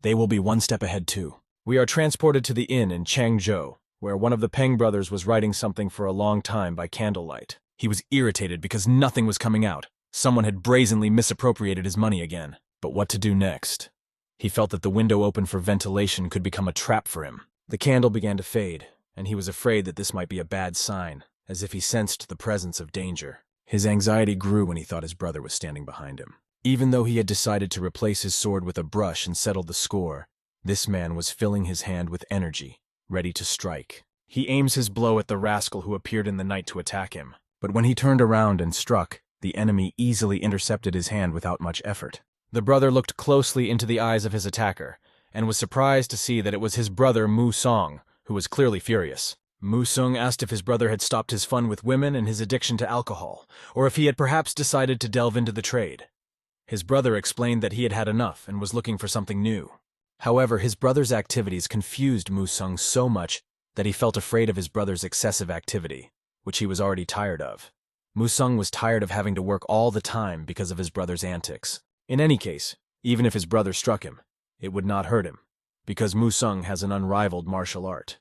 S1: They will be one step ahead too. We are transported to the inn in Changzhou, where one of the Peng brothers was writing something for a long time by candlelight. He was irritated because nothing was coming out. Someone had brazenly misappropriated his money again. But what to do next? He felt that the window open for ventilation could become a trap for him. The candle began to fade, and he was afraid that this might be a bad sign, as if he sensed the presence of danger. His anxiety grew when he thought his brother was standing behind him. Even though he had decided to replace his sword with a brush and settle the score, this man was filling his hand with energy, ready to strike. He aims his blow at the rascal who appeared in the night to attack him. But when he turned around and struck, the enemy easily intercepted his hand without much effort. The brother looked closely into the eyes of his attacker, and was surprised to see that it was his brother Mu Song, who was clearly furious. Mu Sung asked if his brother had stopped his fun with women and his addiction to alcohol, or if he had perhaps decided to delve into the trade. His brother explained that he had had enough and was looking for something new. However, his brother's activities confused Mu Sung so much that he felt afraid of his brother's excessive activity, which he was already tired of. Mu Sung was tired of having to work all the time because of his brother's antics. In any case, even if his brother struck him, it would not hurt him, because Mu Sung has an unrivaled martial art.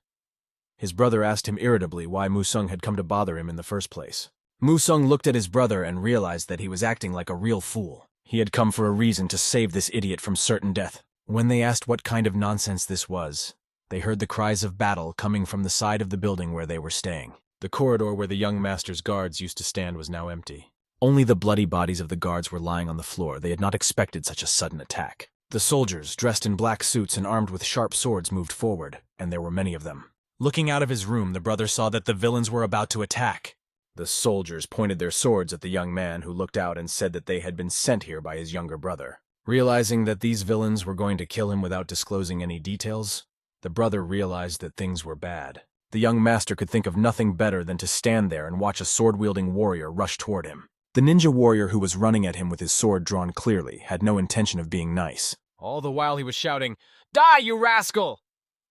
S1: His brother asked him irritably why Mu Sung had come to bother him in the first place. Mu Sung looked at his brother and realized that he was acting like a real fool. He had come for a reason to save this idiot from certain death. When they asked what kind of nonsense this was, they heard the cries of battle coming from the side of the building where they were staying. The corridor where the young master's guards used to stand was now empty. Only the bloody bodies of the guards were lying on the floor. They had not expected such a sudden attack. The soldiers, dressed in black suits and armed with sharp swords, moved forward, and there were many of them. Looking out of his room, the brother saw that the villains were about to attack. The soldiers pointed their swords at the young man, who looked out and said that they had been sent here by his younger brother. Realizing that these villains were going to kill him without disclosing any details, the brother realized that things were bad. The young master could think of nothing better than to stand there and watch a sword-wielding warrior rush toward him. The ninja warrior who was running at him with his sword drawn clearly had no intention of being nice.
S2: All the while he was shouting, "Die, you rascal!"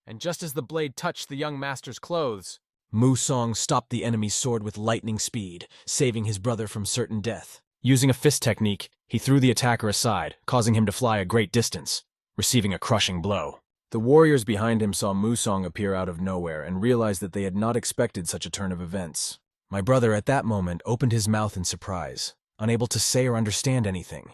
S2: and just as the blade touched the young master's clothes,
S1: Musong stopped the enemy's sword with lightning speed, saving his brother from certain death. Using a fist technique, he threw the attacker aside, causing him to fly a great distance, receiving a crushing blow. The warriors behind him saw Musong appear out of nowhere and realized that they had not expected such a turn of events. My brother at that moment opened his mouth in surprise, unable to say or understand anything.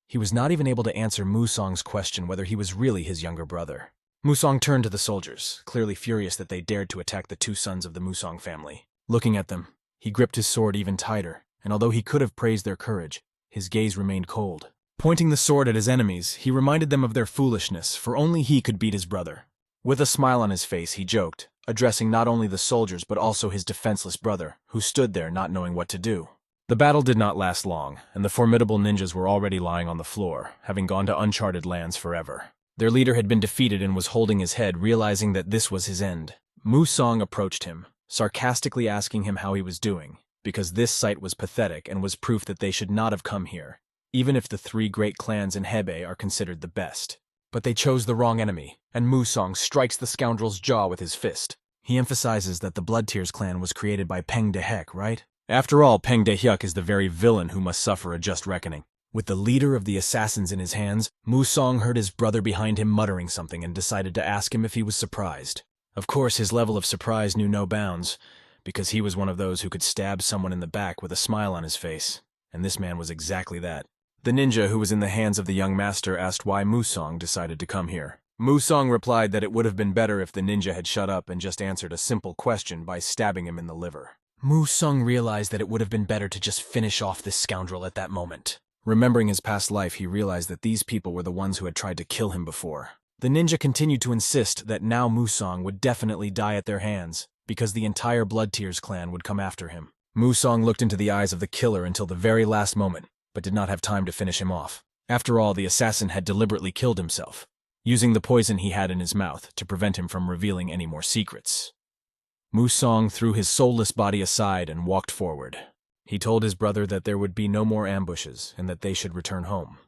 S1: He was not even able to answer Musong's question whether he was really his younger brother. Musong turned to the soldiers, clearly furious that they dared to attack the two sons of the Musong family. Looking at them, he gripped his sword even tighter, and although he could have praised their courage, his gaze remained cold. Pointing the sword at his enemies, he reminded them of their foolishness, for only he could beat his brother. With a smile on his face, he joked, addressing not only the soldiers but also his defenseless brother, who stood there not knowing what to do. The battle did not last long, and the formidable ninjas were already lying on the floor, having gone to uncharted lands forever. Their leader had been defeated and was holding his head, realizing that this was his end. Musong approached him, sarcastically asking him how he was doing, because this sight was pathetic and was proof that they should not have come here, even if the three great clans in Hebei are considered the best. But they chose the wrong enemy, and Musong strikes the scoundrel's jaw with his fist. He emphasizes that the Blood Tears clan was created by Peng Dehek, right? After all, Peng Dehyuk is the very villain who must suffer a just reckoning. With the leader of the assassins in his hands, Musong heard his brother behind him muttering something and decided to ask him if he was surprised. Of course, his level of surprise knew no bounds, because he was one of those who could stab someone in the back with a smile on his face, and this man was exactly that. The ninja who was in the hands of the young master asked why Musong decided to come here. Musong replied that it would have been better if the ninja had shut up and just answered a simple question by stabbing him in the liver. Musong realized that it would have been better to just finish off this scoundrel at that moment. Remembering his past life, he realized that these people were the ones who had tried to kill him before. The ninja continued to insist that now Musong would definitely die at their hands, because the entire Blood Tears clan would come after him. Musong looked into the eyes of the killer until the very last moment, but did not have time to finish him off. After all, the assassin had deliberately killed himself, using the poison he had in his mouth to prevent him from revealing any more secrets. Musong threw his soulless body aside and walked forward. He told his brother that there would be no more ambushes and that they should return home.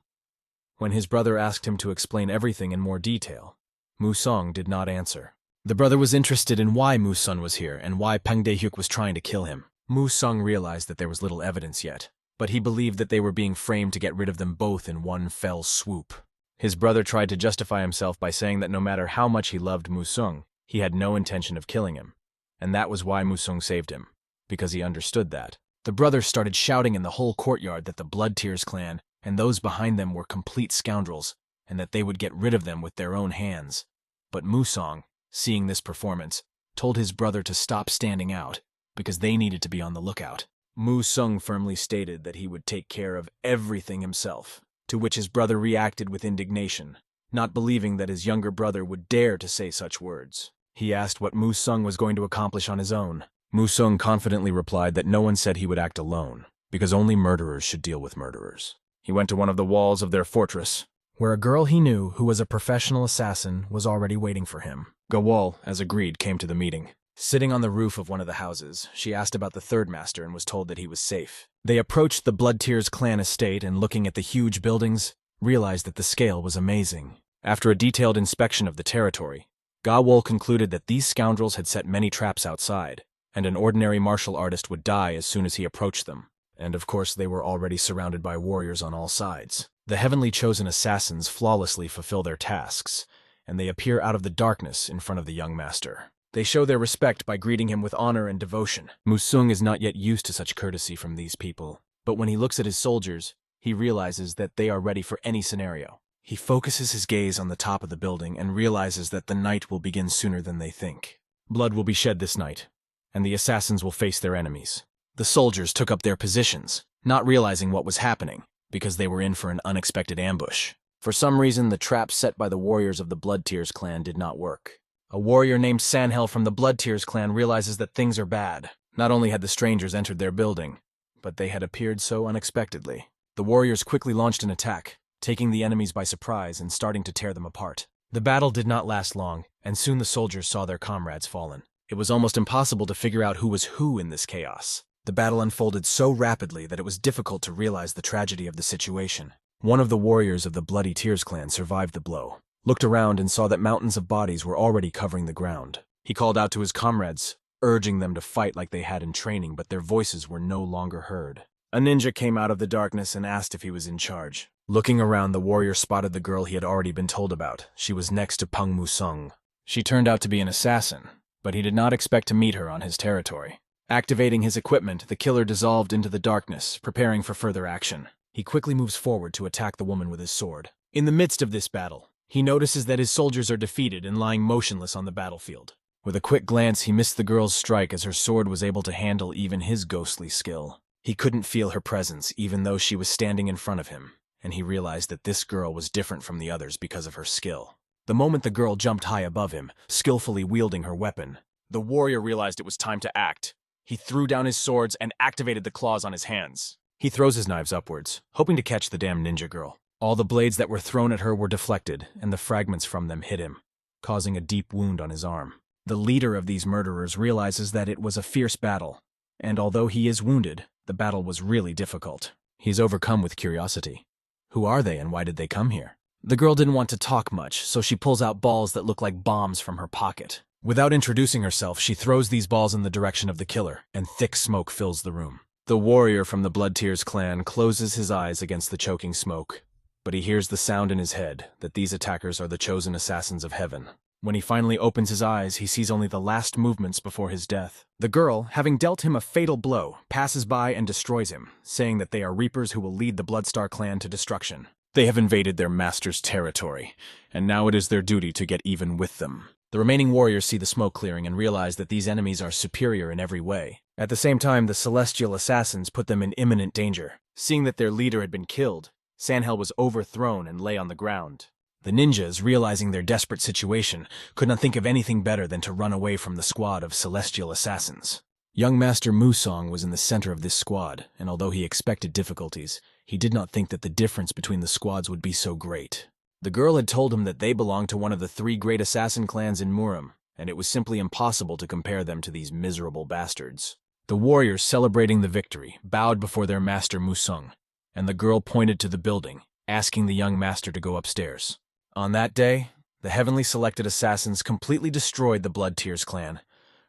S1: When his brother asked him to explain everything in more detail, Musong did not answer. The brother was interested in why Musong was here and why Peng Dehyuk was trying to kill him. Musong realized that there was little evidence yet, but he believed that they were being framed to get rid of them both in one fell swoop. His brother tried to justify himself by saying that no matter how much he loved Musong, he had no intention of killing him. And that was why Musong saved him, because he understood that. The brothers started shouting in the whole courtyard that the Blood Tears clan and those behind them were complete scoundrels, and that they would get rid of them with their own hands. But Musong, seeing this performance, told his brother to stop standing out, because they needed to be on the lookout. Musong firmly stated that he would take care of everything himself, to which his brother reacted with indignation, not believing that his younger brother would dare to say such words. He asked what Musong was going to accomplish on his own. Musong confidently replied that no one said he would act alone, because only murderers should deal with murderers. He went to one of the walls of their fortress, where a girl he knew who was a professional assassin was already waiting for him. Gawal, as agreed, came to the meeting. Sitting on the roof of one of the houses, she asked about the third master and was told that he was safe. They approached the Blood Tears clan estate and, looking at the huge buildings, realized that the scale was amazing. After a detailed inspection of the territory, Gawal concluded that these scoundrels had set many traps outside, and an ordinary martial artist would die as soon as he approached them. And of course they were already surrounded by warriors on all sides. The heavenly chosen assassins flawlessly fulfill their tasks, and they appear out of the darkness in front of the young master. They show their respect by greeting him with honor and devotion. Musong is not yet used to such courtesy from these people, but when he looks at his soldiers, he realizes that they are ready for any scenario. He focuses his gaze on the top of the building and realizes that the night will begin sooner than they think. Blood will be shed this night, and the assassins will face their enemies. The soldiers took up their positions, not realizing what was happening, because they were in for an unexpected ambush. For some reason, the traps set by the warriors of the Blood Tears clan did not work. A warrior named Sanhel from the Blood Tears clan realizes that things are bad. Not only had the strangers entered their building, but they had appeared so unexpectedly. The warriors quickly launched an attack, taking the enemies by surprise and starting to tear them apart. The battle did not last long, and soon the soldiers saw their comrades fallen. It was almost impossible to figure out who was who in this chaos. The battle unfolded so rapidly that it was difficult to realize the tragedy of the situation. One of the warriors of the Bloody Tears clan survived the blow, looked around and saw that mountains of bodies were already covering the ground. He called out to his comrades, urging them to fight like they had in training, but their voices were no longer heard. A ninja came out of the darkness and asked if he was in charge. Looking around, the warrior spotted the girl he had already been told about. She was next to Pung Musung. She turned out to be an assassin, but he did not expect to meet her on his territory. Activating his equipment, the killer dissolved into the darkness, preparing for further action. He quickly moves forward to attack the woman with his sword. In the midst of this battle, he notices that his soldiers are defeated and lying motionless on the battlefield. With a quick glance, he missed the girl's strike as her sword was able to handle even his ghostly skill. He couldn't feel her presence, even though she was standing in front of him, and he realized that this girl was different from the others because of her skill. The moment the girl jumped high above him, skillfully wielding her weapon, the warrior realized it was time to act. He threw down his swords and activated the claws on his hands. He throws his knives upwards, hoping to catch the damn ninja girl. All the blades that were thrown at her were deflected, and the fragments from them hit him, causing a deep wound on his arm. The leader of these murderers realizes that it was a fierce battle, and although he is wounded, the battle was really difficult. He is overcome with curiosity. Who are they and why did they come here? The girl didn't want to talk much, so she pulls out balls that look like bombs from her pocket. Without introducing herself, she throws these balls in the direction of the killer, and thick smoke fills the room. The warrior from the Blood Tears clan closes his eyes against the choking smoke, but he hears the sound in his head that these attackers are the chosen assassins of heaven. When he finally opens his eyes, he sees only the last movements before his death. The girl, having dealt him a fatal blow, passes by and destroys him, saying that they are reapers who will lead the Bloodstar clan to destruction. They have invaded their master's territory, and now it is their duty to get even with them. The remaining warriors see the smoke clearing and realize that these enemies are superior in every way. At the same time, the celestial assassins put them in imminent danger. Seeing that their leader had been killed, Sanhel was overthrown and lay on the ground. The ninjas, realizing their desperate situation, could not think of anything better than to run away from the squad of celestial assassins. Young Master Musong was in the center of this squad, and although he expected difficulties, he did not think that the difference between the squads would be so great. The girl had told him that they belonged to one of the 3 great assassin clans in Muram, and it was simply impossible to compare them to these miserable bastards. The warriors, celebrating the victory, bowed before their master Musung, and the girl pointed to the building, asking the young master to go upstairs. On that day, the heavenly selected assassins completely destroyed the Blood Tears clan,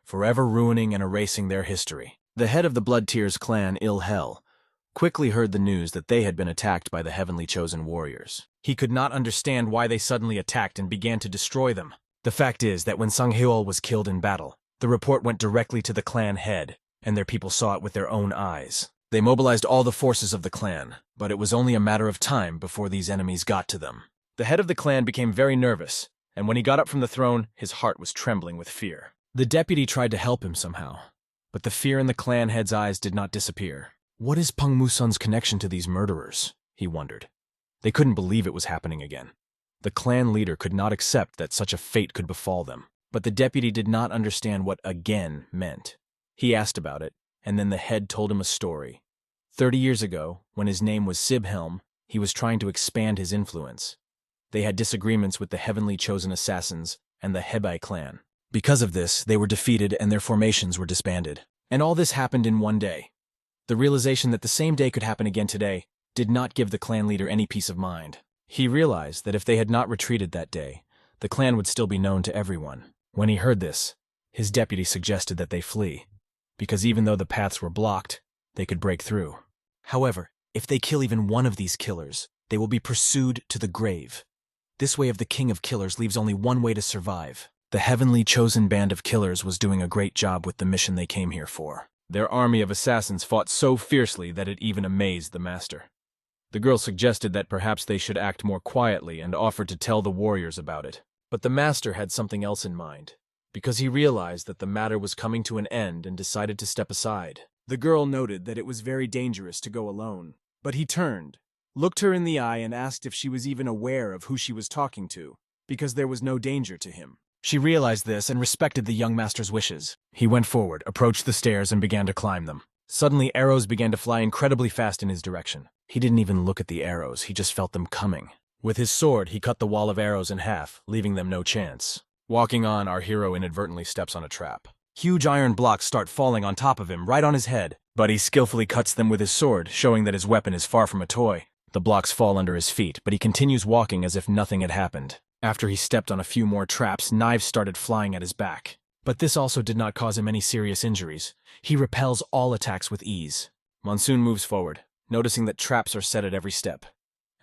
S1: forever ruining and erasing their history. The head of the Blood Tears clan, Il-Hel, quickly heard the news that they had been attacked by the heavenly chosen warriors. He could not understand why they suddenly attacked and began to destroy them. The fact is that when Sangheol was killed in battle, the report went directly to the clan head, and their people saw it with their own eyes. They mobilized all the forces of the clan, but it was only a matter of time before these enemies got to them. The head of the clan became very nervous, and when he got up from the throne, his heart was trembling with fear. The deputy tried to help him somehow, but the fear in the clan head's eyes did not disappear. What is Pung Muson's connection to these murderers? He wondered. They couldn't believe it was happening again. The clan leader could not accept that such a fate could befall them, but the deputy did not understand what again meant. He asked about it, and then the head told him a story. 30 years ago, when his name was Sibhelm, he was trying to expand his influence. They had disagreements with the heavenly chosen assassins and the Hebai clan. Because of this, they were defeated and their formations were disbanded. And all this happened in one day. The realization that the same day could happen again today did not give the clan leader any peace of mind. He realized that if they had not retreated that day, the clan would still be known to everyone. When he heard this, his deputy suggested that they flee, because even though the paths were blocked, they could break through. However, if they kill even one of these killers, they will be pursued to the grave. This way of the king of killers leaves only one way to survive. The heavenly chosen band of killers was doing a great job with the mission they came here for. Their army of assassins fought so fiercely that it even amazed the master. The girl suggested that perhaps they should act more quietly and offered to tell the warriors about it. But the master had something else in mind, because he realized that the matter was coming to an end and decided to step aside. The girl noted that it was very dangerous to go alone, but he turned, looked her in the eye and asked if she was even aware of who she was talking to, because there was no danger to him. She realized this and respected the young master's wishes. He went forward, approached the stairs, and began to climb them. Suddenly, arrows began to fly incredibly fast in his direction. He didn't even look at the arrows, he just felt them coming. With his sword, he cut the wall of arrows in half, leaving them no chance. Walking on, our hero inadvertently steps on a trap. Huge iron blocks start falling on top of him, right on his head, but he skillfully cuts them with his sword, showing that his weapon is far from a toy. The blocks fall under his feet, but he continues walking as if nothing had happened. After he stepped on a few more traps, knives started flying at his back. But this also did not cause him any serious injuries. He repels all attacks with ease. Monsoon moves forward, noticing that traps are set at every step,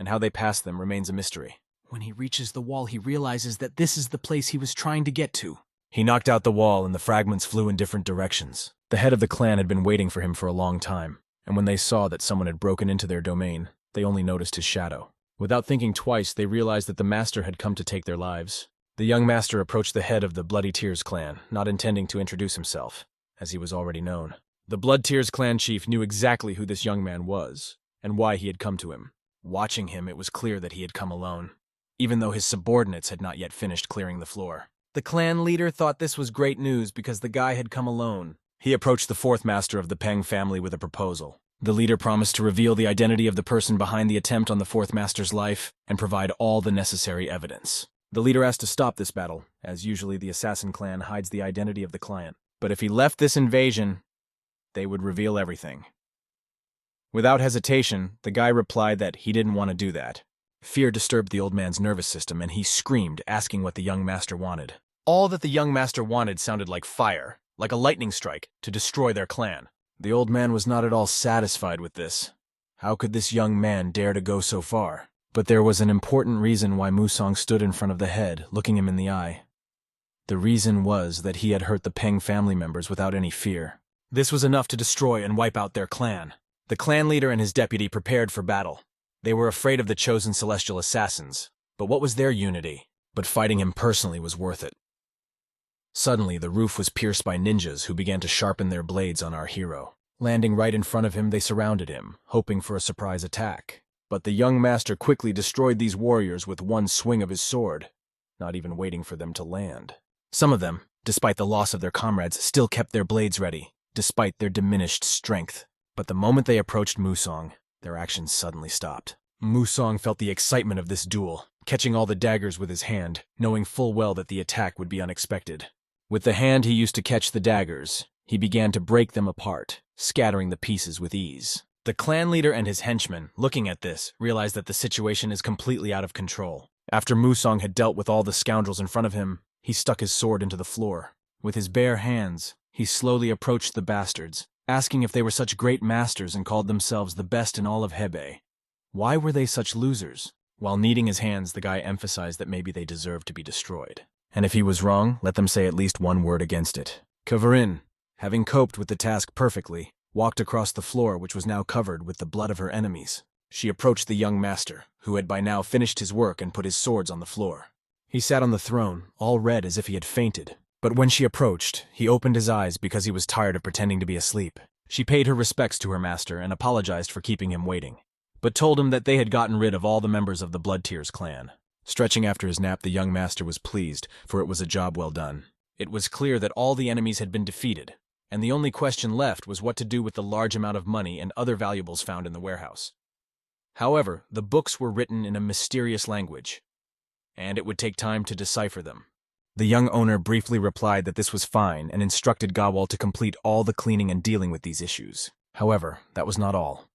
S1: and how they pass them remains a mystery.
S2: When he reaches the wall, he realizes that this is the place he was trying to get to.
S1: He knocked out the wall and the fragments flew in different directions. The head of the clan had been waiting for him for a long time, and when they saw that someone had broken into their domain, they only noticed his shadow. Without thinking twice, they realized that the master had come to take their lives. The young master approached the head of the Bloody Tears clan, not intending to introduce himself, as he was already known. The Blood Tears clan chief knew exactly who this young man was, and why he had come to him. Watching him, it was clear that he had come alone, even though his subordinates had not yet finished clearing the floor.
S2: The clan leader thought this was great news because the guy had come alone.
S1: He approached the fourth master of the Peng family with a proposal. The leader promised to reveal the identity of the person behind the attempt on the fourth master's life and provide all the necessary evidence. The leader asked to stop this battle, as usually the assassin clan hides the identity of the client. But if he left this invasion, they would reveal everything. Without hesitation, the guy replied that he didn't want to do that. Fear disturbed the old man's nervous system, and he screamed, asking what the young master wanted. All that the young master wanted sounded like fire, like a lightning strike, to destroy their clan. The old man was not at all satisfied with this. How could this young man dare to go so far? But there was an important reason why Musong stood in front of the head, looking him in the eye. The reason was that he had hurt the Peng family members without any fear. This was enough to destroy and wipe out their clan. The clan leader and his deputy prepared for battle. They were afraid of the chosen celestial assassins. But what was their unity? But fighting him personally was worth it. Suddenly, the roof was pierced by ninjas who began to sharpen their blades on our hero. Landing right in front of him, they surrounded him, hoping for a surprise attack. But the young master quickly destroyed these warriors with one swing of his sword, not even waiting for them to land. Some of them, despite the loss of their comrades, still kept their blades ready, despite their diminished strength. But the moment they approached Musong, their actions suddenly stopped. Musong felt the excitement of this duel, catching all the daggers with his hand, knowing full well that the attack would be unexpected. With the hand he used to catch the daggers, he began to break them apart, scattering the pieces with ease. The clan leader and his henchmen, looking at this, realized that the situation is completely out of control. After Musong had dealt with all the scoundrels in front of him, he stuck his sword into the floor. With his bare hands, he slowly approached the bastards, asking if they were such great masters and called themselves the best in all of Hebei. Why were they such losers? While kneading his hands, the guy emphasized that maybe they deserved to be destroyed. And if he was wrong, let them say at least one word against it. Tavern, having coped with the task perfectly, walked across the floor, which was now covered with the blood of her enemies. She approached the young master, who had by now finished his work and put his swords on the floor. He sat on the throne, all red as if he had fainted. But when she approached, he opened his eyes because he was tired of pretending to be asleep. She paid her respects to her master and apologized for keeping him waiting, but told him that they had gotten rid of all the members of the Blood Tears clan. Stretching after his nap, the young master was pleased, for it was a job well done. It was clear that all the enemies had been defeated, and the only question left was what to do with the large amount of money and other valuables found in the warehouse. However, the books were written in a mysterious language, and it would take time to decipher them. The young owner briefly replied that this was fine and instructed Gawal to complete all the cleaning and dealing with these issues. However, that was not all.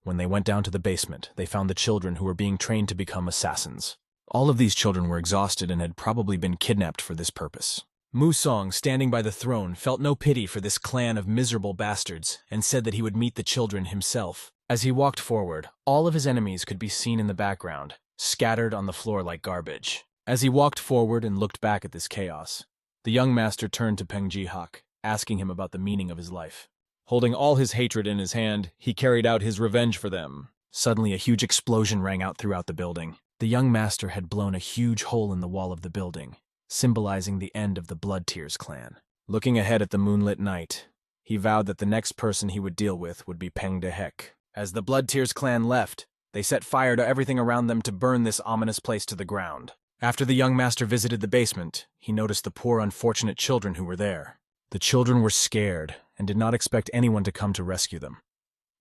S1: When they went down to the basement, they found the children who were being trained to become assassins. All of these children were exhausted and had probably been kidnapped for this purpose. Musong, standing by the throne, felt no pity for this clan of miserable bastards and said that he would meet the children himself. As he walked forward, all of his enemies could be seen in the background, scattered on the floor like garbage. As he walked forward and looked back at this chaos, the young master turned to Peng Ji-hak, asking him about the meaning of his life. Holding all his hatred in his hand, he carried out his revenge for them. Suddenly, a huge explosion rang out throughout the building. The young master had blown a huge hole in the wall of the building, symbolizing the end of the Blood Tears clan. Looking ahead at the moonlit night, he vowed that the next person he would deal with would be Peng de-hek. As the Blood Tears clan left, they set fire to everything around them to burn this ominous place to the ground. After the young master visited the basement, he noticed the poor unfortunate children who were there. The children were scared and did not expect anyone to come to rescue them.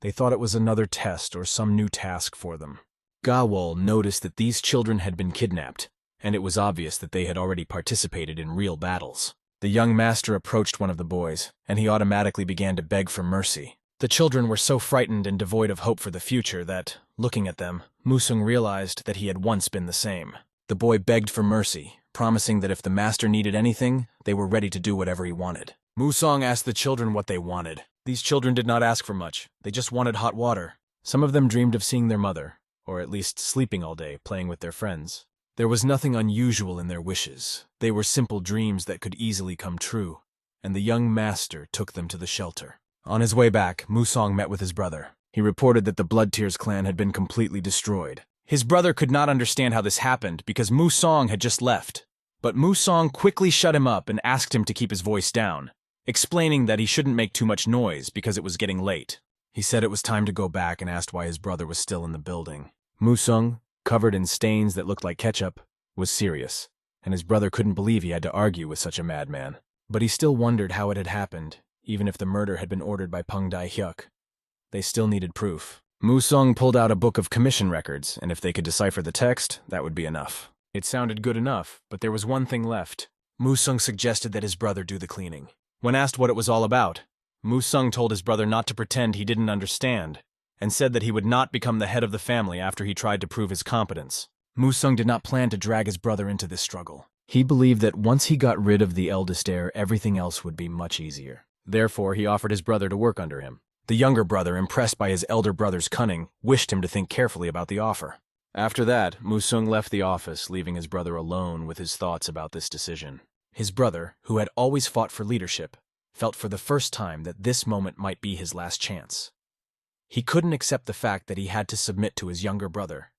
S1: They thought it was another test or some new task for them. Gawal noticed that these children had been kidnapped, and it was obvious that they had already participated in real battles. The young master approached one of the boys, and he automatically began to beg for mercy. The children were so frightened and devoid of hope for the future that, looking at them, Musong realized that he had once been the same. The boy begged for mercy, promising that if the master needed anything, they were ready to do whatever he wanted. Musong asked the children what they wanted. These children did not ask for much. They just wanted hot water. Some of them dreamed of seeing their mother, or at least sleeping all day, playing with their friends. There was nothing unusual in their wishes. They were simple dreams that could easily come true, and the young master took them to the shelter. On his way back, Musong met with his brother. He reported that the Bloodtears clan had been completely destroyed. His brother could not understand how this happened because Musong had just left. But Musong quickly shut him up and asked him to keep his voice down, explaining that he shouldn't make too much noise because it was getting late. He said it was time to go back and asked why his brother was still in the building. Musong, covered in stains that looked like ketchup, was serious, and his brother couldn't believe he had to argue with such a madman. But he still wondered how it had happened, even if the murder had been ordered by Pung Dai-hyuk. They still needed proof. Musong pulled out a book of commission records, and if they could decipher the text, that would be enough. It sounded good enough, but there was one thing left. Musong suggested that his brother do the cleaning. When asked what it was all about, Musong told his brother not to pretend he didn't understand, and said that he would not become the head of the family after he tried to prove his competence. Musong did not plan to drag his brother into this struggle. He believed that once he got rid of the eldest heir, everything else would be much easier. Therefore, he offered his brother to work under him. The younger brother, impressed by his elder brother's cunning, wished him to think carefully about the offer. After that, Musong left the office, leaving his brother alone with his thoughts about this decision. His brother, who had always fought for leadership, felt for the first time that this moment might be his last chance. He couldn't accept the fact that he had to submit to his younger brother,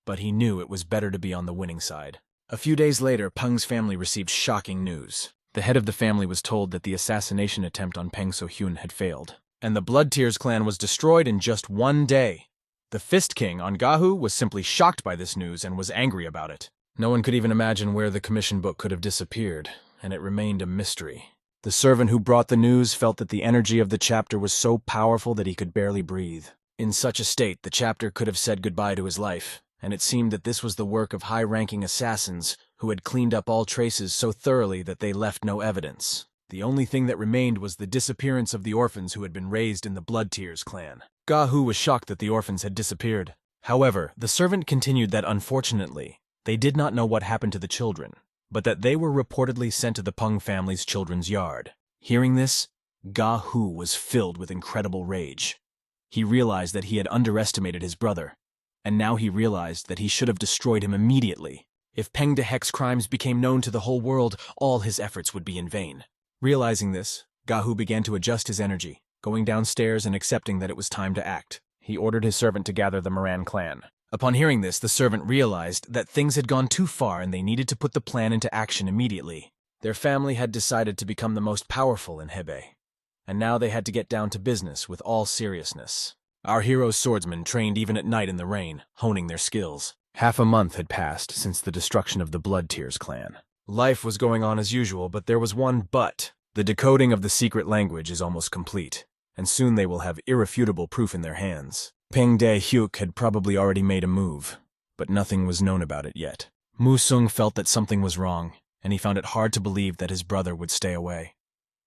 S1: but he knew it was better to be on the winning side. A few days later, Pung's family received shocking news. The head of the family was told that the assassination attempt on Peng So-hyun had failed, and the Bloodtears clan was destroyed in just one day. The Fist King, Ongahu, was simply shocked by this news and was angry about it. No one could even imagine where the commission book could have disappeared, and it remained a mystery. The servant who brought the news felt that the energy of the chapter was so powerful that he could barely breathe. In such a state, the chapter could have said goodbye to his life, and it seemed that this was the work of high-ranking assassins who had cleaned up all traces so thoroughly that they left no evidence. The only thing that remained was the disappearance of the orphans who had been raised in the Bloodtears clan. Gahu was shocked that the orphans had disappeared. However, the servant continued that unfortunately, they did not know what happened to the children, but that they were reportedly sent to the Pung family's children's yard. Hearing this, Gahu was filled with incredible rage. He realized that he had underestimated his brother, and now he realized that he should have destroyed him immediately. If Peng Dehek's crimes became known to the whole world, all his efforts would be in vain. Realizing this, Gahu began to adjust his energy, going downstairs and accepting that it was time to act. He ordered his servant to gather the Moran clan. Upon hearing this, the servant realized that things had gone too far and they needed to put the plan into action immediately. Their family had decided to become the most powerful in Hebei, and now they had to get down to business with all seriousness. Our hero's swordsmen trained even at night in the rain, honing their skills. Half a month had passed since the destruction of the Bloodtears clan. Life was going on as usual, but there was one but. The decoding of the secret language is almost complete, and soon they will have irrefutable proof in their hands. Peng Dae-hyuk had probably already made a move, but nothing was known about it yet. Musung felt that something was wrong, and he found it hard to believe that his brother would stay away.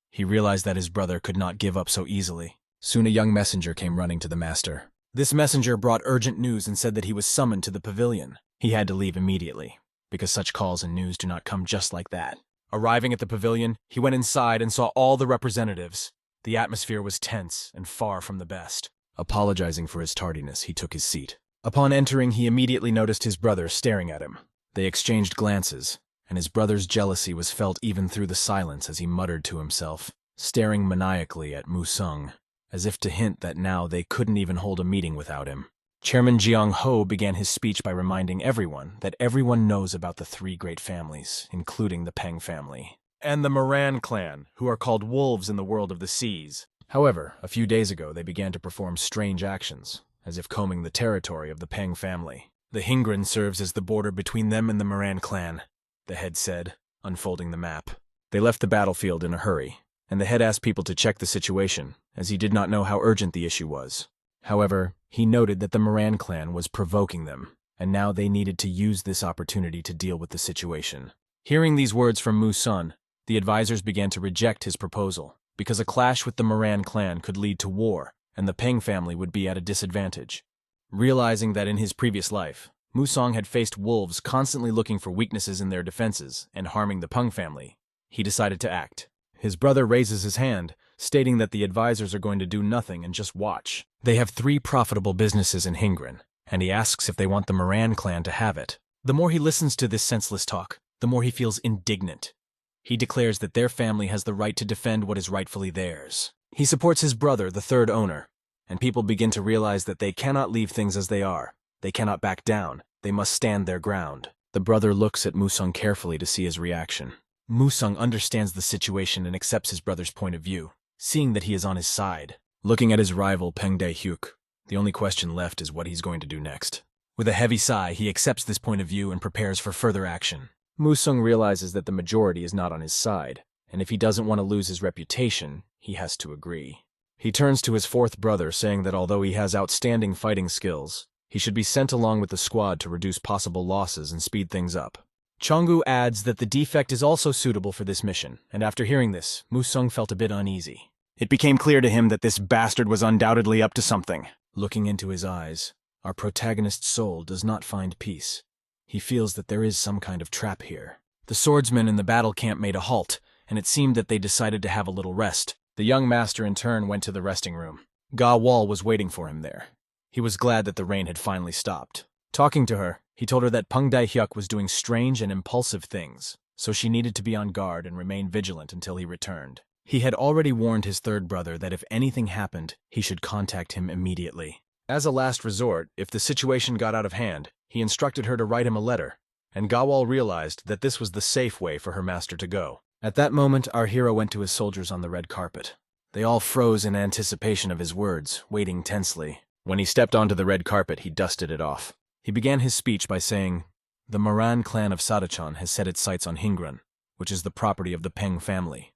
S1: He realized that his brother could not give up so easily. Soon a young messenger came running to the master. This messenger brought urgent news and said that he was summoned to the pavilion. He had to leave immediately, because such calls and news do not come just like that. Arriving at the pavilion, he went inside and saw all the representatives. The atmosphere was tense and far from the best. Apologizing for his tardiness, he took his seat. Upon entering, he immediately noticed his brother staring at him. They exchanged glances, and his brother's jealousy was felt even through the silence as he muttered to himself, staring maniacally at Musung, as if to hint that now they couldn't even hold a meeting without him. Chairman Jiang Ho began his speech by reminding everyone that everyone knows about the three great families, including the Peng family, and the Moran clan, who are called wolves in the world of the seas. However, a few days ago they began to perform strange actions, as if combing the territory of the Peng family. The Hingren serves as the border between them and the Moran clan, the head said, unfolding the map. They left the battlefield in a hurry, and the head asked people to check the situation, as he did not know how urgent the issue was. However, he noted that the Moran clan was provoking them, and now they needed to use this opportunity to deal with the situation. Hearing these words from Musun, the advisors began to reject his proposal, because a clash with the Moran clan could lead to war, and the Peng family would be at a disadvantage. Realizing that in his previous life, Musang had faced wolves constantly looking for weaknesses in their defenses and harming the Pung family. He decided to act. His brother raises his hand, stating that the advisors are going to do nothing and just watch. They have 3 profitable businesses in Hingren, and he asks if they want the Moran clan to have it. The more he listens to this senseless talk, the more he feels indignant. He declares that their family has the right to defend what is rightfully theirs. He supports his brother, the 3rd owner, and people begin to realize that they cannot leave things as they are. They cannot back down. They must stand their ground. The brother looks at Musang carefully to see his reaction. Musang understands the situation and accepts his brother's point of view, seeing that he is on his side. Looking at his rival Peng Dae-hyuk, the only question left is what he's going to do next. With a heavy sigh, he accepts this point of view and prepares for further action. Musang realizes that the majority is not on his side, and if he doesn't want to lose his reputation, he has to agree. He turns to his 4th brother, saying that although he has outstanding fighting skills, he should be sent along with the squad to reduce possible losses and speed things up. Chonggu adds that the defect is also suitable for this mission, and after hearing this, Musang felt a bit uneasy. It became clear to him that this bastard was undoubtedly up to something. Looking into his eyes, our protagonist's soul does not find peace. He feels that there is some kind of trap here. The swordsmen in the battle camp made a halt, and it seemed that they decided to have a little rest. The young master in turn went to the resting room. Ga Wall was waiting for him there. He was glad that the rain had finally stopped. Talking to her, he told her that Peng Dae-hyuk was doing strange and impulsive things, so she needed to be on guard and remain vigilant until he returned. He had already warned his 3rd brother that if anything happened, he should contact him immediately. As a last resort, if the situation got out of hand, he instructed her to write him a letter, and Gawal realized that this was the safe way for her master to go. At that moment, our hero went to his soldiers on the red carpet. They all froze in anticipation of his words, waiting tensely. When he stepped onto the red carpet, he dusted it off. He began his speech by saying, "The Moran clan of Sadachan has set its sights on Hingren, which is the property of the Peng family.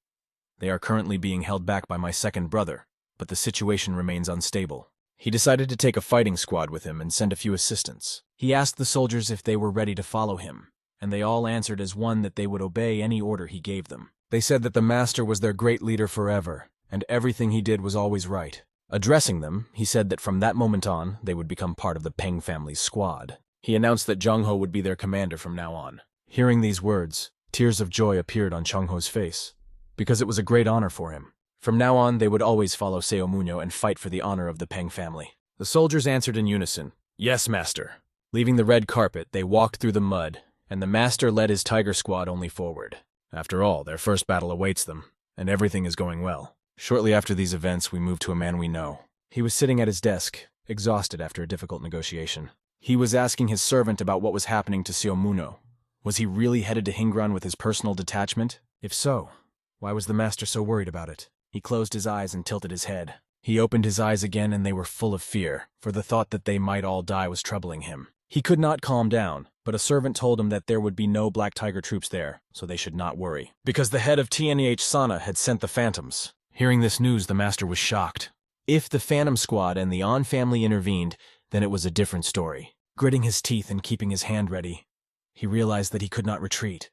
S1: They are currently being held back by my 2nd brother, but the situation remains unstable." He decided to take a fighting squad with him and send a few assistants. He asked the soldiers if they were ready to follow him, and they all answered as one that they would obey any order he gave them. They said that the master was their great leader forever, and everything he did was always right. Addressing them, he said that from that moment on, they would become part of the Peng family's squad. He announced that Jongho would be their commander from now on. Hearing these words, tears of joy appeared on Jongho's face, because it was a great honor for him. From now on, they would always follow Seo Munyo and fight for the honor of the Peng family. The soldiers answered in unison, "Yes, master." Leaving the red carpet, they walked through the mud, and the master led his tiger squad only forward. After all, their first battle awaits them, and everything is going well. Shortly after these events, we moved to a man we know. He was sitting at his desk, exhausted after a difficult negotiation. He was asking his servant about what was happening to Seo Munyo. Was he really headed to Hingran with his personal detachment? If so, why was the master so worried about it? He closed his eyes and tilted his head. He opened his eyes again and they were full of fear, for the thought that they might all die was troubling him. He could not calm down, but a servant told him that there would be no Black Tiger troops there, so they should not worry, because the head of TNEH Sana had sent the Phantoms. Hearing this news, the master was shocked. If the Phantom Squad and the On family intervened, then it was a different story. Gritting his teeth and keeping his hand ready, he realized that he could not retreat,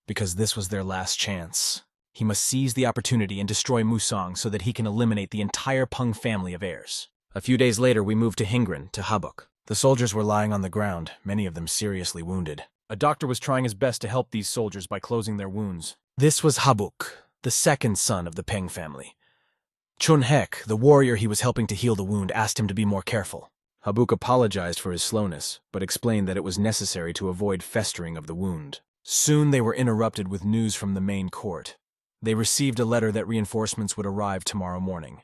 S1: because this was their last chance. He must seize the opportunity and destroy Musang so that he can eliminate the entire Pung family of heirs. A few days later, we moved to Hingren, to Habuk. The soldiers were lying on the ground, many of them seriously wounded. A doctor was trying his best to help these soldiers by closing their wounds. This was Habuk, the 2nd son of the Peng family. Chun Hek, the warrior he was helping to heal the wound, asked him to be more careful. Habuk apologized for his slowness, but explained that it was necessary to avoid festering of the wound. Soon they were interrupted with news from the main court. They received a letter that reinforcements would arrive tomorrow morning.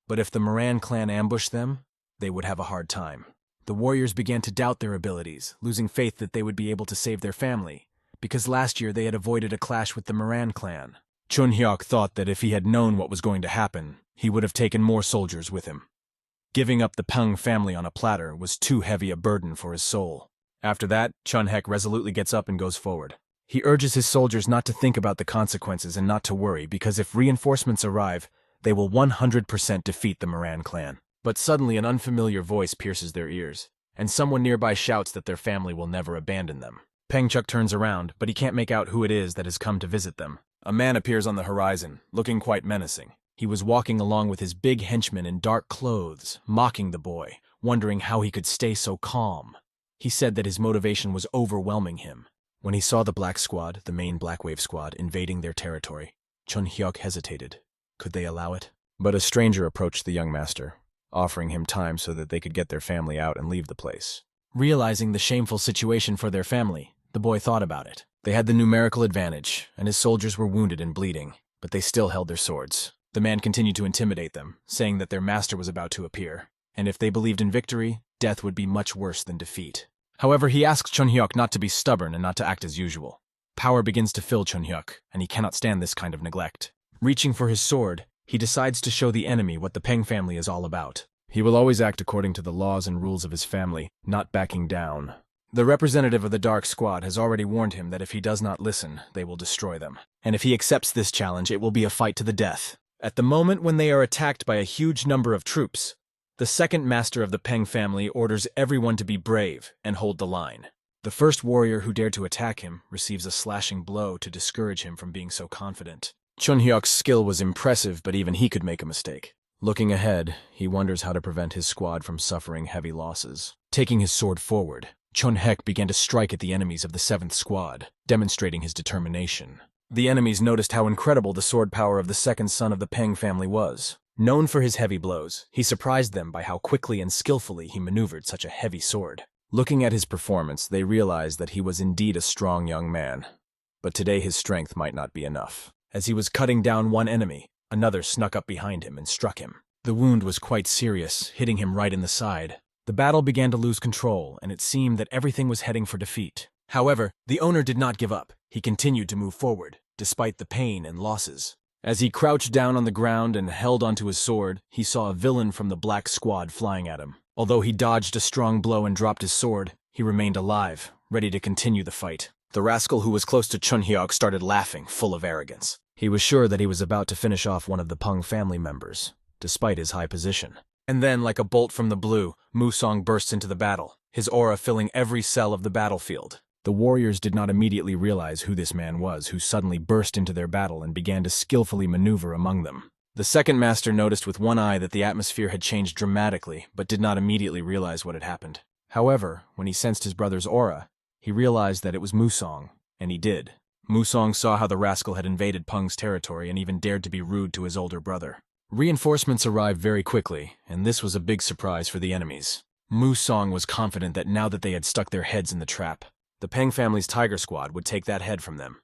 S1: But if the Moran clan ambushed them, they would have a hard time. The warriors began to doubt their abilities, losing faith that they would be able to save their family, because last year they had avoided a clash with the Moran clan. Chun Hyuk thought that if he had known what was going to happen, he would have taken more soldiers with him. Giving up the Pung family on a platter was too heavy a burden for his soul. After that, Chun Hek resolutely gets up and goes forward. He urges his soldiers not to think about the consequences and not to worry, because if reinforcements arrive, they will 100% defeat the Moran clan. But suddenly an unfamiliar voice pierces their ears, and someone nearby shouts that their family will never abandon them. Pengchuk turns around, but he can't make out who it is that has come to visit them. A man appears on the horizon, looking quite menacing. He was walking along with his big henchmen in dark clothes, mocking the boy, wondering how he could stay so calm. He said that his motivation was overwhelming him. When he saw the Black Squad, the main Black Wave Squad, invading their territory, Chun Hyuk hesitated. Could they allow it? But a stranger approached the young master, offering him time so that they could get their family out and leave the place. Realizing the shameful situation for their family, the boy thought about it. They had the numerical advantage, and his soldiers were wounded and bleeding, but they still held their swords. The man continued to intimidate them, saying that their master was about to appear, and if they believed in victory, death would be much worse than defeat. However, he asks Chun Hyuk not to be stubborn and not to act as usual. Power begins to fill Chun Hyuk, and he cannot stand this kind of neglect. Reaching for his sword, he decides to show the enemy what the Peng family is all about. He will always act according to the laws and rules of his family, not backing down. The representative of the Dark Squad has already warned him that if he does not listen, they will destroy them. And if he accepts this challenge, it will be a fight to the death. At the moment when they are attacked by a huge number of troops, the second master of the Peng family orders everyone to be brave and hold the line. The first warrior who dared to attack him receives a slashing blow to discourage him from being so confident. Chun Hyuk's skill was impressive, but even he could make a mistake. Looking ahead, he wonders how to prevent his squad from suffering heavy losses. Taking his sword forward, Chun Hyuk began to strike at the enemies of the 7th Squad, demonstrating his determination. The enemies noticed how incredible the sword power of the second son of the Peng family was. Known for his heavy blows, he surprised them by how quickly and skillfully he maneuvered such a heavy sword. Looking at his performance, they realized that he was indeed a strong young man. But today his strength might not be enough. As he was cutting down one enemy, another snuck up behind him and struck him. The wound was quite serious, hitting him right in the side. The battle began to lose control, and it seemed that everything was heading for defeat. However, the owner did not give up. He continued to move forward, despite the pain and losses. As he crouched down on the ground and held onto his sword, he saw a villain from the Black Squad flying at him. Although he dodged a strong blow and dropped his sword, he remained alive, ready to continue the fight. The rascal who was close to Chun Hyuk started laughing, full of arrogance. He was sure that he was about to finish off one of the Pung family members, despite his high position. And then, like a bolt from the blue, Musong bursts into the battle, his aura filling every cell of the battlefield. The warriors did not immediately realize who this man was who suddenly burst into their battle and began to skillfully maneuver among them. The second master noticed with one eye that the atmosphere had changed dramatically, but did not immediately realize what had happened. However, when he sensed his brother's aura, he realized that it was Musong, and he did. Musong saw how the rascal had invaded Pung's territory and even dared to be rude to his older brother. Reinforcements arrived very quickly, and this was a big surprise for the enemies. Musong was confident that now that they had stuck their heads in the trap, the Peng family's Tiger Squad would take that head from them.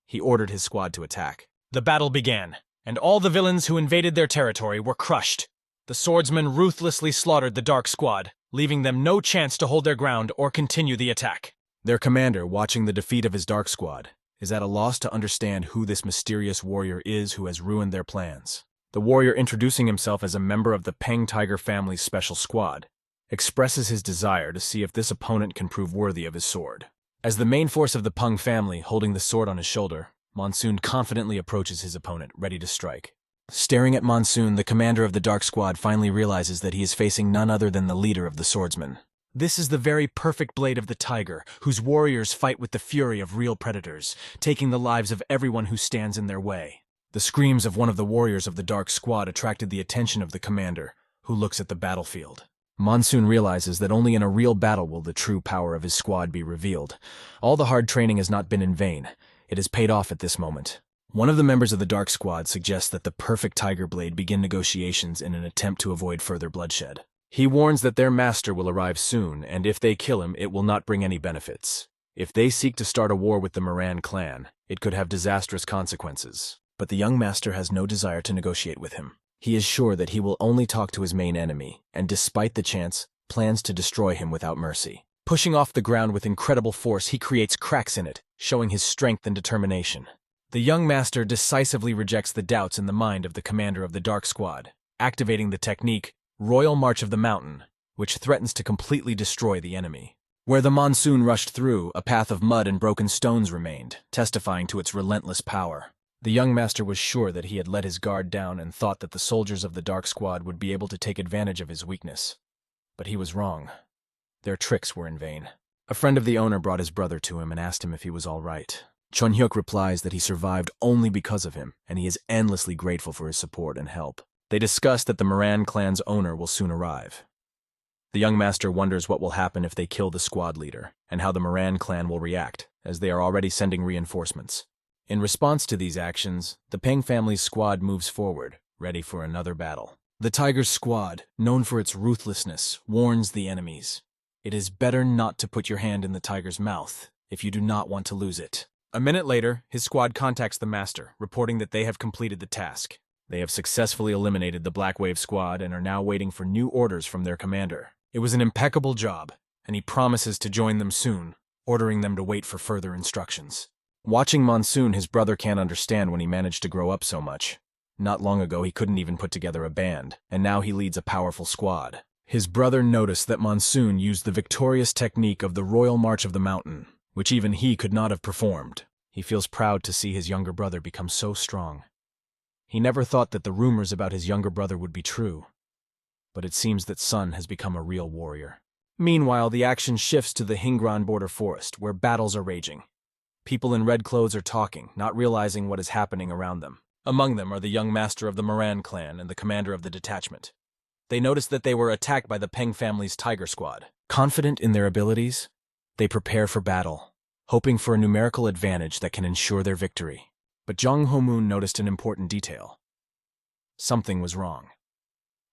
S1: He ordered his squad to attack. The battle began, and all the villains who invaded their territory were crushed. The swordsmen ruthlessly slaughtered the Dark Squad, leaving them no chance to hold their ground or continue the attack. Their commander, watching the defeat of his Dark Squad, is at a loss to understand who this mysterious warrior is who has ruined their plans. The warrior, introducing himself as a member of the Peng Tiger family's special squad, expresses his desire to see if this opponent can prove worthy of his sword. As the main force of the Pung family, holding the sword on his shoulder, Monsoon confidently approaches his opponent, ready to strike. Staring at Monsoon, the commander of the Dark Squad finally realizes that he is facing none other than the leader of the swordsmen. This is the very perfect blade of the tiger, whose warriors fight with the fury of real predators, taking the lives of everyone who stands in their way. The screams of one of the warriors of the Dark Squad attracted the attention of the commander, who looks at the battlefield. Monsoon realizes that only in a real battle will the true power of his squad be revealed. All the hard training has not been in vain. It has paid off at this moment. One of the members of the Dark Squad suggests that the perfect tiger blade begin negotiations in an attempt to avoid further bloodshed. He warns that their master will arrive soon, and if they kill him, it will not bring any benefits. If they seek to start a war with the Moran clan, it could have disastrous consequences. But the young master has no desire to negotiate with him. He is sure that he will only talk to his main enemy, and despite the chance, plans to destroy him without mercy. Pushing off the ground with incredible force, he creates cracks in it, showing his strength and determination. The young master decisively rejects the doubts in the mind of the commander of the Dark Squad, activating the technique, Royal March of the Mountain, which threatens to completely destroy the enemy. Where the monsoon rushed through, a path of mud and broken stones remained, testifying to its relentless power. The young master was sure that he had let his guard down and thought that the soldiers of the Dark Squad would be able to take advantage of his weakness. But he was wrong. Their tricks were in vain. A friend of the owner brought his brother to him and asked him if he was all right. Chun Hyuk replies that he survived only because of him, and he is endlessly grateful for his support and help. They discuss that the Moran clan's owner will soon arrive. The young master wonders what will happen if they kill the squad leader, and how the Moran clan will react, as they are already sending reinforcements. In response to these actions, the Peng family's squad moves forward, ready for another battle. The Tiger's squad, known for its ruthlessness, warns the enemies. It is better not to put your hand in the tiger's mouth if you do not want to lose it. A minute later, his squad contacts the master, reporting that they have completed the task. They have successfully eliminated the Black Wave squad and are now waiting for new orders from their commander. It was an impeccable job, and he promises to join them soon, ordering them to wait for further instructions. Watching Monsoon, his brother can't understand when he managed to grow up so much. Not long ago, he couldn't even put together a band, and now he leads a powerful squad. His brother noticed that Monsoon used the victorious technique of the Royal March of the Mountain, which even he could not have performed. He feels proud to see his younger brother become so strong. He never thought that the rumors about his younger brother would be true, but it seems that Sun has become a real warrior. Meanwhile, the action shifts to the Hingran border forest, where battles are raging. People in red clothes are talking, not realizing what is happening around them. Among them are the young master of the Moran clan and the commander of the detachment. They notice that they were attacked by the Peng family's tiger squad. Confident in their abilities, they prepare for battle, hoping for a numerical advantage that can ensure their victory. But Jong Ho-moon noticed an important detail. Something was wrong.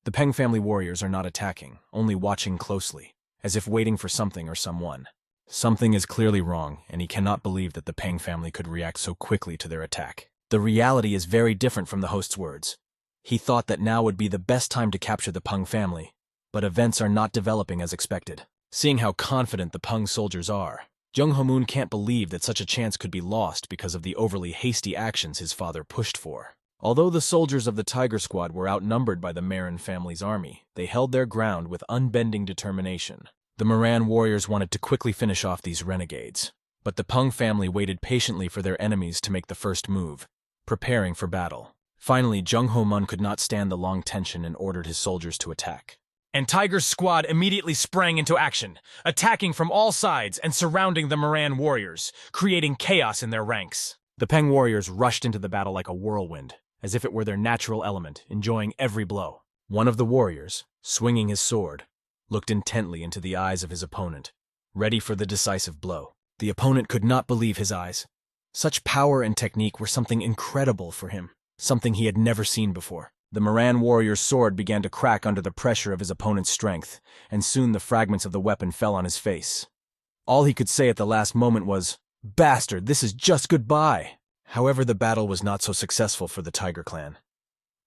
S1: The Peng family warriors are not attacking, only watching closely, as if waiting for something or someone. Something is clearly wrong, and he cannot believe that the Peng family could react so quickly to their attack. The reality is very different from the host's words. He thought that now would be the best time to capture the Pung family, but events are not developing as expected. Seeing how confident the Pung soldiers are, Jung Ho-moon can't believe that such a chance could be lost because of the overly hasty actions his father pushed for. Although the soldiers of the Tiger Squad were outnumbered by the Marin family's army, they held their ground with unbending determination. The Moran warriors wanted to quickly finish off these renegades, but the Pung family waited patiently for their enemies to make the first move, preparing for battle. Finally, Jung Ho-moon could not stand the long tension and ordered his soldiers to attack. And Tiger's squad immediately sprang into action, attacking from all sides and surrounding the Moran warriors, creating chaos in their ranks. The Peng warriors rushed into the battle like a whirlwind, as if it were their natural element, enjoying every blow. One of the warriors, swinging his sword, looked intently into the eyes of his opponent, ready for the decisive blow. The opponent could not believe his eyes. Such power and technique were something incredible for him, something he had never seen before. The Moran warrior's sword began to crack under the pressure of his opponent's strength, and soon the fragments of the weapon fell on his face. All he could say at the last moment was, "Bastard, this is just goodbye." However, the battle was not so successful for the Tiger clan.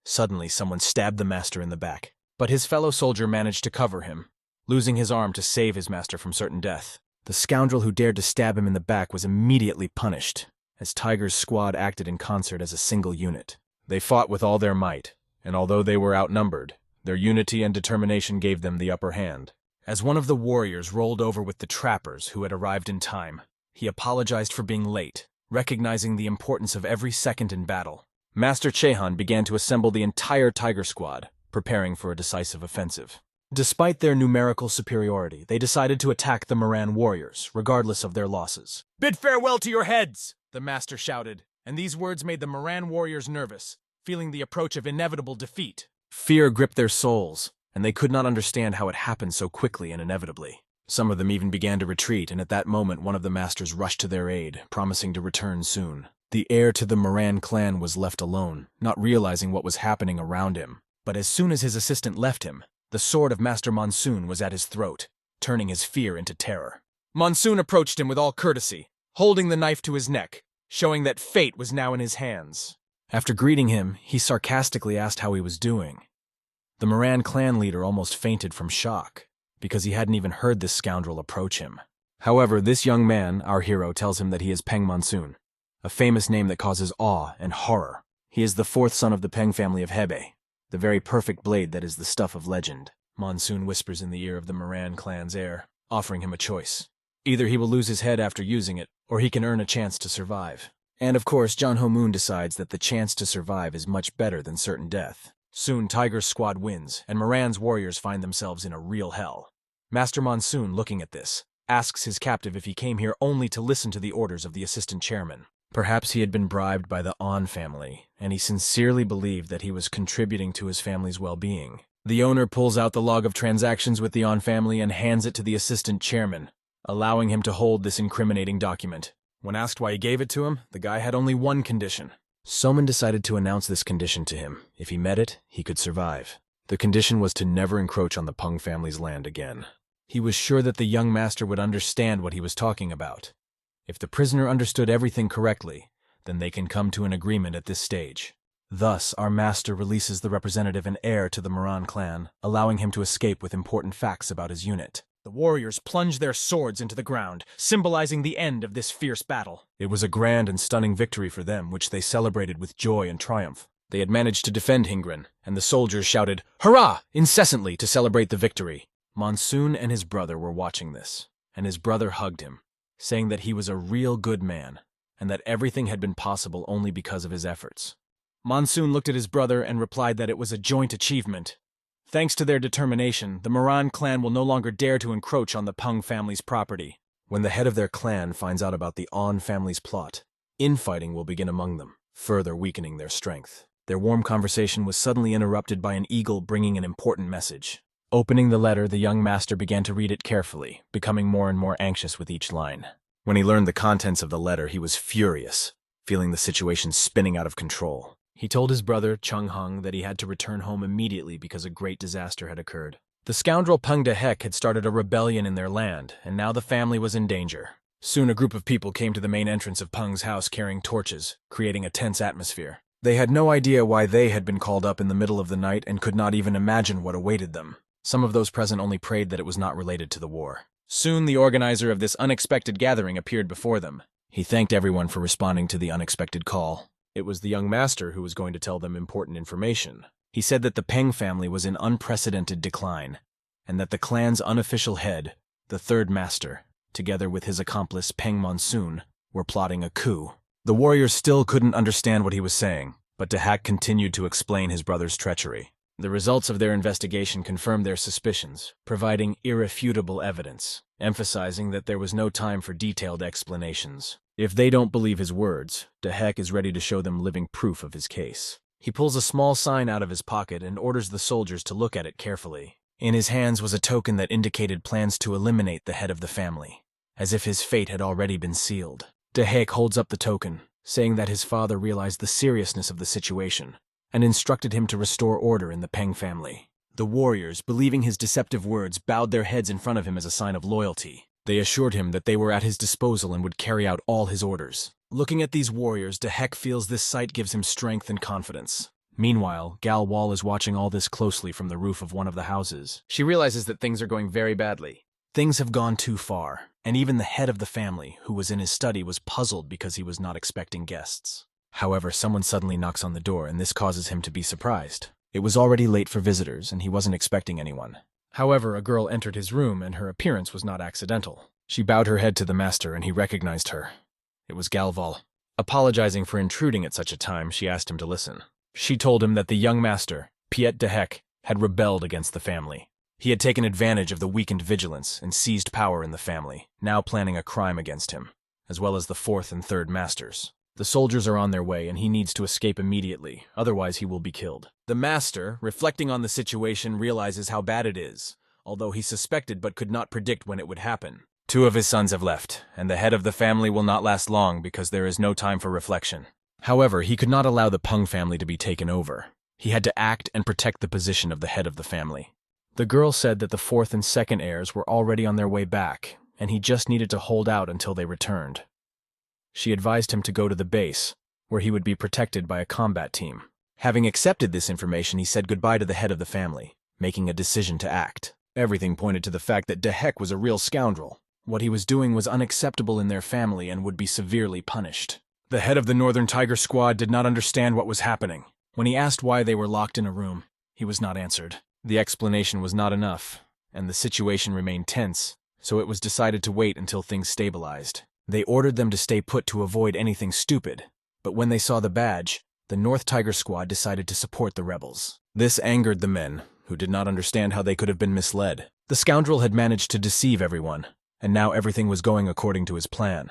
S1: Suddenly, someone stabbed the master in the back, but his fellow soldier managed to cover him, losing his arm to save his master from certain death. The scoundrel who dared to stab him in the back was immediately punished, as Tiger's squad acted in concert as a single unit. They fought with all their might, and although they were outnumbered, their unity and determination gave them the upper hand. As one of the warriors rolled over with the trappers who had arrived in time, he apologized for being late, recognizing the importance of every second in battle. Master Chehan began to assemble the entire Tiger Squad, preparing for a decisive offensive. Despite their numerical superiority, they decided to attack the Moran warriors, regardless of their losses. "Bid farewell to your heads!" the master shouted, and these words made the Moran warriors nervous, feeling the approach of inevitable defeat. Fear gripped their souls, and they could not understand how it happened so quickly and inevitably. Some of them even began to retreat, and at that moment one of the masters rushed to their aid, promising to return soon. The heir to the Moran clan was left alone, not realizing what was happening around him. But as soon as his assistant left him, the sword of Master Monsoon was at his throat, turning his fear into terror. Monsoon approached him with all courtesy, holding the knife to his neck, showing that fate was now in his hands. After greeting him, he sarcastically asked how he was doing. The Moran clan leader almost fainted from shock, because he hadn't even heard this scoundrel approach him. However, this young man, our hero, tells him that he is Peng Monsoon, a famous name that causes awe and horror. He is the fourth son of the Peng family of Hebei, the very perfect blade that is the stuff of legend. Monsoon whispers in the ear of the Moran clan's heir, offering him a choice. Either he will lose his head after using it, or he can earn a chance to survive. And of course, Jong Ho-moon decides that the chance to survive is much better than certain death. Soon, Tiger's squad wins, and Moran's warriors find themselves in a real hell. Master Monsoon, looking at this, asks his captive if he came here only to listen to the orders of the assistant chairman. Perhaps he had been bribed by the An family, and he sincerely believed that he was contributing to his family's well-being. The owner pulls out the log of transactions with the Yong family and hands it to the assistant chairman, allowing him to hold this incriminating document. When asked why he gave it to him, the guy had only one condition. Someone decided to announce this condition to him. If he met it, he could survive. The condition was to never encroach on the Pung family's land again. He was sure that the young master would understand what he was talking about. If the prisoner understood everything correctly, then they can come to an agreement at this stage. Thus, our master releases the representative and heir to the Manhwa clan, allowing him to escape with important facts about his unit.
S2: The warriors plunged their swords into the ground, symbolizing the end of this fierce battle.
S1: It was a grand and stunning victory for them, which they celebrated with joy and triumph. They had managed to defend Hingren, and the soldiers shouted, "Hurrah!" incessantly to celebrate the victory. Monsoon and his brother were watching this, and his brother hugged him, saying that he was a real good man, and that everything had been possible only because of his efforts.
S2: Monsoon looked at his brother and replied that it was a joint achievement. Thanks to their determination, the Manhwa clan will no longer dare to encroach on the Pung family's property.
S1: When the head of their clan finds out about the Yong family's plot, infighting will begin among them, further weakening their strength. Their warm conversation was suddenly interrupted by an eagle bringing an important message. Opening the letter, the young master began to read it carefully, becoming more and more anxious with each line. When he learned the contents of the letter, he was furious, feeling the situation spinning out of control. He told his brother, Chung Hung, that he had to return home immediately because a great disaster had occurred. The scoundrel Pung Dehek had started a rebellion in their land, and now the family was in danger. Soon a group of people came to the main entrance of Pung's house carrying torches, creating a tense atmosphere. They had no idea why they had been called up in the middle of the night and could not even imagine what awaited them. Some of those present only prayed that it was not related to the war.
S2: Soon the organizer of this unexpected gathering appeared before them.
S1: He thanked everyone for responding to the unexpected call. It was the young master who was going to tell them important information. He said that the Peng family was in unprecedented decline, and that the clan's unofficial head, the third master, together with his accomplice Peng Monsoon, were plotting a coup. The warriors still couldn't understand what he was saying, but Dehak continued to explain his brother's treachery. The results of their investigation confirmed their suspicions, providing irrefutable evidence, emphasizing that there was no time for detailed explanations. If they don't believe his words, Dehak is ready to show them living proof of his case. He pulls a small sign out of his pocket and orders the soldiers to look at it carefully. In his hands was a token that indicated plans to eliminate the head of the family, as if his fate had already been sealed. Dehak holds up the token, saying that his father realized the seriousness of the situation, and instructed him to restore order in the Peng family. The warriors, believing his deceptive words, bowed their heads in front of him as a sign of loyalty. They assured him that they were at his disposal and would carry out all his orders. Looking at these warriors, Dehak feels this sight gives him strength and confidence. Meanwhile, Gal Wall is watching all this closely from the roof of one of the houses. She realizes that things are going very badly. Things have gone too far, and even the head of the family, who was in his study, was puzzled because he was not expecting guests. However, someone suddenly knocks on the door, and this causes him to be surprised. It was already late for visitors, and he wasn't expecting anyone. However, a girl entered his room, and her appearance was not accidental. She bowed her head to the master, and he recognized her. It was Galval. Apologizing for intruding at such a time, she asked him to listen. She told him that the young master, Piet Dehek, had rebelled against the family. He had taken advantage of the weakened vigilance and seized power in the family, now planning a crime against him, as well as the fourth and third masters. The soldiers are on their way, and he needs to escape immediately, otherwise he will be killed. The master, reflecting on the situation, realizes how bad it is, although he suspected but could not predict when it would happen. 2 of his sons have left, and the head of the family will not last long because there is no time for reflection. However, he could not allow the Pung family to be taken over. He had to act and protect the position of the head of the family. The girl said that the fourth and second heirs were already on their way back, and he just needed to hold out until they returned. She advised him to go to the base, where he would be protected by a combat team. Having accepted this information, he said goodbye to the head of the family, making a decision to act. Everything pointed to the fact that Dehek was a real scoundrel. What he was doing was unacceptable in their family and would be severely punished. The head of the Northern Tiger Squad did not understand what was happening. When he asked why they were locked in a room, he was not answered. The explanation was not enough, and the situation remained tense, so it was decided to wait until things stabilized. They ordered them to stay put to avoid anything stupid, but when they saw the badge, the North Tiger Squad decided to support the rebels. This angered the men, who did not understand how they could have been misled. The scoundrel had managed to deceive everyone, and now everything was going according to his plan.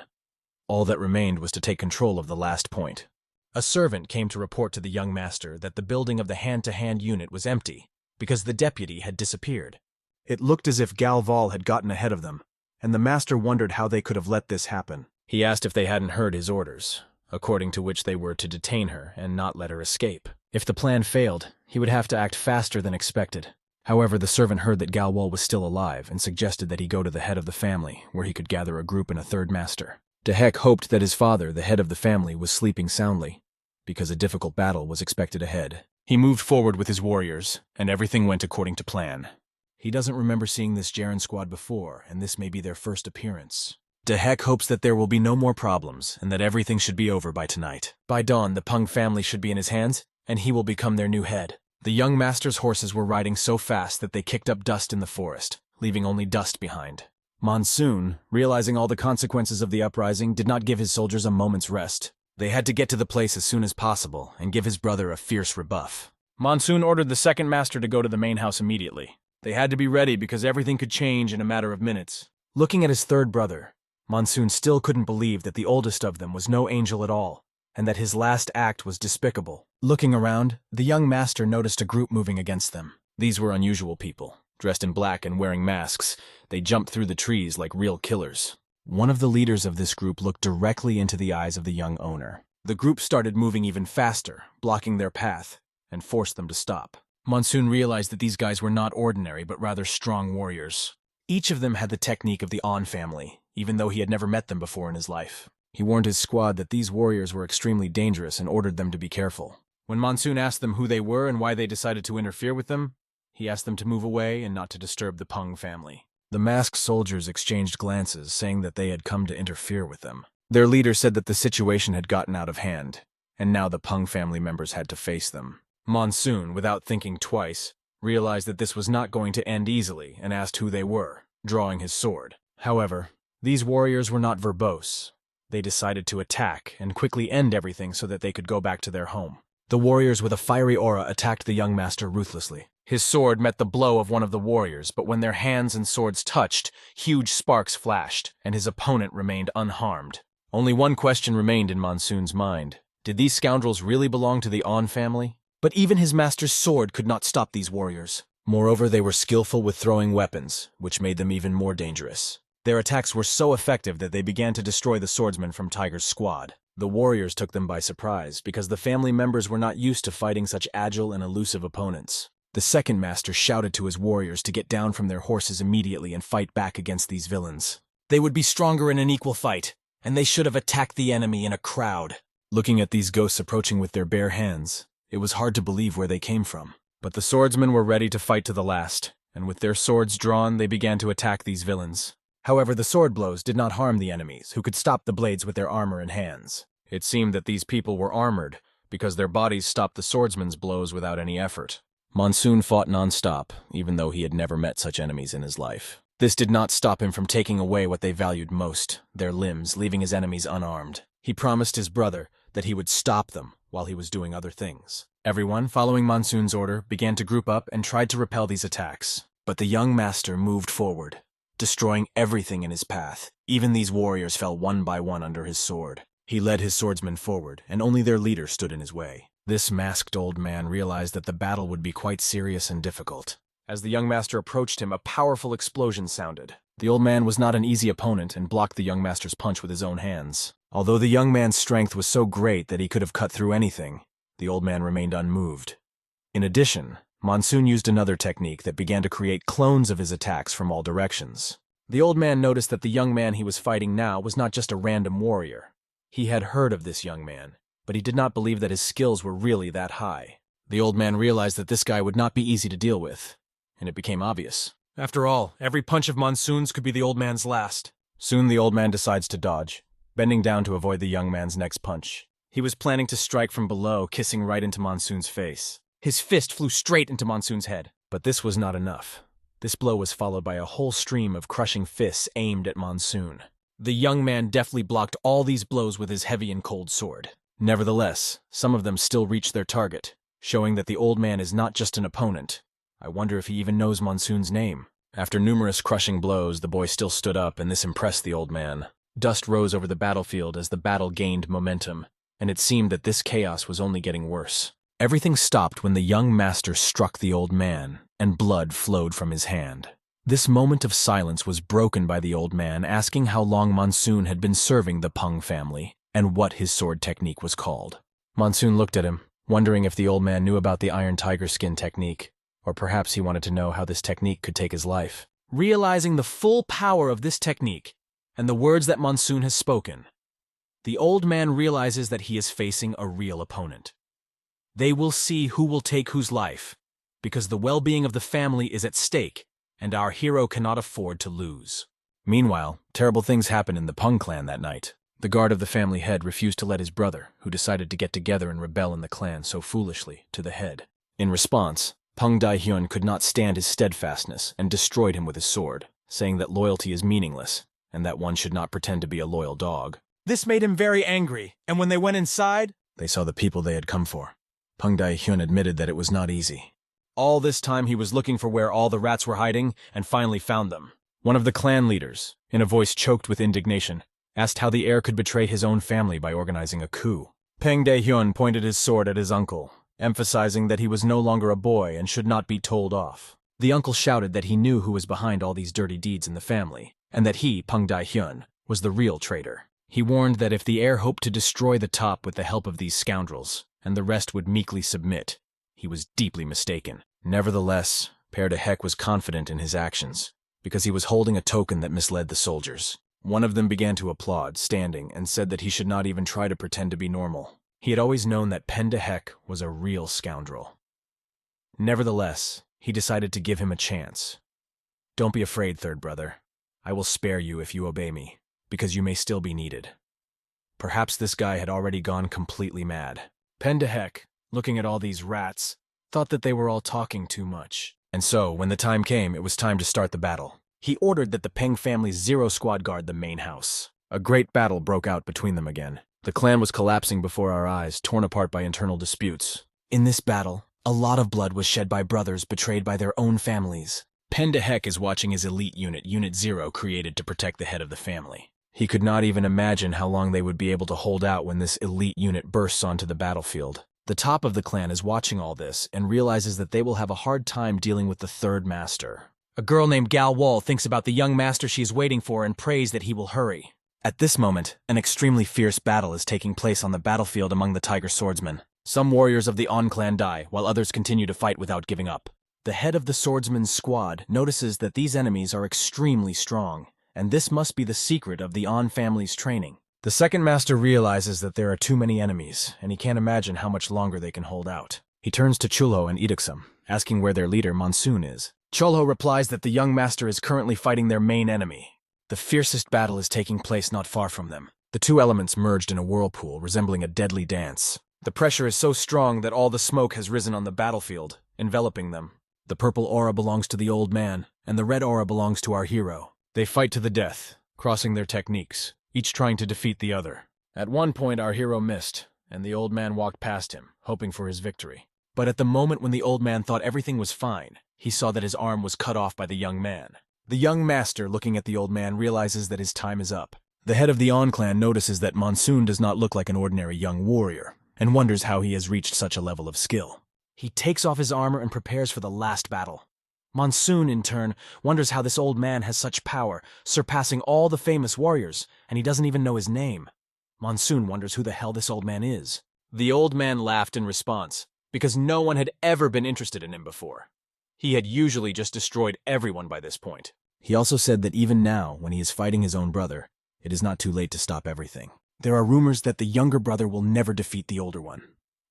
S1: All that remained was to take control of the last point. A servant came to report to the young master that the building of the hand-to-hand unit was empty, because the deputy had disappeared. It looked as if Galval had gotten ahead of them, and the master wondered how they could have let this happen. He asked if they hadn't heard his orders, according to which they were to detain her and not let her escape. If the plan failed, he would have to act faster than expected. However, the servant heard that Galwal was still alive and suggested that he go to the head of the family, where he could gather a group and a third master. Dehek hoped that his father, the head of the family, was sleeping soundly, because a difficult battle was expected ahead. He moved forward with his warriors, and everything went according to plan. He doesn't remember seeing this Jaren squad before, and this may be their first appearance. Dehek hopes that there will be no more problems, and that everything should be over by tonight. By dawn, the Pung family should be in his hands, and he will become their new head. The young master's horses were riding so fast that they kicked up dust in the forest, leaving only dust behind. Monsoon, realizing all the consequences of the uprising, did not give his soldiers a moment's rest. They had to get to the place as soon as possible and give his brother a fierce rebuff. Monsoon ordered the second master to go to the main house immediately. They had to be ready because everything could change in a matter of minutes. Looking at his third brother, Monsoon still couldn't believe that the oldest of them was no angel at all, and that his last act was despicable. Looking around, the young master noticed a group moving against them. These were unusual people. Dressed in black and wearing masks, they jumped through the trees like real killers. One of the leaders of this group looked directly into the eyes of the young owner. The group started moving even faster, blocking their path, and forced them to stop. Monsoon realized that these guys were not ordinary, but rather strong warriors. Each of them had the technique of the On family, even though he had never met them before in his life. He warned his squad that these warriors were extremely dangerous and ordered them to be careful. When Monsoon asked them who they were and why they decided to interfere with them, he asked them to move away and not to disturb the Pung family. The masked soldiers exchanged glances, saying that they had come to interfere with them. Their leader said that the situation had gotten out of hand, and now the Pung family members had to face them. Monsoon, without thinking twice, realized that this was not going to end easily and asked who they were, drawing his sword. However, these warriors were not verbose. They decided to attack and quickly end everything so that they could go back to their home. The warriors with a fiery aura attacked the young master ruthlessly. His sword met the blow of one of the warriors, but when their hands and swords touched, huge sparks flashed, and his opponent remained unharmed. Only one question remained in Monsoon's mind. Did these scoundrels really belong to the On family? But even his master's sword could not stop these warriors. Moreover, they were skillful with throwing weapons, which made them even more dangerous. Their attacks were so effective that they began to destroy the swordsmen from Tiger's squad. The warriors took them by surprise, because the family members were not used to fighting such agile and elusive opponents. The second master shouted to his warriors to get down from their horses immediately and fight back against these villains. They would be stronger in an equal fight, and they should have attacked the enemy in a crowd. Looking at these ghosts approaching with their bare hands, it was hard to believe where they came from. But the swordsmen were ready to fight to the last, and with their swords drawn, they began to attack these villains. However, the sword blows did not harm the enemies, who could stop the blades with their armor and hands. It seemed that these people were armored, because their bodies stopped the swordsmen's blows without any effort. Monsoon fought non-stop, even though he had never met such enemies in his life. This did not stop him from taking away what they valued most, their limbs, leaving his enemies unarmed. He promised his brother that he would stop them while he was doing other things. Everyone, following Monsoon's order, began to group up and tried to repel these attacks. But the young master moved forward, destroying everything in his path. Even these warriors fell one by one under his sword. He led his swordsmen forward, and only their leader stood in his way. This masked old man realized that the battle would be quite serious and difficult. As the young master approached him, a powerful explosion sounded. The old man was not an easy opponent and blocked the young master's punch with his own hands. Although the young man's strength was so great that he could have cut through anything, the old man remained unmoved. In addition, Monsoon used another technique that began to create clones of his attacks from all directions. The old man noticed that the young man he was fighting now was not just a random warrior. He had heard of this young man, but he did not believe that his skills were really that high. The old man realized that this guy would not be easy to deal with, and it became obvious. After all, every punch of Monsoon's could be the old man's last. Soon the old man decides to dodge, bending down to avoid the young man's next punch. He was planning to strike from below, kissing right into Monsoon's face. His fist flew straight into Monsoon's head. But this was not enough. This blow was followed by a whole stream of crushing fists aimed at Monsoon. The young man deftly blocked all these blows with his heavy and cold sword. Nevertheless, some of them still reached their target, showing that the old man is not just an opponent. I wonder if he even knows Monsoon's name. After numerous crushing blows, the boy still stood up, and this impressed the old man. Dust rose over the battlefield as the battle gained momentum, and it seemed that this chaos was only getting worse. Everything stopped when the young master struck the old man, and blood flowed from his hand. This moment of silence was broken by the old man asking how long Monsoon had been serving the Pung family and what his sword technique was called. Monsoon looked at him, wondering if the old man knew about the Iron Tiger Skin technique, or perhaps he wanted to know how this technique could take his life.
S2: Realizing the full power of this technique and the words that Monsoon has spoken, the old man realizes that he is facing a real opponent. They will see who will take whose life, because the well-being of the family is at stake, and our hero cannot afford to lose.
S1: Meanwhile, terrible things happened in the Pung clan that night. The guard of the family head refused to let his brother, who decided to get together and rebel in the clan so foolishly, to the head. In response, Pung Dae-hyun could not stand his steadfastness and destroyed him with his sword, saying that loyalty is meaningless and that one should not pretend to be a loyal dog.
S2: This made him very angry, and when they went inside,
S1: they saw the people they had come for. Pung Dae-hyun admitted that it was not easy.
S2: All this time he was looking for where all the rats were hiding and finally found them.
S1: One of the clan leaders, in a voice choked with indignation, asked how the heir could betray his own family by organizing a coup. Pung Dae-hyun pointed his sword at his uncle, emphasizing that he was no longer a boy and should not be told off. The uncle shouted that he knew who was behind all these dirty deeds in the family, and that he, Pung Dae-hyun, was the real traitor. He warned that if the heir hoped to destroy the top with the help of these scoundrels, and the rest would meekly submit, he was deeply mistaken. Nevertheless, Père de Hec was confident in his actions, because he was holding a token that misled the soldiers. One of them began to applaud, standing, and said that he should not even try to pretend to be normal. He had always known that Père de Hec was a real scoundrel. Nevertheless, he decided to give him a chance. Don't be afraid, third brother. I will spare you if you obey me, because you may still be needed. Perhaps this guy had already gone completely mad. Père de Hec, looking at all these rats, thought that they were all talking too much. And so, when the time came, it was time to start the battle. He ordered that the Peng family's Zero Squad guard the main house. A great battle broke out between them again. The clan was collapsing before our eyes, torn apart by internal disputes. In this battle, a lot of blood was shed by brothers betrayed by their own families. Père de Hec is watching his elite unit, Unit Zero, created to protect the head of the family. He could not even imagine how long they would be able to hold out when this elite unit bursts onto the battlefield. The top of the clan is watching all this and realizes that they will have a hard time dealing with the third master.
S2: A girl named Gal Wall thinks about the young master she is waiting for and prays that he will hurry.
S1: At this moment, an extremely fierce battle is taking place on the battlefield among the Tiger Swordsmen. Some warriors of the On clan die, while others continue to fight without giving up. The head of the swordsman's squad notices that these enemies are extremely strong, and this must be the secret of the On family's training. The second master realizes that there are too many enemies, and he can't imagine how much longer they can hold out. He turns to Chulho and Iduksum, asking where their leader, Monsoon, is. Chulho replies that the young master is currently fighting their main enemy. The fiercest battle is taking place not far from them. The two elements merged in a whirlpool, resembling a deadly dance. The pressure is so strong that all the smoke has risen on the battlefield, enveloping them. The purple aura belongs to the old man, and the red aura belongs to our hero. They fight to the death, crossing their techniques, each trying to defeat the other. At one point, our hero missed, and the old man walked past him, hoping for his victory. But at the moment when the old man thought everything was fine, he saw that his arm was cut off by the young man. The young master, looking at the old man, realizes that his time is up. The head of the On clan notices that Monsoon does not look like an ordinary young warrior, and wonders how he has reached such a level of skill. He takes off his armor and prepares for the last battle. Monsoon, in turn, wonders how this old man has such power, surpassing all the famous warriors, and he doesn't even know his name. Monsoon wonders who the hell this old man is. The old man laughed in response, because no one had ever been interested in him before. He had usually just destroyed everyone by this point. He also said that even now, when he is fighting his own brother, it is not too late to stop everything. There are rumors that the younger brother will never defeat the older one,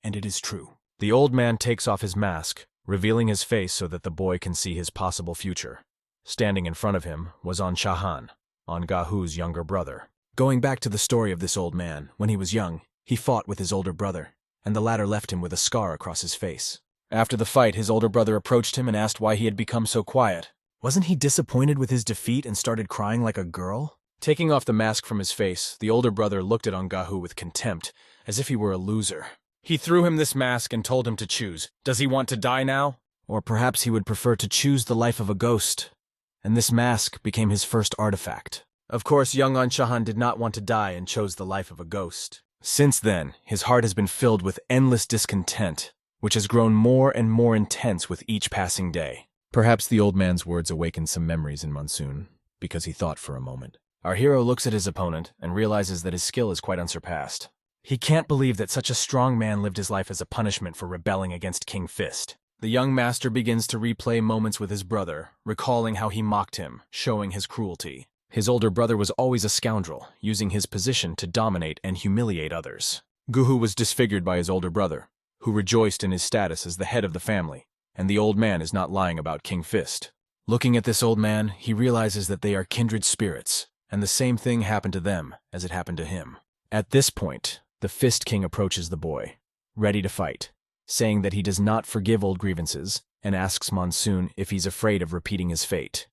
S1: and it is true. The old man takes off his mask, revealing his face so that the boy can see his possible future. Standing in front of him was On Shahan, On Gahu's younger brother. Going back to the story of this old man, when he was young, he fought with his older brother, and the latter left him with a scar across his face. After the fight, his older brother approached him and asked why he had become so quiet. Wasn't he disappointed with his defeat and started crying like a girl? Taking off the mask from his face, the older brother looked at On Gahu with contempt, as if he were a loser. He threw him this mask and told him to choose. Does he want to die now? Or perhaps he would prefer to choose the life of a ghost. And this mask became his first artifact. Of course, young On Shahan did not want to die and chose the life of a ghost. Since then, his heart has been filled with endless discontent, which has grown more and more intense with each passing day. Perhaps the old man's words awakened some memories in Monsoon, because he thought for a moment. Our hero looks at his opponent and realizes that his skill is quite unsurpassed. He can't believe that such a strong man lived his life as a punishment for rebelling against King Fist. The young master begins to replay moments with his brother, recalling how he mocked him, showing his cruelty. His older brother was always a scoundrel, using his position to dominate and humiliate others. Guhu was disfigured by his older brother, who rejoiced in his status as the head of the family, and the old man is not lying about King Fist. Looking at this old man, he realizes that they are kindred spirits, and the same thing happened to them as it happened to him. At this point, the Fist King approaches the boy, ready to fight, saying that he does not forgive old grievances, and asks Monsoon if he's afraid of repeating his fate.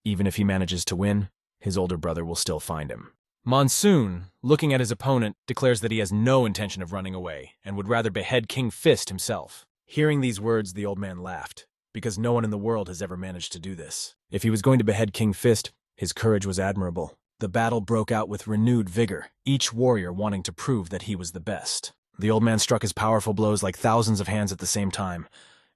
S1: Even if he manages to win, his older brother will still find him. Monsoon, looking at his opponent, declares that he has no intention of running away, and would rather behead King Fist himself. Hearing these words, the old man laughed, because no one in the world has ever managed to do this. If he was going to behead King Fist, his courage was admirable. The battle broke out with renewed vigor, each warrior wanting to prove that he was the best. The old man struck his powerful blows like thousands of hands at the same time,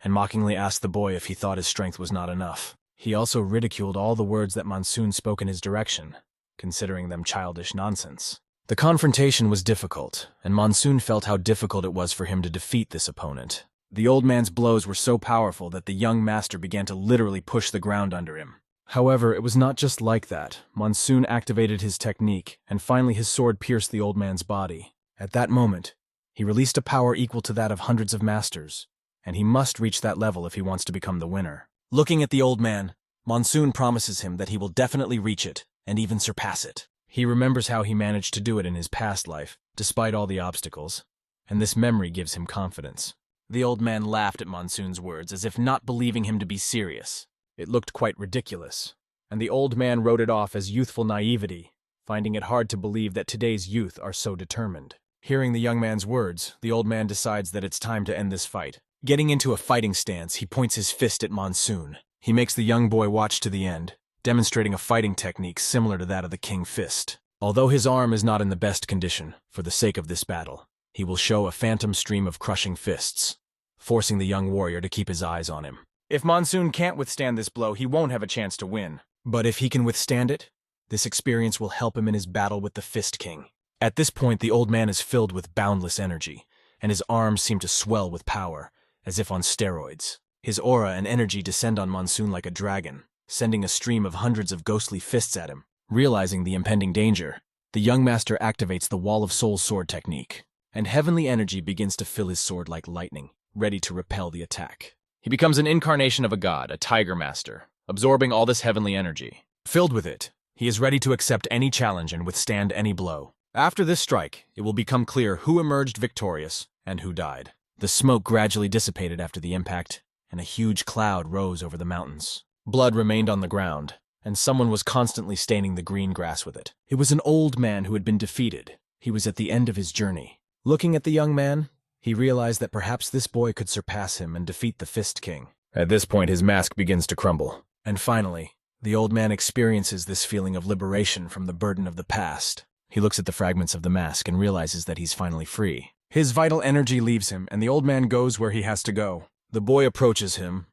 S1: and mockingly asked the boy if he thought his strength was not enough. He also ridiculed all the words that Monsoon spoke in his direction, considering them childish nonsense. The confrontation was difficult, and Monsoon felt how difficult it was for him to defeat this opponent. The old man's blows were so powerful that the young master began to literally push the ground under him. However, it was not just like that. Monsoon activated his technique, and finally his sword pierced the old man's body. At that moment, he released a power equal to that of hundreds of masters, and he must reach that level if he wants to become the winner. Looking at the old man, Monsoon promises him that he will definitely reach it, and even surpass it. He remembers how he managed to do it in his past life, despite all the obstacles, and this memory gives him confidence. The old man laughed at Monsoon's words as if not believing him to be serious. It looked quite ridiculous, and the old man wrote it off as youthful naivety, finding it hard to believe that today's youth are so determined. Hearing the young man's words, the old man decides that it's time to end this fight. Getting into a fighting stance, he points his fist at Monsoon. He makes the young boy watch to the end, demonstrating a fighting technique similar to that of the King Fist. Although his arm is not in the best condition, for the sake of this battle, he will show a phantom stream of crushing fists, forcing the young warrior to keep his eyes on him. If Monsoon can't withstand this blow, he won't have a chance to win. But if he can withstand it, this experience will help him in his battle with the Fist King. At this point, the old man is filled with boundless energy, and his arms seem to swell with power, as if on steroids. His aura and energy descend on Monsoon like a dragon, sending a stream of hundreds of ghostly fists at him. Realizing the impending danger, the young master activates the Wall of Soul sword technique, and heavenly energy begins to fill his sword like lightning, ready to repel the attack. He becomes an incarnation of a god, a tiger master, absorbing all this heavenly energy. Filled with it, he is ready to accept any challenge and withstand any blow. After this strike, it will become clear who emerged victorious and who died. The smoke gradually dissipated after the impact, and a huge cloud rose over the mountains. Blood remained on the ground, and someone was constantly staining the green grass with it. It was an old man who had been defeated. He was at the end of his journey. Looking at the young man, he realized that perhaps this boy could surpass him and defeat the Fist King. At this point, his mask begins to crumble. And finally, the old man experiences this feeling of liberation from the burden of the past. He looks at the fragments of the mask and realizes that he's finally free. His vital energy leaves him, and the old man goes where he has to go. The boy approaches him,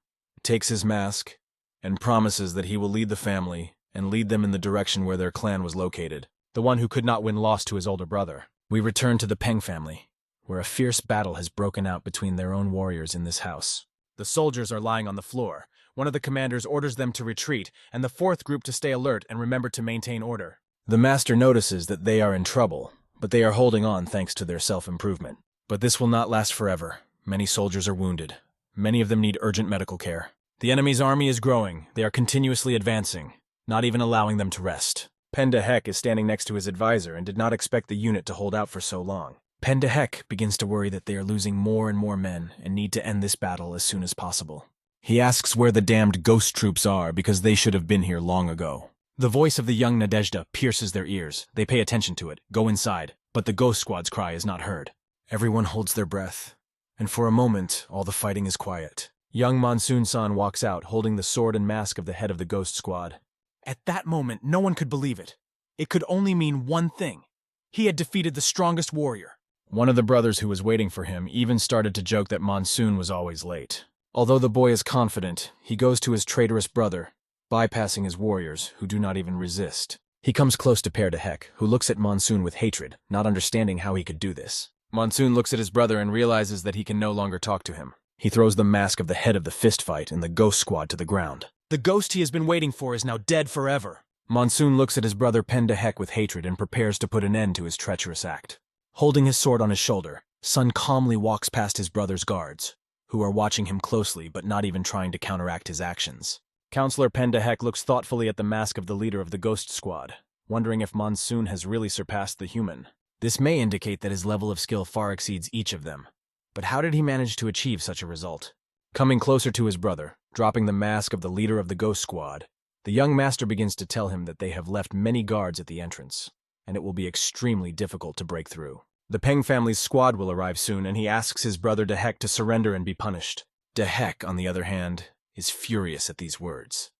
S1: takes his mask, and promises that he will lead the family and lead them in the direction where their clan was located. The one who could not win lost to his older brother. We return to the Peng family, where a fierce battle has broken out between their own warriors in this house. The soldiers are lying on the floor. One of the commanders orders them to retreat, and the fourth group to stay alert and remember to maintain order. The master notices that they are in trouble, but they are holding on thanks to their self-improvement. But this will not last forever. Many soldiers are wounded. Many of them need urgent medical care. The enemy's army is growing. They are continuously advancing, not even allowing them to rest. Pendahek is standing next to his advisor and did not expect the unit to hold out for so long. Pendahek begins to worry that they are losing more and more men and need to end this battle as soon as possible. He asks where the damned ghost troops are because they should have been here long ago. The voice of the young Nadezhda pierces their ears. They pay attention to it, go inside, but the ghost squad's cry is not heard. Everyone holds their breath, and for a moment, all the fighting is quiet. Young Monsoon-san walks out, holding the sword and mask of the head of the ghost squad. At that moment, no one could believe it. It could only mean one thing. He had defeated the strongest warrior. One of the brothers who was waiting for him even started to joke that Monsoon was always late. Although the boy is confident, he goes to his traitorous brother, bypassing his warriors, who do not even resist. He comes close to Père de Hec, who looks at Monsoon with hatred, not understanding how he could do this. Monsoon looks at his brother and realizes that he can no longer talk to him. He throws the mask of the head of the fist fight and the ghost squad to the ground.
S2: The ghost he has been waiting for is now dead forever.
S1: Monsoon looks at his brother Père de Hec with hatred and prepares to put an end to his treacherous act. Holding his sword on his shoulder, Sun calmly walks past his brother's guards, who are watching him closely but not even trying to counteract his actions. Counselor Père de Hec looks thoughtfully at the mask of the leader of the ghost squad, wondering if Monsoon has really surpassed the human. This may indicate that his level of skill far exceeds each of them. But how did he manage to achieve such a result? Coming closer to his brother, dropping the mask of the leader of the ghost squad, the young master begins to tell him that they have left many guards at the entrance, and it will be extremely difficult to break through. The Peng family's squad will arrive soon, and he asks his brother De Hec to surrender and be punished. De Hec, on the other hand, is furious at these words.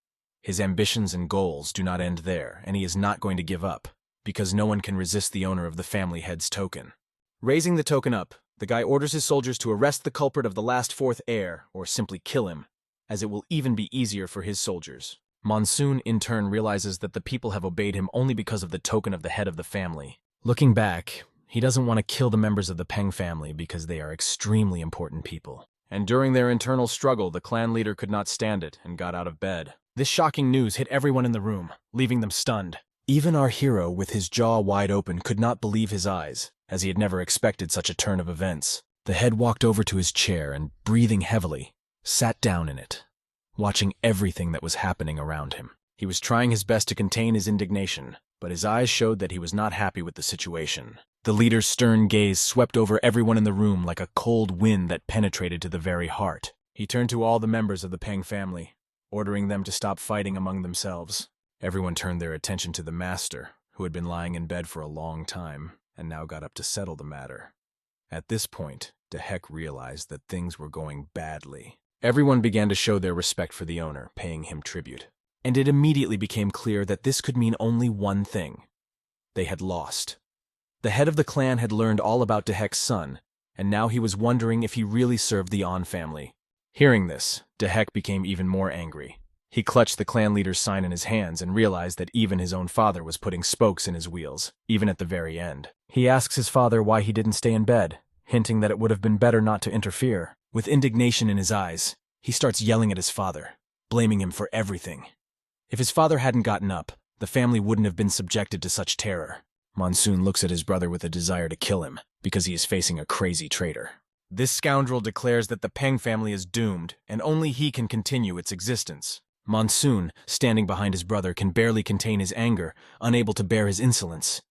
S1: His ambitions and goals do not end there, and he is not going to give up, because no one can resist the owner of the family head's token. Raising the token up, the guy orders his soldiers to arrest the culprit of the last fourth heir, or simply kill him, as it will even be easier for his soldiers. Monsoon, in turn, realizes that the people have obeyed him only because of the token of the head of the family. Looking back, he doesn't want to kill the members of the Peng family because they are extremely important people. And during their internal struggle, the clan leader could not stand it and got out of bed. This shocking news hit everyone in the room, leaving them stunned. Even our hero, with his jaw wide open, could not believe his eyes, as he had never expected such a turn of events. The head walked over to his chair and, breathing heavily, sat down in it, watching everything that was happening around him. He was trying his best to contain his indignation, but his eyes showed that he was not happy with the situation. The leader's stern gaze swept over everyone in the room like a cold wind that penetrated to the very heart. He turned to all the members of the Peng family, ordering them to stop fighting among themselves. Everyone turned their attention to the master, who had been lying in bed for a long time, and now got up to settle the matter. At this point, De Hec realized that things were going badly. Everyone began to show their respect for the owner, paying him tribute. And it immediately became clear that this could mean only one thing. They had lost. The head of the clan had learned all about De Hec's son, and now he was wondering if he really served the On family. Hearing this, De Hec became even more angry. He clutched the clan leader's sign in his hands and realized that even his own father was putting spokes in his wheels, even at the very end. He asks his father why he didn't stay in bed, hinting that it would have been better not to interfere. With indignation in his eyes, he starts yelling at his father, blaming him for everything. If his father hadn't gotten up, the family wouldn't have been subjected to such terror. Monsoon looks at his brother with a desire to kill him, because he is facing a crazy traitor. This scoundrel declares that the Peng family is doomed, and only he can continue its existence. Monsoon, standing behind his brother, can barely contain his anger, unable to bear his insolence.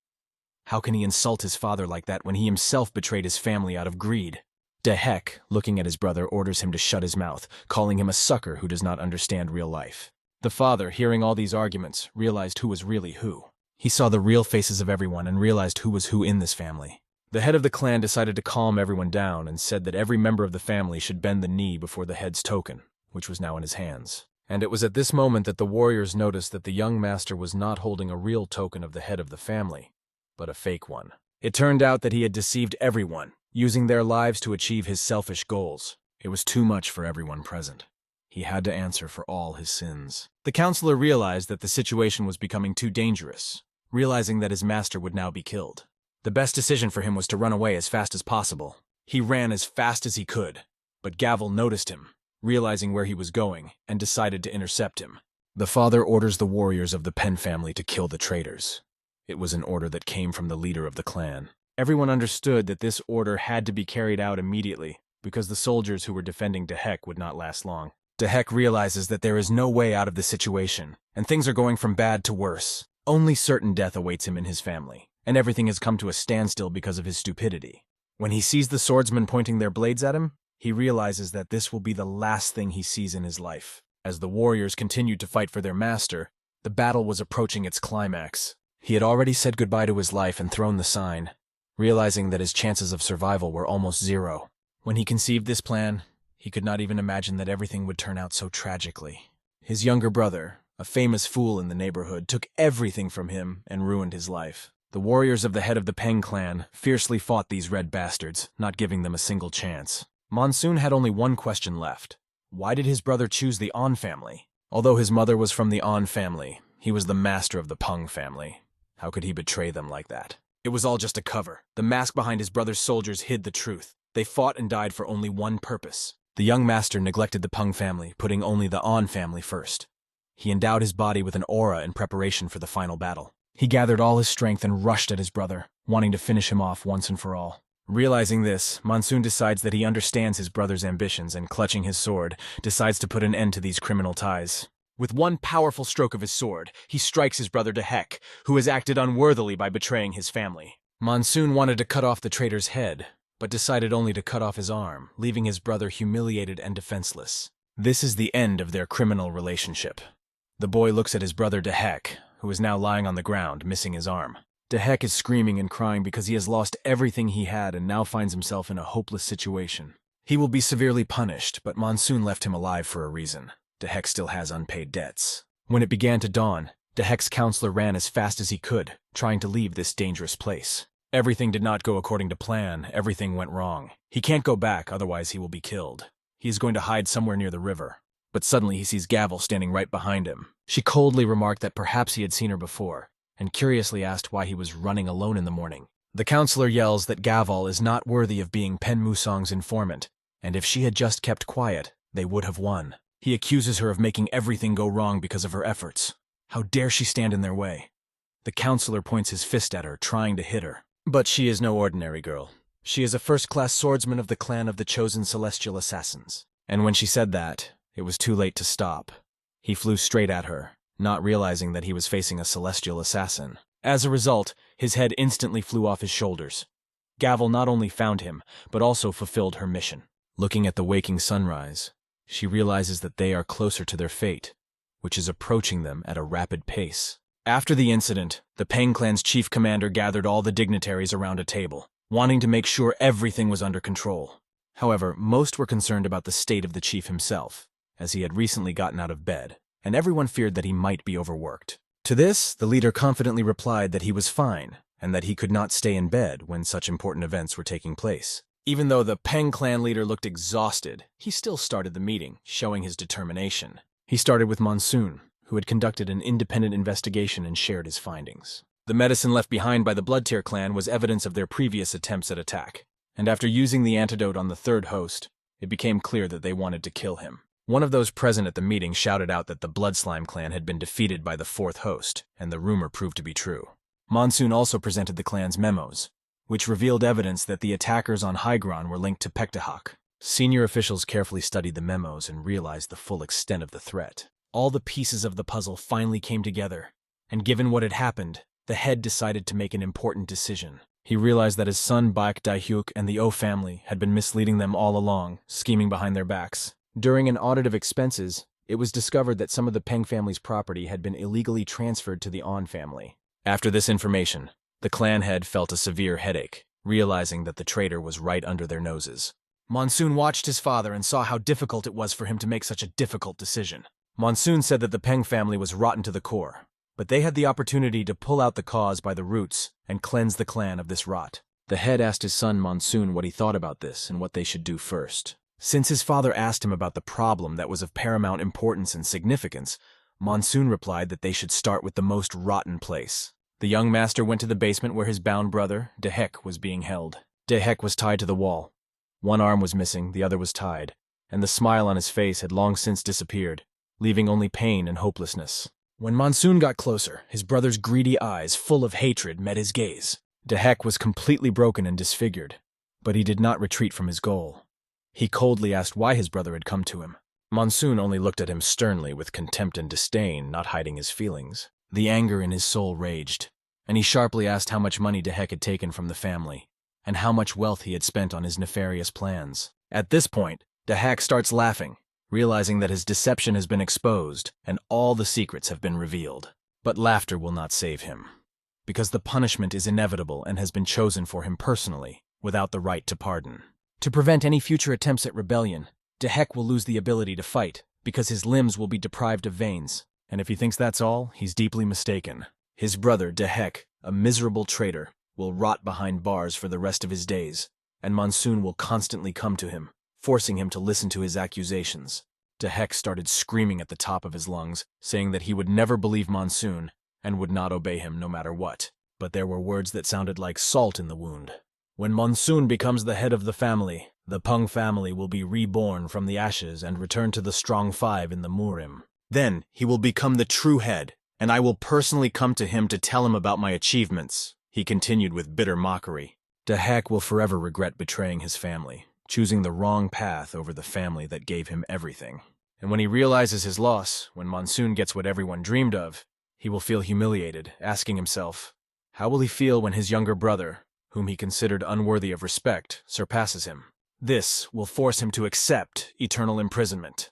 S1: How can he insult his father like that when he himself betrayed his family out of greed? De Hec, looking at his brother, orders him to shut his mouth, calling him a sucker who does not understand real life. The father, hearing all these arguments, realized who was really who. He saw the real faces of everyone and realized who was who in this family. The head of the clan decided to calm everyone down and said that every member of the family should bend the knee before the head's token, which was now in his hands. And it was at this moment that the warriors noticed that the young master was not holding a real token of the head of the family, but a fake one. It turned out that he had deceived everyone, using their lives to achieve his selfish goals. It was too much for everyone present. He had to answer for all his sins. The counselor realized that the situation was becoming too dangerous, realizing that his master would now be killed. The best decision for him was to run away as fast as possible. He ran as fast as he could, but Gavel noticed him, realizing where he was going, and decided to intercept him. The father orders the warriors of the Pen family to kill the traitors. It was an order that came from the leader of the clan. Everyone understood that this order had to be carried out immediately, because the soldiers who were defending De Hec would not last long. De Hec realizes that there is no way out of the situation, and things are going from bad to worse. Only certain death awaits him and his family, and everything has come to a standstill because of his stupidity. When he sees the swordsmen pointing their blades at him, he realizes that this will be the last thing he sees in his life. As the warriors continued to fight for their master, the battle was approaching its climax. He had already said goodbye to his life and thrown the sign, realizing that his chances of survival were almost zero. When he conceived this plan, he could not even imagine that everything would turn out so tragically. His younger brother, a famous fool in the neighborhood, took everything from him and ruined his life. The warriors of the head of the Peng clan fiercely fought these red bastards, not giving them a single chance. Monsoon had only one question left. Why did his brother choose the On family? Although his mother was from the On family, he was the master of the Pung family. How could he betray them like that? It was all just a cover. The mask behind his brother's soldiers hid the truth. They fought and died for only one purpose. The young master neglected the Pung family, putting only the On family first. He endowed his body with an aura in preparation for the final battle. He gathered all his strength and rushed at his brother, wanting to finish him off once and for all. Realizing this, Monsoon decides that he understands his brother's ambitions and, clutching his sword, decides to put an end to these criminal ties. With one powerful stroke of his sword, he strikes his brother Dehek, who has acted unworthily by betraying his family. Monsoon wanted to cut off the traitor's head, but decided only to cut off his arm, leaving his brother humiliated and defenseless. This is the end of their criminal relationship. The boy looks at his brother Dehek, who is now lying on the ground, missing his arm. Dehek is screaming and crying because he has lost everything he had and now finds himself in a hopeless situation. He will be severely punished, but Monsoon left him alive for a reason. Dehek still has unpaid debts. When it began to dawn, Dehek's counselor ran as fast as he could, trying to leave this dangerous place. Everything did not go according to plan. Everything went wrong. He can't go back, otherwise he will be killed. He is going to hide somewhere near the river. But suddenly he sees Gavel standing right behind him. She coldly remarked that perhaps he had seen her before, and curiously asked why he was running alone in the morning. The counselor yells that Gavel is not worthy of being Pen Musong's informant, and if she had just kept quiet, they would have won. He accuses her of making everything go wrong because of her efforts. How dare she stand in their way? The counselor points his fist at her, trying to hit her. But she is no ordinary girl. She is a first-class swordsman of the clan of the Chosen Celestial Assassins. And when she said that, it was too late to stop. He flew straight at her, not realizing that he was facing a celestial assassin. As a result, his head instantly flew off his shoulders. Gavel not only found him, but also fulfilled her mission. Looking at the waking sunrise, she realizes that they are closer to their fate, which is approaching them at a rapid pace. After the incident, the Peng clan's chief commander gathered all the dignitaries around a table, wanting to make sure everything was under control. However, most were concerned about the state of the chief himself, as he had recently gotten out of bed, and everyone feared that he might be overworked. To this, the leader confidently replied that he was fine, and that he could not stay in bed when such important events were taking place. Even though the Peng clan leader looked exhausted, he still started the meeting, showing his determination. He started with Monsoon, who had conducted an independent investigation and shared his findings. The medicine left behind by the Bloodtear clan was evidence of their previous attempts at attack, and after using the antidote on the third host, it became clear that they wanted to kill him. One of those present at the meeting shouted out that the Bloodslime clan had been defeated by the fourth host, and the rumor proved to be true. Monsoon also presented the clan's memos, which revealed evidence that the attackers on Hygron were linked to Pektahak. Senior officials carefully studied the memos and realized the full extent of the threat. All the pieces of the puzzle finally came together, and given what had happened, the head decided to make an important decision. He realized that his son Baek Daehyuk and the O family had been misleading them all along, scheming behind their backs. During an audit of expenses, it was discovered that some of the Peng family's property had been illegally transferred to the On family. After this information, the clan head felt a severe headache, realizing that the traitor was right under their noses. Monsoon watched his father and saw how difficult it was for him to make such a difficult decision. Monsoon said that the Peng family was rotten to the core, but they had the opportunity to pull out the cause by the roots and cleanse the clan of this rot. The head asked his son Monsoon what he thought about this and what they should do first. Since his father asked him about the problem that was of paramount importance and significance, Monsoon replied that they should start with the most rotten place. The young master went to the basement where his bound brother, Dehek, was being held. Dehek was tied to the wall. One arm was missing, the other was tied, and the smile on his face had long since disappeared, leaving only pain and hopelessness. When Monsoon got closer, his brother's greedy eyes, full of hatred, met his gaze. Dehek was completely broken and disfigured, but he did not retreat from his goal. He coldly asked why his brother had come to him. Monsoon only looked at him sternly with contempt and disdain, not hiding his feelings. The anger in his soul raged, and he sharply asked how much money Dehek had taken from the family, and how much wealth he had spent on his nefarious plans. At this point, Dehek starts laughing, realizing that his deception has been exposed and all the secrets have been revealed. But laughter will not save him, because the punishment is inevitable and has been chosen for him personally, without the right to pardon. To prevent any future attempts at rebellion, Dehek will lose the ability to fight, because his limbs will be deprived of veins. And if he thinks that's all, he's deeply mistaken. His brother, Dehek, a miserable traitor, will rot behind bars for the rest of his days, and Monsoon will constantly come to him, forcing him to listen to his accusations. Dehek started screaming at the top of his lungs, saying that he would never believe Monsoon and would not obey him no matter what. But there were words that sounded like salt in the wound. When Monsoon becomes the head of the family, the Pung family will be reborn from the ashes and return to the strong five in the Murim. Then he will become the true head, and I will personally come to him to tell him about my achievements, he continued with bitter mockery. Dehek will forever regret betraying his family, choosing the wrong path over the family that gave him everything. And when he realizes his loss, when Monsoon gets what everyone dreamed of, he will feel humiliated, asking himself, how will he feel when his younger brother, whom he considered unworthy of respect, surpasses him? This will force him to accept eternal imprisonment,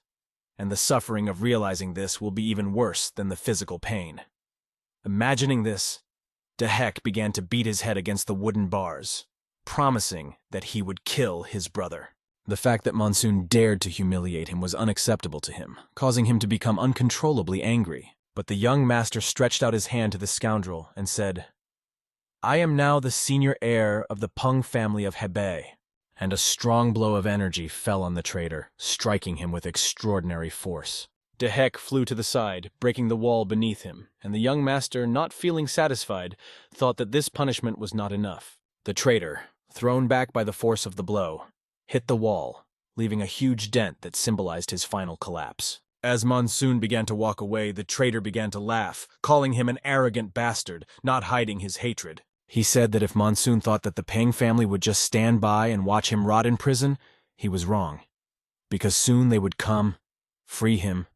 S1: and the suffering of realizing this will be even worse than the physical pain. Imagining this, Dehek began to beat his head against the wooden bars, promising that he would kill his brother. The fact that Monsoon dared to humiliate him was unacceptable to him, causing him to become uncontrollably angry. But the young master stretched out his hand to the scoundrel and said, I am now the senior heir of the Pung family of Hebei. And a strong blow of energy fell on the traitor, striking him with extraordinary force. Dehek flew to the side, breaking the wall beneath him, and the young master, not feeling satisfied, thought that this punishment was not enough. The traitor, thrown back by the force of the blow, hit the wall, leaving a huge dent that symbolized his final collapse. As Monsoon began to walk away, the traitor began to laugh, calling him an arrogant bastard, not hiding his hatred. He said that if Monsoon thought that the Pang family would just stand by and watch him rot in prison, he was wrong. Because soon they would come, free him,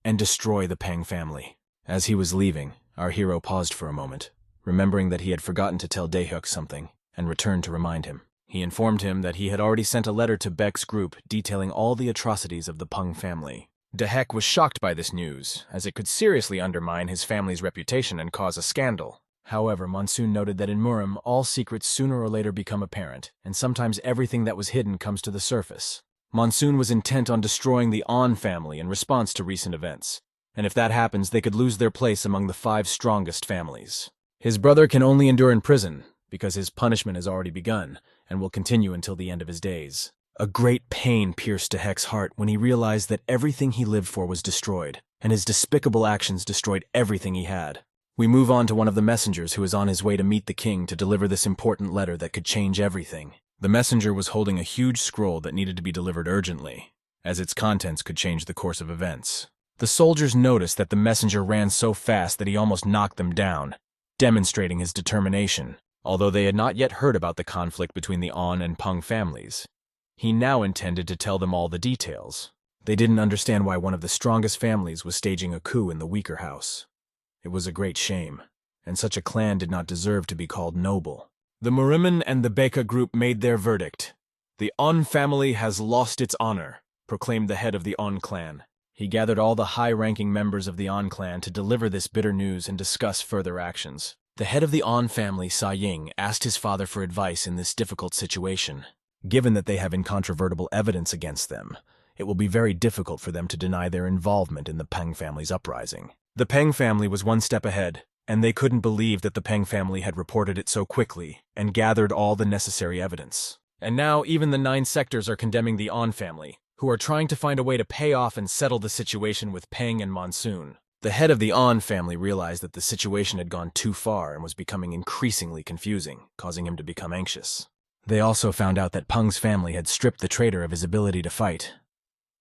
S1: and destroy the Pang family. As he was leaving, our hero paused for a moment, remembering that he had forgotten to tell Daehyuk something, and returned to remind him. He informed him that he had already sent a letter to Baek's group detailing all the atrocities of the Pung family. Dehek was shocked by this news, as it could seriously undermine his family's reputation and cause a scandal. However, Monsoon noted that in Murim, all secrets sooner or later become apparent, and sometimes everything that was hidden comes to the surface. Monsoon was intent on destroying the On family in response to recent events, and if that happens, they could lose their place among the 5 strongest families. His brother can only endure in prison, because his punishment has already begun, and will continue until the end of his days. A great pain pierced Dehek's heart when he realized that everything he lived for was destroyed, and his despicable actions destroyed everything he had. We move on to one of the messengers who is on his way to meet the king to deliver this important letter that could change everything. The messenger was holding a huge scroll that needed to be delivered urgently, as its contents could change the course of events. The soldiers noticed that the messenger ran so fast that he almost knocked them down, demonstrating his determination. Although they had not yet heard about the conflict between the On and Pung families, he now intended to tell them all the details. They didn't understand why one of the strongest families was staging a coup in the weaker house. It was a great shame, and such a clan did not deserve to be called noble. The Muriman and the Baeka group made their verdict. The On family has lost its honor, proclaimed the head of the On clan. He gathered all the high-ranking members of the On clan to deliver this bitter news and discuss further actions. The head of the On family, Sa Ying, asked his father for advice in this difficult situation. Given that they have incontrovertible evidence against them, it will be very difficult for them to deny their involvement in the Peng family's uprising. The Peng family was one step ahead, and they couldn't believe that the Peng family had reported it so quickly and gathered all the necessary evidence. And now even the 9 sectors are condemning the On family, who are trying to find a way to pay off and settle the situation with Peng and Monsoon. The head of the On family realized that the situation had gone too far and was becoming increasingly confusing, causing him to become anxious. They also found out that Peng's family had stripped the traitor of his ability to fight.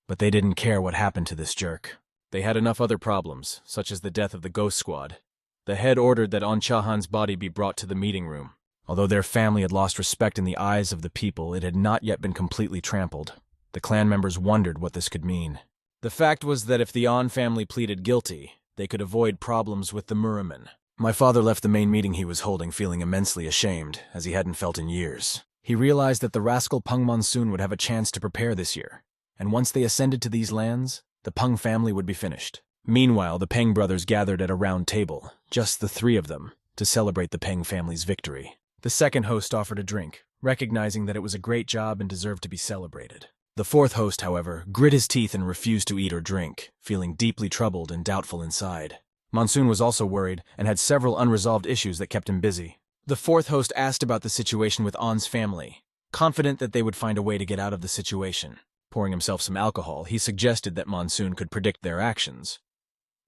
S1: But they didn't care what happened to this jerk. They had enough other problems, such as the death of the Ghost Squad. The head ordered that On Chahan's body be brought to the meeting room. Although their family had lost respect in the eyes of the people, it had not yet been completely trampled. The clan members wondered what this could mean. The fact was that if the On family pleaded guilty, they could avoid problems with the Muriman. My father left the main meeting he was holding feeling immensely ashamed, as he hadn't felt in years. He realized that the rascal Peng Monsoon would have a chance to prepare this year, and once they ascended to these lands, the Peng family would be finished. Meanwhile, the Peng brothers gathered at a round table, just the 3 of them, to celebrate the Peng family's victory. The second host offered a drink, recognizing that it was a great job and deserved to be celebrated. The 4th host, however, grit his teeth and refused to eat or drink, feeling deeply troubled and doubtful inside. Monsoon was also worried and had several unresolved issues that kept him busy. The 4th host asked about the situation with On's family, confident that they would find a way to get out of the situation. Pouring himself some alcohol, he suggested that Monsoon could predict their actions.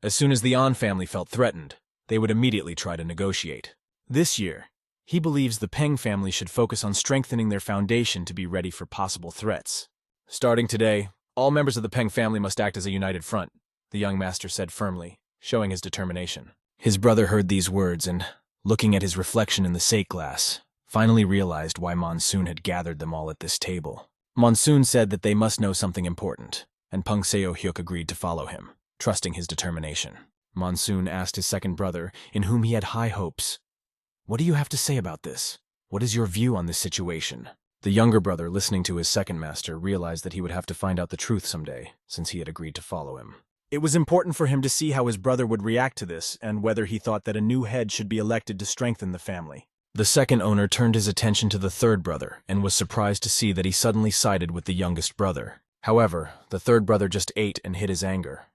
S1: As soon as the An family felt threatened, they would immediately try to negotiate. This year, he believes the Peng family should focus on strengthening their foundation to be ready for possible threats. Starting today, all members of the Peng family must act as a united front, the young master said firmly, showing his determination. His brother heard these words and, looking at his reflection in the sake glass, finally realized why Monsoon had gathered them all at this table. Monsoon said that they must know something important, and Pung Seo-hyuk agreed to follow him, trusting his determination. Monsoon asked his second brother, in whom he had high hopes, "What do you have to say about this? What is your view on this situation?" The younger brother, listening to his second master, realized that he would have to find out the truth someday, since he had agreed to follow him. It was important for him to see how his brother would react to this, and whether he thought that a new head should be elected to strengthen the family. The second owner turned his attention to the third brother, and was surprised to see that he suddenly sided with the youngest brother. However, the third brother just ate and hid his anger,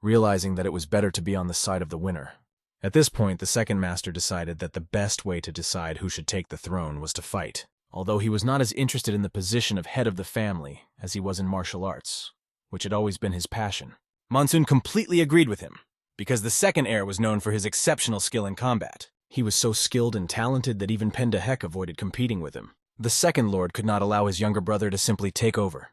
S1: realizing that it was better to be on the side of the winner. At this point, the second master decided that the best way to decide who should take the throne was to fight, although he was not as interested in the position of head of the family as he was in martial arts, which had always been his passion. Monsoon completely agreed with him, because the second heir was known for his exceptional skill in combat. He was so skilled and talented that even Pendahek avoided competing with him. The second lord could not allow his younger brother to simply take over,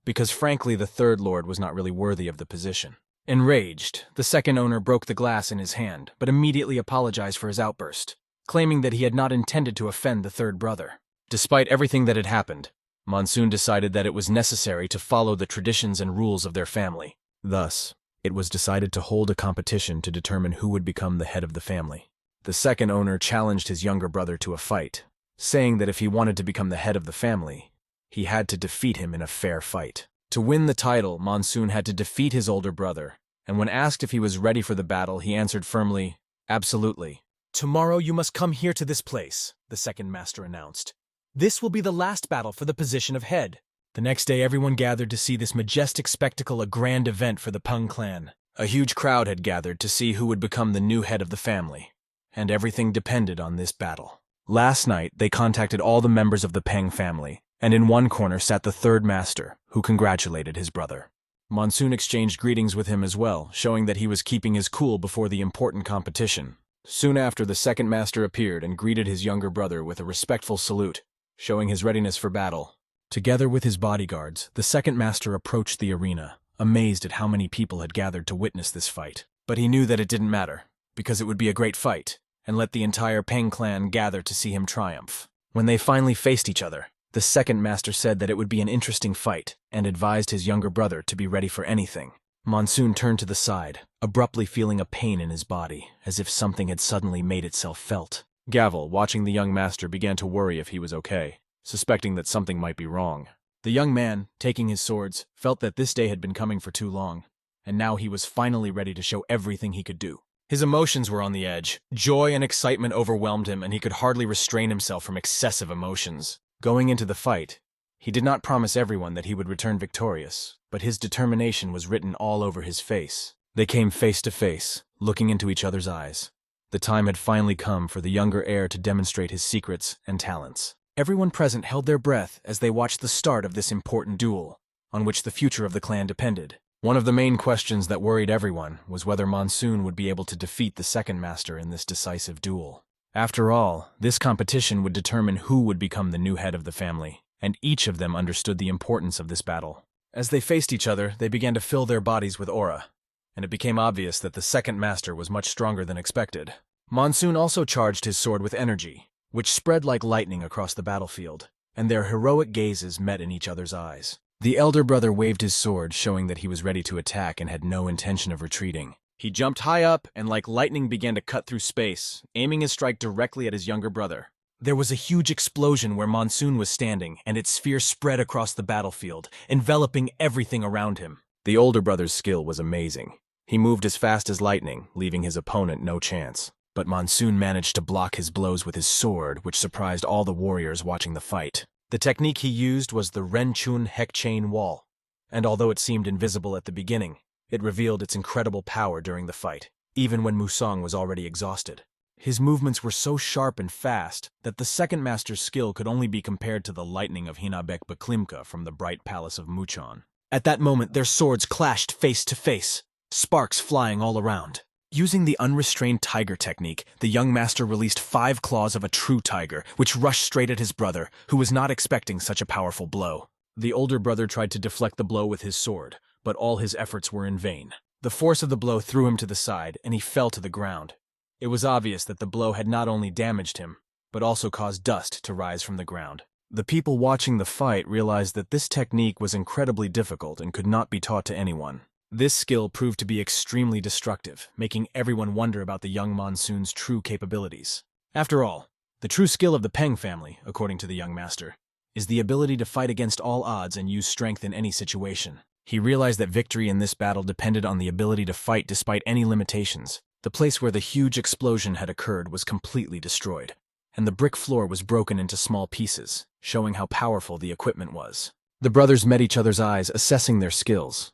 S1: because frankly the third lord was not really worthy of the position. Enraged, the second owner broke the glass in his hand, but immediately apologized for his outburst, claiming that he had not intended to offend the third brother. Despite everything that had happened, Monsoon decided that it was necessary to follow the traditions and rules of their family. Thus, it was decided to hold a competition to determine who would become the head of the family. The second owner challenged his younger brother to a fight, saying that if he wanted to become the head of the family, he had to defeat him in a fair fight. To win the title, Monsoon had to defeat his older brother, and when asked if he was ready for the battle, he answered firmly, "Absolutely."
S2: "Tomorrow you must come here to this place," the second master announced. "This will be the last battle for the position of head." The next day everyone gathered to see this majestic spectacle, a grand event for the Pung clan.
S1: A huge crowd had gathered to see who would become the new head of the family, and everything depended on this battle. Last night, they contacted all the members of the Peng family, and in one corner sat the third master, who congratulated his brother. Monsoon exchanged greetings with him as well, showing that he was keeping his cool before the important competition. Soon after, the second master appeared and greeted his younger brother with a respectful salute, showing his readiness for battle. Together with his bodyguards, the second master approached the arena, amazed at how many people had gathered to witness this fight. But he knew that it didn't matter, because it would be a great fight, and let the entire Peng clan gather to see him triumph. When they finally faced each other, the second master said that it would be an interesting fight, and advised his younger brother to be ready for anything. Monsoon turned to the side, abruptly feeling a pain in his body, as if something had suddenly made itself felt. Gavel, watching the young master, began to worry if he was okay, suspecting that something might be wrong. The young man, taking his swords, felt that this day had been coming for too long, and now he was finally ready to show everything he could do. His emotions were on the edge. Joy and excitement overwhelmed him, and he could hardly restrain himself from excessive emotions. Going into the fight, he did not promise everyone that he would return victorious, but his determination was written all over his face. They came face to face, looking into each other's eyes. The time had finally come for the younger heir to demonstrate his secrets and talents. Everyone present held their breath as they watched the start of this important duel, on which the future of the clan depended. One of the main questions that worried everyone was whether Monsoon would be able to defeat the second master in this decisive duel. After all, this competition would determine who would become the new head of the family, and each of them understood the importance of this battle. As they faced each other, they began to fill their bodies with aura, and it became obvious that the second master was much stronger than expected. Monsoon also charged his sword with energy, which spread like lightning across the battlefield, and their heroic gazes met in each other's eyes. The elder brother waved his sword, showing that he was ready to attack and had no intention of retreating. He jumped high up and like lightning began to cut through space, aiming his strike directly at his younger brother. There was a huge explosion where Monsoon was standing, and its sphere spread across the battlefield, enveloping everything around him. The older brother's skill was amazing. He moved as fast as lightning, leaving his opponent no chance. But Monsoon managed to block his blows with his sword, which surprised all the warriors watching the fight. The technique he used was the Renchun Heck-Chain Wall, and although it seemed invisible at the beginning, it revealed its incredible power during the fight, even when Musang was already exhausted. His movements were so sharp and fast that the second master's skill could only be compared to the lightning of Hinabek Baklimka from the bright palace of Muchon. At that moment, their swords clashed face to face, sparks flying all around. Using the unrestrained tiger technique, the young master released 5 claws of a true tiger, which rushed straight at his brother, who was not expecting such a powerful blow. The older brother tried to deflect the blow with his sword, but all his efforts were in vain. The force of the blow threw him to the side, and he fell to the ground. It was obvious that the blow had not only damaged him, but also caused dust to rise from the ground. The people watching the fight realized that this technique was incredibly difficult and could not be taught to anyone. This skill proved to be extremely destructive, making everyone wonder about the young monsoon's true capabilities. After all, the true skill of the Peng family, according to the young master, is the ability to fight against all odds and use strength in any situation. He realized that victory in this battle depended on the ability to fight despite any limitations. The place where the huge explosion had occurred was completely destroyed, and the brick floor was broken into small pieces, showing how powerful the equipment was. The brothers met each other's eyes, assessing their skills.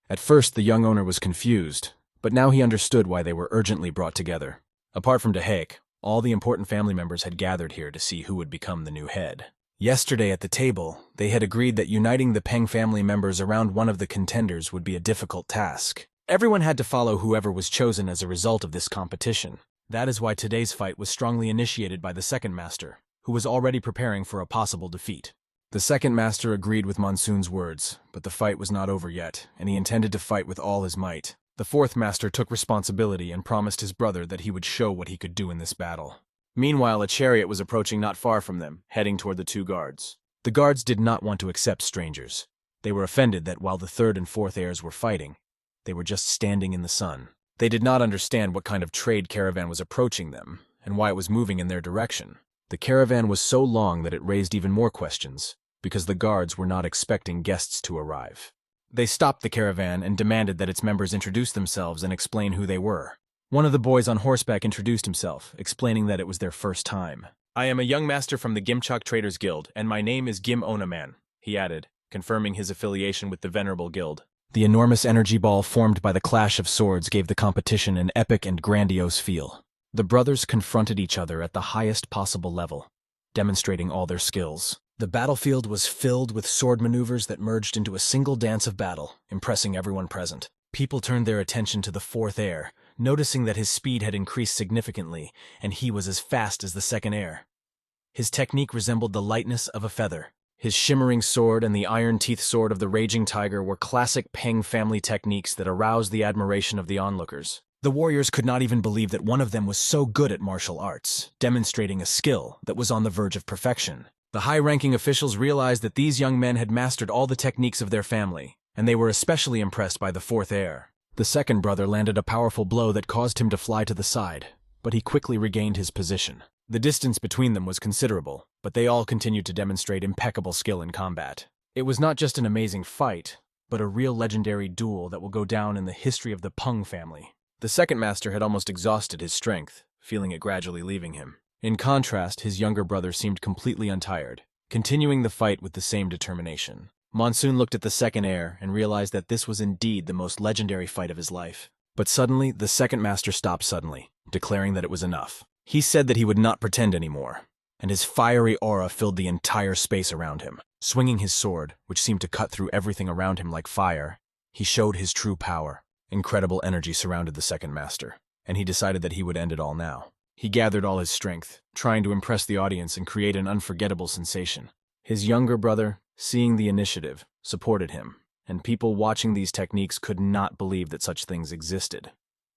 S1: At first, the young owner was confused, but now he understood why they were urgently brought together. Apart from Dehek, all the important family members had gathered here to see who would become the new head. Yesterday at the table, they had agreed that uniting the Peng family members around one of the contenders would be a difficult task. Everyone had to follow whoever was chosen as a result of this competition. That is why today's fight was strongly initiated by the second master, who was already preparing for a possible defeat. The second master agreed with Monsoon's words, but the fight was not over yet, and he intended to fight with all his might. The fourth master took responsibility and promised his brother that he would show what he could do in this battle. Meanwhile, a chariot was approaching not far from them, heading toward the 2 guards. The guards did not want to accept strangers. They were offended that while the 3rd and 4th heirs were fighting, they were just standing in the sun. They did not understand what kind of trade caravan was approaching them, and why it was moving in their direction. The caravan was so long that it raised even more questions, because the guards were not expecting guests to arrive. They stopped the caravan and demanded that its members introduce themselves and explain who they were. One of the boys on horseback introduced himself, explaining that it was their first time. "I am a young master from the Gimchok Traders Guild, and my name is Gim Onaman," he added, confirming his affiliation with the Venerable Guild. The enormous energy ball formed by the clash of swords gave the competition an epic and grandiose feel. The brothers confronted each other at the highest possible level, demonstrating all their skills. The battlefield was filled with sword maneuvers that merged into a single dance of battle, impressing everyone present. People turned their attention to the 4th heir, noticing that his speed had increased significantly, and he was as fast as the 2nd heir. His technique resembled the lightness of a feather. His shimmering sword and the iron-teeth sword of the Raging Tiger were classic Peng family techniques that aroused the admiration of the onlookers. The warriors could not even believe that one of them was so good at martial arts, demonstrating a skill that was on the verge of perfection. The high-ranking officials realized that these young men had mastered all the techniques of their family, and they were especially impressed by the 4th heir. The second brother landed a powerful blow that caused him to fly to the side, but he quickly regained his position. The distance between them was considerable, but they all continued to demonstrate impeccable skill in combat. It was not just an amazing fight, but a real legendary duel that will go down in the history of the Pung family. The second master had almost exhausted his strength, feeling it gradually leaving him. In contrast, his younger brother seemed completely untired, continuing the fight with the same determination. Monsoon looked at the second heir and realized that this was indeed the most legendary fight of his life. But suddenly, the second master stopped suddenly, declaring that it was enough. He said that he would not pretend anymore, and his fiery aura filled the entire space around him. Swinging his sword, which seemed to cut through everything around him like fire, he showed his true power. Incredible energy surrounded the second master, and he decided that he would end it all now. He gathered all his strength, trying to impress the audience and create an unforgettable sensation. His younger brother, seeing the initiative, supported him, and people watching these techniques could not believe that such things existed.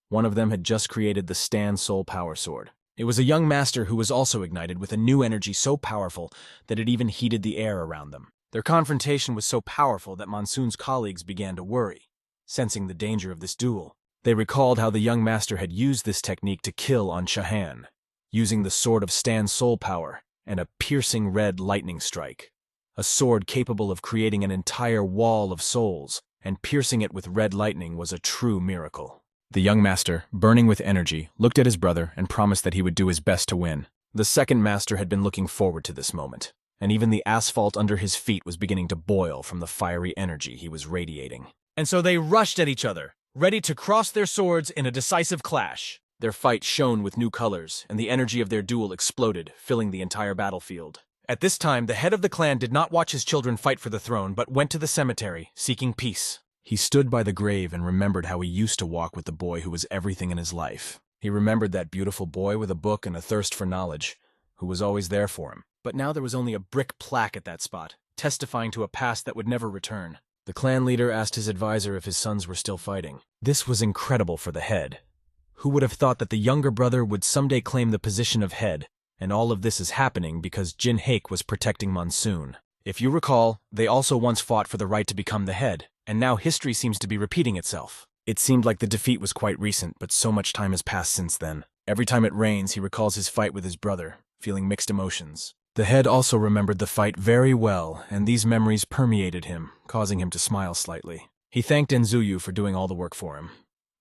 S1: One of them had just created the Stan Soul Power Sword. It was a young master who was also ignited with a new energy so powerful that it even heated the air around them. Their confrontation was so powerful that Monsoon's colleagues began to worry, sensing the danger of this duel. They recalled how the young master had used this technique to kill on Shahan, using the sword of Stan's soul power and a piercing red lightning strike. A sword capable of creating an entire wall of souls and piercing it with red lightning was a true miracle. The young master, burning with energy, looked at his brother and promised that he would do his best to win. The second master had been looking forward to this moment, and even the asphalt under his feet was beginning to boil from the fiery energy he was radiating.
S2: And so they rushed at each other, ready to cross their swords in a decisive clash.
S1: Their fight shone with new colors, and the energy of their duel exploded, filling the entire battlefield.
S2: At this time, the head of the clan did not watch his children fight for the throne, but went to the cemetery, seeking peace.
S1: He stood by the grave and remembered how he used to walk with the boy who was everything in his life. He remembered that beautiful boy with a book and a thirst for knowledge, who was always there for him.
S2: But now there was only a brick plaque at that spot, testifying to a past that would never return.
S1: The clan leader asked his advisor if his sons were still fighting. This was incredible for the head. Who would have thought that the younger brother would someday claim the position of head, and all of this is happening because Jin Haik was protecting Monsoon. If you recall, they also once fought for the right to become the head, and now history seems to be repeating itself. It seemed like the defeat was quite recent, but so much time has passed since then. Every time it rains, he recalls his fight with his brother, feeling mixed emotions. The head also remembered the fight very well, and these memories permeated him, causing him to smile slightly. He thanked Enzuyu for doing all the work for him.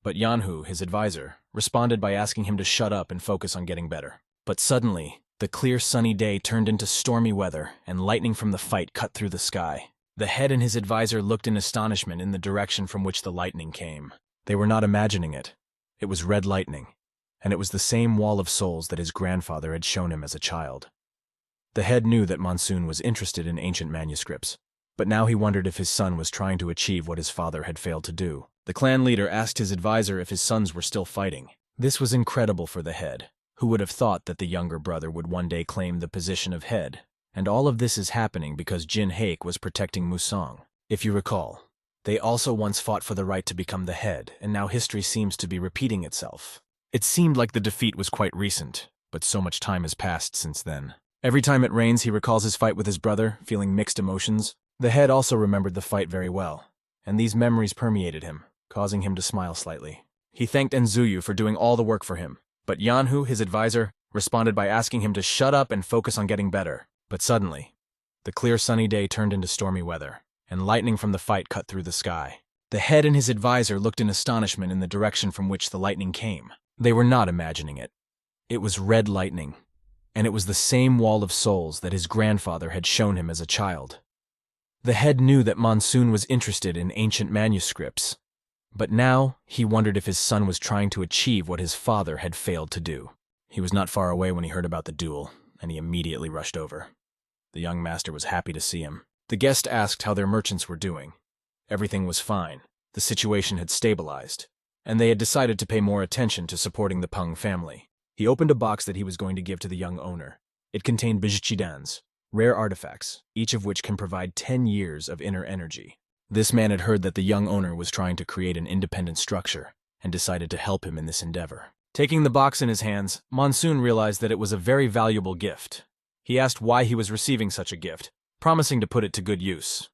S1: But Yanhu, his advisor, responded by asking him to shut up and focus on getting better. But suddenly, the clear sunny day turned into stormy weather, and lightning from the fight cut through the sky. The head and his advisor looked in astonishment in the direction from which the lightning came. They were not imagining it. It was red lightning, and it was the same wall of souls that his grandfather had shown him as a child. The head knew that Monsoon was interested in ancient manuscripts, but now he wondered if his son was trying to achieve what his father had failed to do. The clan leader asked his advisor if his sons were still fighting. This was incredible for the head. Who would have thought that the younger brother would one day claim the position of head? And all of this is happening because Jin Haik was protecting Musang. If you recall, they also once fought for the right to become the head, and now history seems to be repeating itself. It seemed like the defeat was quite recent, but so much time has passed since then. Every time it rains, he recalls his fight with his brother, feeling mixed emotions. The head also remembered the fight very well, and these memories permeated him, causing him to smile slightly. He thanked Enzuyu for doing all the work for him, but Yanhu, his advisor, responded by asking him to shut up and focus on getting better. But suddenly, the clear sunny day turned into stormy weather, and lightning from the fight cut through the sky. The head and his advisor looked in astonishment in the direction from which the lightning came. They were not imagining it. It was red lightning, and it was the same wall of souls that his grandfather had shown him as a child. The head knew that Monsoon was interested in ancient manuscripts, but now he wondered if his son was trying to achieve what his father had failed to do. He was not far away when he heard about the duel, and he immediately rushed over. The young master was happy to see him. The guest asked how their merchants were doing. Everything was fine. The situation had stabilized, and they had decided to pay more attention to supporting the Pung family. He opened a box that he was going to give to the young owner. It contained bijchidans, rare artifacts, each of which can provide 10 years of inner energy. This man had heard that the young owner was trying to create an independent structure, and decided to help him in this endeavor. Taking the box in his hands, Monsoon realized that it was a very valuable gift. He asked why he was receiving such a gift, promising to put it to good use.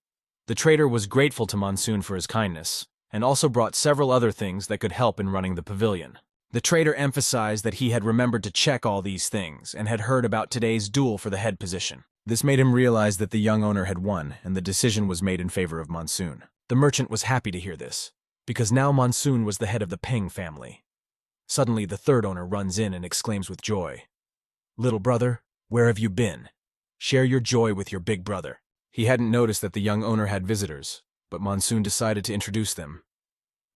S1: The traitor was grateful to Monsoon for his kindness, and also brought several other things that could help in running the pavilion. The traitor emphasized that he had remembered to check all these things and had heard about today's duel for the head position. This made him realize that the young owner had won, and the decision was made in favor of Monsoon. The merchant was happy to hear this, because now Monsoon was the head of the Ping family. Suddenly, the third owner runs in and exclaims with joy, "Little brother, where have you been? Share your joy with your big brother." He hadn't noticed that the young owner had visitors, but Monsoon decided to introduce them.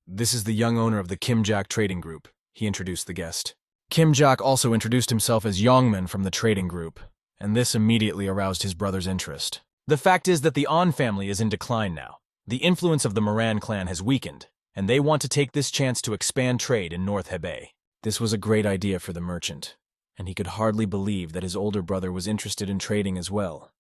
S1: "This is the young owner of the Kimjak Trading Group," he introduced the guest. Kimjak also introduced himself as Yongman from the trading group, and this immediately aroused his brother's interest. The fact is that the On family is in decline now. The influence of the Moran clan has weakened, and they want to take this chance to expand trade in North Hebei. This was a great idea for the merchant, and he could hardly believe that his older brother was interested in trading as well.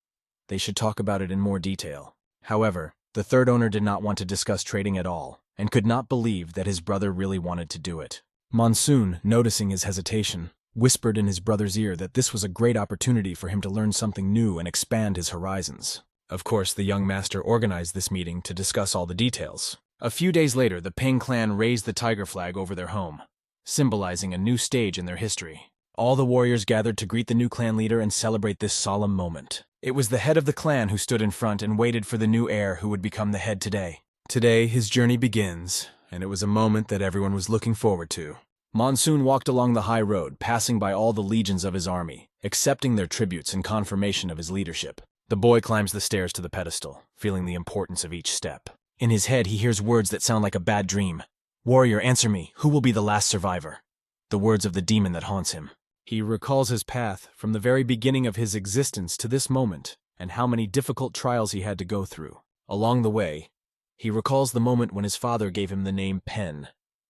S1: They should talk about it in more detail. However, the third owner did not want to discuss trading at all, and could not believe that his brother really wanted to do it. Monsoon, noticing his hesitation, whispered in his brother's ear that this was a great opportunity for him to learn something new and expand his horizons. Of course, the young master organized this meeting to discuss all the details. A few days later, the Ping clan raised the tiger flag over their home, symbolizing a new stage in their history. All the warriors gathered to greet the new clan leader and celebrate this solemn moment. It was the head of the clan who stood in front and waited for the new heir who would become the head today. Today, his journey begins, and it was a moment that everyone was looking forward to. Monsoon walked along the high road, passing by all the legions of his army, accepting their tributes in confirmation of his leadership. The boy climbs the stairs to the pedestal, feeling the importance of each step. In his head, he hears words that sound like a bad dream. "Warrior, answer me. Who will be the last survivor?" The words of the demon that haunts him. He recalls his path from the very beginning of his existence to this moment, and how many difficult trials he had to go through. Along the way, he recalls the moment when his father gave him the name Pen,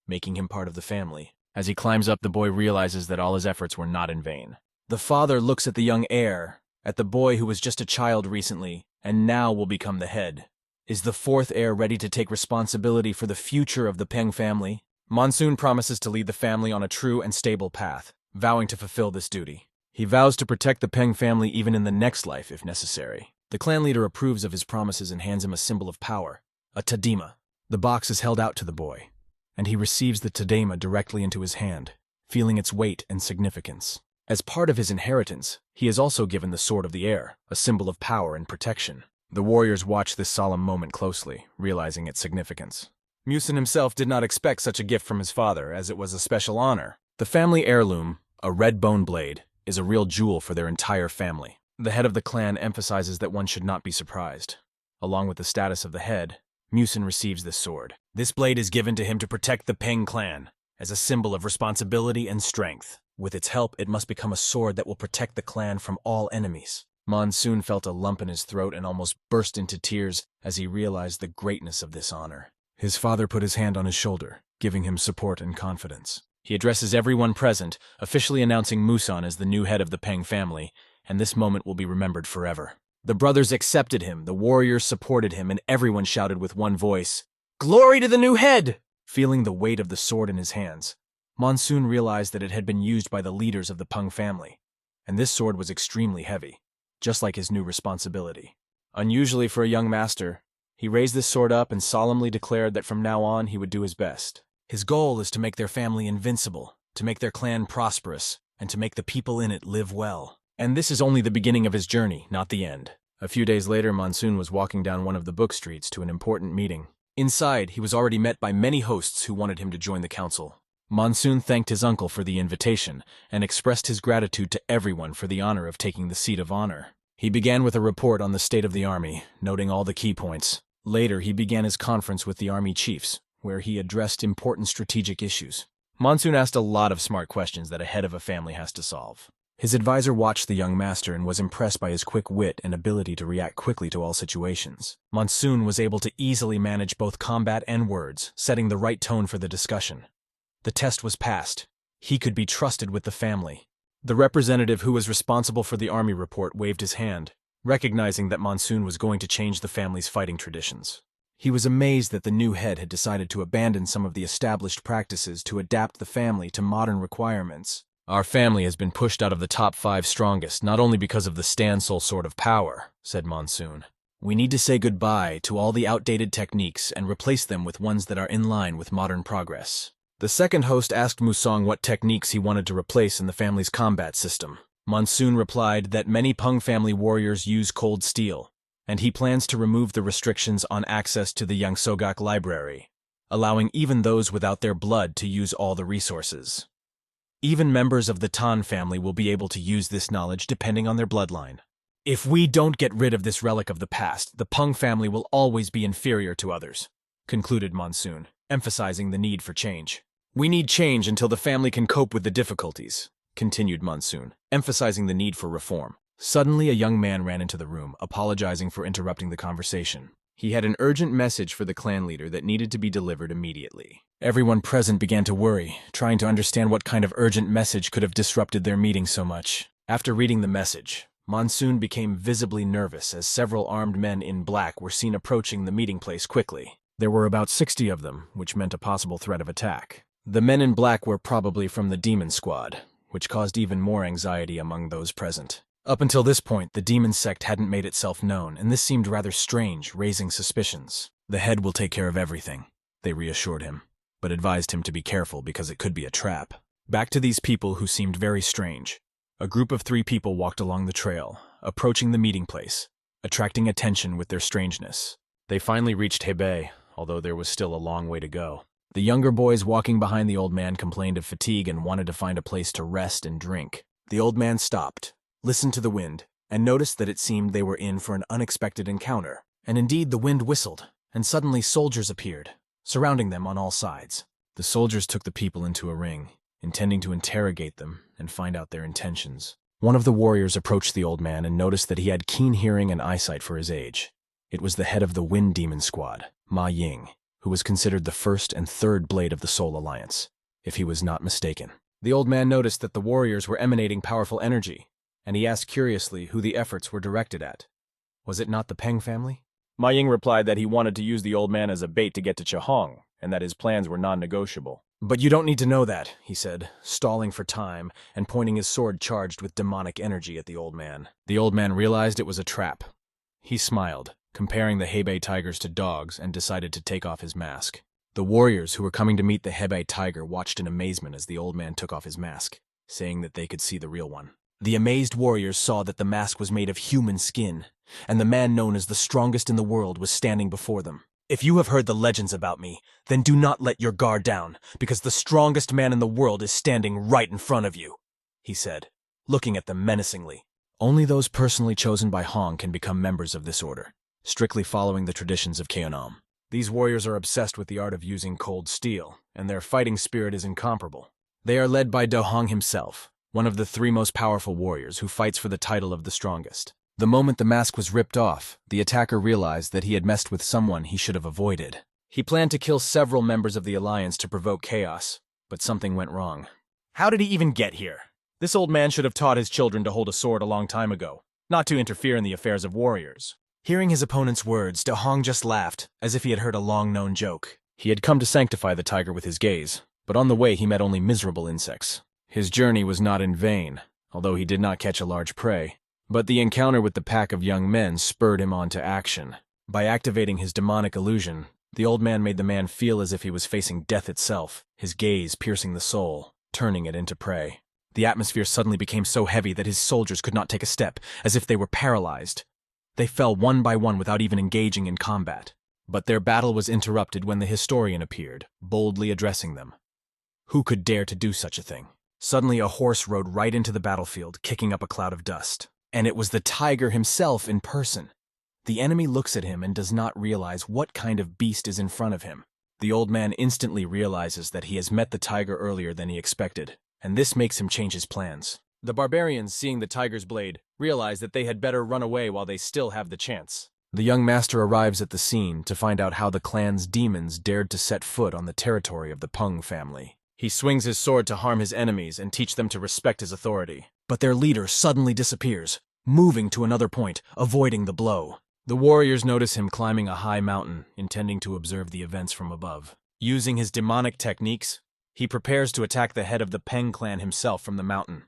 S1: making him part of the family. As he climbs up, the boy realizes that all his efforts were not in vain. The father looks at the young heir, at the boy who was just a child recently, and now will become the head. Is the fourth heir ready to take responsibility for the future of the Peng family? Monsoon promises to lead the family on a true and stable path, vowing to fulfill this duty. He vows to protect the Peng family even in the next life if necessary. The clan leader approves of his promises and hands him a symbol of power, a tadema. The box is held out to the boy, and he receives the tadema directly into his hand, feeling its weight and significance. As part of his inheritance, he is also given the Sword of the Air, a symbol of power and protection. The warriors watch this solemn moment closely, realizing its significance. Musin himself did not expect such a gift from his father, as it was a special honor. The family heirloom, a red bone blade, is a real jewel for their entire family. The head of the clan emphasizes that one should not be surprised. Along with the status of the head, Musin receives this sword. This blade is given to him to protect the Peng clan, as a symbol of responsibility and strength. With its help, it must become a sword that will protect the clan from all enemies. Monsoon felt a lump in his throat and almost burst into tears as he realized the greatness of this honor. His father put his hand on his shoulder, giving him support and confidence. He addresses everyone present, officially announcing Musan as the new head of the Peng family, and this moment will be remembered forever. The brothers accepted him, the warriors supported him, and everyone shouted with one voice, "Glory to the new head!" Feeling the weight of the sword in his hands, Monsoon realized that it had been used by the leaders of the Pung family, and this sword was extremely heavy, just like his new responsibility. Unusually for a young master, he raised this sword up and solemnly declared that from now on he would do his best. His goal is to make their family invincible, to make their clan prosperous, and to make the people in it live well. And this is only the beginning of his journey, not the end. A few days later, Monsoon was walking down one of the book streets to an important meeting. Inside, he was already met by many hosts who wanted him to join the council. Monsoon thanked his uncle for the invitation and expressed his gratitude to everyone for the honor of taking the seat of honor. He began with a report on the state of the army, noting all the key points. Later, he began his conference with the army chiefs, where he addressed important strategic issues. Monsoon asked a lot of smart questions that a head of a family has to solve. His advisor watched the young master and was impressed by his quick wit and ability to react quickly to all situations. Monsoon was able to easily manage both combat and words, setting the right tone for the discussion. The test was passed. He could be trusted with the family. The representative who was responsible for the army report waved his hand, recognizing that Monsoon was going to change the family's fighting traditions. He was amazed that the new head had decided to abandon some of the established practices to adapt the family to modern requirements. "Our family has been pushed out of the top 5 strongest, not only because of the Stand-Soul Sword of Power," said Monsoon. "We need to say goodbye to all the outdated techniques and replace them with ones that are in line with modern progress." The second host asked Musong what techniques he wanted to replace in the family's combat system. Monsoon replied that many Pung family warriors use cold steel, and he plans to remove the restrictions on access to the Yangsogak library, allowing even those without their blood to use all the resources. Even members of the Tan family will be able to use this knowledge depending on their bloodline. "If we don't get rid of this relic of the past, the Pung family will always be inferior to others," concluded Monsoon, emphasizing the need for change. "We need change until the family can cope with the difficulties," continued Monsoon, emphasizing the need for reform. Suddenly, a young man ran into the room, apologizing for interrupting the conversation. He had an urgent message for the clan leader that needed to be delivered immediately. Everyone present began to worry, trying to understand what kind of urgent message could have disrupted their meeting so much. After reading the message, Monsoon became visibly nervous as several armed men in black were seen approaching the meeting place quickly. There were about 60 of them, which meant a possible threat of attack. The men in black were probably from the Demon Squad, which caused even more anxiety among those present. Up until this point, the demon sect hadn't made itself known, and this seemed rather strange, raising suspicions. "The head will take care of everything," they reassured him, but advised him to be careful because it could be a trap. Back to these people who seemed very strange. A group of 3 people walked along the trail, approaching the meeting place, attracting attention with their strangeness. They finally reached Hebei, although there was still a long way to go. The younger boys walking behind the old man complained of fatigue and wanted to find a place to rest and drink. The old man stopped, listened to the wind, and noticed that it seemed they were in for an unexpected encounter. And indeed, the wind whistled, and suddenly soldiers appeared, surrounding them on all sides. The soldiers took the people into a ring, intending to interrogate them and find out their intentions. One of the warriors approached the old man and noticed that he had keen hearing and eyesight for his age. It was the head of the Wind Demon Squad, Ma Ying, who was considered the first and third blade of the Soul Alliance, if he was not mistaken. The old man noticed that the warriors were emanating powerful energy, and he asked curiously who the efforts were directed at. Was it not the Peng family? Ma Ying replied that he wanted to use the old man as a bait to get to Chihong, and that his plans were non-negotiable. But you don't need to know that, he said, stalling for time and pointing his sword charged with demonic energy at the old man. The old man realized it was a trap. He smiled, comparing the Hebei tigers to dogs, and decided to take off his mask. The warriors who were coming to meet the Hebei tiger watched in amazement as the old man took off his mask, saying that they could see the real one. The amazed warriors saw that the mask was made of human skin, and the man known as the strongest in the world was standing before them. If you have heard the legends about me, then do not let your guard down, because the strongest man in the world is standing right in front of you, he said, looking at them menacingly. Only those personally chosen by Hong can become members of this order, strictly following the traditions of Keonam. These warriors are obsessed with the art of using cold steel, and their fighting spirit is incomparable. They are led by Do Hong himself, one of the 3 most powerful warriors who fights for the title of the strongest. The moment the mask was ripped off, the attacker realized that he had messed with someone he should have avoided. He planned to kill several members of the Alliance to provoke chaos, but something went wrong. How did he even get here? This old man should have taught his children to hold a sword a long time ago, not to interfere in the affairs of warriors. Hearing his opponent's words, Do Hong just laughed, as if he had heard a long-known joke. He had come to sanctify the tiger with his gaze, but on the way he met only miserable insects. His journey was not in vain, although he did not catch a large prey. But the encounter with the pack of young men spurred him on to action. By activating his demonic illusion, the old man made the man feel as if he was facing death itself, his gaze piercing the soul, turning it into prey. The atmosphere suddenly became so heavy that his soldiers could not take a step, as if they were paralyzed. They fell one by one without even engaging in combat. But their battle was interrupted when the historian appeared, boldly addressing them. Who could dare to do such a thing? Suddenly a horse rode right into the battlefield, kicking up a cloud of dust. And it was the tiger himself in person. The enemy looks at him and does not realize what kind of beast is in front of him. The old man instantly realizes that he has met the tiger earlier than he expected, and this makes him change his plans. The barbarians, seeing the tiger's blade, realize that they had better run away while they still have the chance. The young master arrives at the scene to find out how the clan's demons dared to set foot on the territory of the Pung family. He swings his sword to harm his enemies and teach them to respect his authority. But their leader suddenly disappears, moving to another point, avoiding the blow. The warriors notice him climbing a high mountain, intending to observe the events from above. Using his demonic techniques, he prepares to attack the head of the Peng clan himself from the mountain,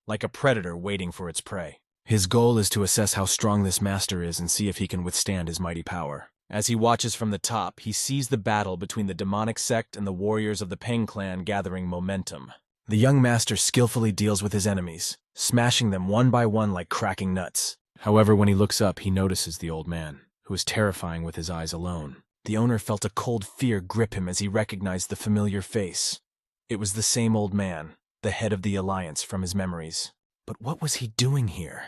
S1: like a predator waiting for its prey. His goal is to assess how strong this master is and see if he can withstand his mighty power. As he watches from the top, he sees the battle between the demonic sect and the warriors of the Peng clan gathering momentum. The young master skillfully deals with his enemies, smashing them one by one like cracking nuts. However, when he looks up, he notices the old man, who is terrifying with his eyes alone. The owner felt a cold fear grip him as he recognized the familiar face. It was the same old man, the head of the Alliance, from his memories. But what was he doing here?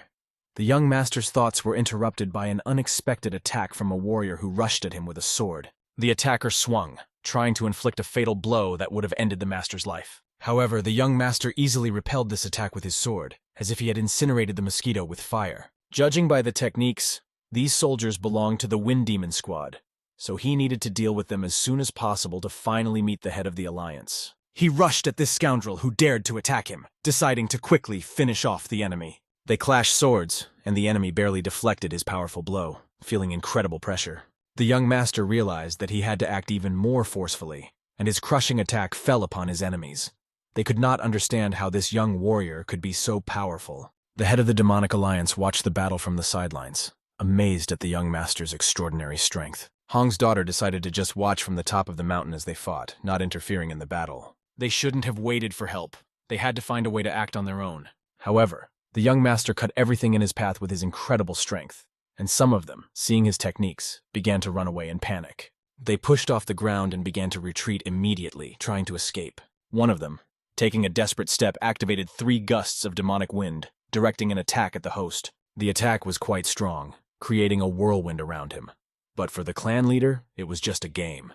S1: The young master's thoughts were interrupted by an unexpected attack from a warrior who rushed at him with a sword. The attacker swung, trying to inflict a fatal blow that would have ended the master's life. However, the young master easily repelled this attack with his sword, as if he had incinerated the mosquito with fire. Judging by the techniques, these soldiers belonged to the Wind Demon Squad, so he needed to deal with them as soon as possible to finally meet the head of the Alliance. He rushed at this scoundrel who dared to attack him, deciding to quickly finish off the enemy. They clashed swords, and the enemy barely deflected his powerful blow, feeling incredible pressure. The young master realized that he had to act even more forcefully, and his crushing attack fell upon his enemies. They could not understand how this young warrior could be so powerful. The head of the demonic alliance watched the battle from the sidelines, amazed at the young master's extraordinary strength. Hong's daughter decided to just watch from the top of the mountain as they fought, not interfering in the battle. They shouldn't have waited for help. They had to find a way to act on their own. However, the young master cut everything in his path with his incredible strength, and some of them, seeing his techniques, began to run away in panic. They pushed off the ground and began to retreat immediately, trying to escape. One of them, taking a desperate step, activated 3 gusts of demonic wind, directing an attack at the host. The attack was quite strong, creating a whirlwind around him. But for the clan leader, it was just a game.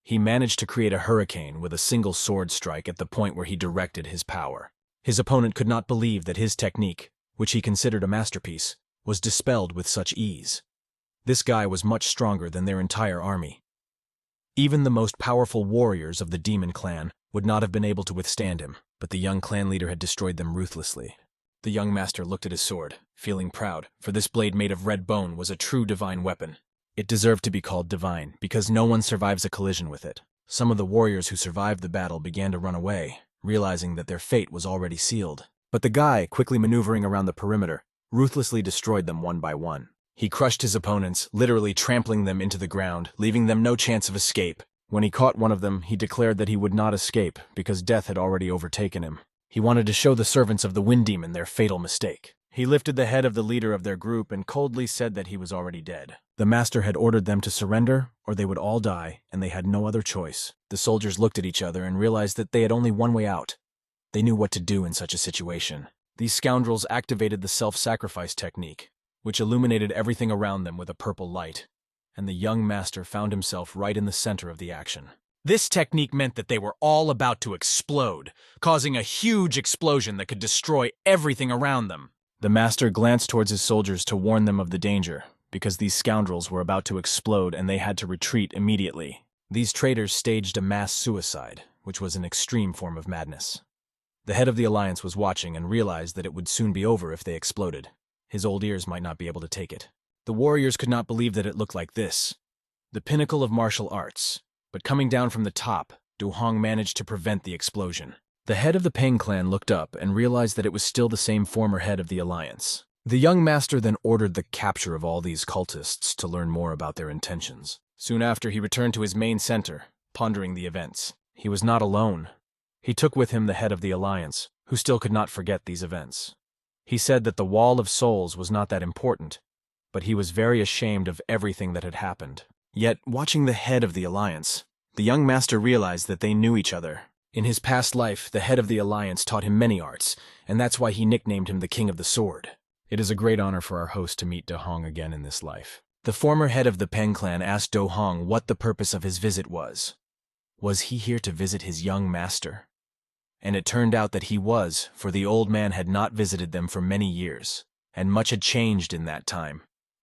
S1: He managed to create a hurricane with a single sword strike at the point where he directed his power. His opponent could not believe that his technique, which he considered a masterpiece, was dispelled with such ease. This guy was much stronger than their entire army. Even the most powerful warriors of the demon clan would not have been able to withstand him, but the young clan leader had destroyed them ruthlessly. The young master looked at his sword, feeling proud, for this blade made of red bone was a true divine weapon. It deserved to be called divine, because no one survives a collision with it. Some of the warriors who survived the battle began to run away, realizing that their fate was already sealed. But the guy, quickly maneuvering around the perimeter, ruthlessly destroyed them one by one. He crushed his opponents, literally trampling them into the ground, leaving them no chance of escape. When he caught one of them, he declared that he would not escape, because death had already overtaken him. He wanted to show the servants of the Wind Demon their fatal mistake. He lifted the head of the leader of their group and coldly said that he was already dead. The master had ordered them to surrender, or they would all die, and they had no other choice. The soldiers looked at each other and realized that they had only one way out. They knew what to do in such a situation. These scoundrels activated the self-sacrifice technique, which illuminated everything around them with a purple light, and the young master found himself right in the center of the action. This technique meant that they were all about to explode, causing a huge explosion that could destroy everything around them. The master glanced towards his soldiers to warn them of the danger, because these scoundrels were about to explode and they had to retreat immediately. These traitors staged a mass suicide, which was an extreme form of madness. The head of the alliance was watching and realized that it would soon be over if they exploded. His old ears might not be able to take it. The warriors could not believe that it looked like this. The pinnacle of martial arts. But coming down from the top, Du Hong managed to prevent the explosion. The head of the Peng clan looked up and realized that it was still the same former head of the alliance. The young master then ordered the capture of all these cultists to learn more about their intentions. Soon after, he returned to his main center, pondering the events. He was not alone. He took with him the head of the alliance, who still could not forget these events. He said that the Wall of Souls was not that important, but he was very ashamed of everything that had happened. Yet, watching the head of the alliance, the young master realized that they knew each other. In his past life, the head of the alliance taught him many arts, and that's why he nicknamed him the King of the Sword. It is a great honor for our host to meet Do Hong again in this life. The former head of the Peng clan asked Do Hong what the purpose of his visit was. Was he here to visit his young master? And it turned out that he was, for the old man had not visited them for many years, and much had changed in that time,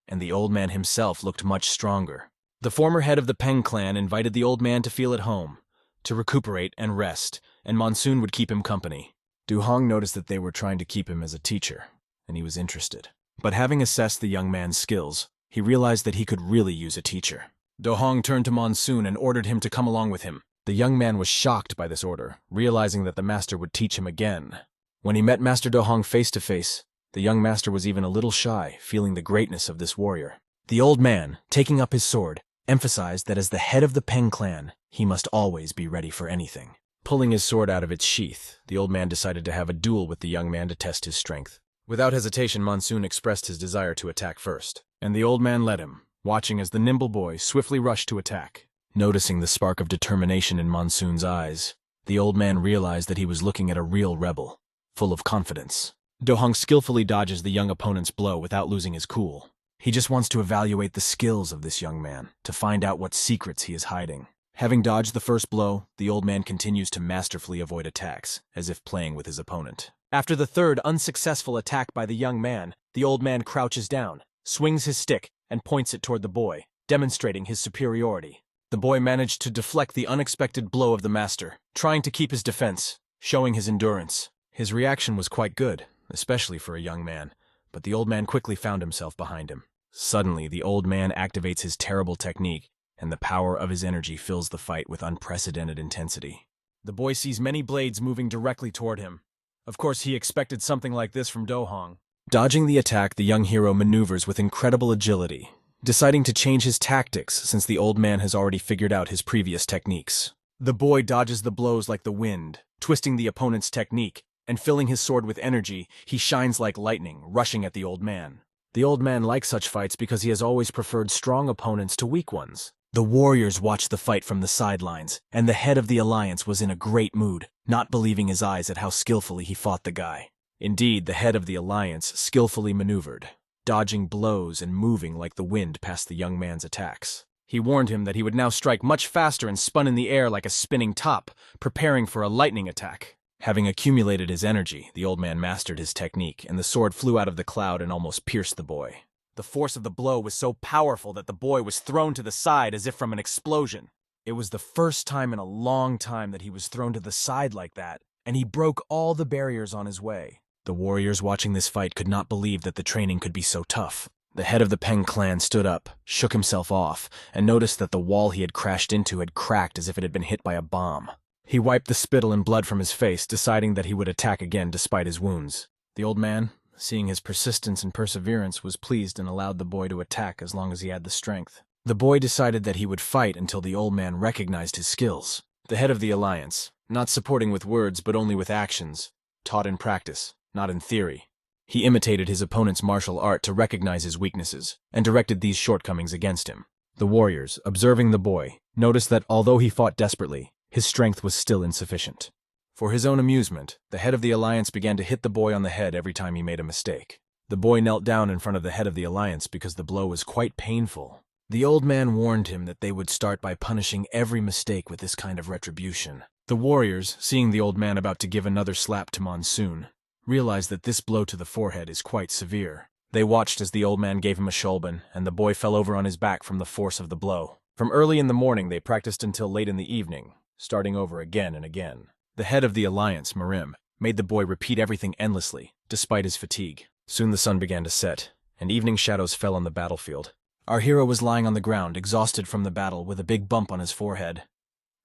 S1: and the old man himself looked much stronger. The former head of the Peng clan invited the old man to feel at home, to recuperate and rest, and Monsoon would keep him company. Du Hong noticed that they were trying to keep him as a teacher, and he was interested. But having assessed the young man's skills, he realized that he could really use a teacher. Du Hong turned to Monsoon and ordered him to come along with him. The young man was shocked by this order, realizing that the master would teach him again. When he met Master Do Hong face to face, the young master was even a little shy, feeling the greatness of this warrior. The old man, taking up his sword, emphasized that as the head of the Peng clan, he must always be ready for anything. Pulling his sword out of its sheath, the old man decided to have a duel with the young man to test his strength. Without hesitation, Monsoon expressed his desire to attack first, and the old man led him, watching as the nimble boy swiftly rushed to attack. Noticing the spark of determination in Monsoon's eyes, the old man realized that he was looking at a real rebel, full of confidence. Do Hong skillfully dodges the young opponent's blow without losing his cool. He just wants to evaluate the skills of this young man, to find out what secrets he is hiding. Having dodged the first blow, the old man continues to masterfully avoid attacks, as if playing with his opponent. After the third unsuccessful attack by the young man, the old man crouches down, swings his stick, and points it toward the boy, demonstrating his superiority. The boy managed to deflect the unexpected blow of the master, trying to keep his defense, showing his endurance. His reaction was quite good, especially for a young man, but the old man quickly found himself behind him. Suddenly, the old man activates his terrible technique, and the power of his energy fills the fight with unprecedented intensity. The boy sees many blades moving directly toward him. Of course, he expected something like this from Do Hong. Dodging the attack, the young hero maneuvers with incredible agility, deciding to change his tactics since the old man has already figured out his previous techniques. The boy dodges the blows like the wind, twisting the opponent's technique, and filling his sword with energy, he shines like lightning, rushing at the old man. The old man likes such fights because he has always preferred strong opponents to weak ones. The warriors watched the fight from the sidelines, and the head of the alliance was in a great mood, not believing his eyes at how skillfully he fought the guy. Indeed, the head of the alliance skillfully maneuvered, dodging blows and moving like the wind past the young man's attacks.
S2: He warned him that he would now strike much faster and spun in the air like a spinning top, preparing for a lightning attack. Having accumulated his energy, the old man mastered his technique, and the sword flew out of the cloud and almost pierced the boy. The force of the blow was so powerful that the boy was thrown to the side as if from an explosion. It was the first time in a long time that he was thrown to the side like that, and he broke all the barriers on his way. The warriors watching this fight could not believe that the training could be so tough. The head of the Peng clan stood up, shook himself off, and noticed that the wall he had crashed into had cracked as if it had been hit by a bomb. He wiped the spittle and blood from his face, deciding that he would attack again despite his wounds. The old man, seeing his persistence and perseverance, was pleased and allowed the boy to attack as long as he had the strength. The boy decided that he would fight until the old man recognized his skills. The head of the alliance, not supporting with words but only with actions, taught in practice, not in theory. He imitated his opponent's martial art to recognize his weaknesses, and directed these shortcomings against him. The warriors, observing the boy, noticed that although he fought desperately, his strength was still insufficient. For his own amusement, the head of the alliance began to hit the boy on the head every time he made a mistake. The boy knelt down in front of the head of the alliance because the blow was quite painful. The old man warned him that they would start by punishing every mistake with this kind of retribution. The warriors, seeing the old man about to give another slap to Monsoon, realized that this blow to the forehead is quite severe. They watched as the old man gave him a shouban, and the boy fell over on his back from the force of the blow. From early in the morning they practiced until late in the evening, starting over again and again. The head of the alliance, Marim, made the boy repeat everything endlessly, despite his fatigue. Soon the sun began to set, and evening shadows fell on the battlefield. Our hero was lying on the ground, exhausted from the battle, with a big bump on his forehead.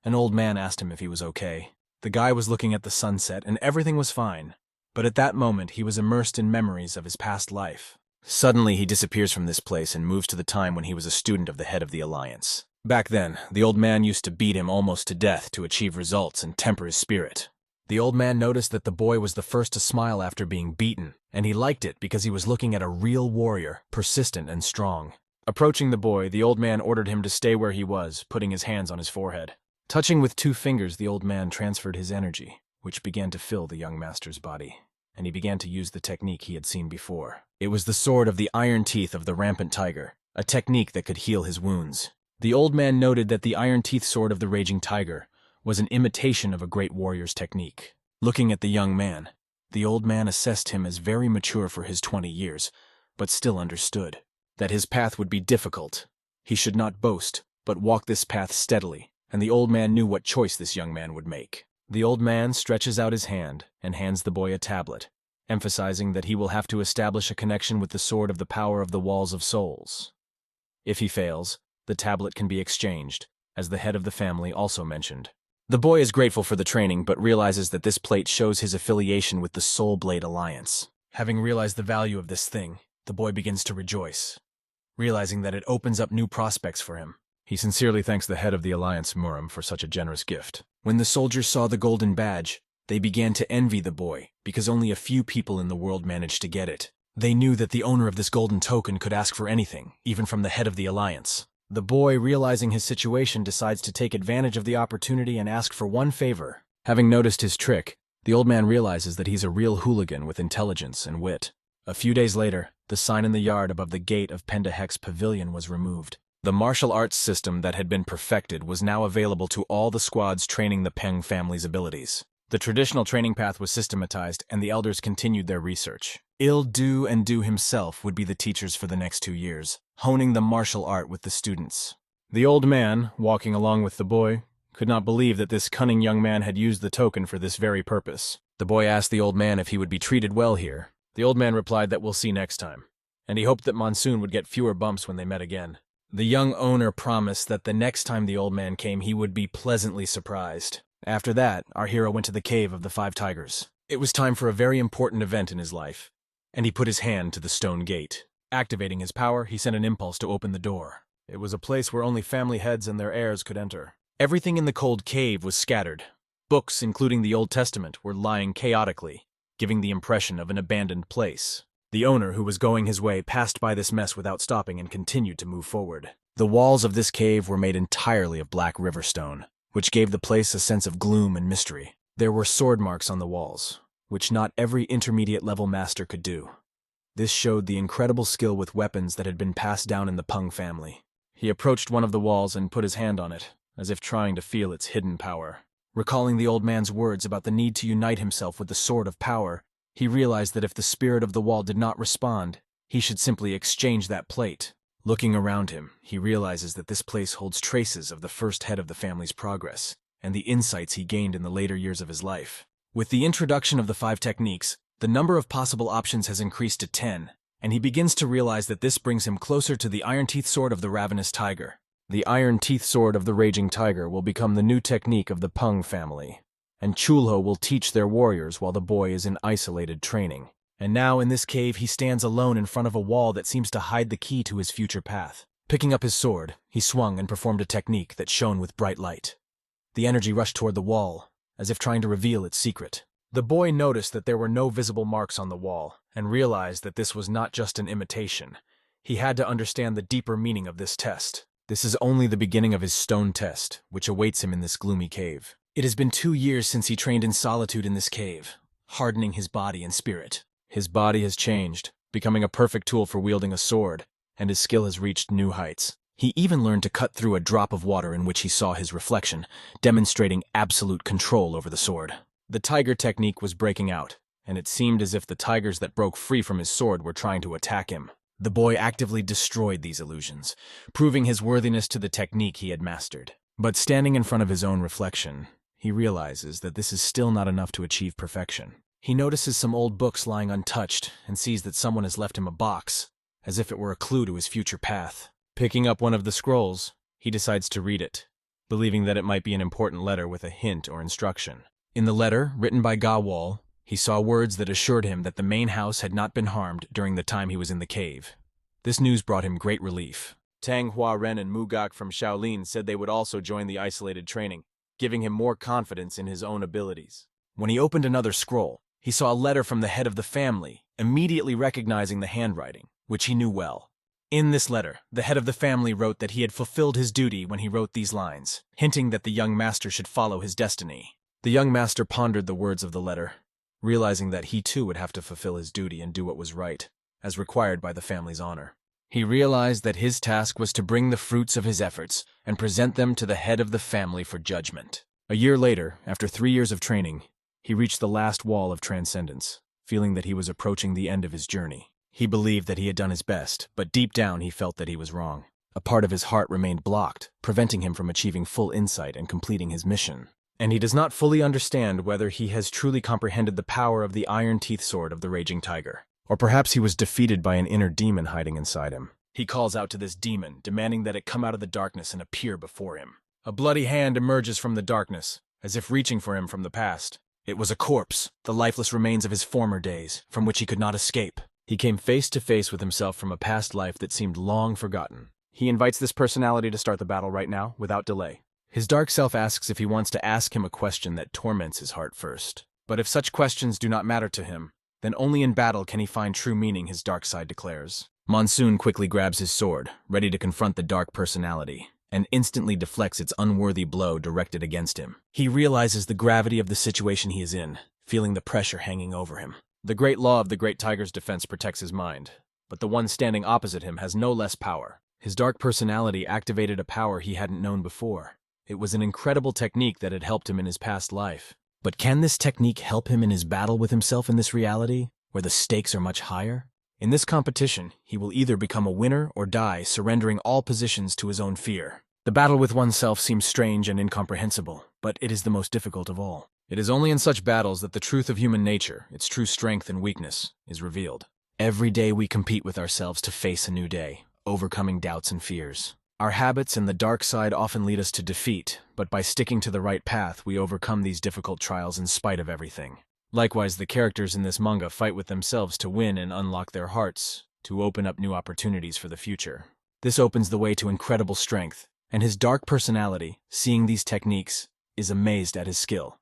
S2: An old man asked him if he was okay. The guy was looking at the sunset, and everything was fine. But at that moment, he was immersed in memories of his past life. Suddenly, he disappears from this place and moves to the time when he was a student of the head of the alliance. Back then, the old man used to beat him almost to death to achieve results and temper his spirit. The old man noticed that the boy was the first to smile after being beaten, and he liked it because he was looking at a real warrior, persistent and strong. Approaching the boy, the old man ordered him to stay where he was, putting his hands on his forehead. Touching with 2 fingers, the old man transferred his energy, which began to fill the young master's body, and he began to use the technique he had seen before. It was the sword of the iron teeth of the rampant tiger, a technique that could heal his wounds. The old man noted that the iron teeth sword of the raging tiger was an imitation of a great warrior's technique. Looking at the young man, the old man assessed him as very mature for his 20 years, but still understood that his path would be difficult. He should not boast, but walk this path steadily, and the old man knew what choice this young man would make. The old man stretches out his hand and hands the boy a tablet, emphasizing that he will have to establish a connection with the sword of the power of the walls of souls. If he fails, the tablet can be exchanged, as the head of the family also mentioned. The boy is grateful for the training, but realizes that this plate shows his affiliation with the Soul Blade Alliance. Having realized the value of this thing, the boy begins to rejoice, realizing that it opens up new prospects for him. He sincerely thanks the head of the alliance, Muram, for such a generous gift. When the soldiers saw the golden badge, they began to envy the boy, because only a few people in the world managed to get it. They knew that the owner of this golden token could ask for anything, even from the head of the alliance. The boy, realizing his situation, decides to take advantage of the opportunity and ask for one favor. Having noticed his trick, the old man realizes that he's a real hooligan with intelligence and wit. A few days later, the sign in the yard above the gate of Pendahek's pavilion was removed. The martial arts system that had been perfected was now available to all the squads training the Peng family's abilities. The traditional training path was systematized, and the elders continued their research. Il-Du and Du himself would be the teachers for the next 2 years, honing the martial art with the students. The old man, walking along with the boy, could not believe that this cunning young man had used the token for this very purpose. The boy asked the old man if he would be treated well here. The old man replied that we'll see next time, and he hoped that Monsoon would get fewer bumps when they met again. The young owner promised that the next time the old man came, he would be pleasantly surprised. After that, our hero went to the cave of the 5 tigers. It was time for a very important event in his life, and he put his hand to the stone gate. Activating his power, he sent an impulse to open the door. It was a place where only family heads and their heirs could enter. Everything in the cold cave was scattered. Books, including the Old Testament, were lying chaotically, giving the impression of an abandoned place. The owner, who was going his way, passed by this mess without stopping and continued to move forward. The walls of this cave were made entirely of black river stone, which gave the place a sense of gloom and mystery. There were sword marks on the walls, which not every intermediate-level master could do. This showed the incredible skill with weapons that had been passed down in the Pung family.
S1: He approached one of the walls and put his hand on it, as if trying to feel its hidden power. Recalling the old man's words about the need to unite himself with the Sword of Power, he realized that if the spirit of the wall did not respond, he should simply exchange that plate. Looking around him, he realizes that this place holds traces of the first head of the family's progress, and the insights he gained in the later years of his life. With the introduction of the 5 techniques, the number of possible options has increased to 10, and he begins to realize that this brings him closer to the Iron Teeth Sword of the Ravenous Tiger. The Iron Teeth Sword of the Raging Tiger will become the new technique of the Pung family, and Chulho will teach their warriors while the boy is in isolated training. And now in this cave he stands alone in front of a wall that seems to hide the key to his future path. Picking up his sword, he swung and performed a technique that shone with bright light. The energy rushed toward the wall, as if trying to reveal its secret. The boy noticed that there were no visible marks on the wall, and realized that this was not just an imitation. He had to understand the deeper meaning of this test. This is only the beginning of his stone test, which awaits him in this gloomy cave. It has been 2 years since he trained in solitude in this cave, hardening his body and spirit. His body has changed, becoming a perfect tool for wielding a sword, and his skill has reached new heights. He even learned to cut through a drop of water in which he saw his reflection, demonstrating absolute control over the sword. The tiger technique was breaking out, and it seemed as if the tigers that broke free from his sword were trying to attack him. The boy actively destroyed these illusions, proving his worthiness to the technique he had mastered. But standing in front of his own reflection, he realizes that this is still not enough to achieve perfection. He notices some old books lying untouched and sees that someone has left him a box, as if it were a clue to his future path. Picking up one of the scrolls, he decides to read it, believing that it might be an important letter with a hint or instruction. In the letter, written by Ga Wall, he saw words that assured him that the main house had not been harmed during the time he was in the cave. This news brought him great relief. Tang Hua Ren and Mugak from Shaolin said they would also join the isolated training, giving him more confidence in his own abilities. When he opened another scroll, he saw a letter from the head of the family, immediately recognizing the handwriting, which he knew well. In this letter, the head of the family wrote that he had fulfilled his duty when he wrote these lines, hinting that the young master should follow his destiny. The young master pondered the words of the letter, realizing that he too would have to fulfill his duty and do what was right, as required by the family's honor. He realized that his task was to bring the fruits of his efforts and present them to the head of the family for judgment. A year later, after 3 years of training, he reached the last wall of transcendence, feeling that he was approaching the end of his journey. He believed that he had done his best, but deep down he felt that he was wrong. A part of his heart remained blocked, preventing him from achieving full insight and completing his mission. And he does not fully understand whether he has truly comprehended the power of the Iron Teeth Sword of the Raging Tiger. Or perhaps he was defeated by an inner demon hiding inside him. He calls out to this demon, demanding that it come out of the darkness and appear before him. A bloody hand emerges from the darkness, as if reaching for him from the past. It was a corpse, the lifeless remains of his former days, from which he could not escape. He came face to face with himself from a past life that seemed long forgotten. He invites this personality to start the battle right now, without delay. His dark self asks if he wants to ask him a question that torments his heart first. But if such questions do not matter to him, then only in battle can he find true meaning, his dark side declares. Monsoon quickly grabs his sword, ready to confront the dark personality, and instantly deflects its unworthy blow directed against him. He realizes the gravity of the situation he is in, feeling the pressure hanging over him. The great law of the Great Tiger's defense protects his mind, but the one standing opposite him has no less power. His dark personality activated a power he hadn't known before. It was an incredible technique that had helped him in his past life. But can this technique help him in his battle with himself in this reality, where the stakes are much higher? In this competition, he will either become a winner or die, surrendering all positions to his own fear. The battle with oneself seems strange and incomprehensible, but it is the most difficult of all. It is only in such battles that the truth of human nature, its true strength and weakness, is revealed. Every day we compete with ourselves to face a new day, overcoming doubts and fears. Our habits and the dark side often lead us to defeat, but by sticking to the right path, we overcome these difficult trials in spite of everything. Likewise, the characters in this manga fight with themselves to win and unlock their hearts, to open up new opportunities for the future. This opens the way to incredible strength, and his dark personality, seeing these techniques, is amazed at his skill.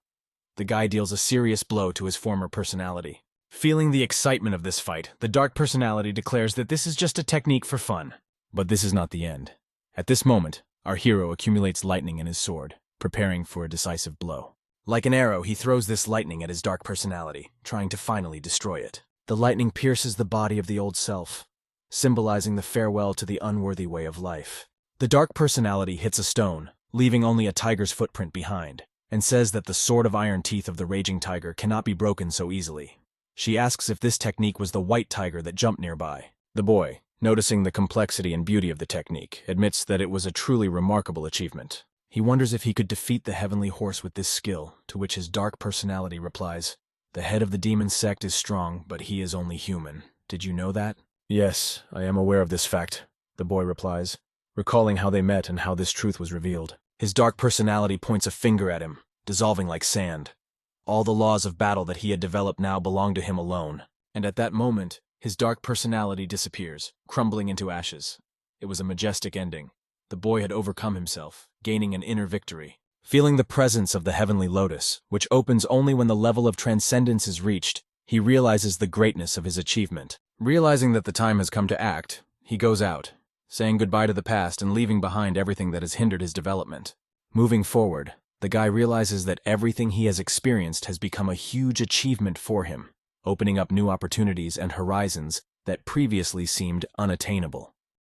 S1: The guy deals a serious blow to his former personality. Feeling the excitement of this fight, the dark personality declares that this is just a technique for fun. But this is not the end. At this moment, our hero accumulates lightning in his sword, preparing for a decisive blow. Like an arrow, he throws this lightning at his dark personality, trying to finally destroy it. The lightning pierces the body of the old self, symbolizing the farewell to the unworthy way of life. The The dark personality hits a stone, leaving only a tiger's footprint behind, and says that the sword of iron teeth of the raging tiger cannot be broken so easily. She asks if this technique was the white tiger that jumped nearby. The boy, noticing the complexity and beauty of the technique, admits that it was a truly remarkable achievement. He wonders if he could defeat the heavenly horse with this skill, to which his dark personality replies, "The head of the demon sect is strong, but he is only human. Did you know that?" "Yes, I am aware of this fact," the boy replies, recalling how they met and how this truth was revealed. His dark personality points a finger at him, dissolving like sand. All the laws of battle that he had developed now belonged to him alone, and at that moment, his dark personality disappears, crumbling into ashes. It was a majestic ending. The boy had overcome himself, gaining an inner victory. Feeling the presence of the heavenly lotus, which opens only when the level of transcendence is reached, he realizes the greatness of his achievement. Realizing that the time has come to act, he goes out, saying goodbye to the past and leaving behind everything that has hindered his development. Moving forward, the guy realizes that everything he has experienced has become a huge achievement for him, opening up new opportunities and horizons that previously seemed unattainable.